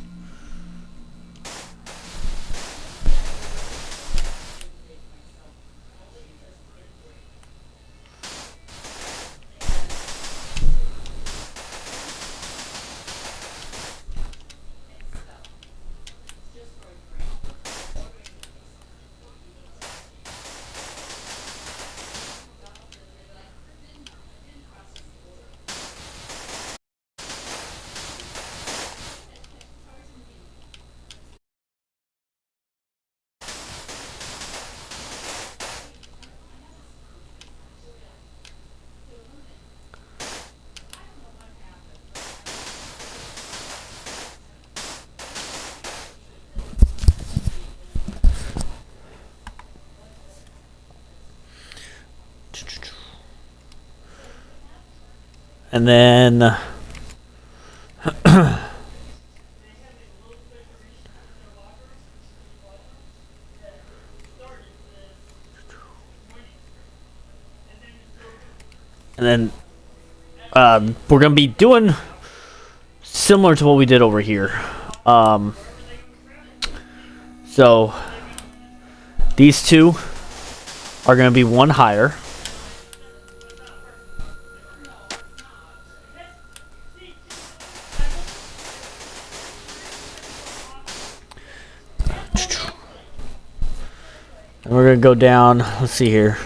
And then we're going to be doing similar to what we did over here. So these two are going to be one higher. And we're going to go down, let's see here.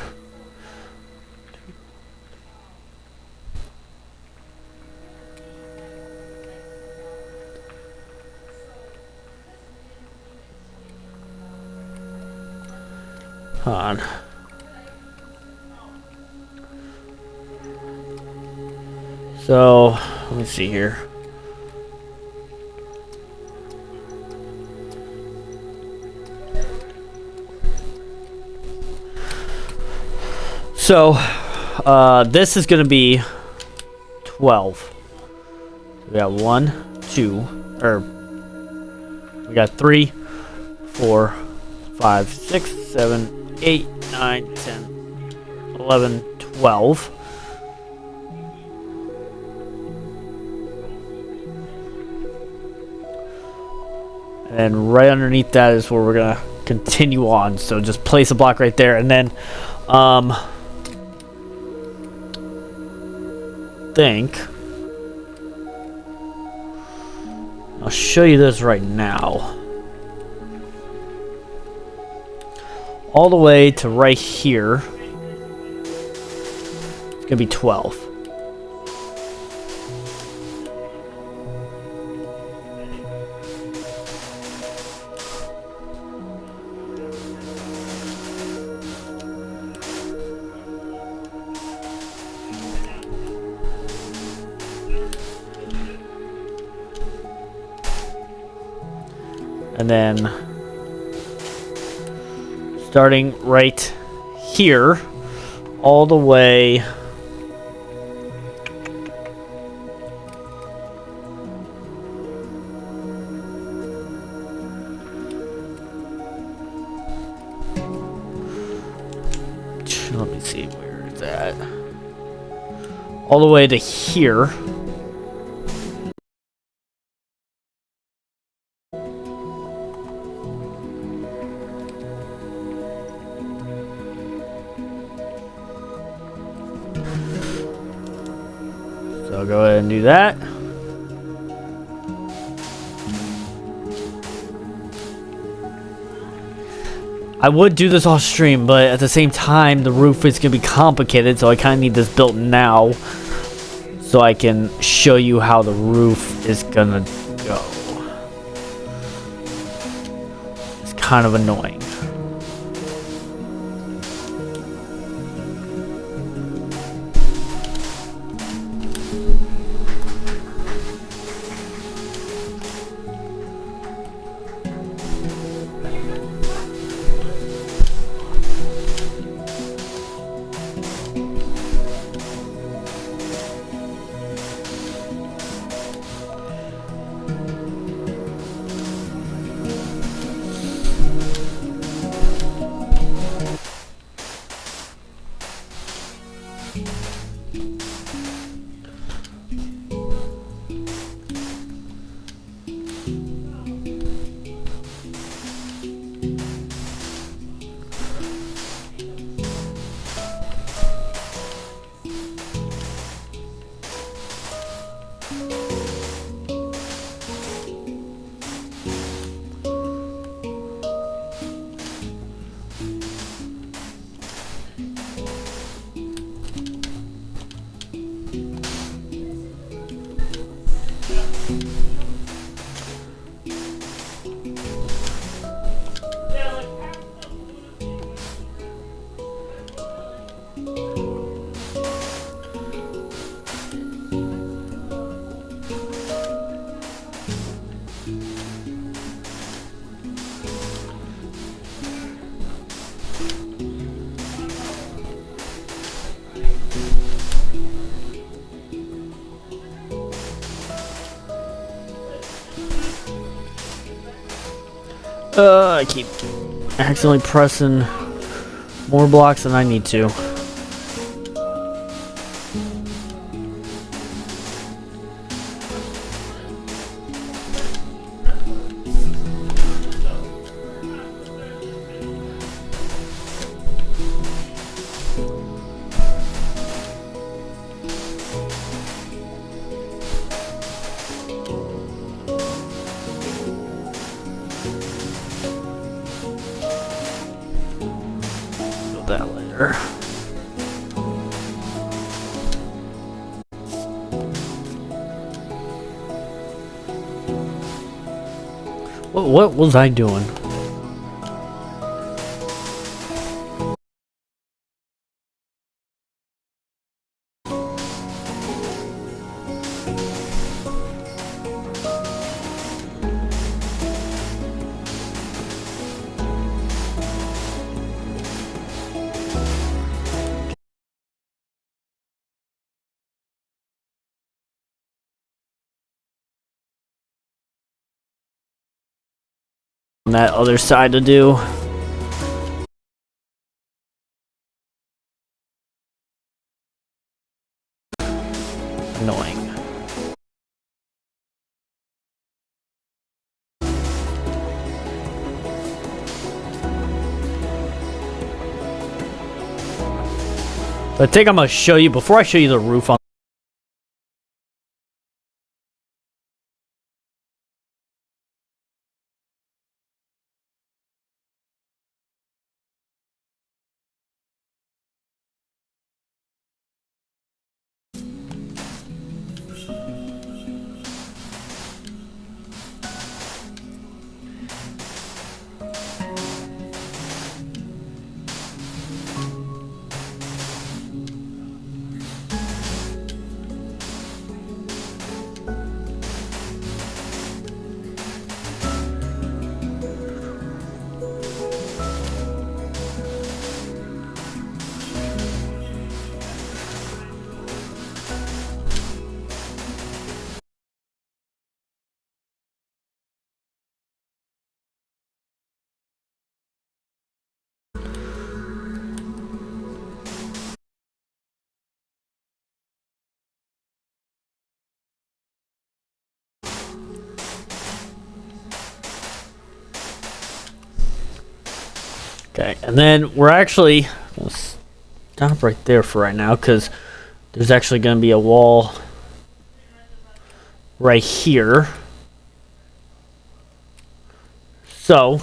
Hold on. So, let me see here. So, this is going to be 12. We got 1, 2, or we got 3, 4, 5, 6, 7, 8, 9, 10, 11, 12. And right underneath that is where we're gonna continue on. So just place a block right there, and then think I'll show you this right now. All the way to right here, it's gonna be 12. And then starting right here all the way let me see where it's at, all the way to here. So I'll go ahead and do that. I would do this off stream, but at the same time, the roof is going to be complicated, so I kind of need this built now so I can show you how the roof is going to go. It's kind of annoying. I keep accidentally pressing more blocks than I need to. That later. What was I doing? that other side to do. Annoying. I think I'm gonna show you, before I show you the roof on. Okay, and then we're actually gonna stop right there for right now, because there's actually going to be a wall right here. So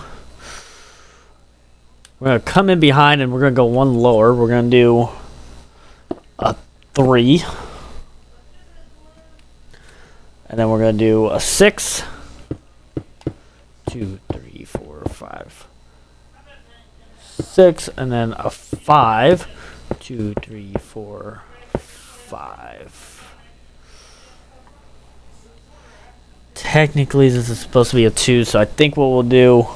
we're going to come in behind and we're going to go one lower. We're going to do a 3. And then we're going to do a 6. 2, 3, 4, 5, 6, and then a 5. 2, 3, 4, 5. Technically, this is supposed to be a 2, so I think what we'll do.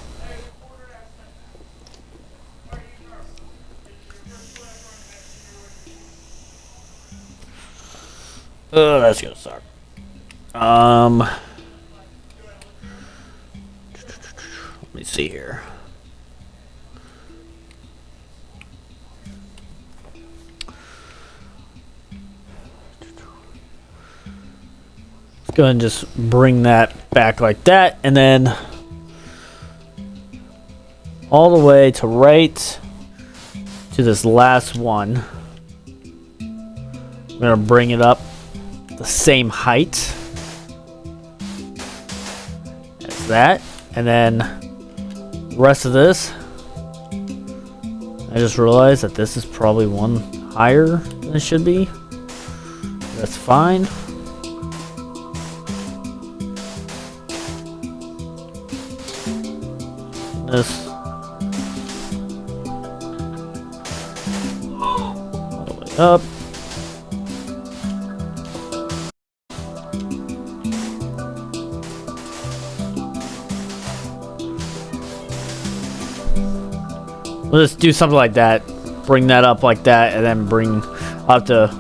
That's gonna suck. Let me see here. Let's go ahead and just bring that back like that, and then all the way to right to this last one. I'm gonna bring it up the same height as that, and then the rest of this, I just realized that this is probably one higher than it should be. That's fine. This all the way up. We'll just do something like that. Bring that up like that, and then bring up to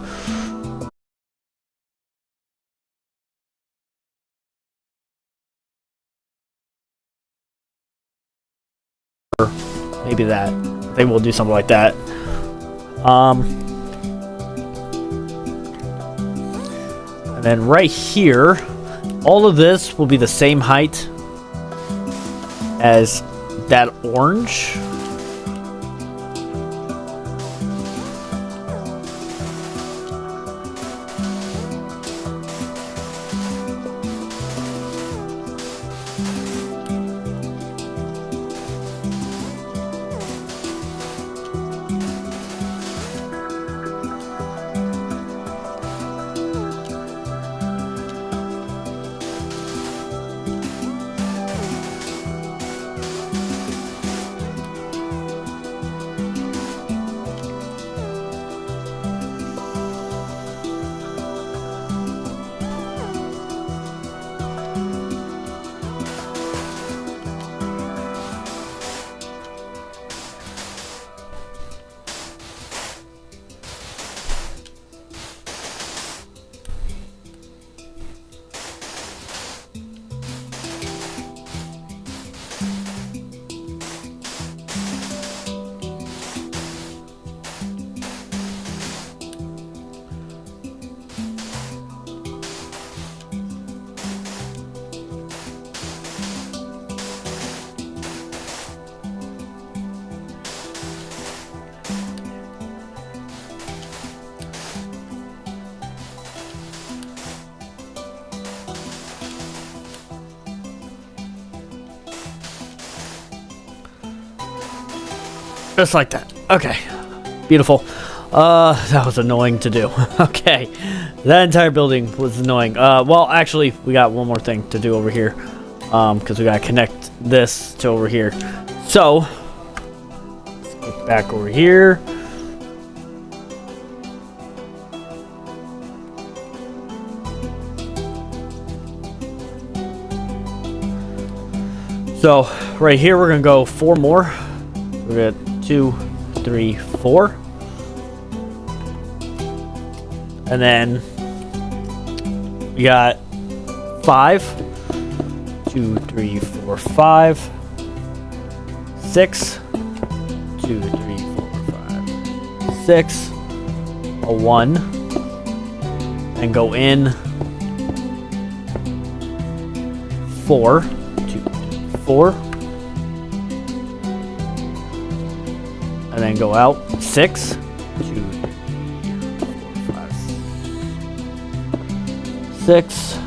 maybe that. I think we'll do something like that. And then right here, all of this will be the same height as that orange. Just like that. Okay. Beautiful. That was annoying to do. Okay. That entire building was annoying. Well, actually, we got one more thing to do over here. Because we gotta connect this to over here. So, let's get back over here. So, right here, we're gonna go 4 more. We're gonna 2, 3, 4. And then we got 5, 2, 3, 4, 5, 6, 2, 3, 4, 5, 6, a 1, and go in 4, 2, 3, 4, and then go out 6, 2, 6,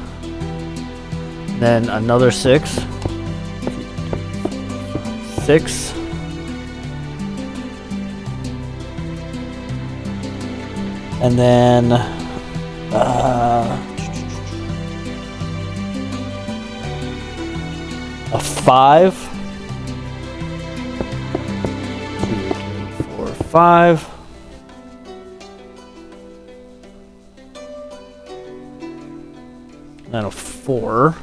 then another 6, 6, and then a 5, 2, 3, 4, 5. Then a 4,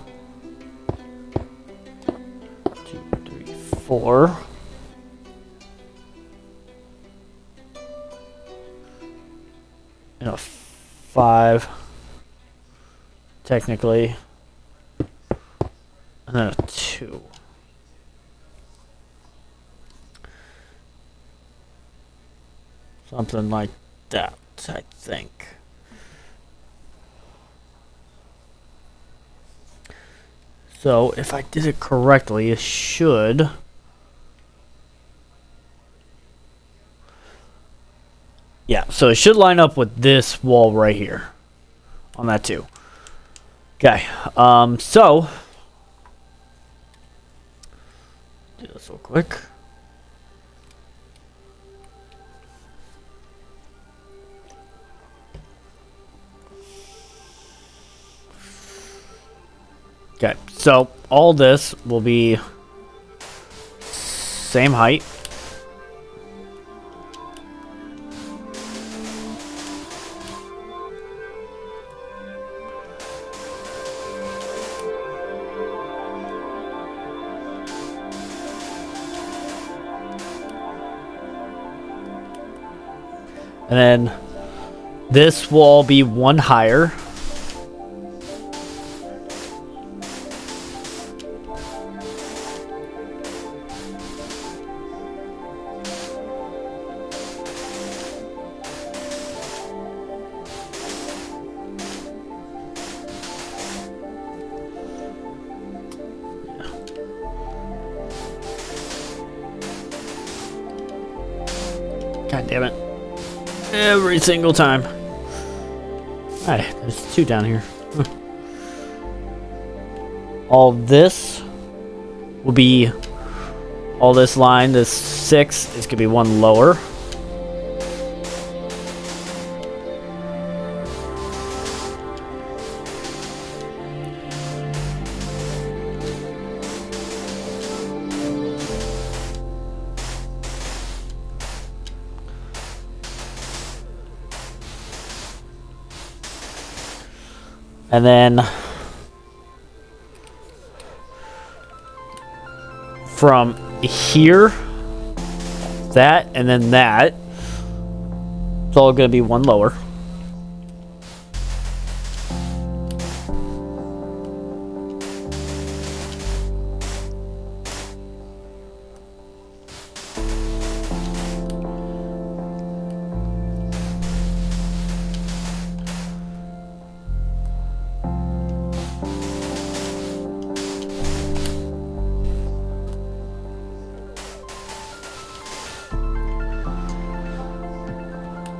2, 3, 4, and a 5, technically, and then a 2. Something like that, I think. So, if I did it correctly, it should... Yeah, so it should line up with this wall right here. On that too. Okay, so... Do this real quick. Okay, so all this will be same height. And then this will all be 1 higher. God damn it. Every single time. Hey, there's 2 down here. All this will be... All this line, this 6, is going to be 1 lower. And then from here, that, and then that, it's all going to be 1 lower.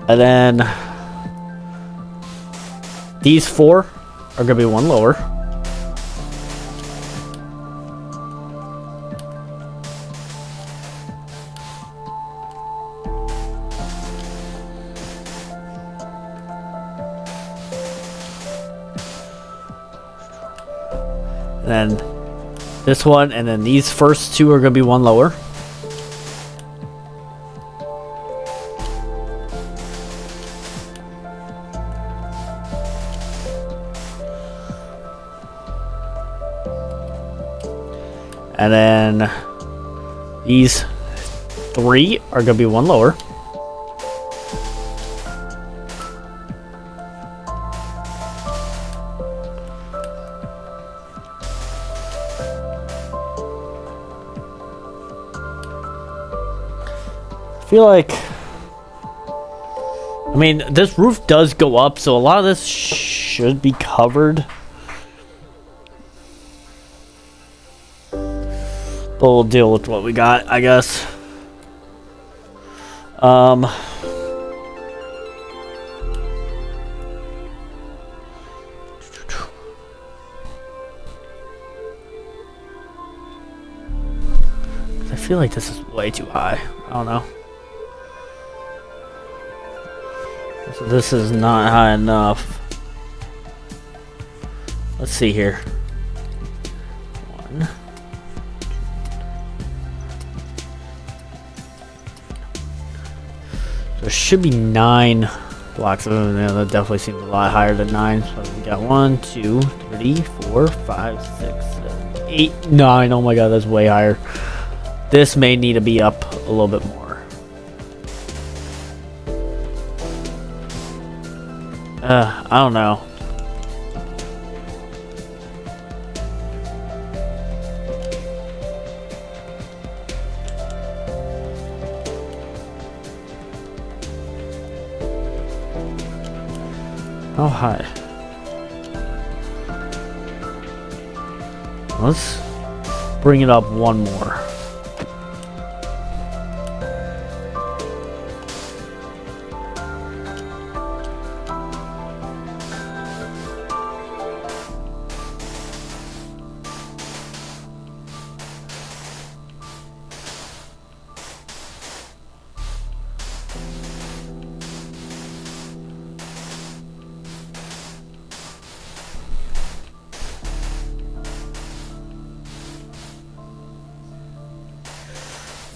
And then these 4 are going to be 1 lower. And then this one, and then these first two are going to be one lower. And then these three are going to be one lower. I feel like, I mean, this roof does go up, so a lot of this should be covered. But we'll deal with what we got, I guess. I feel like this is way too high. I don't know. So this is not high enough. Let's see here. One. There should be 9 blocks. Oh, yeah, that definitely seems a lot higher than 9. So we got 1, 2, 3, 4, 5, 6, 7, 8, 9. Oh my god, that's way higher. This may need to be up a little bit more. I don't know. How high? Let's bring it up one more.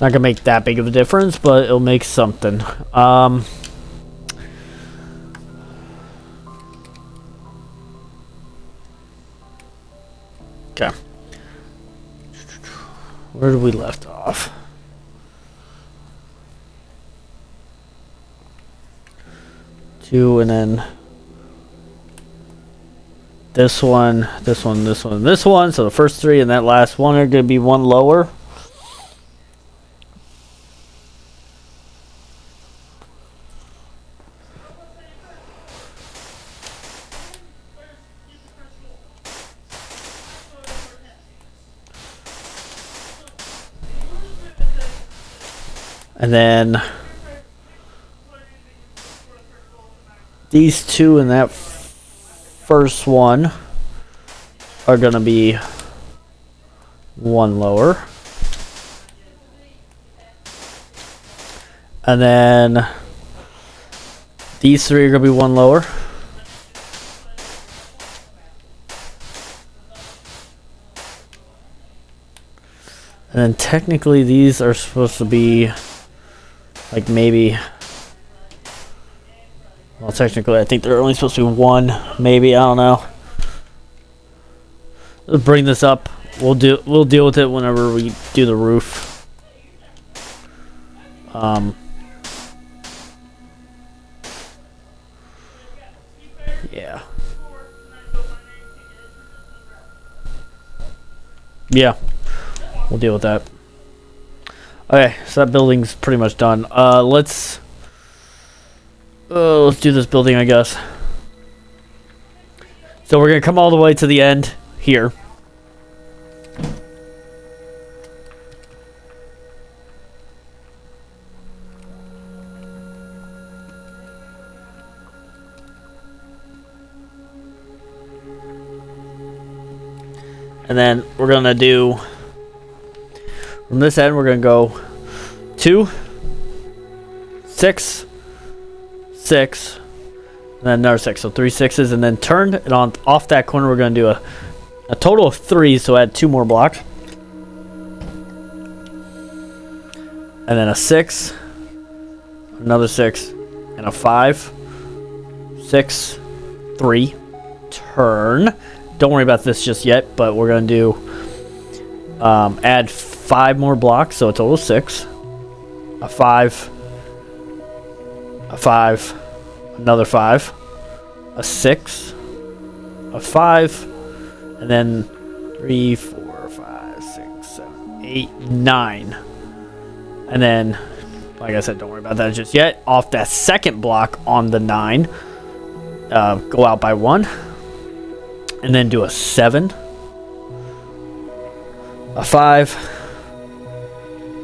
Not gonna make that big of a difference, but it'll make something. Okay. Where did we left off? Two, and then this one, this one, this one, this one. So the first 3 and that last one are gonna be one lower. And then these 2 and that first one are gonna be one lower. And then these 3 are gonna be one lower. And then technically these are supposed to be like maybe, well, technically I think they're only supposed to be one, maybe, I don't know. Let's bring this up. We'll deal with it whenever we do the roof. Yeah. Yeah. We'll deal with that. Okay, so that building's pretty much done. Let's do this building, I guess. So we're gonna come all the way to the end here. And then we're gonna do, from this end, we're going to go 2, 6, 6, and then another 6. So 3 6s, and then turn it on off that corner. We're going to do A total of 3, so add 2 more blocks. And then a 6, another 6, and a 5, 6, 3, turn. Don't worry about this just yet, but we're going to do add 5 more blocks, so a total of 6. A 5, a 5, another 5, a 6, a 5, and then 3, 4, 5, 6, 7, 8, 9. And then, like I said, don't worry about that just yet. Off that second block on the 9, go out by 1. And then do a 7, a 5,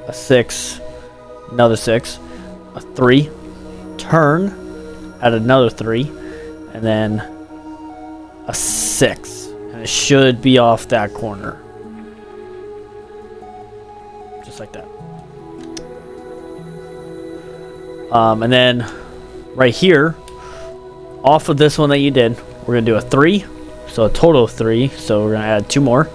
a 6, another 6, a 3, turn, add another 3, and then a 6. And it should be off that corner. Just like that. And then right here, off of this one that you did, we're going to do a 3. So a total of 3. So we're going to add 2 more.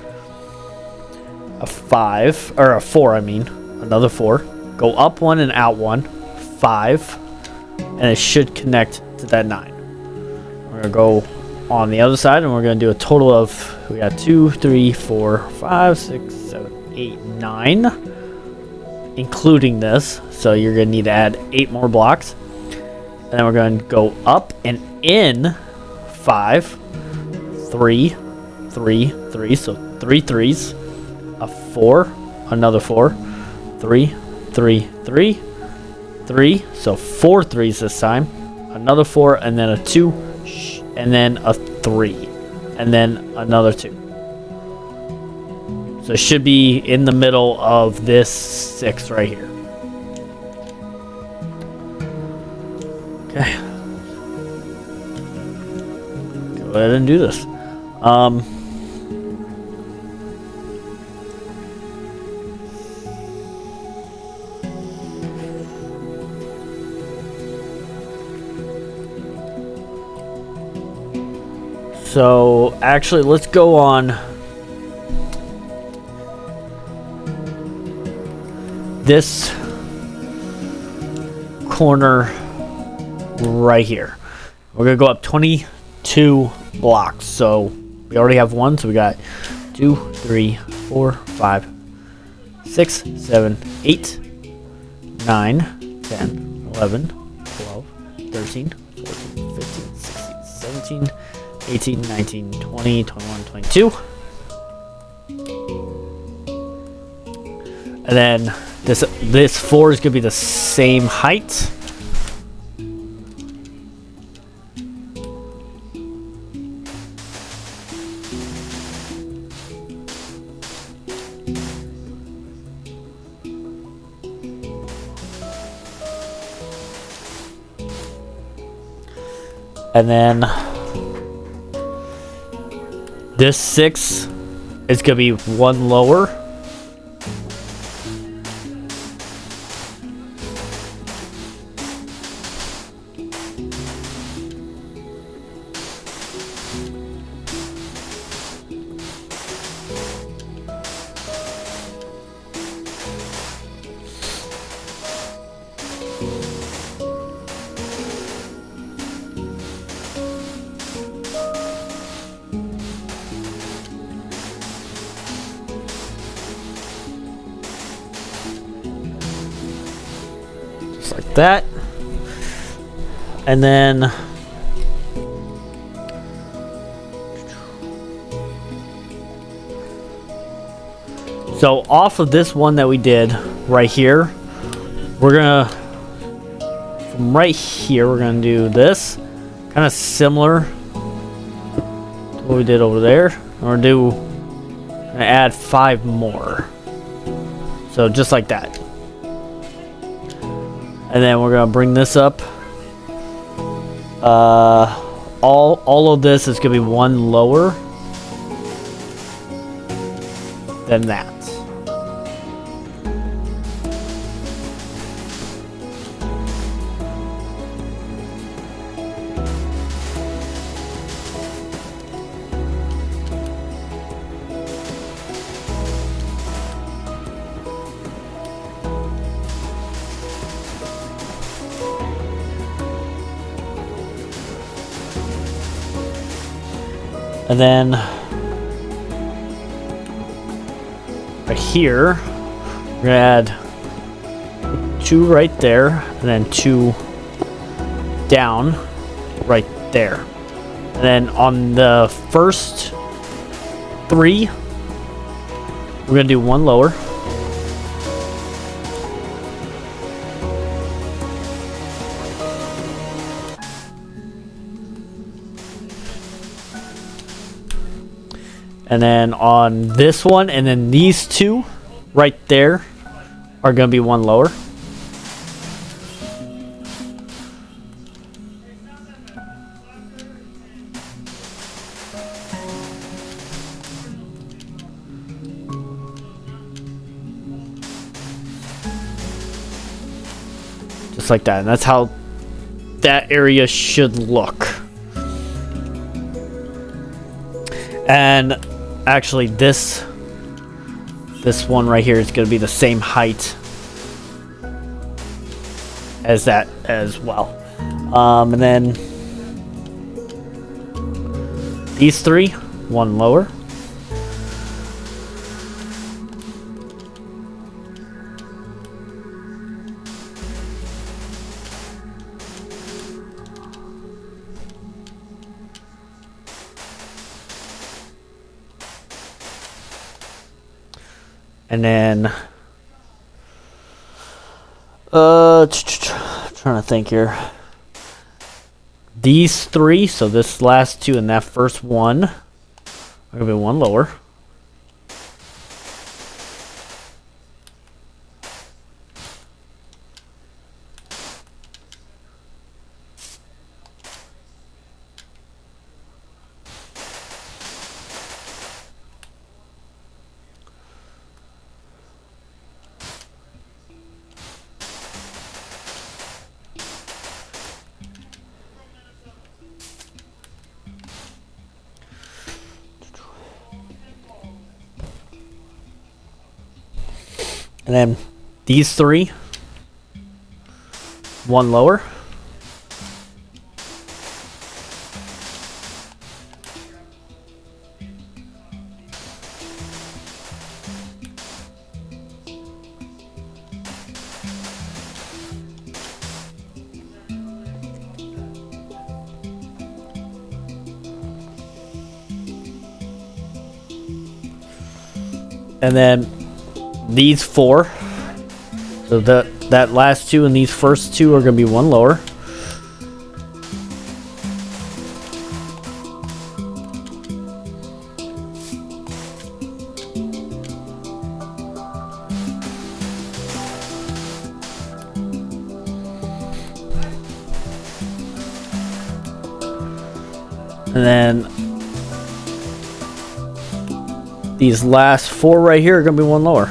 A 5, or a 4, I mean. Another 4. Go up 1 and out 1. 5. And it should connect to that 9. We're going to go on the other side, and we're going to do a total of, we got 2, 3, 4, 5, 6, 7, 8, 9. Including this. So you're going to need to add 8 more blocks. And then we're going to go up and in 5, 3, 3, 3. So 3 3s. A 4, another 4. 3, 3, 3, 3. So 4 3s this time. Another 4, and then a 2, and then a 3, and then another 2. So it should be in the middle of this 6 right here. Okay. Go ahead and do this. So actually, let's go on this corner right here. We're gonna go up 22 blocks. So we already have 1, so we got 2, 3, 4, 5, 6, 7, 8, 9, 10, 11, 12, 13, 14, 15, 16, 17, 18, 19, 20, 21, 22. And then this 4 is going to be the same height. And then this 6 is going to be 1 lower. Like that. And then so off of this one that we did right here, we're gonna from right here we're gonna do this kind of similar to what we did over there. We're gonna add 5 more, so just like that. And then we're gonna bring this up. All of this is gonna be 1 lower than that. And then right here, we're gonna add 2 right there, and then 2 down right there. And then on the first 3, we're gonna do 1 lower. And then on this one, and then these 2 right there are going to be 1 lower. Just like that. And that's how that area should look. And actually this one right here is going to be the same height as that as well. And then these 3, 1 lower. And then, trying to think here. These 3, so this last 2 and that first 1, are gonna be 1 lower. And then these 3, 1 lower. And then these 4, so that last 2 and these first 2 are going to be 1 lower. And then these last 4 right here are going to be 1 lower.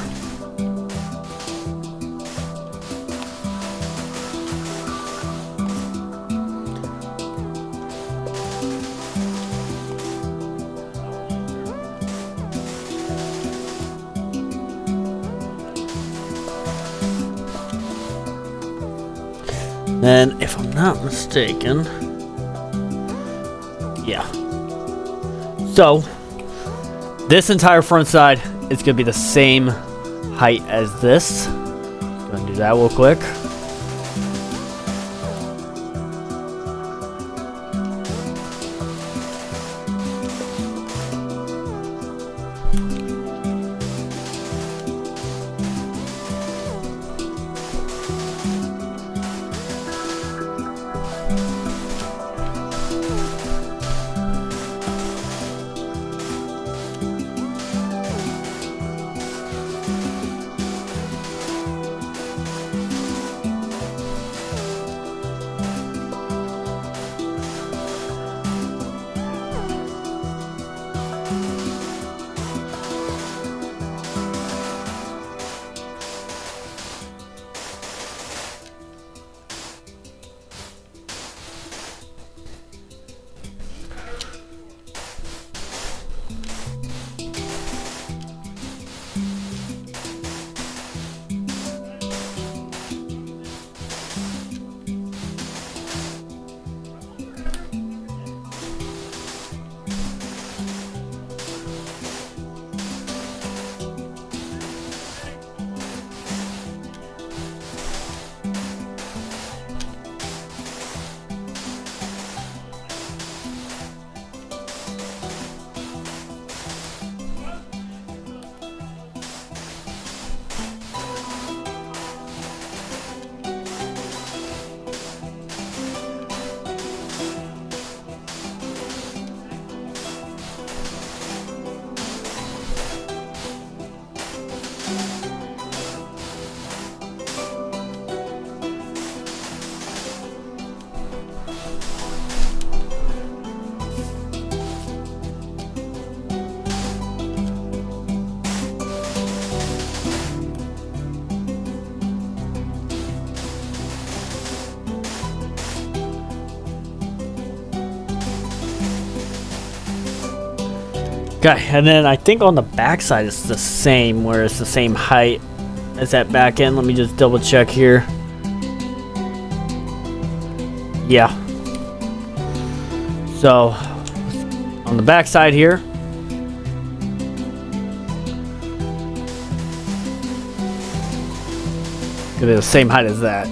Then, if I'm not mistaken, yeah. So, this entire front side is going to be the same height as this. Gonna do that real quick. Okay, and then I think on the back side it's the same, where it's the same height as that back end. Let me just double check here. Yeah. So on the back side here, gonna be the same height as that.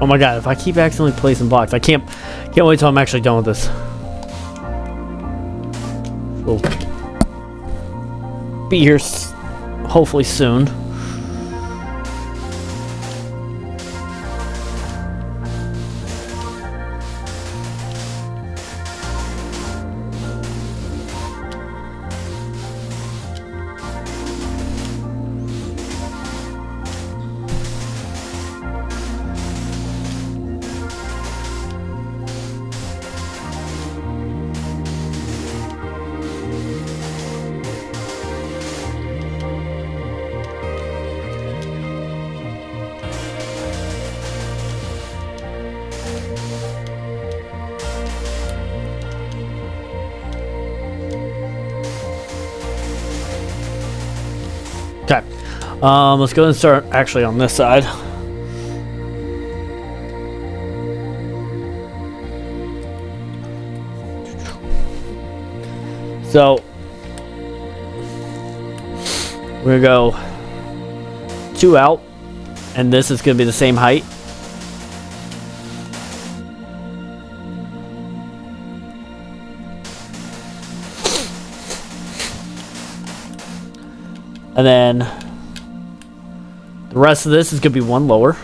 Oh my god, if I keep accidentally placing blocks, I can't wait till I'm actually done with this. We'll be here hopefully soon. Okay, let's go and start actually on this side. So we're gonna go 2 out, and this is gonna be the same height. And then the rest of this is going to be 1 lower.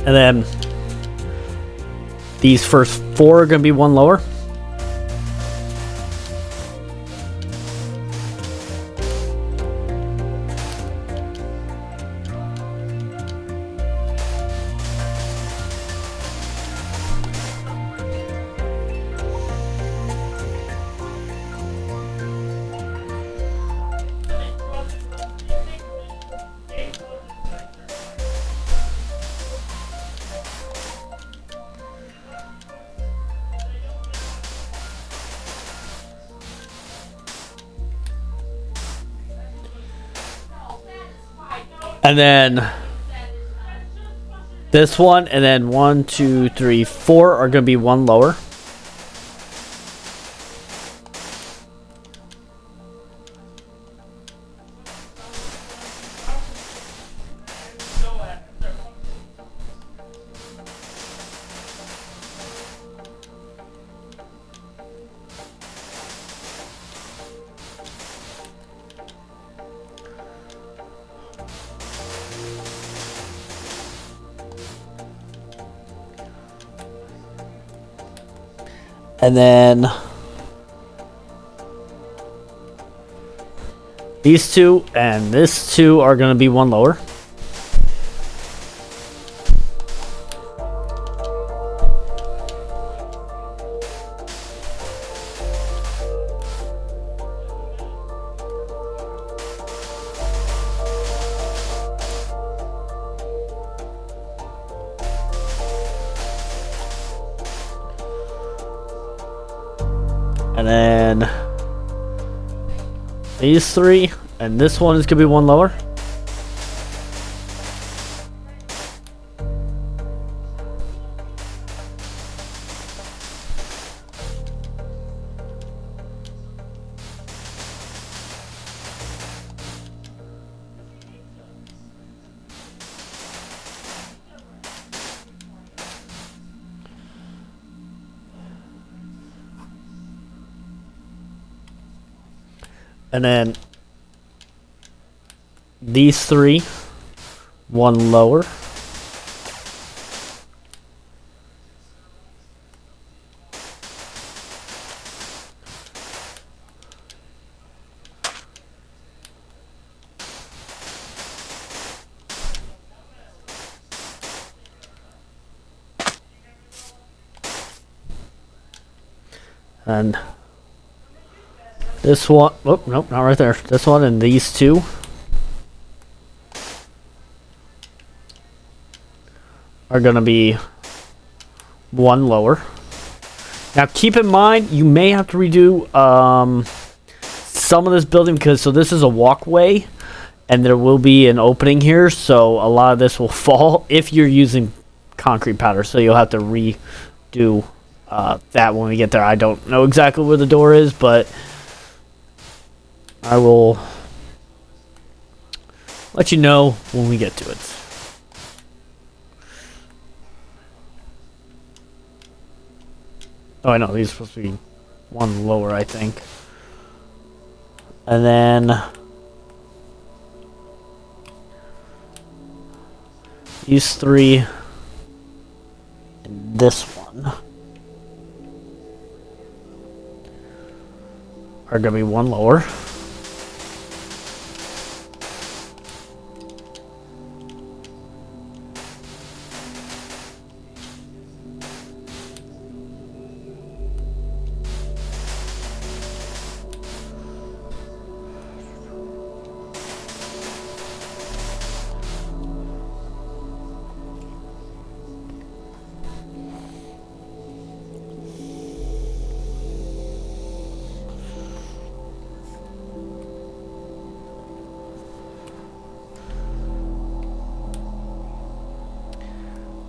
And then these first 4 are going to be 1 lower. And then this one, and then 1, 2, 3, 4 are going to be one lower. And then these two and this two are going to be one lower. And then these three, and this one is going to be one lower. And then these three, one lower. And this one, oh, nope, not right there. This one and these two are going to be one lower. Now, keep in mind, you may have to redo some of this building because, so this is a walkway and there will be an opening here. So a lot of this will fall if you're using concrete powder. So you'll have to redo that when we get there. I don't know exactly where the door is, but I will let you know when we get to it. Oh, I know, these are supposed to be one lower, I think. And then these three and this one are going to be one lower.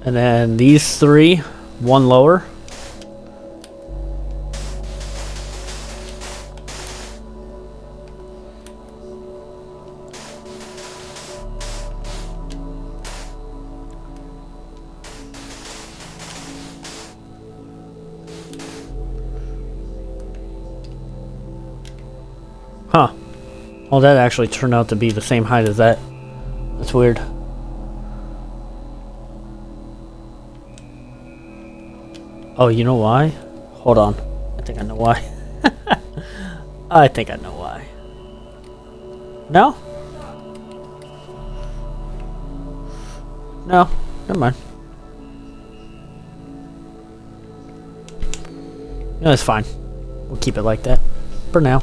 And then these three, one lower. Huh. Well, that actually turned out to be the same height as that. That's weird. Oh, you know why? Hold on. I think I know why. I think I know why. No? No. Never mind. No, it's fine. We'll keep it like that. For now.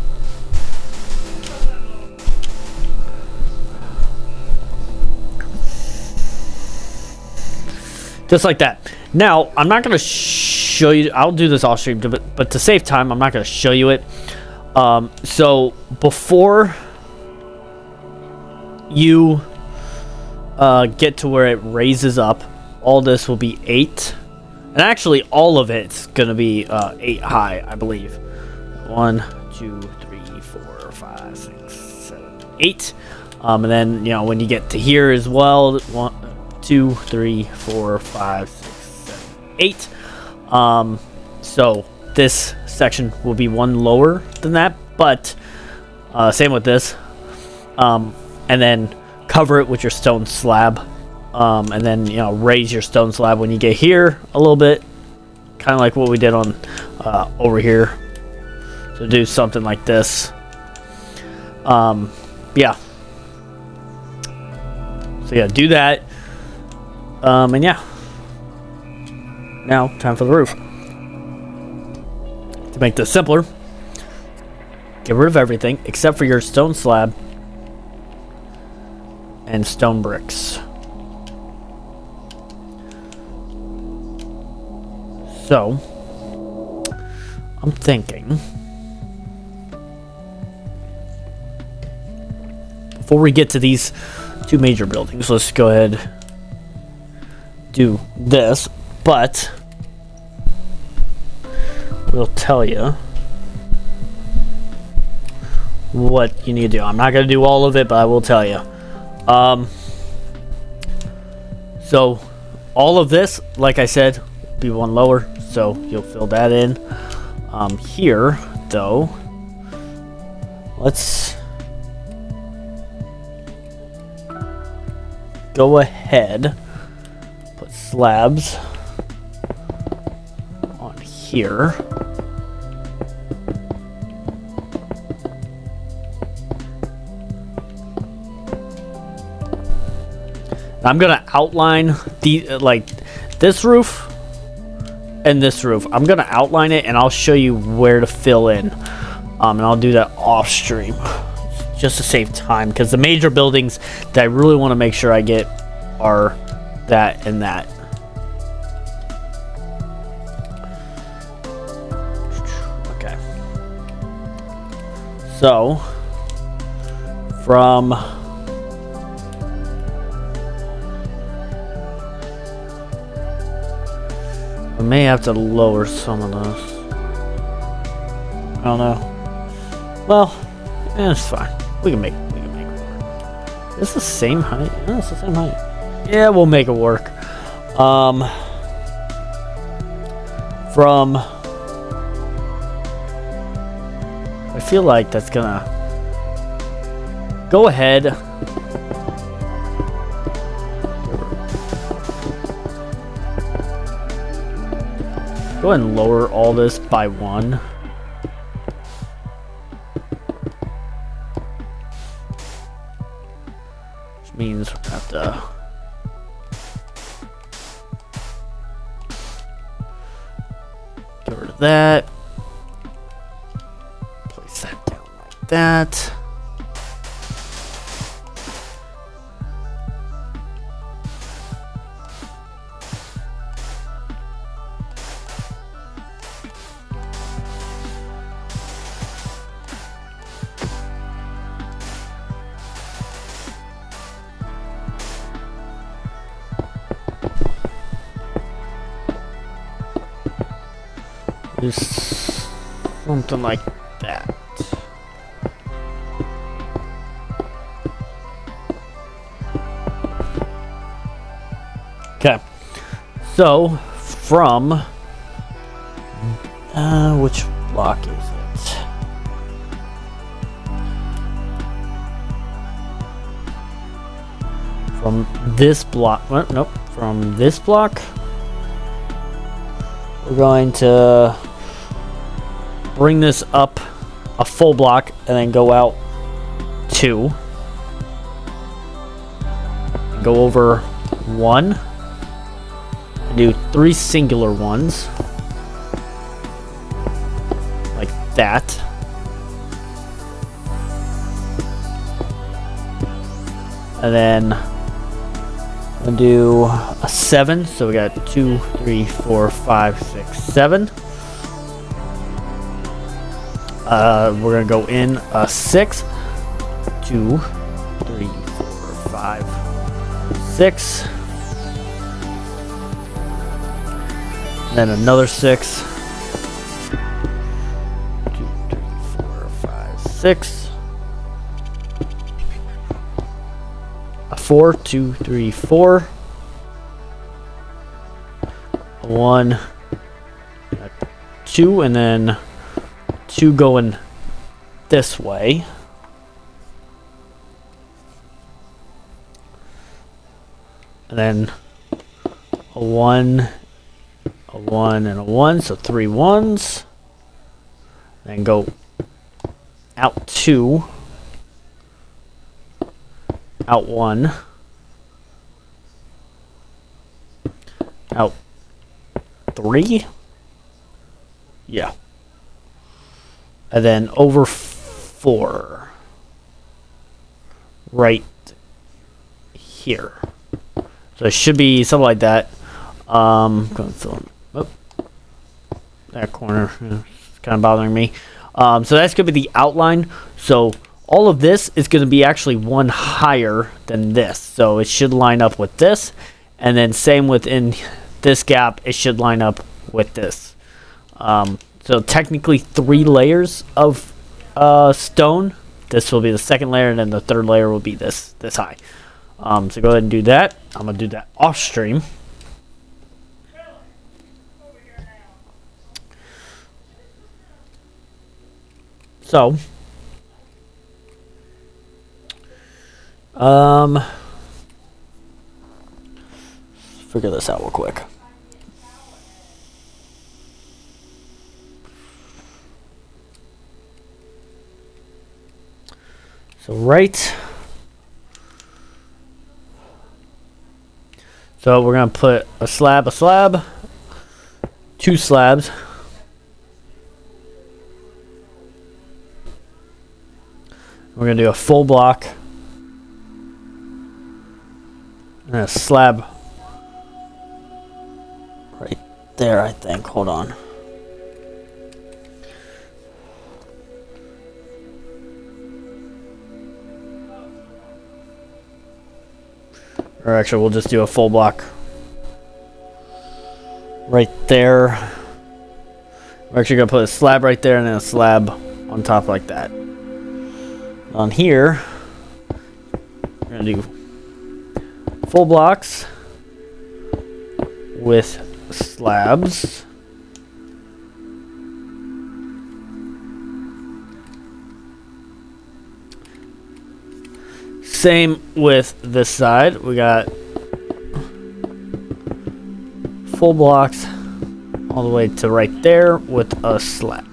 Just like that. Now, I'm not going to show you. I'll do this off stream, but to save time, I'm not going to show you it. So, before you get to where it raises up. All this will be 8. And actually, all of it's going to be 8 high, I believe. 1, 2, 3, 4, 5, 6, 7, 8. And then, you know, when you get to here as well, 1, 2, 3, 4, 5, 6, 7, 8. So this section will be 1 lower than that, but same with this. And then cover it with your stone slab. And then, you know, raise your stone slab when you get here a little bit, kind of like what we did on over here. So do something like this. Yeah. So yeah, do that. And yeah. Now, time for the roof. To make this simpler, get rid of everything except for your stone slab and stone bricks. So, I'm thinking, before we get to these 2 major buildings, let's go ahead do this, but we'll tell you what you need to do. I'm not going to do all of it, but I will tell you. So, all of this, like I said, be 1 lower, so you'll fill that in. Here, though, let's go ahead, put slabs on here. I'm gonna outline the this roof and this roof. I'm gonna outline it and I'll show you where to fill in, and I'll do that off stream just to save time, because the major buildings that I really want to make sure I get are that and that. Okay, so from I may have to lower some of those. I don't know. Well, it's fine. We can make it work. Is this the same height? No, it's the same height. Yeah, we'll make it work. From I feel like that's gonna go ahead. Go ahead and lower all this by 1. Which means we're gonna have to get rid of that. Place that down like that. Just something like that. Okay, so from which block is it? From this block? Nope. From this block, we're going to bring this up a full block and then go out 2. Go over 1. And do 3 singular ones. Like that. And then I'll do a 7. So we got 2, 3, 4, 5, 6, 7. We're gonna go in a 6, 2, 3, 4, 5, 6. Then another 6. 2, 3, 4, 5, 6. A 4, 2, 3, 4. 1, a 2, and then 2 going this way. And then a 1, a 1, and a 1, so 3 1s. Then go out 2, out 1, out 3. Yeah. And then over 4. Right here. So it should be something like that. Going to fill in, that corner. It's kind of bothering me. So that's going to be the outline. So all of this is going to be actually one higher than this. So it should line up with this. And then same within this gap, it should line up with this. So technically 3 layers of stone. This will be the second layer, and then the third layer will be this high. So go ahead and do that. I'm gonna do that off stream. So, figure this out real quick. So so we're gonna put a slab, 2 slabs. We're gonna do a full block and a slab right there, I think. Hold on. Or actually, we'll just do a full block right there. We're actually going to put a slab right there and then a slab on top like that. On here, we're going to do full blocks with slabs. Same with this side. We got full blocks all the way to right there with a slab.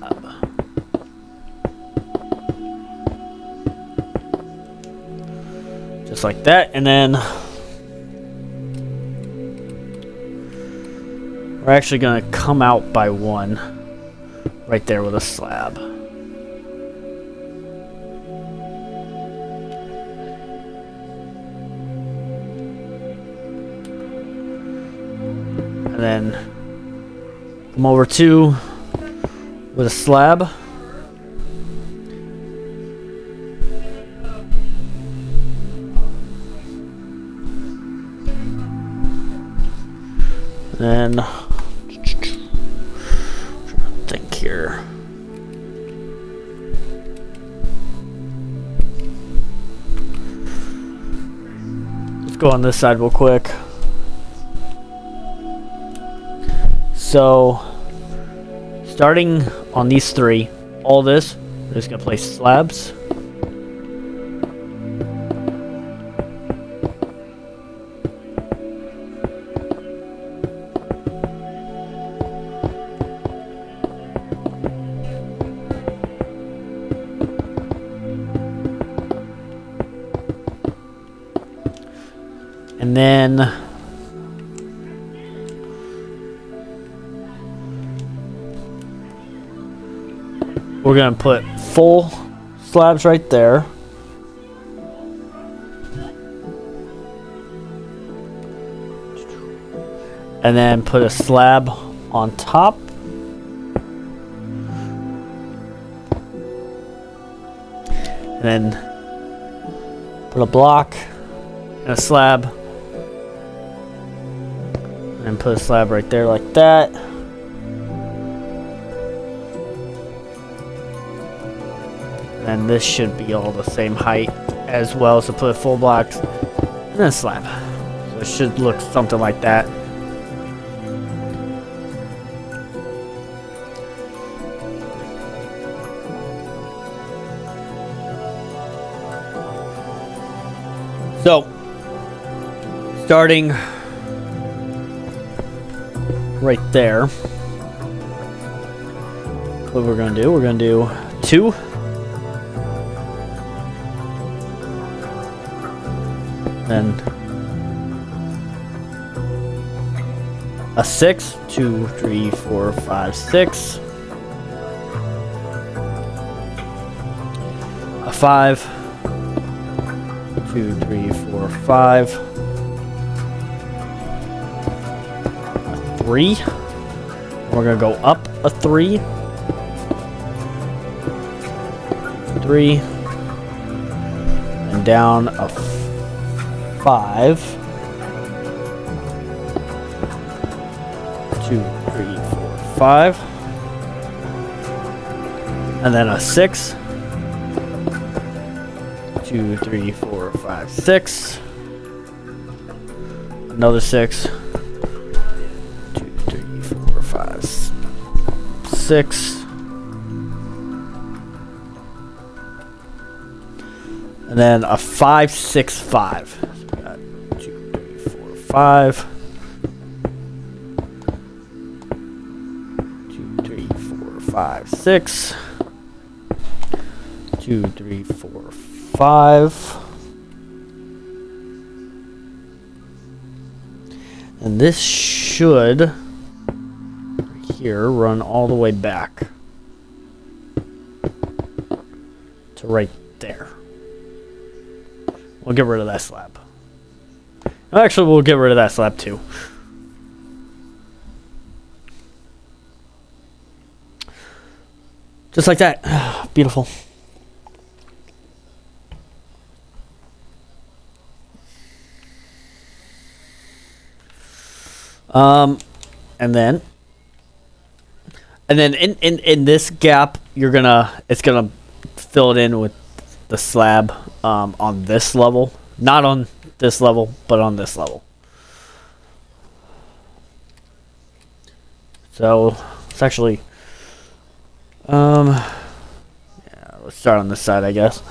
Just like that. And then we're actually going to come out by 1 right there with a slab. And then come over 2 with a slab. And then think here. Let's go on this side real quick. So, starting on these 3, all this, we're just going to place slabs. And then we're going to put full slabs right there. And then put a slab on top. And then put a block and a slab And put a slab right there like that. And this should be all the same height as well. So put full blocks and then a slab. So it should look something like that. So, starting right there, what we're going to do 2. Then a 6, 2, 3, 4, 5, 6. A 5. 2, 3, 4, 5. A 3. We're gonna go up a 3. 3. And down a 5. 2, 3, 4, 5. And then a 6. 2, 3, 4, 5, 6. Another 6. 2, 3, 4, 5, 6. And then a 5, 6, 5. So we got 2, 3, 4, 5. 2, 3, 4, 5, 6. 2, 3, 4, 5. And this should here run all the way back to right there. We'll get rid of that slab. Actually, we'll get rid of that slab too. Just like that. Beautiful. And then in this gap, it's gonna fill it in with the slab on this level, not on this level, but on this level. So it's actually, yeah, let's start on this side, I guess.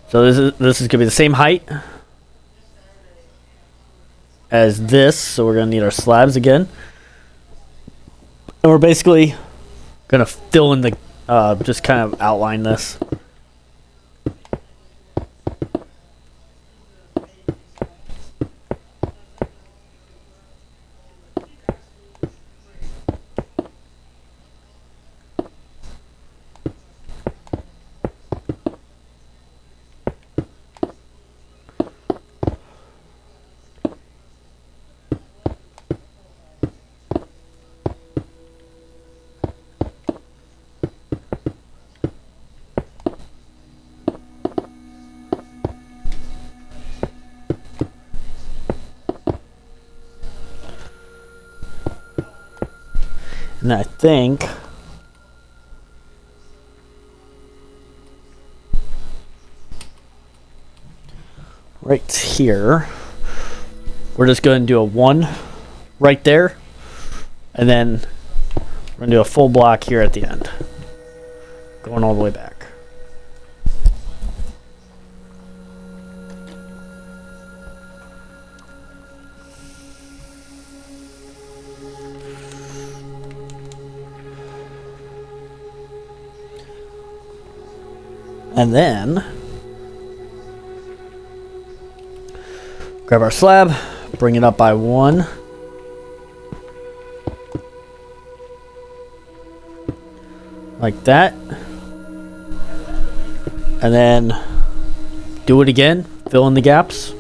So this is gonna be the same height as this, so we're gonna need our slabs again, and we're basically gonna fill in the just kind of outline this. And I think right here, we're just going to do a 1 right there, and then we're going to do a full block here at the end, going all the way back. And then grab our slab, bring it up by 1. Like that. And then do it again, fill in the gaps.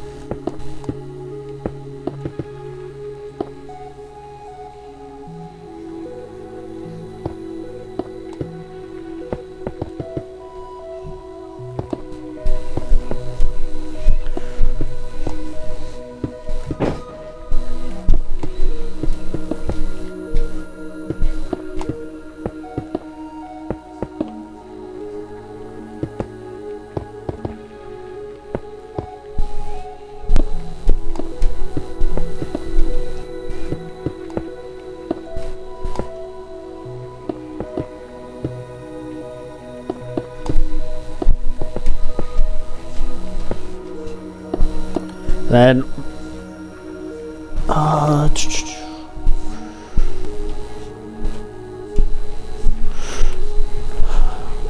Then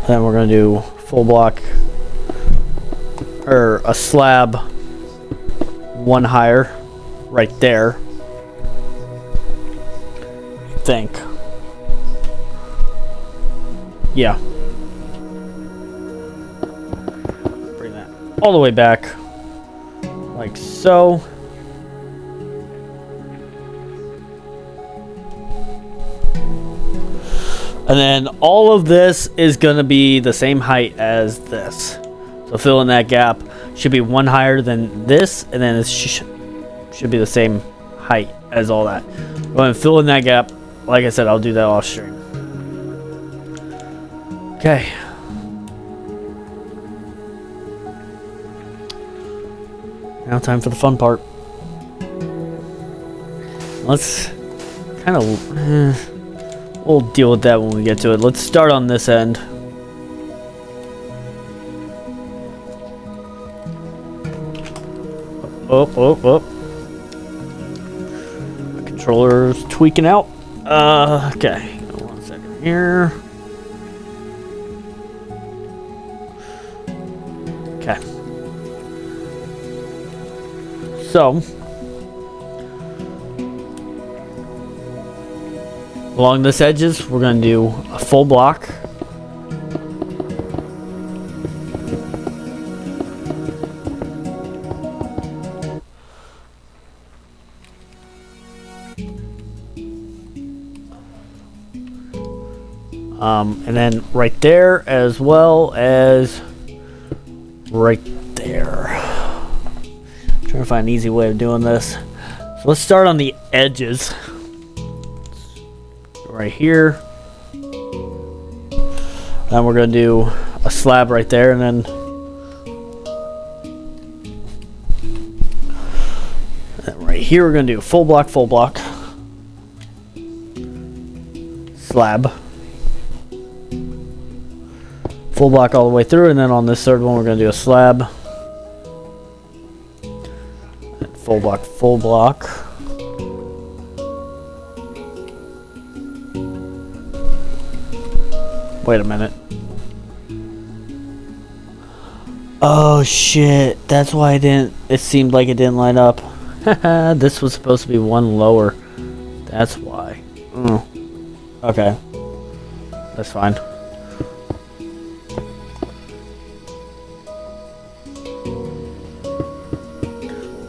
then we're gonna do full block or a slab one higher right there. I think. Yeah. Bring that all the way back like so. And then all of this is going to be the same height as this. So fill in that gap. Should be one higher than this, and then it should be the same height as all that. Go ahead and fill in that gap. Like I said, I'll do that off stream. Okay. Now time for the fun part. Let's kind of... we'll deal with that when we get to it. Let's start on this end. Oh. My controller's tweaking out. Okay. 1 second here. Okay. So, along this edges, we're going to do a full block. And then right there as well as right there. I'm trying to find an easy way of doing this. So let's start on the edges. Right here. Then we're going to do a slab right there, and then right here we're going to do full block, slab, full block all the way through, and then on this third one we're going to do a slab, and full block. Wait a minute. Oh shit, that's why it seemed like it didn't line up. This was supposed to be one lower. That's why. Okay. That's fine.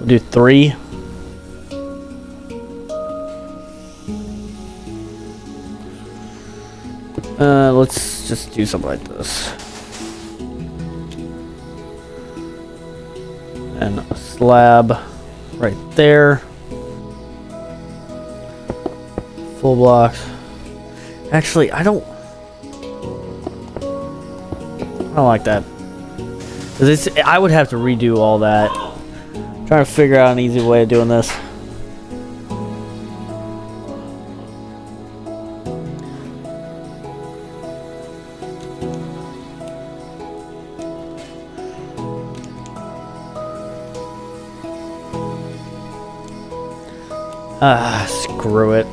We'll do 3. Let's just do something like this. And a slab right there. Full blocks. Actually, I don't like that. 'Cause I would have to redo all that. I'm trying to figure out an easy way of doing this. Screw it.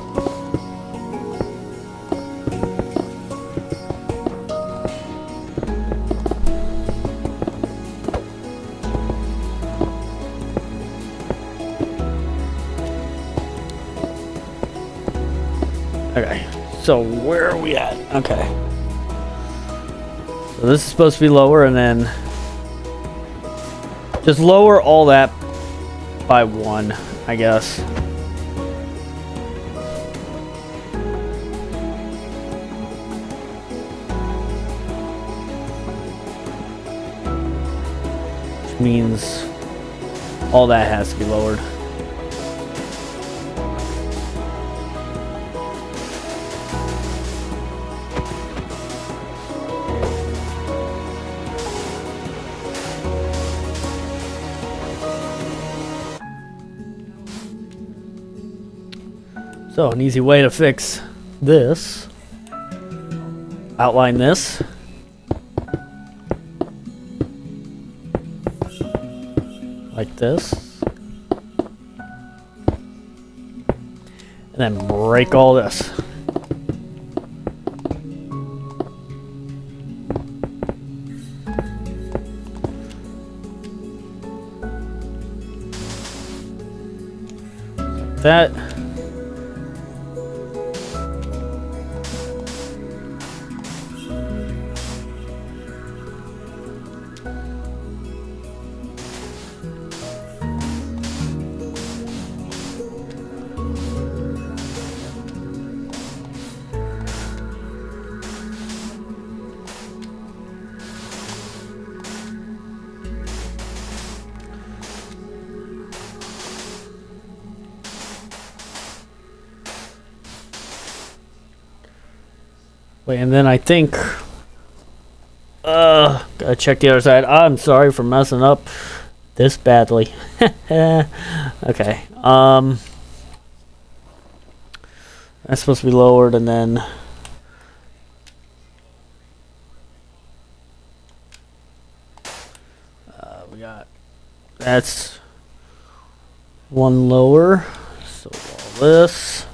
Okay, so where are we at? Okay. So this is supposed to be lower, and then just lower all that by 1, I guess. Which means all that has to be lowered. So, an easy way to fix this, outline this, like this, And then break all this. That. Wait, and then I think gotta check the other side. I'm sorry for messing up this badly. Okay. That's supposed to be lowered, and then we got that's one lower. So all this.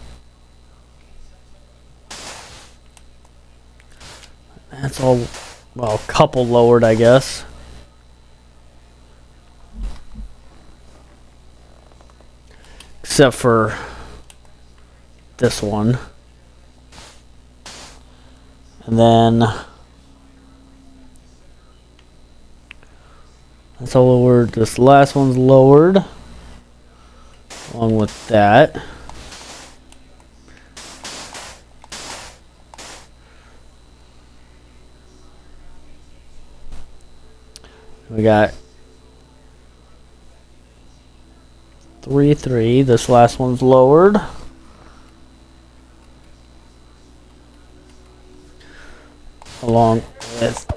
That's all, well, a couple lowered, I guess. Except for this one. And then that's all lowered. This last one's lowered. Along with that. We got 3, 3. This last one's lowered. Along with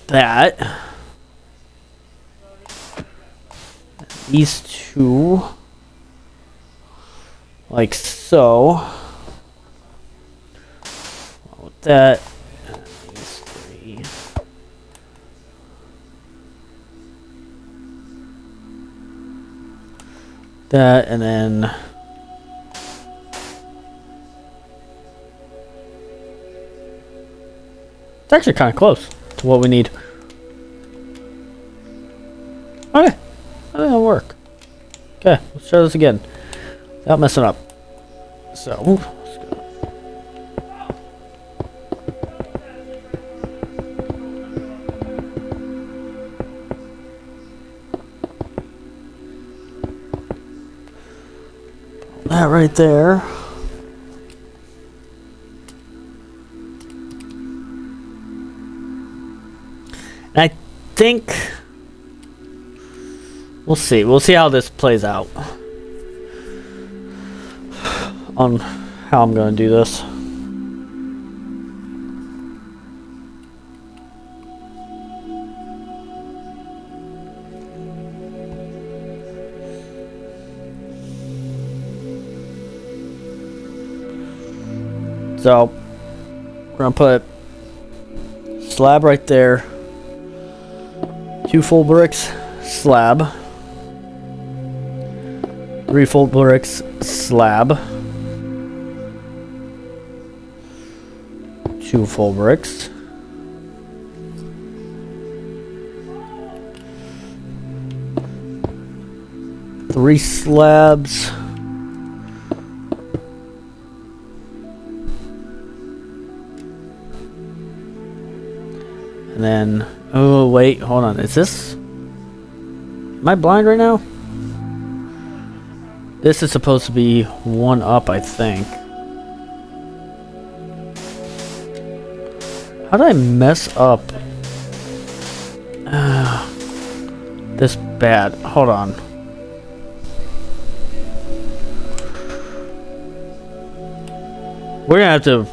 that. These two. Like so. With that. These 3. That, and then it's actually kind of close to what we need. Okay, I think that'll work. Okay, let's try this again without messing up. So, let's go. That right there. And I think we'll see. We'll see how this plays out on how I'm going to do this. So, we're going to put slab right there, 2 full bricks, slab, 3 full bricks, slab, 2 full bricks, 3 slabs, and then, oh wait, hold on, is this, am I blind right now? This is supposed to be 1 up, I think. How did I mess up this bad? Hold on. We're gonna have to,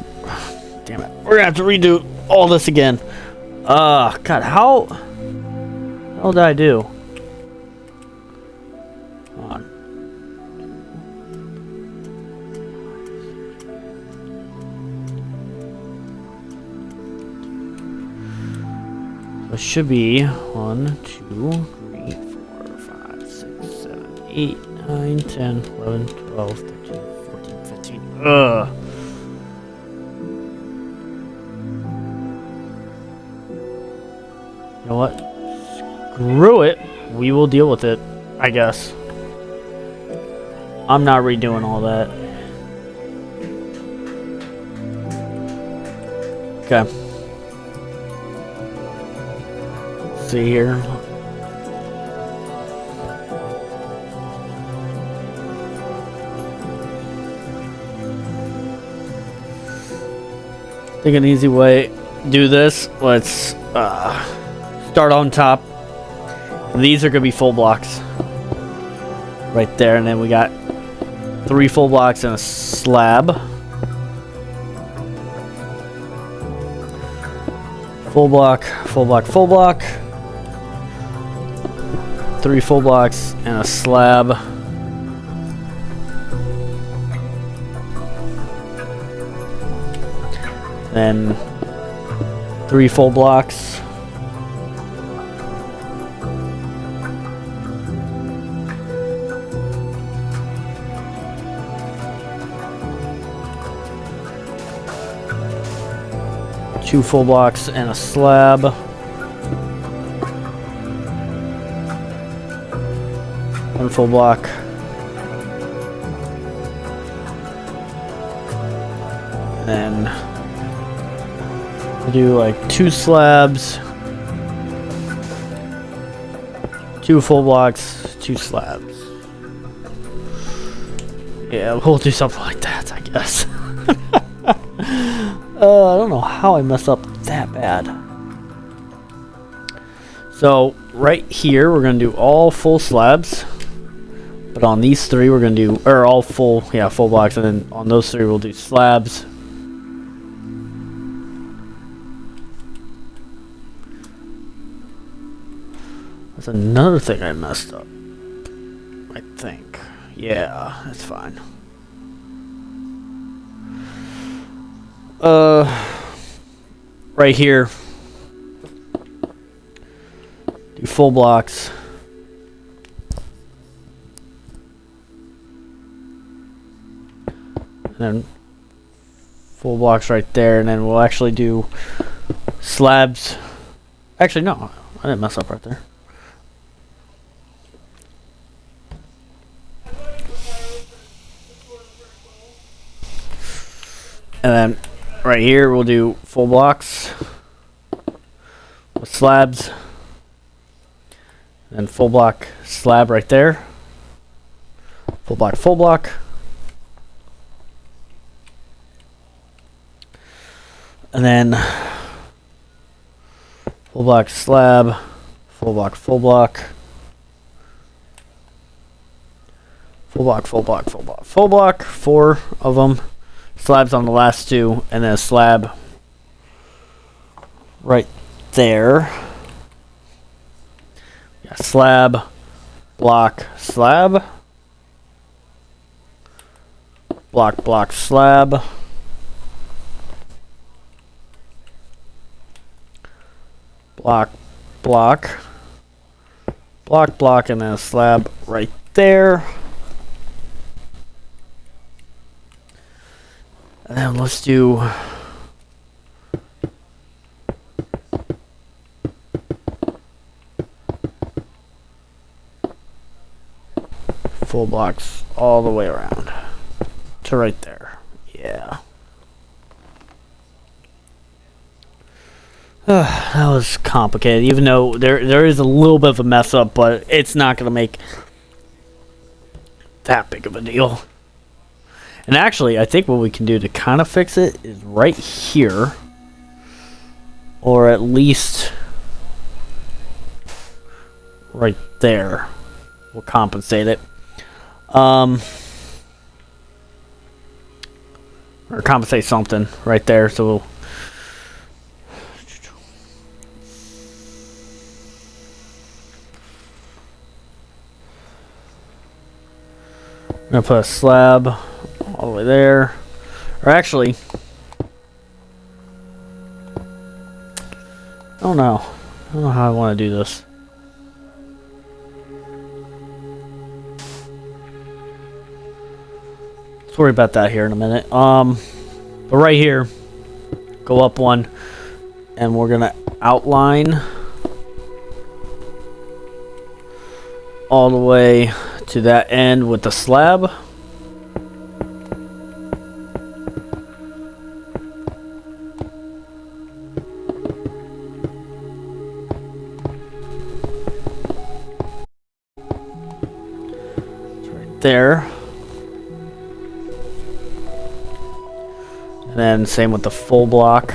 damn it, we're gonna have to redo all this again. God, how did I do? Hold on. So it should be 1, 2, 3, 4, 5, 6, 7, 8, 9, 10, 11, 12, 13, 14, 15. Ugh. You know what? Screw it. We will deal with it, I guess. I'm not redoing all that. Okay. Let's see here. I think an easy way to do this. Let's start on top. These are gonna be full blocks right there, and then we got 3 full blocks and a slab. Full block, full block, full block. 3 full blocks and a slab. Then 3 full blocks. Two full blocks and a slab. One full block. And then we'll do like 2 slabs, 2 full blocks, 2 slabs. Yeah, we'll do something like that, I guess. I don't know how I messed up that bad. So right here we're gonna do all full slabs, but on these 3 we're gonna do, or all full, yeah, full blocks, and then on those 3 we'll do slabs. That's another thing I messed up, I think. Yeah, that's fine. Right here, do full blocks. And then full blocks right there, and then we'll actually do slabs. Actually, no, I didn't mess up right there. And then right here we'll do full blocks with slabs, and then full block, slab right there, full block, full block, and then full block, slab, full block, full block, full block, full block, full block, full block, 4 of them. Slabs on the last 2, and then a slab right there. Yeah, slab, block, slab, block, block, slab, block, block, block, block, and then a slab right there. And then let's do full blocks all the way around to right there. Yeah. That was complicated, even though there is a little bit of a mess up, but it's not going to make that big of a deal. And actually, I think what we can do to kind of fix it is right here, or at least right there. We'll compensate it. Or compensate something right there, so we'll I'm gonna put a slab all the way there. Or actually, I don't know. I don't know how I want to do this. Let's worry about that here in a minute. But right here, go up one, and we're gonna outline all the way to that end with the slab. It's right there. And then same with the full block.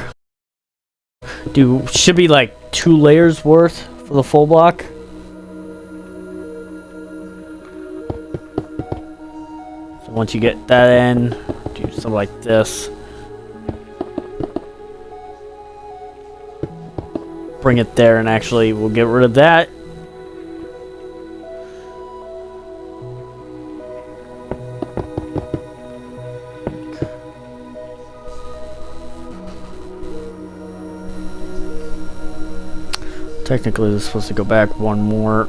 Should be like 2 layers worth for the full block. So once you get that in, do something like this. Bring it there, and actually we'll get rid of that. Technically, this is supposed to go back one more.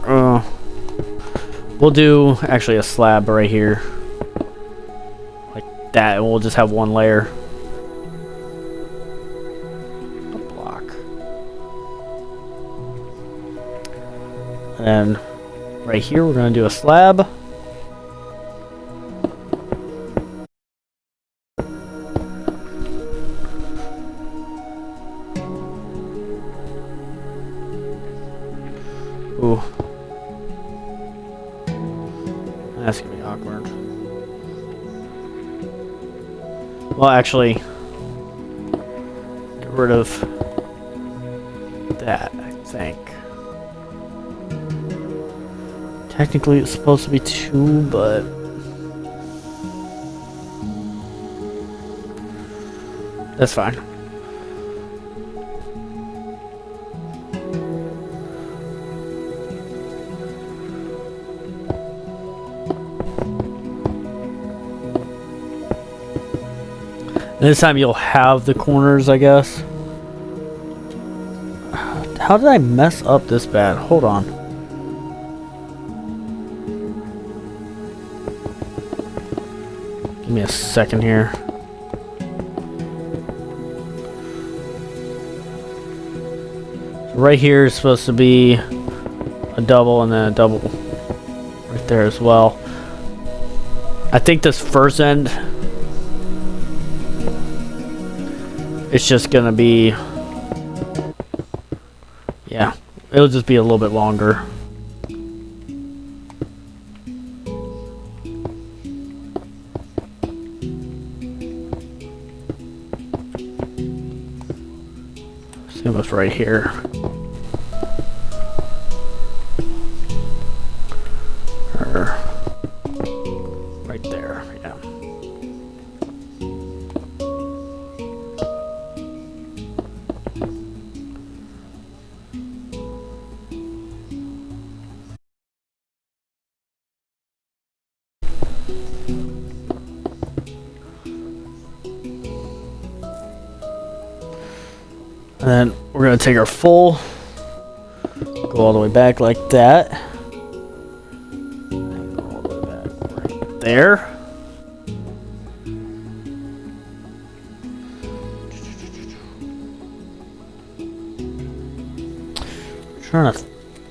We'll do actually a slab right here, like that, and we'll just have one layer. A block, and then right here we're gonna do a slab. Ooh. That's gonna be awkward. Well, actually, get rid of that, I think. Technically, it's supposed to be 2, but that's fine. This time you'll have the corners, I guess. How did I mess up this bad? Hold on. Give me a second here. So right here is supposed to be a double and then a double right there as well. I think this first end, it's just gonna be, yeah, it'll just be a little bit longer. Same with right here. Or right there, yeah. And then we're going to take our full, go all the way back like that. And go all the way back right there. I'm trying to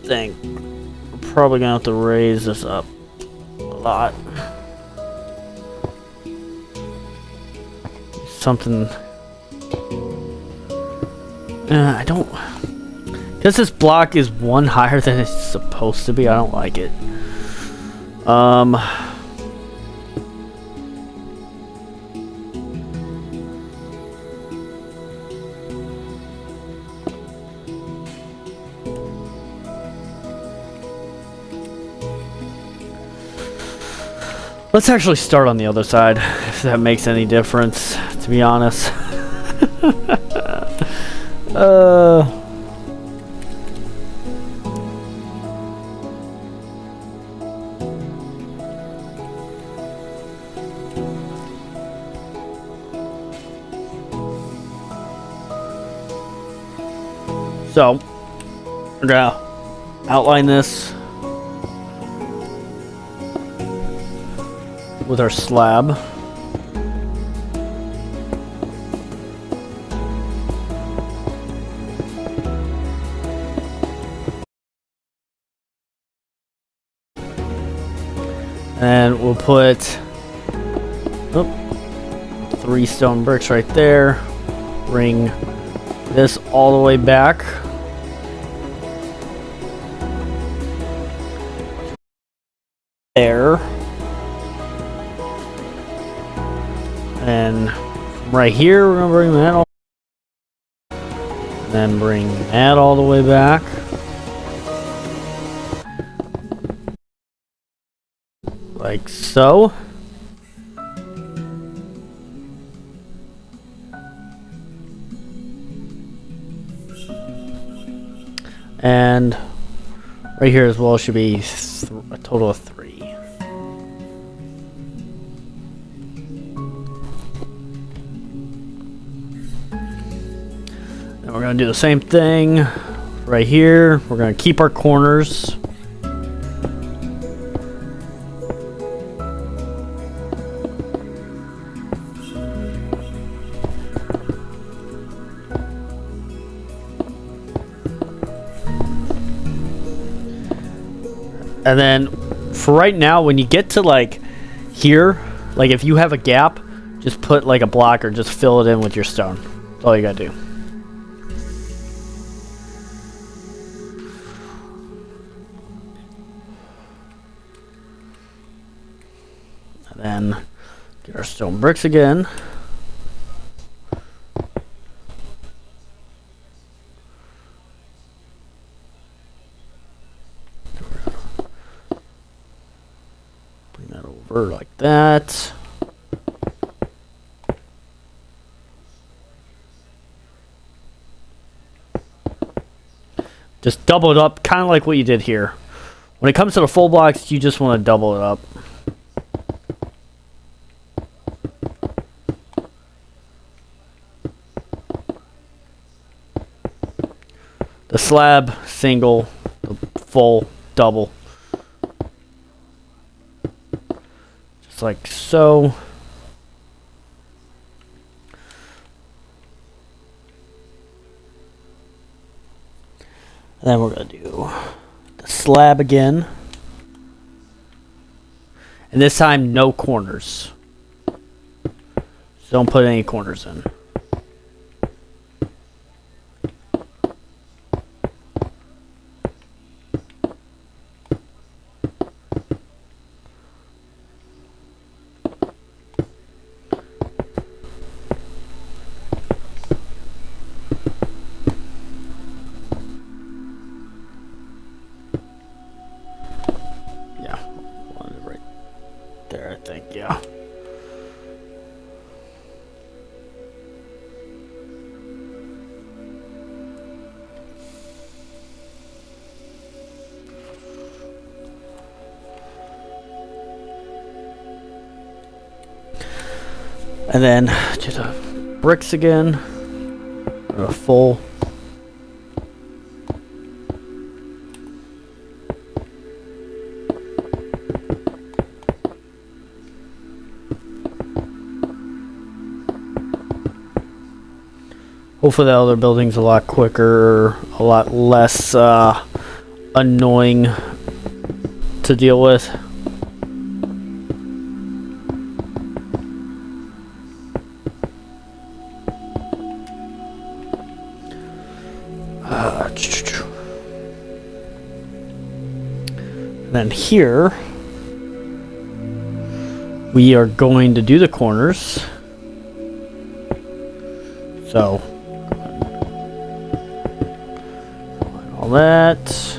think. We're probably going to have to raise this up a lot. Something. I don't. Because this block is one higher than it's supposed to be, I don't like it. Let's actually start on the other side, if that makes any difference, to be honest. So, we're gonna outline this with our slab. And we'll put 3 stone bricks right there. Bring this all the way back. There. And right here, we're gonna bring that all. And then bring that all the way back. Like so. And right here as well should be a total of 3. Then we're going to do the same thing right here. We're going to keep our corners. And then for right now, when you get to like here, like if you have a gap, just put like a block or just fill it in with your stone. That's all you gotta do. And then get our stone bricks again. Like that. Just double it up, kind of like what you did here. When it comes to the full blocks, you just want to double it up. The slab, single, the full, double. Like so. And then we're going to do the slab again. And this time, no corners. So don't put any corners in. There, I think, yeah. And then do the bricks again. A full. Hopefully the other building's a lot quicker, a lot less annoying to deal with. And then here, we are going to do the corners. So, all that.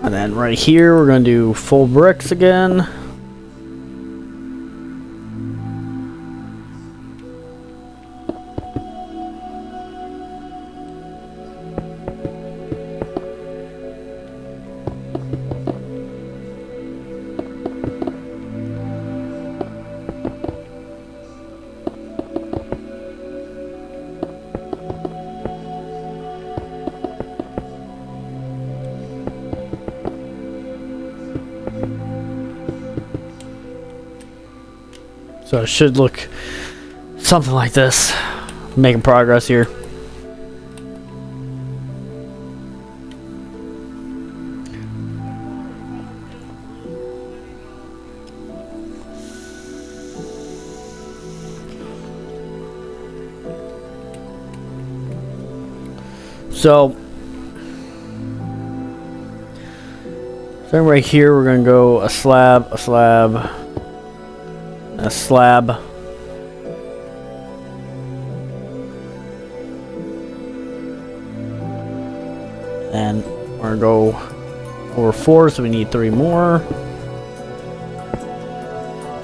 And then right here, we're going to do full bricks again. So it should look something like this. Making progress here. So then right here we're gonna go a slab, a slab, a slab. And we're gonna go over 4, so we need 3 more.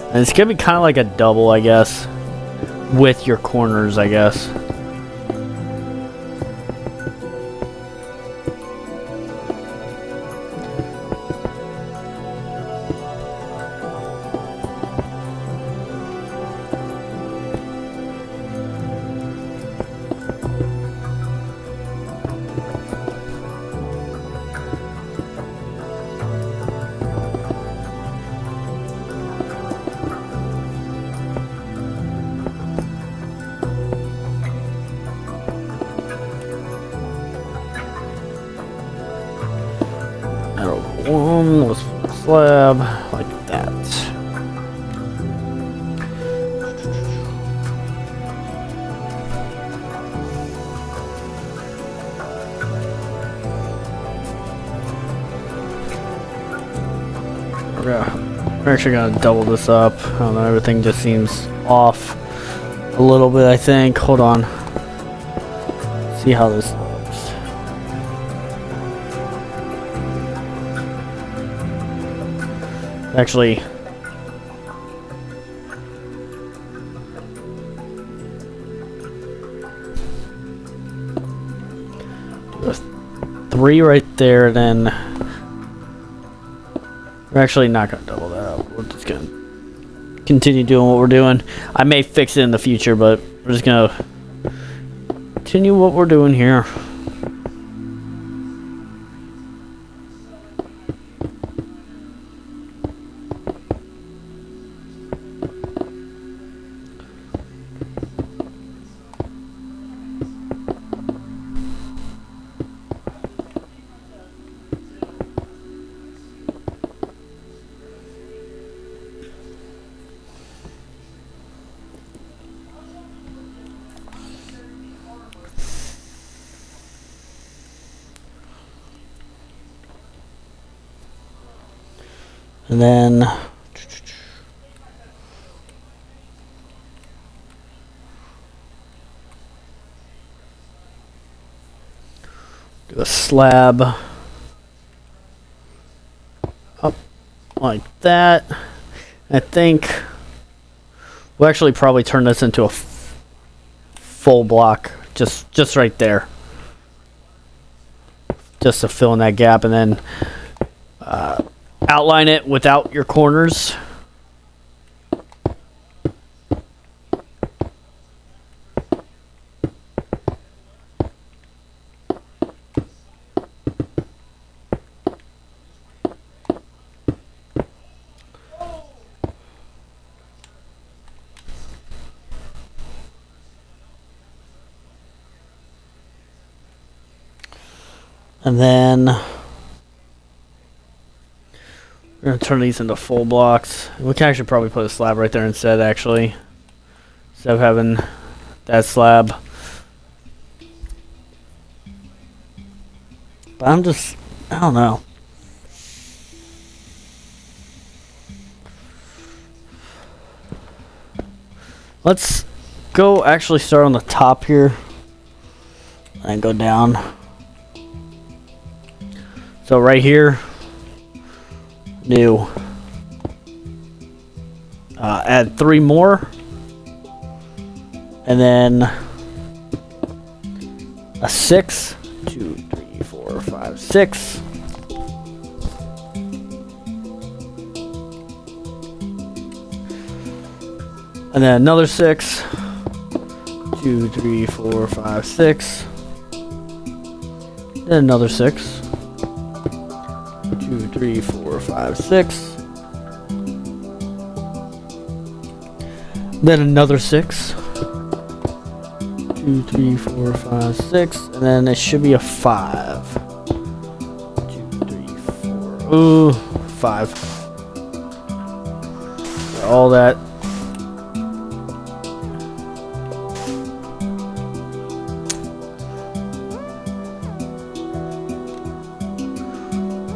And it's gonna be kind of like a double, I guess, with your corners, I guess. One was slab like that. We're actually gonna double this up. I don't know, everything just seems off a little bit, I think. Hold on. See how this looks. Actually, do a 3 right there, then we're actually not gonna double that up. We're just gonna continue doing what we're doing. I may fix it in the future, but we're just gonna continue what we're doing here. And then do a slab up like that. I think we'll actually probably turn this into a full block, just right there, just to fill in that gap, and then outline it without your corners. And then we're going to turn these into full blocks. We can actually probably put a slab right there instead, actually. Instead of having that slab. But I don't know. Let's go actually start on the top here. And go down. So right here. New. Add 3 more. And then a 6. 2, 3, 4, 5, 6. And then another 6. 2, 3, 4, 5, 6. Then another 6. 2, 3, 4, 5, 6. Then another 6. 2, 3, 4, 5, 6, and then it should be a 5. 2, 3, 4. Ooh, 5. All that.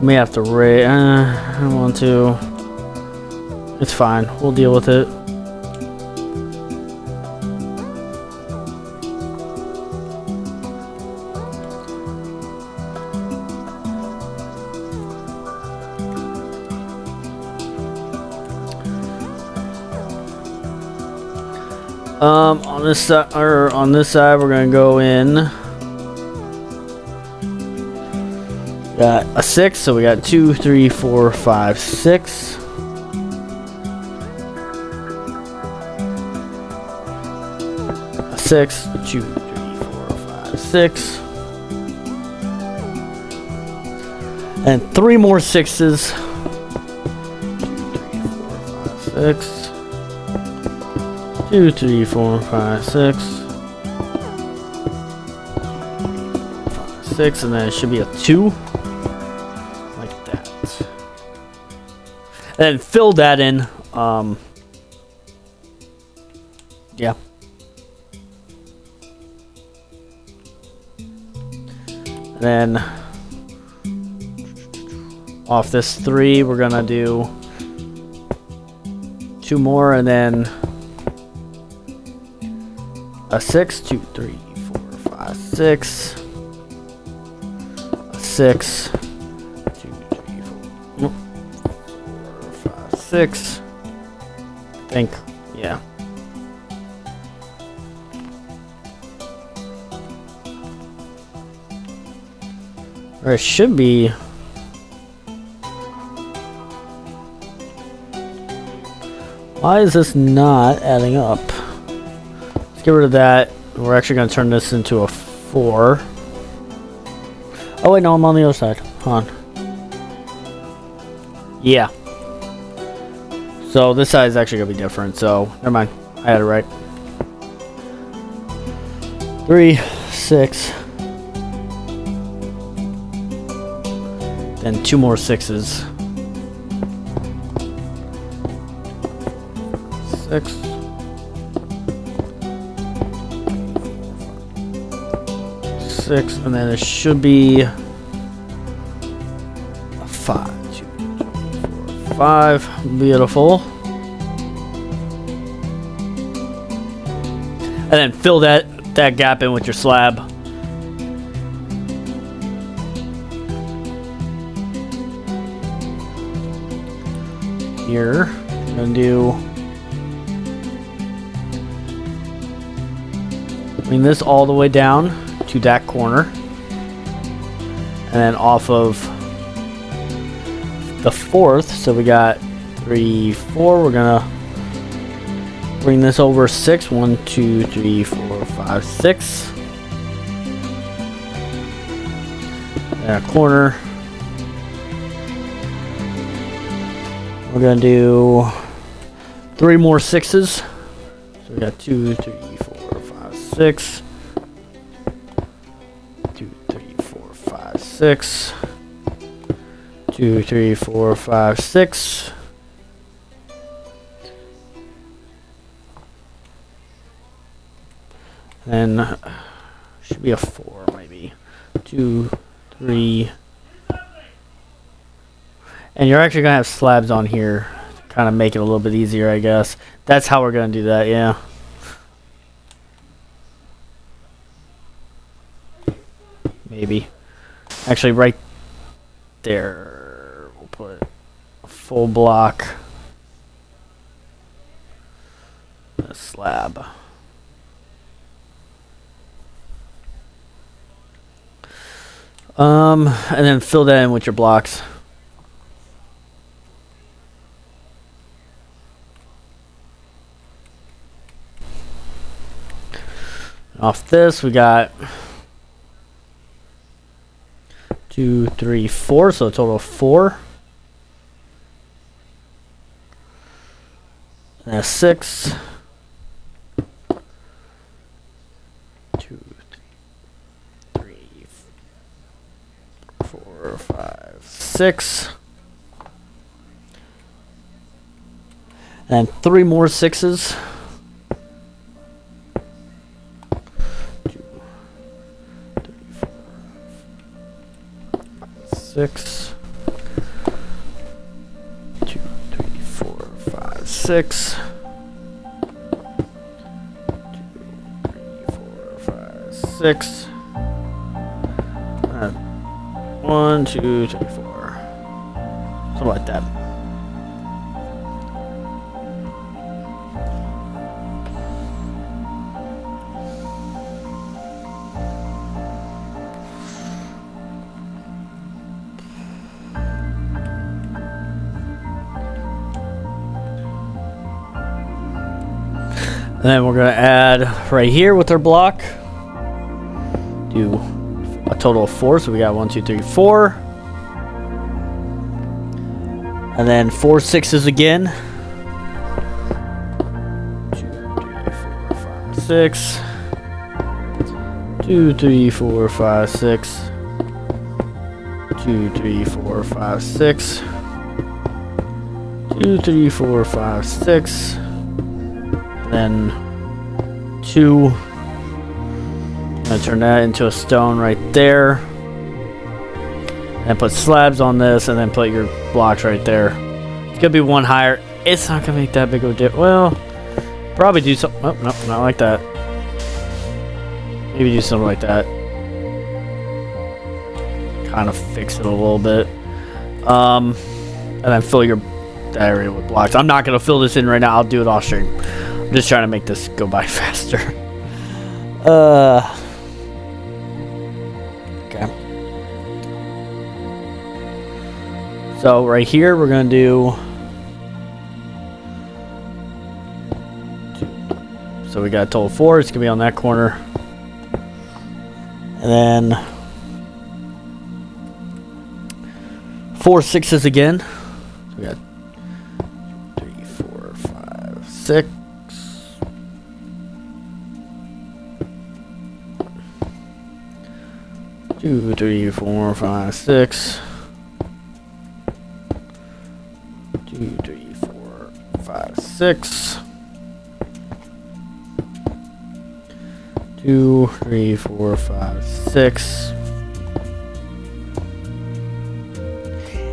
May have to raise. I don't want to. It's fine. We'll deal with it. On this side, or on this side, we're gonna go in. Got a 6, so we got 2, 3, 4, 5, 6. A 6, 2, 3, 4, 5, 6. And 3 more 6s. 2, 3, 4, 5, 6. 2, 3, 4, 5, 6. 5, 6, and then it should be a 2. Like that. And then fill that in. Yeah. And then off this 3, we're gonna do 2 more, and then a 6, 2, 3, 4, 5, 6. A 6, 2, 3, 4, 5, 6. I think, yeah. Or it should be. Why is this not adding up? Get rid of that. We're actually going to turn this into a 4. Oh wait, no, I'm on the other side. Hold on. Yeah. So this side is actually going to be different. So never mind. I had it right. 3, 6. Then 2 more 6s. 6. 6, and then it should be a 5. 2, 3, 4, 5. Beautiful. And then fill that gap in with your slab. Here, I'm gonna do. Bring this all the way down to that corner, and then off of the 4th, so we got 3, 4, we're gonna bring this over 6. 1, 2, 3, 4, 5, 6, and a corner. We're gonna do 3 more 6s, so we got 2, 3, 4, 5, 6. 2, 3, 4, 5, 6. 2, 3, 4, 5, 6. Then should be a 4 maybe. 2, 3. And you're actually gonna have slabs on here to kind of make it a little bit easier, I guess. That's how we're gonna do that, yeah. Maybe. Actually, right there, we'll put a full block. A slab. And then fill that in with your blocks. Off this, we got 2, 3, 4, so a total of 4. And a 6. 2, 3, 4, 5, 6. And 3 more 6s. 2, 3, 4, 5, 6. 2, 3, 4, 5, 6. 6. 1, 2, 3, 4. Something like that. And then we're going to add right here with our block. Do a total of 4, so we got 1, 2, 3, 4, and then 4 6s again. 2, 3, 4, 5, 6. 2, 3, 4, 5, 6. 2, 3, 4, 5, 6. 2, 3, 4, 5, 6. And then 2. I'm going to turn that into a stone right there. And put slabs on this, and then put your blocks right there. It's going to be 1 higher. It's not going to make that big of a difference. Well, probably do something. Oh, no, not like that. Maybe do something like that. Kind of fix it a little bit. And then fill your area with blocks. I'm not going to fill this in right now. I'll do it off stream. I'm just trying to make this go by faster. Okay. So right here we're gonna do. So we got a total of 4. It's gonna be on that corner, and then 4 6s again. So we got 3, 4, 5, 6. 2, 3, 4, 5, 6. 2, 3, 4, 5, 6. 2, 3, 4, 5, 6.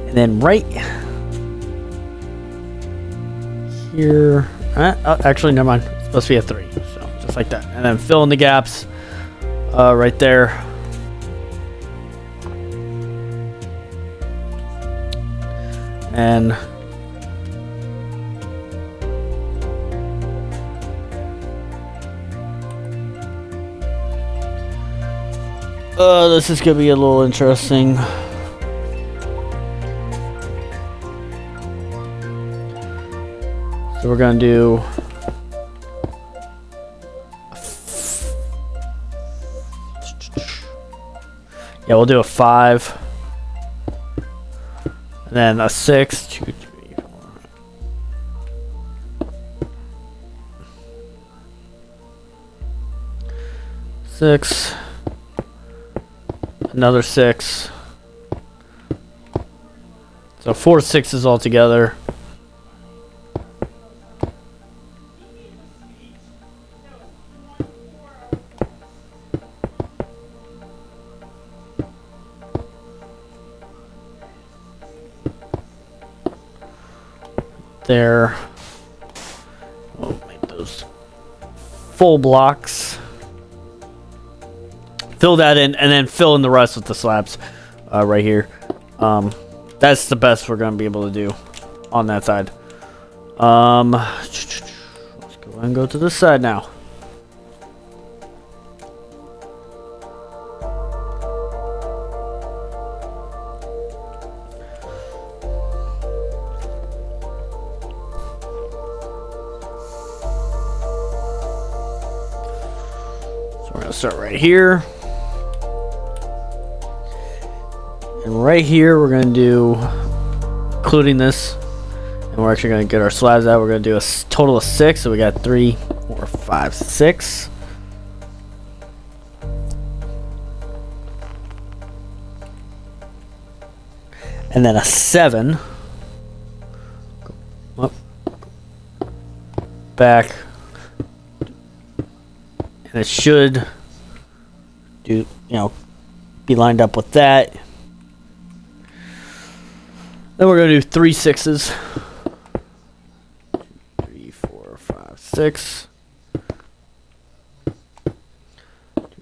And then right here, actually, never mind. It's supposed to be a 3, so just like that. And then fill in the gaps right there. And this is gonna be a little interesting. So we're gonna do we'll do a 5. And then a 6, 2, 3, 4. 6. Another 6. So 4 6s all together. There. We'll make those full blocks. Fill that in, and then fill in the rest with the slabs right here. That's the best we're going to be able to do on that side. Let's go ahead and go to this side now. So we're going to start right here. And right here, we're going to do, including this, and we're actually going to get our slabs out. We're going to do a total of 6. So we got 3, 4, 5, 6. and then a 7. Up, back, and it should do, be lined up with that. Then we're gonna do 3 6s. 3, 4, 5, 6.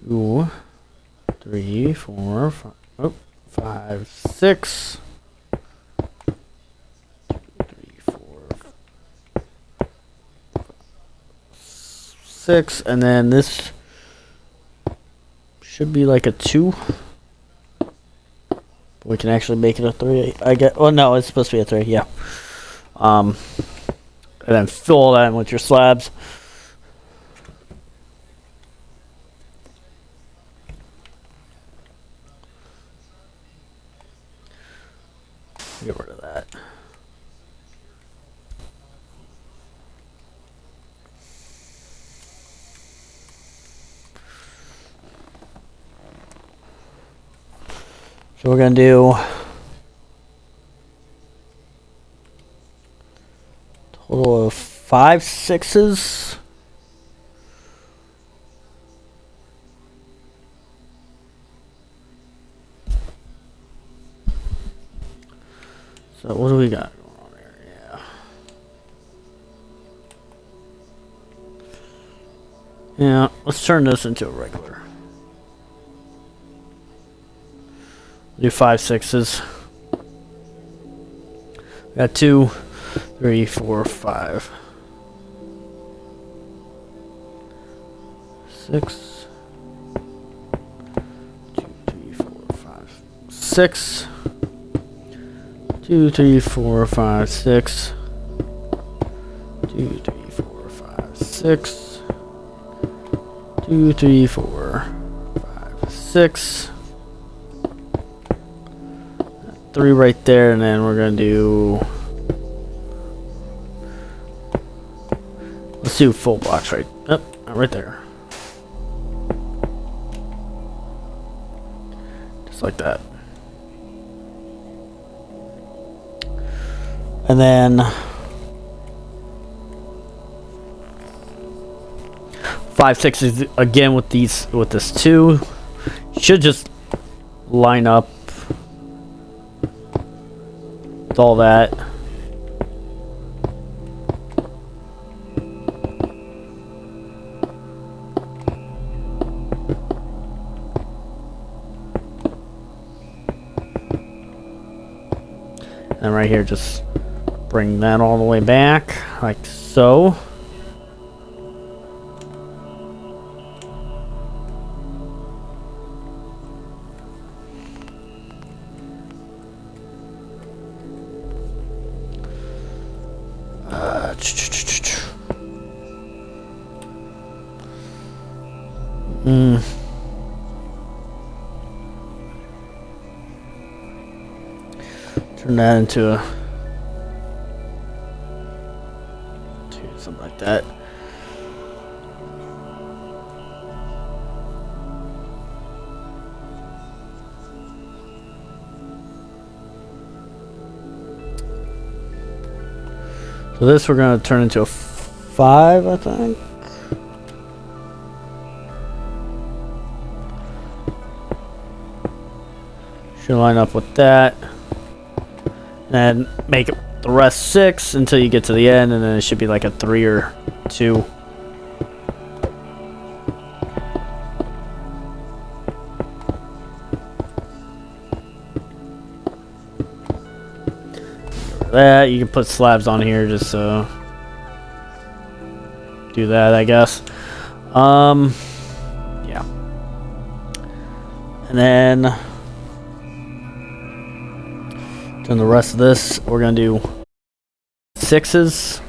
2, 3, 4, 5, 5, 6. 3, 4, 6, and then this should be like a 2. We can actually make it a 3. I get. Oh no, it's supposed to be a 3. Yeah. And then fill that in with your slabs. Get rid of that. So we're gonna do total of 5 6s. So what do we got going on there? Yeah, let's turn this into a regular. Do 5 6s. Got 2, 3, 4, 5, 6, 2, 3, 4, 5, 6, 2, 3, 4, 5, 6, 2, 3, 4, 5, 6, 2, 3, 4, 5, 6. 3 right there, and then we're gonna do. Let's do full blocks right. Right there. Just like that. And then 5 6s again with this 2. Should just line up with all that. And right here, just bring that all the way back, like so. Turn that into something like that. So this we're going to turn into a 5, I think. Should line up with that. And make the rest 6 until you get to the end, and then it should be like a 3 or 2. That you can put slabs on here, just do that, I guess. Yeah. And then then the rest of this, we're going to do 6s.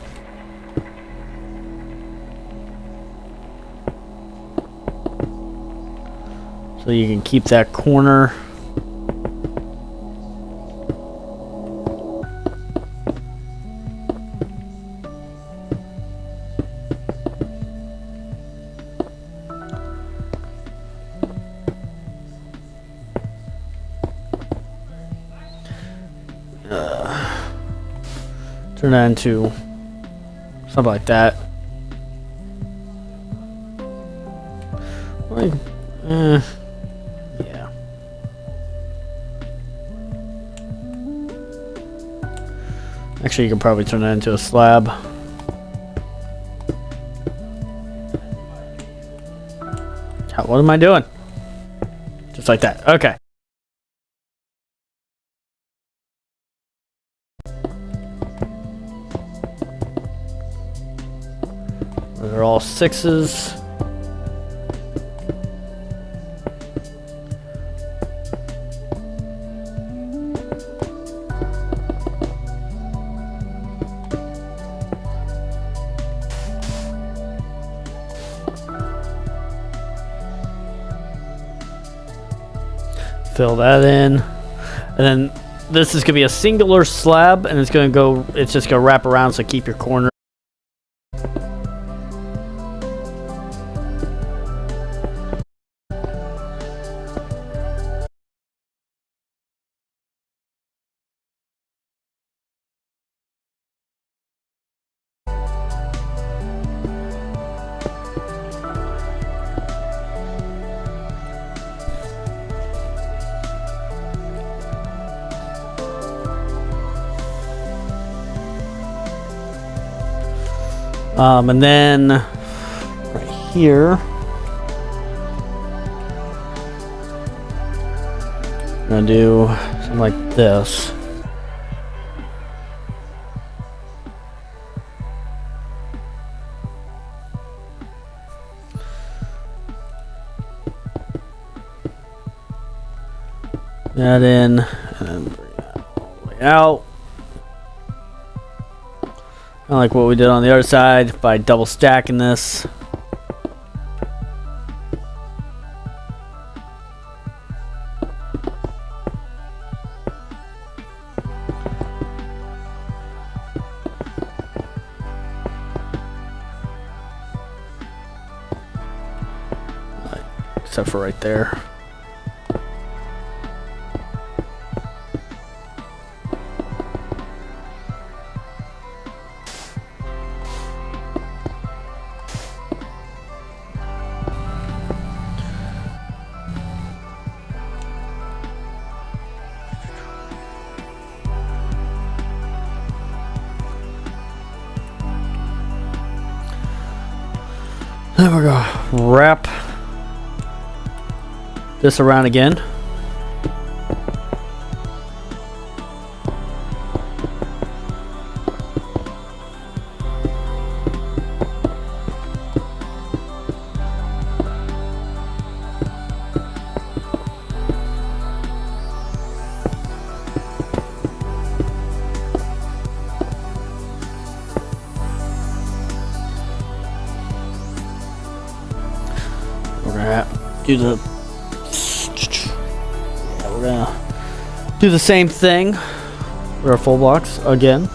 So you can keep that corner. Turn that into something like that. Like, yeah. Actually, you can probably turn that into a slab. What am I doing? Just like that. Okay. They're all 6s. Fill that in, and then this is gonna be a singular slab, and it's just gonna wrap around, so keep your corner. And then right here, I'm gonna do something like this. That in, and then bring that all the way out. Kind of like what we did on the other side by double stacking this. Except for right there. Then we're gonna wrap this around again. We're gonna do the same thing with our full blocks again.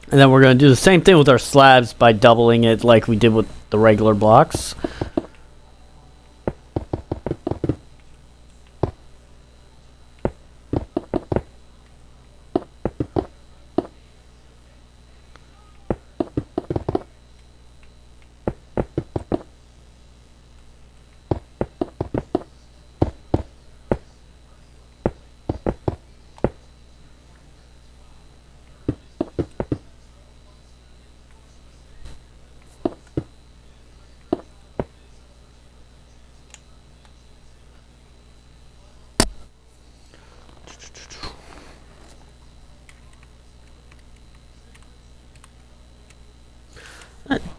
And then we're going to do the same thing with our slabs by doubling it like we did with the regular blocks.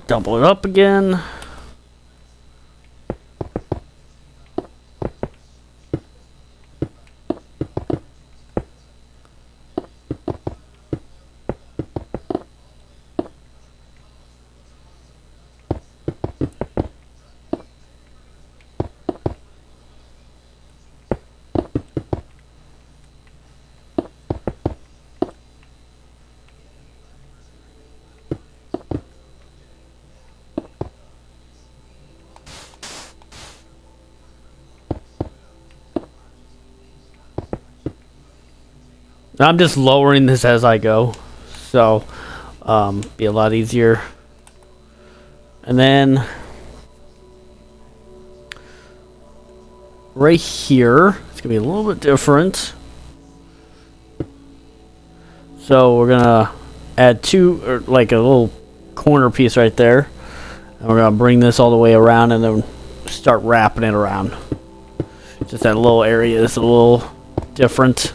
Double it up again. I'm just lowering this as I go, so be a lot easier. And then right here, it's gonna be a little bit different. So we're gonna add two, or like a little corner piece right there, and we're gonna bring this all the way around, and then start wrapping it around. Just that little area is a little different.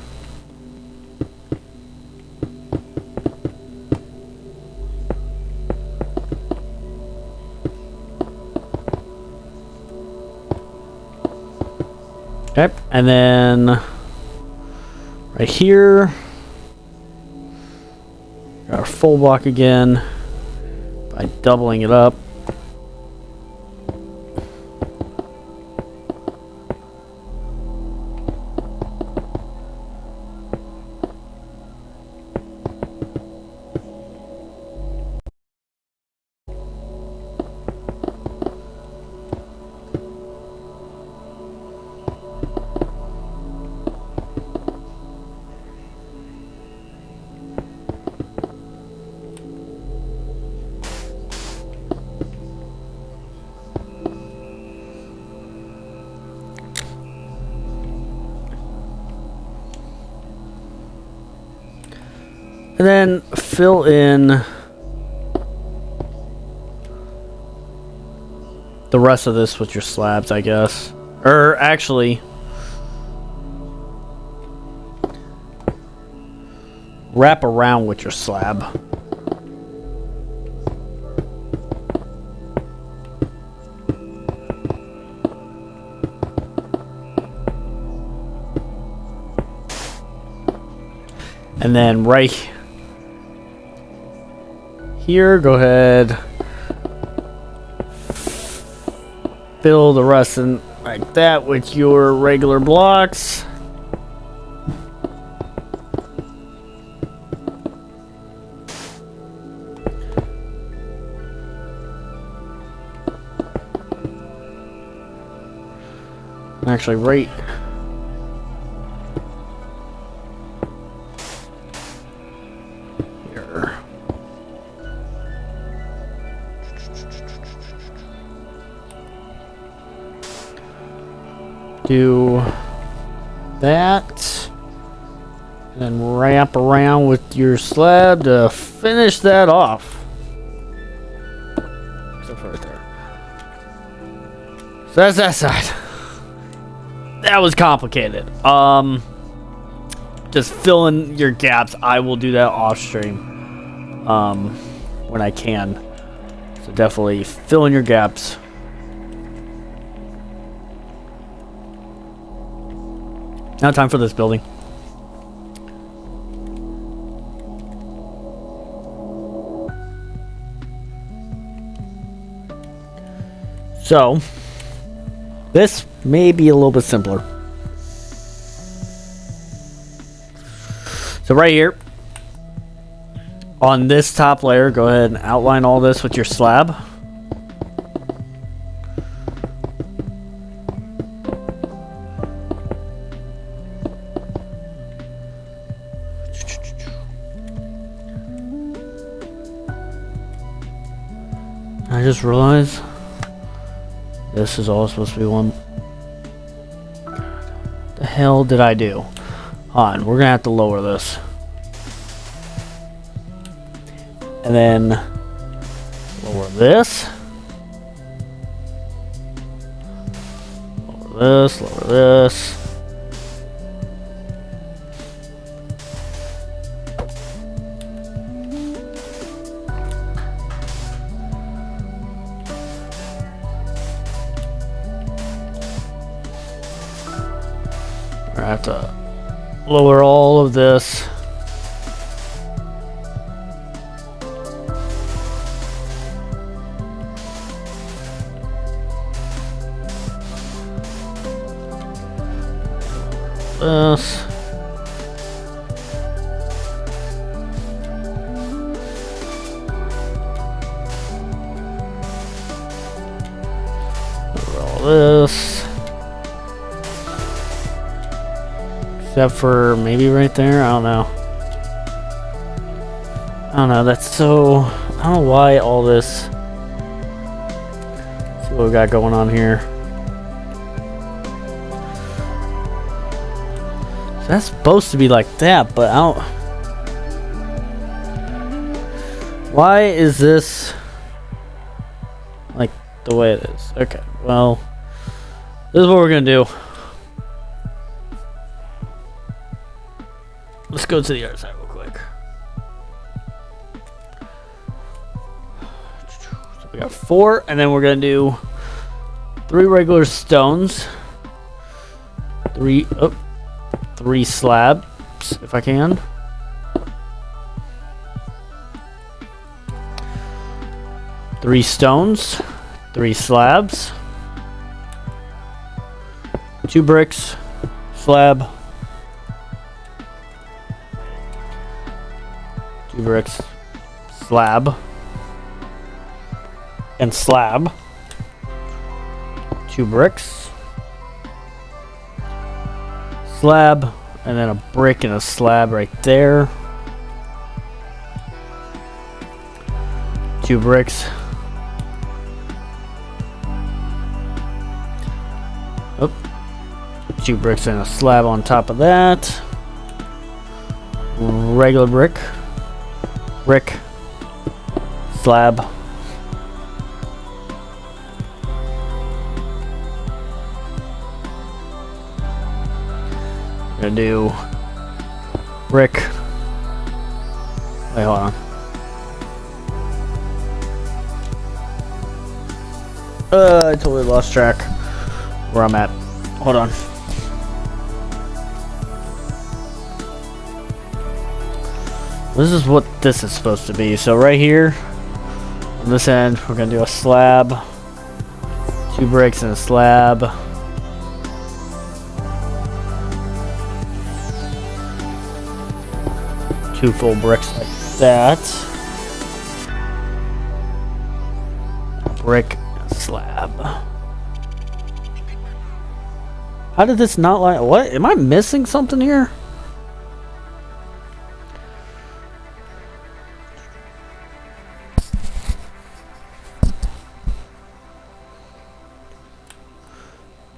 Okay, and then right here, got our full block again by doubling it up. And then fill in the rest of this with your slabs, I guess. Or actually, wrap around with your slab. And then right here, go ahead, fill the rest in like that with your regular blocks. Actually, right here. Do that, and then wrap around with your slab to finish that off. Except for right there. So that's that side. That was complicated. Just fill in your gaps. I will do that off stream when I can. So definitely fill in your gaps. Now time for this building. So this may be a little bit simpler. So right here on this top layer, go ahead and outline all this with your slab. I just realized this is all supposed to be one. The hell did I do? Hold on, we're gonna have to lower this. And then lower this. Lower this, lower this. I have to lower all of this. This. Lower all this. Except for maybe right there. I don't know. I don't know. That's so... I don't know why all this... Let's see what we got going on here. So that's supposed to be like that, but I don't... Why is this like the way it is? Okay, well, this is what we're gonna do. Let's go to the other side real quick. So we got 4, and then we're gonna do 3 regular stones, 3 slabs if I can. 3 stones, 3 slabs, 2 bricks, slab, 2 bricks, slab, and slab, 2 bricks, slab, and then a brick and a slab right there, 2 bricks. 2 bricks and a slab on top of that. Regular brick. Brick. Slab. We're gonna do brick. Wait, hold on. I totally lost track where I'm at. Hold on. This is what this is supposed to be. So right here, on this end, we're gonna do a slab, 2 bricks and a slab. Two full bricks like that. Brick, slab. How did this not like? What? Am I missing something here?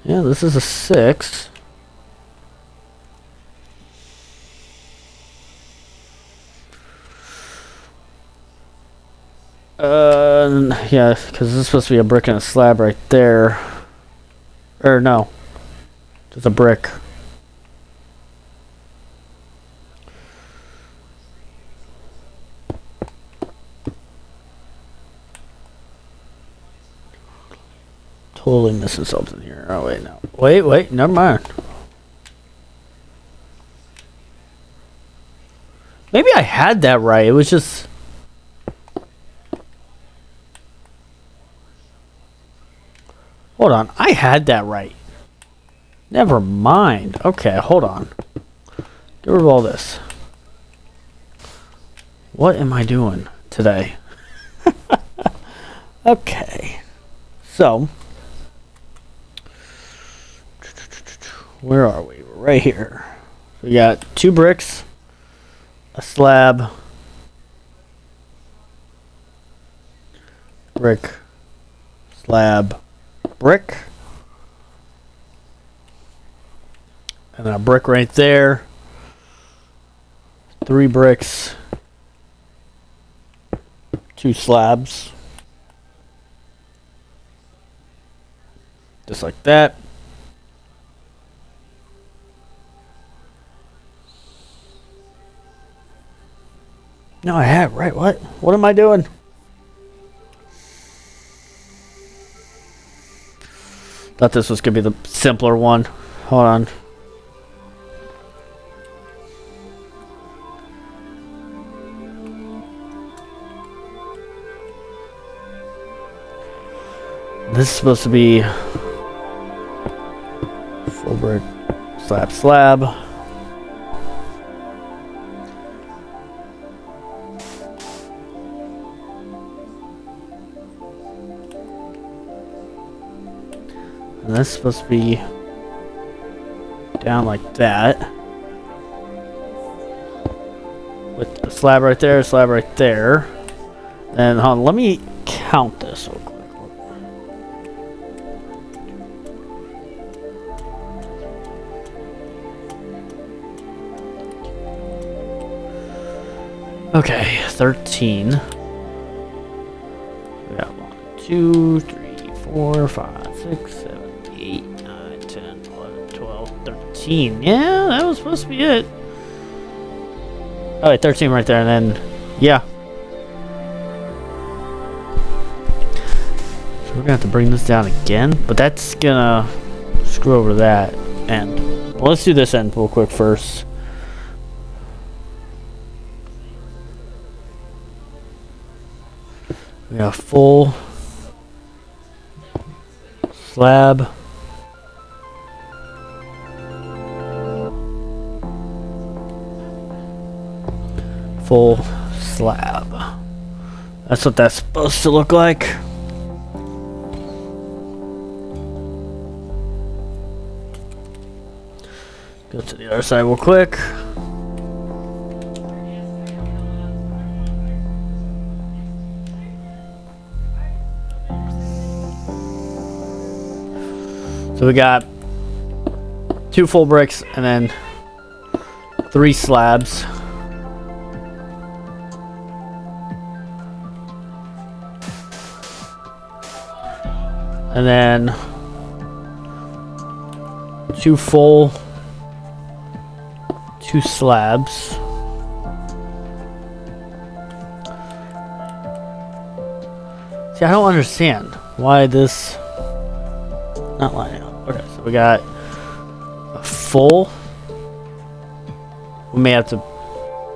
Yeah, this is a 6. Yeah, because this is supposed to be a brick and a slab right there. Or no, just a brick. Totally missing something here. Oh wait, no. Wait, never mind. Maybe I had that right. It was just... Hold on, I had that right. Never mind. Okay, hold on. Get rid of all this. What am I doing today? Okay. So... Where are we? We're right here. We got 2 bricks, a slab, brick, slab, brick, and then a brick right there. 3 bricks, 2 slabs, just like that. No, I have, right? What? What am I doing? Thought this was going to be the simpler one. Hold on. This is supposed to be full brick, slab, slab. And that's supposed to be down like that. slab right there, slab right there. And hold on, let me count this real quick. Okay, 13. We got 1, 2, 3, 4, 5, 6, 7, 8, 9, 10, 11, 12, 13. Yeah, that was supposed to be it. Oh, wait, 13 right there, and then, yeah. So we're gonna have to bring this down again, but that's gonna screw over that end. Well, let's do this end real quick first. We got full slab. Full slab. That's what that's supposed to look like. Go to the other side real quick. So we got 2 full bricks and then 3 slabs. And then 2 full, 2 slabs. See, I don't understand why this not lining up. Okay, so we got a full. We may have to.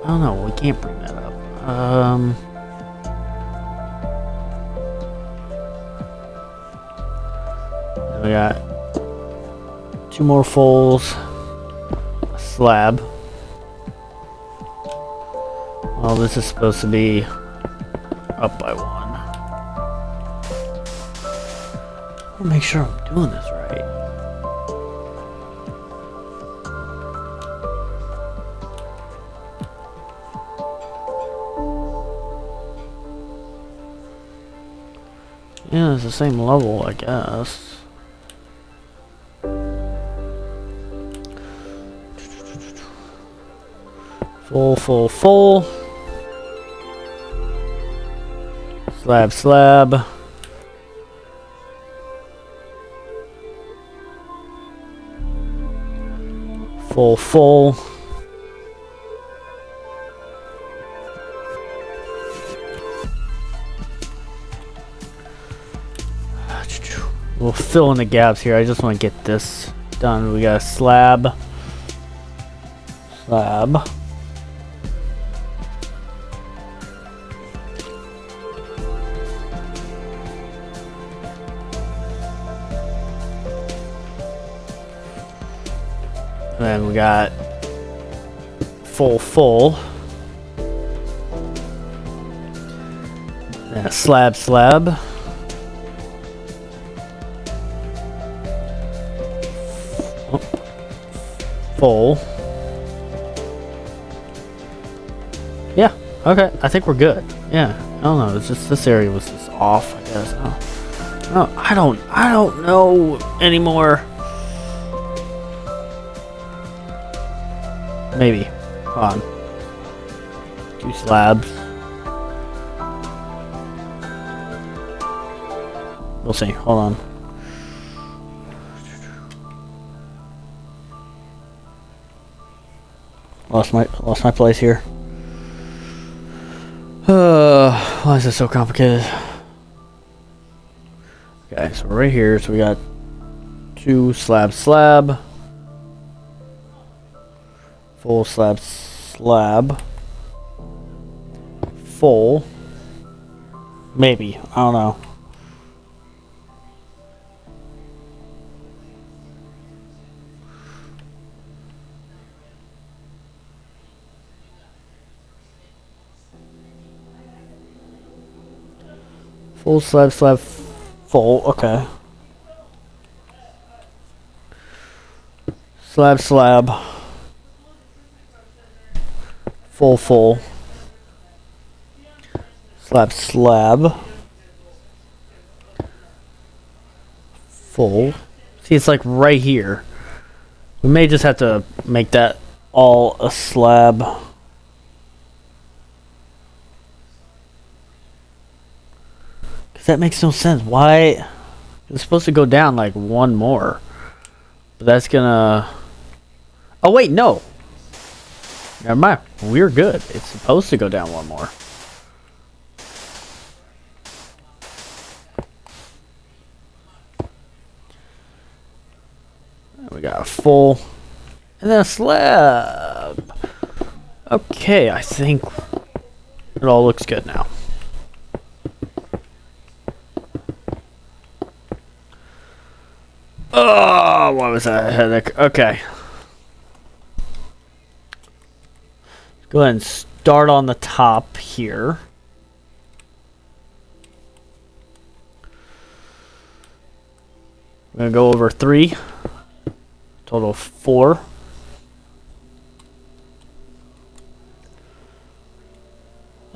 I don't know. We can't bring that up. We got 2 more fulls, a slab. Well, this is supposed to be up by 1. I want to make sure I'm doing this right. Yeah, it's the same level, I guess. Full, full, full. Slab, slab. Full, full. We'll fill in the gaps here. I just want to get this done. We got a slab. Slab. And then we got full, full. And a slab, slab. Oh. Full. Yeah, okay, I think we're good. Yeah, I don't know, it's just this area was just off, I guess. Oh, I don't know anymore. Maybe. Hold on. 2 slabs. We'll see. Hold on. Lost my place here. Why is this so complicated? Okay, so right here, so we got 2 slab, slab. Full slab, slab. Full. Maybe. I don't know. Full slab, slab, full. Okay. Slab, slab. Full, full. Slab. Full. See, it's like right here. We may just have to make that all a slab. Because that makes no sense. Why? It's supposed to go down like one more. But that's gonna... Oh, wait, no. Never mind. We're good. It's supposed to go down one more. We got a full. And then a slab. Okay, I think it all looks good now. Oh, what was that headache? Okay. Go ahead and start on the top here. We're going to go over 3. Total 4.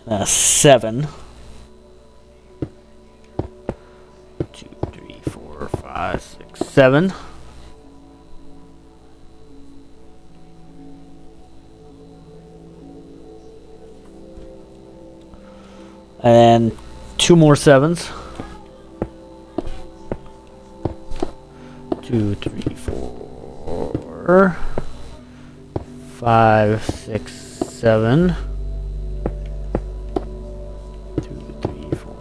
And a 7. 2, 3, 4, 5, 6, 7. And then 2 more 7s. 2, 3, 4, 5, 6, 7. 2, 3, 4,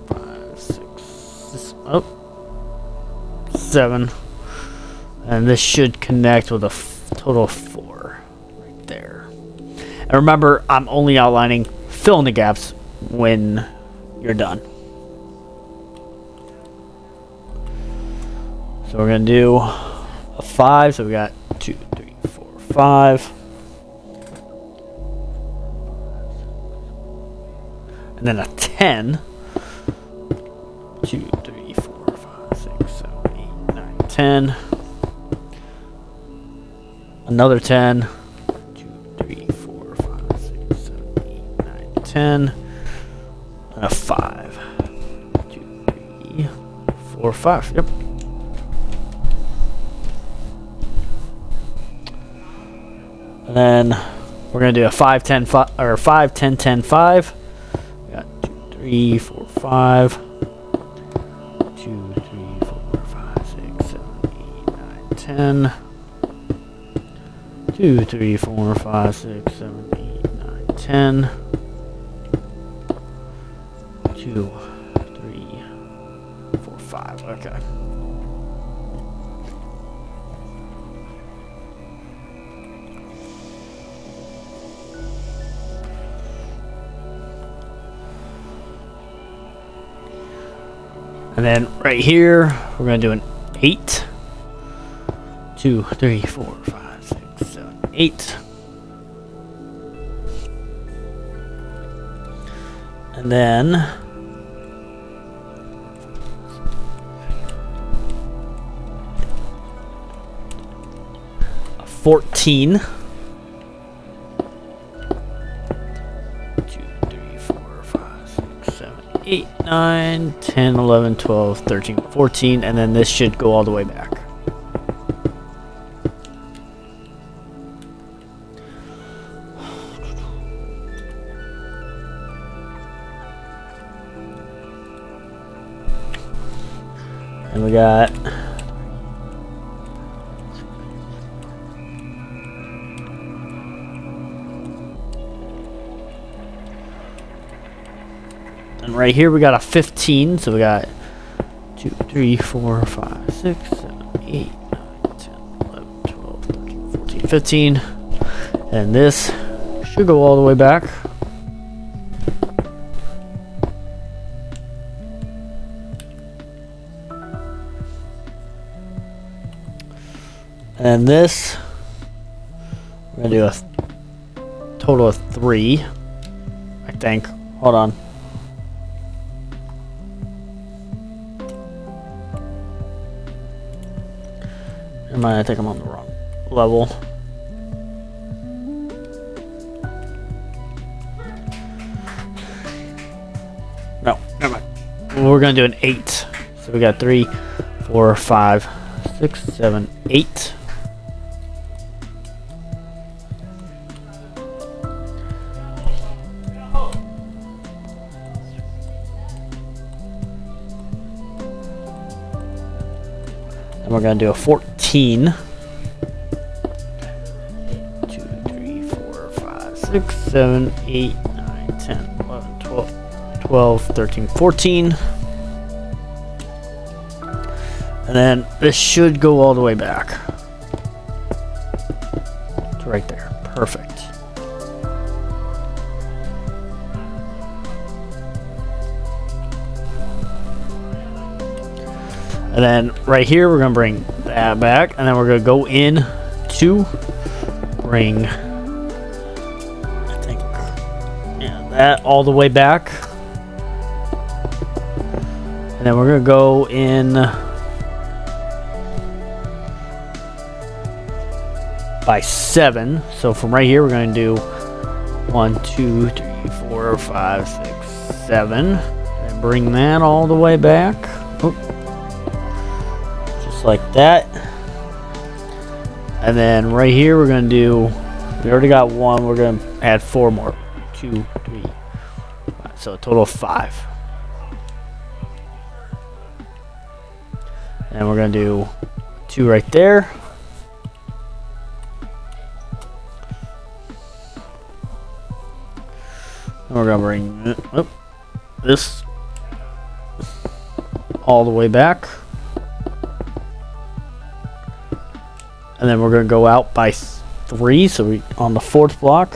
5, 6. Oh, 7. And this should connect with a total of 4 right there. And remember, I'm only outlining, fill in the gaps when you're done. So we're going to do a 5. So we got 2, 3, 4, 5. And then a 10. 2, 3, 4, 5, 6, 7, 8, 9, 10. Another 10. 2, 3, 4, 5, 6, 7, 8, 9, 10. And a 5. 2, 3, 4, 5. Yep. And then we're going to do a 5, 10, 5, or 5, 10, 10, 5. We got 2, 3, 4, 5. 2, 3, 4, 5, 6, 7, 8, 9, 10. 2, 3, 4, 5, 6, 7, 8, 9, 10. 2, 3, 4, 5. Okay. And then right here, we're going to do an 8. 2, 3, 4, 5, 6, 7, 8. And then a 14. 2, 3, 4, 5, 6, 7, 8, 9, 10, 11, 12, 13, 14. And then this should go all the way back. And we got and right here we got a 15, so we got 2, 3, 4, 5, 6, 7, 8, 9, 10, 11, 12, 13, 14, 15. And this should go all the way back. And this, we're going to do a total of 3, I think. Hold on. I think I'm on the wrong level. we're gonna do an 8. So we got 3, 4, 5, 6, 7, 8. And we're gonna do a 14. 2, 3, 4, 5, 6, 7, 8, 9, 10, 11, 12, 13, 14. And then this should go all the way back to right there. Perfect. And then right here, we're going to bring that back. And then we're going to go in to bring, I think, yeah, that all the way back. And then we're going to go in by 7. So from right here, we're going to do 1, 2, 3, 4, 5, 6, 7. And bring that all the way back. Oop. Just like that. And then right here, we're going to do, we already got 1. We're going to add 4 more. 2, 3. So a total of 5. And we're going to do 2 right there. And we're going to bring this all the way back. And then we're going to go out by 3. So we on the 4th block.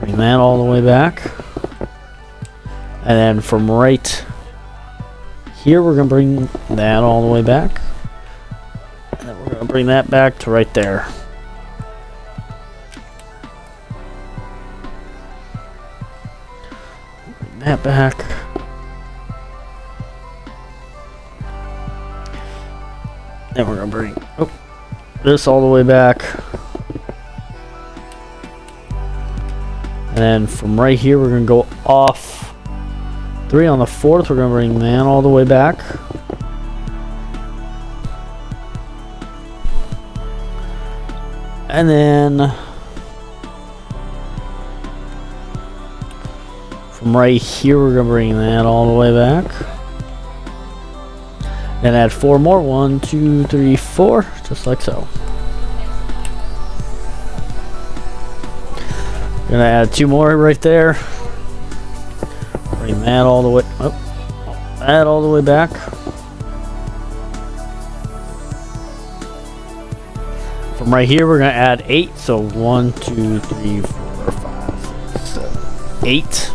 Bring that all the way back. And then from right here, we're going to bring that all the way back. And then we're going to bring that back to right there. Bring that back. Then we're going to bring this all the way back. And then from right here, we're going to go off 3 on the 4th. We're going to bring that all the way back. And then from right here, we're going to bring that all the way back. Then add 4 more. 1, 2, 3, 4. Just like so. We're going to add 2 more right there. Bring that all the way that all the way back. From right here, we're going to add 8. So 1, 2, 3, 4, 5, 6, 7, 8.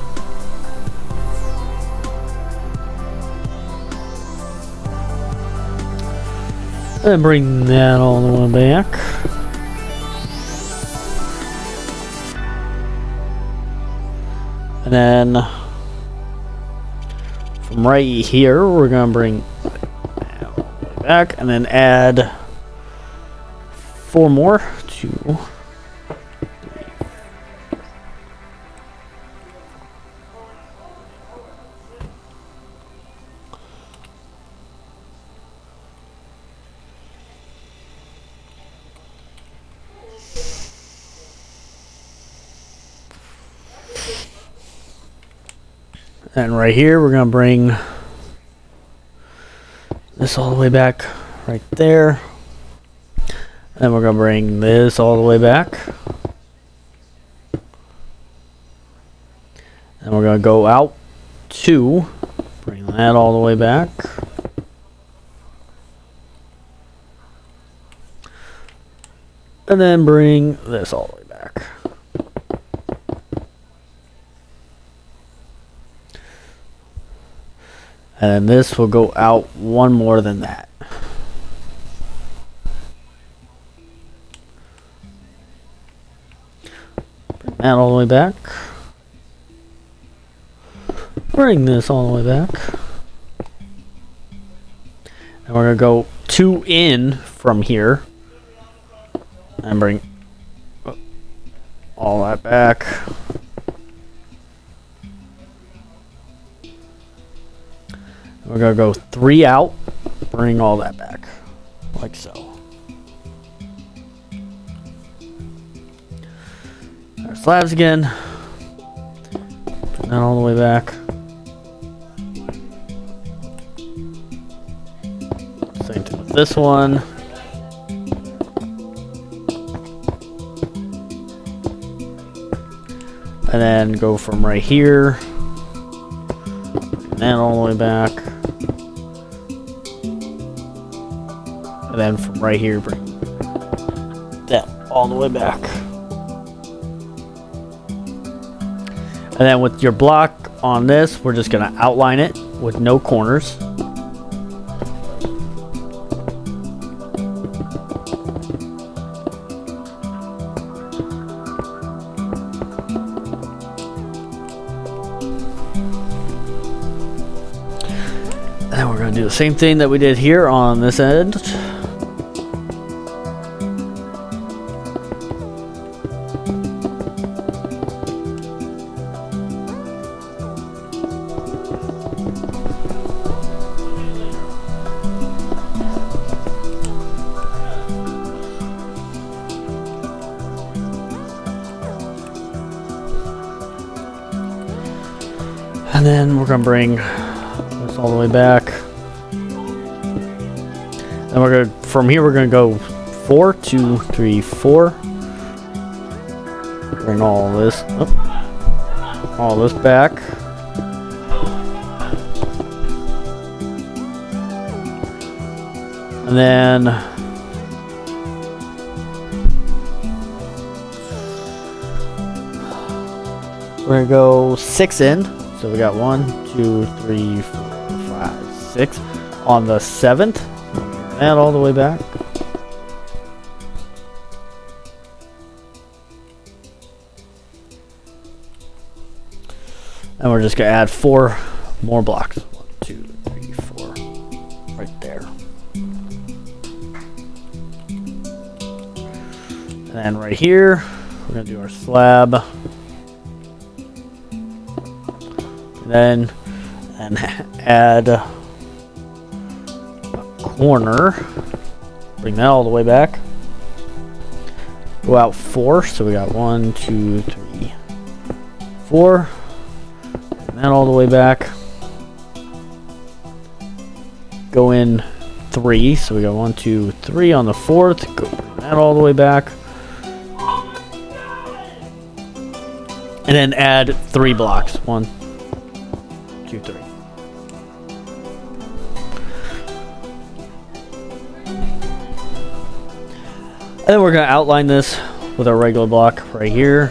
And bring that all the way back. And then from right here, we're going to bring that all the way back. And then add 4 more. 2, 3. And right here, we're going to bring this all the way back right there. And then we're going to bring this all the way back. And we're going to go out 2. Bring that all the way back. And then bring this all the way back. And then this will go out 1 more than that. Bring that all the way back. Bring this all the way back. And we're going to go 2 in from here. And bring all that back. We're gonna go 3 out, bring all that back, like so. Our slabs again, bring that all the way back. Same thing with this one. And then go from right here, and then all the way back. And then from right here, bring that all the way back. And then with your block on this, we're just gonna outline it with no corners. And then we're going to do the same thing that we did here on this end. And then we're going to bring this all the way back. And we're going to, from here, we're going to go 4, 2, 3, 4. Bring all this up. All this back. And then we're going to go 6 in. So we got 1, 2, 3, 4, 5, 6 on the 7th. And all the way back. And we're just gonna add 4 more blocks. 1, 2, 3, 4, right there. And then right here, we're gonna do our slab. And then add a corner. Bring that all the way back. Go out 4. So we got 1, 2, 3, 4. Bring that all the way back. Go in 3. So we got 1, 2, 3 on the 4th. Go bring that all the way back. And then add 3 blocks. 1, 2, 3. And then we're going to outline this with our regular block right here.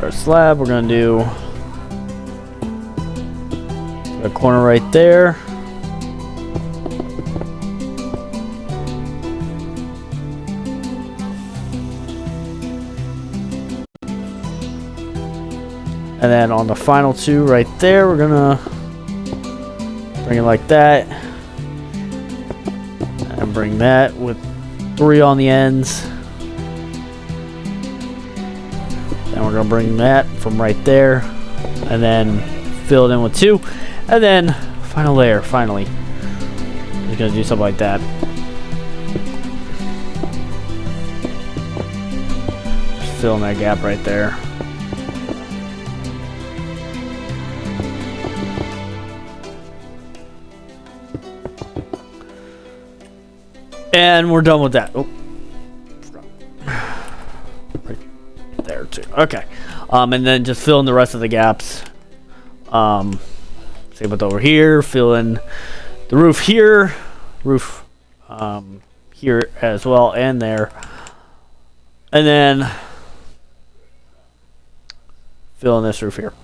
Our slab, we're going to do a corner right there. And then on the final 2 right there, we're gonna bring it like that. And bring that with 3 on the ends. Then we're gonna bring that from right there. And then fill it in with 2. And then, final layer, finally. Just gonna do something like that. Just fill in that gap right there. And we're done with that. Oh. Right there too. Okay. And then just fill in the rest of the gaps. Same with over here, fill in the roof here, here as well, and there. And then fill in this roof here.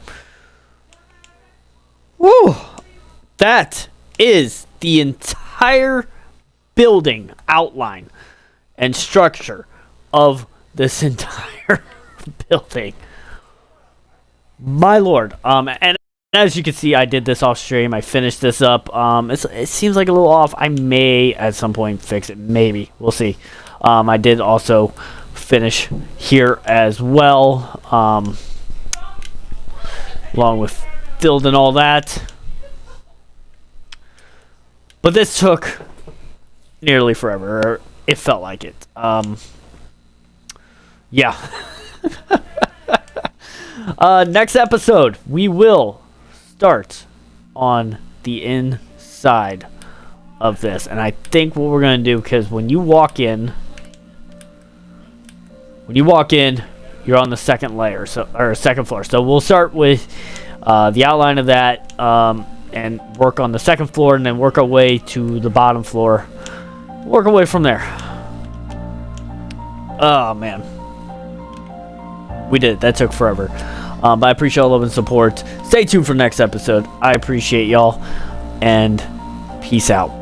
Woo! That is the entire building outline and structure of this entire building. My lord. And as you can see, I did this off stream. I finished this up. It seems like a little off. I may at some point fix it. Maybe. We'll see. I did also finish here as well, along with filled and all that. But this took nearly forever. It felt like it. Yeah. Next episode, we will start on the inside of this. And I think what we're going to do, because when you walk in, you're on the second layer, or second floor. So we'll start with the outline of that, and work on the second floor, and then work our way to the bottom floor. Work our way from there. Oh, man. We did it. That took forever. But I appreciate all love and support. Stay tuned for next episode. I appreciate y'all. And peace out.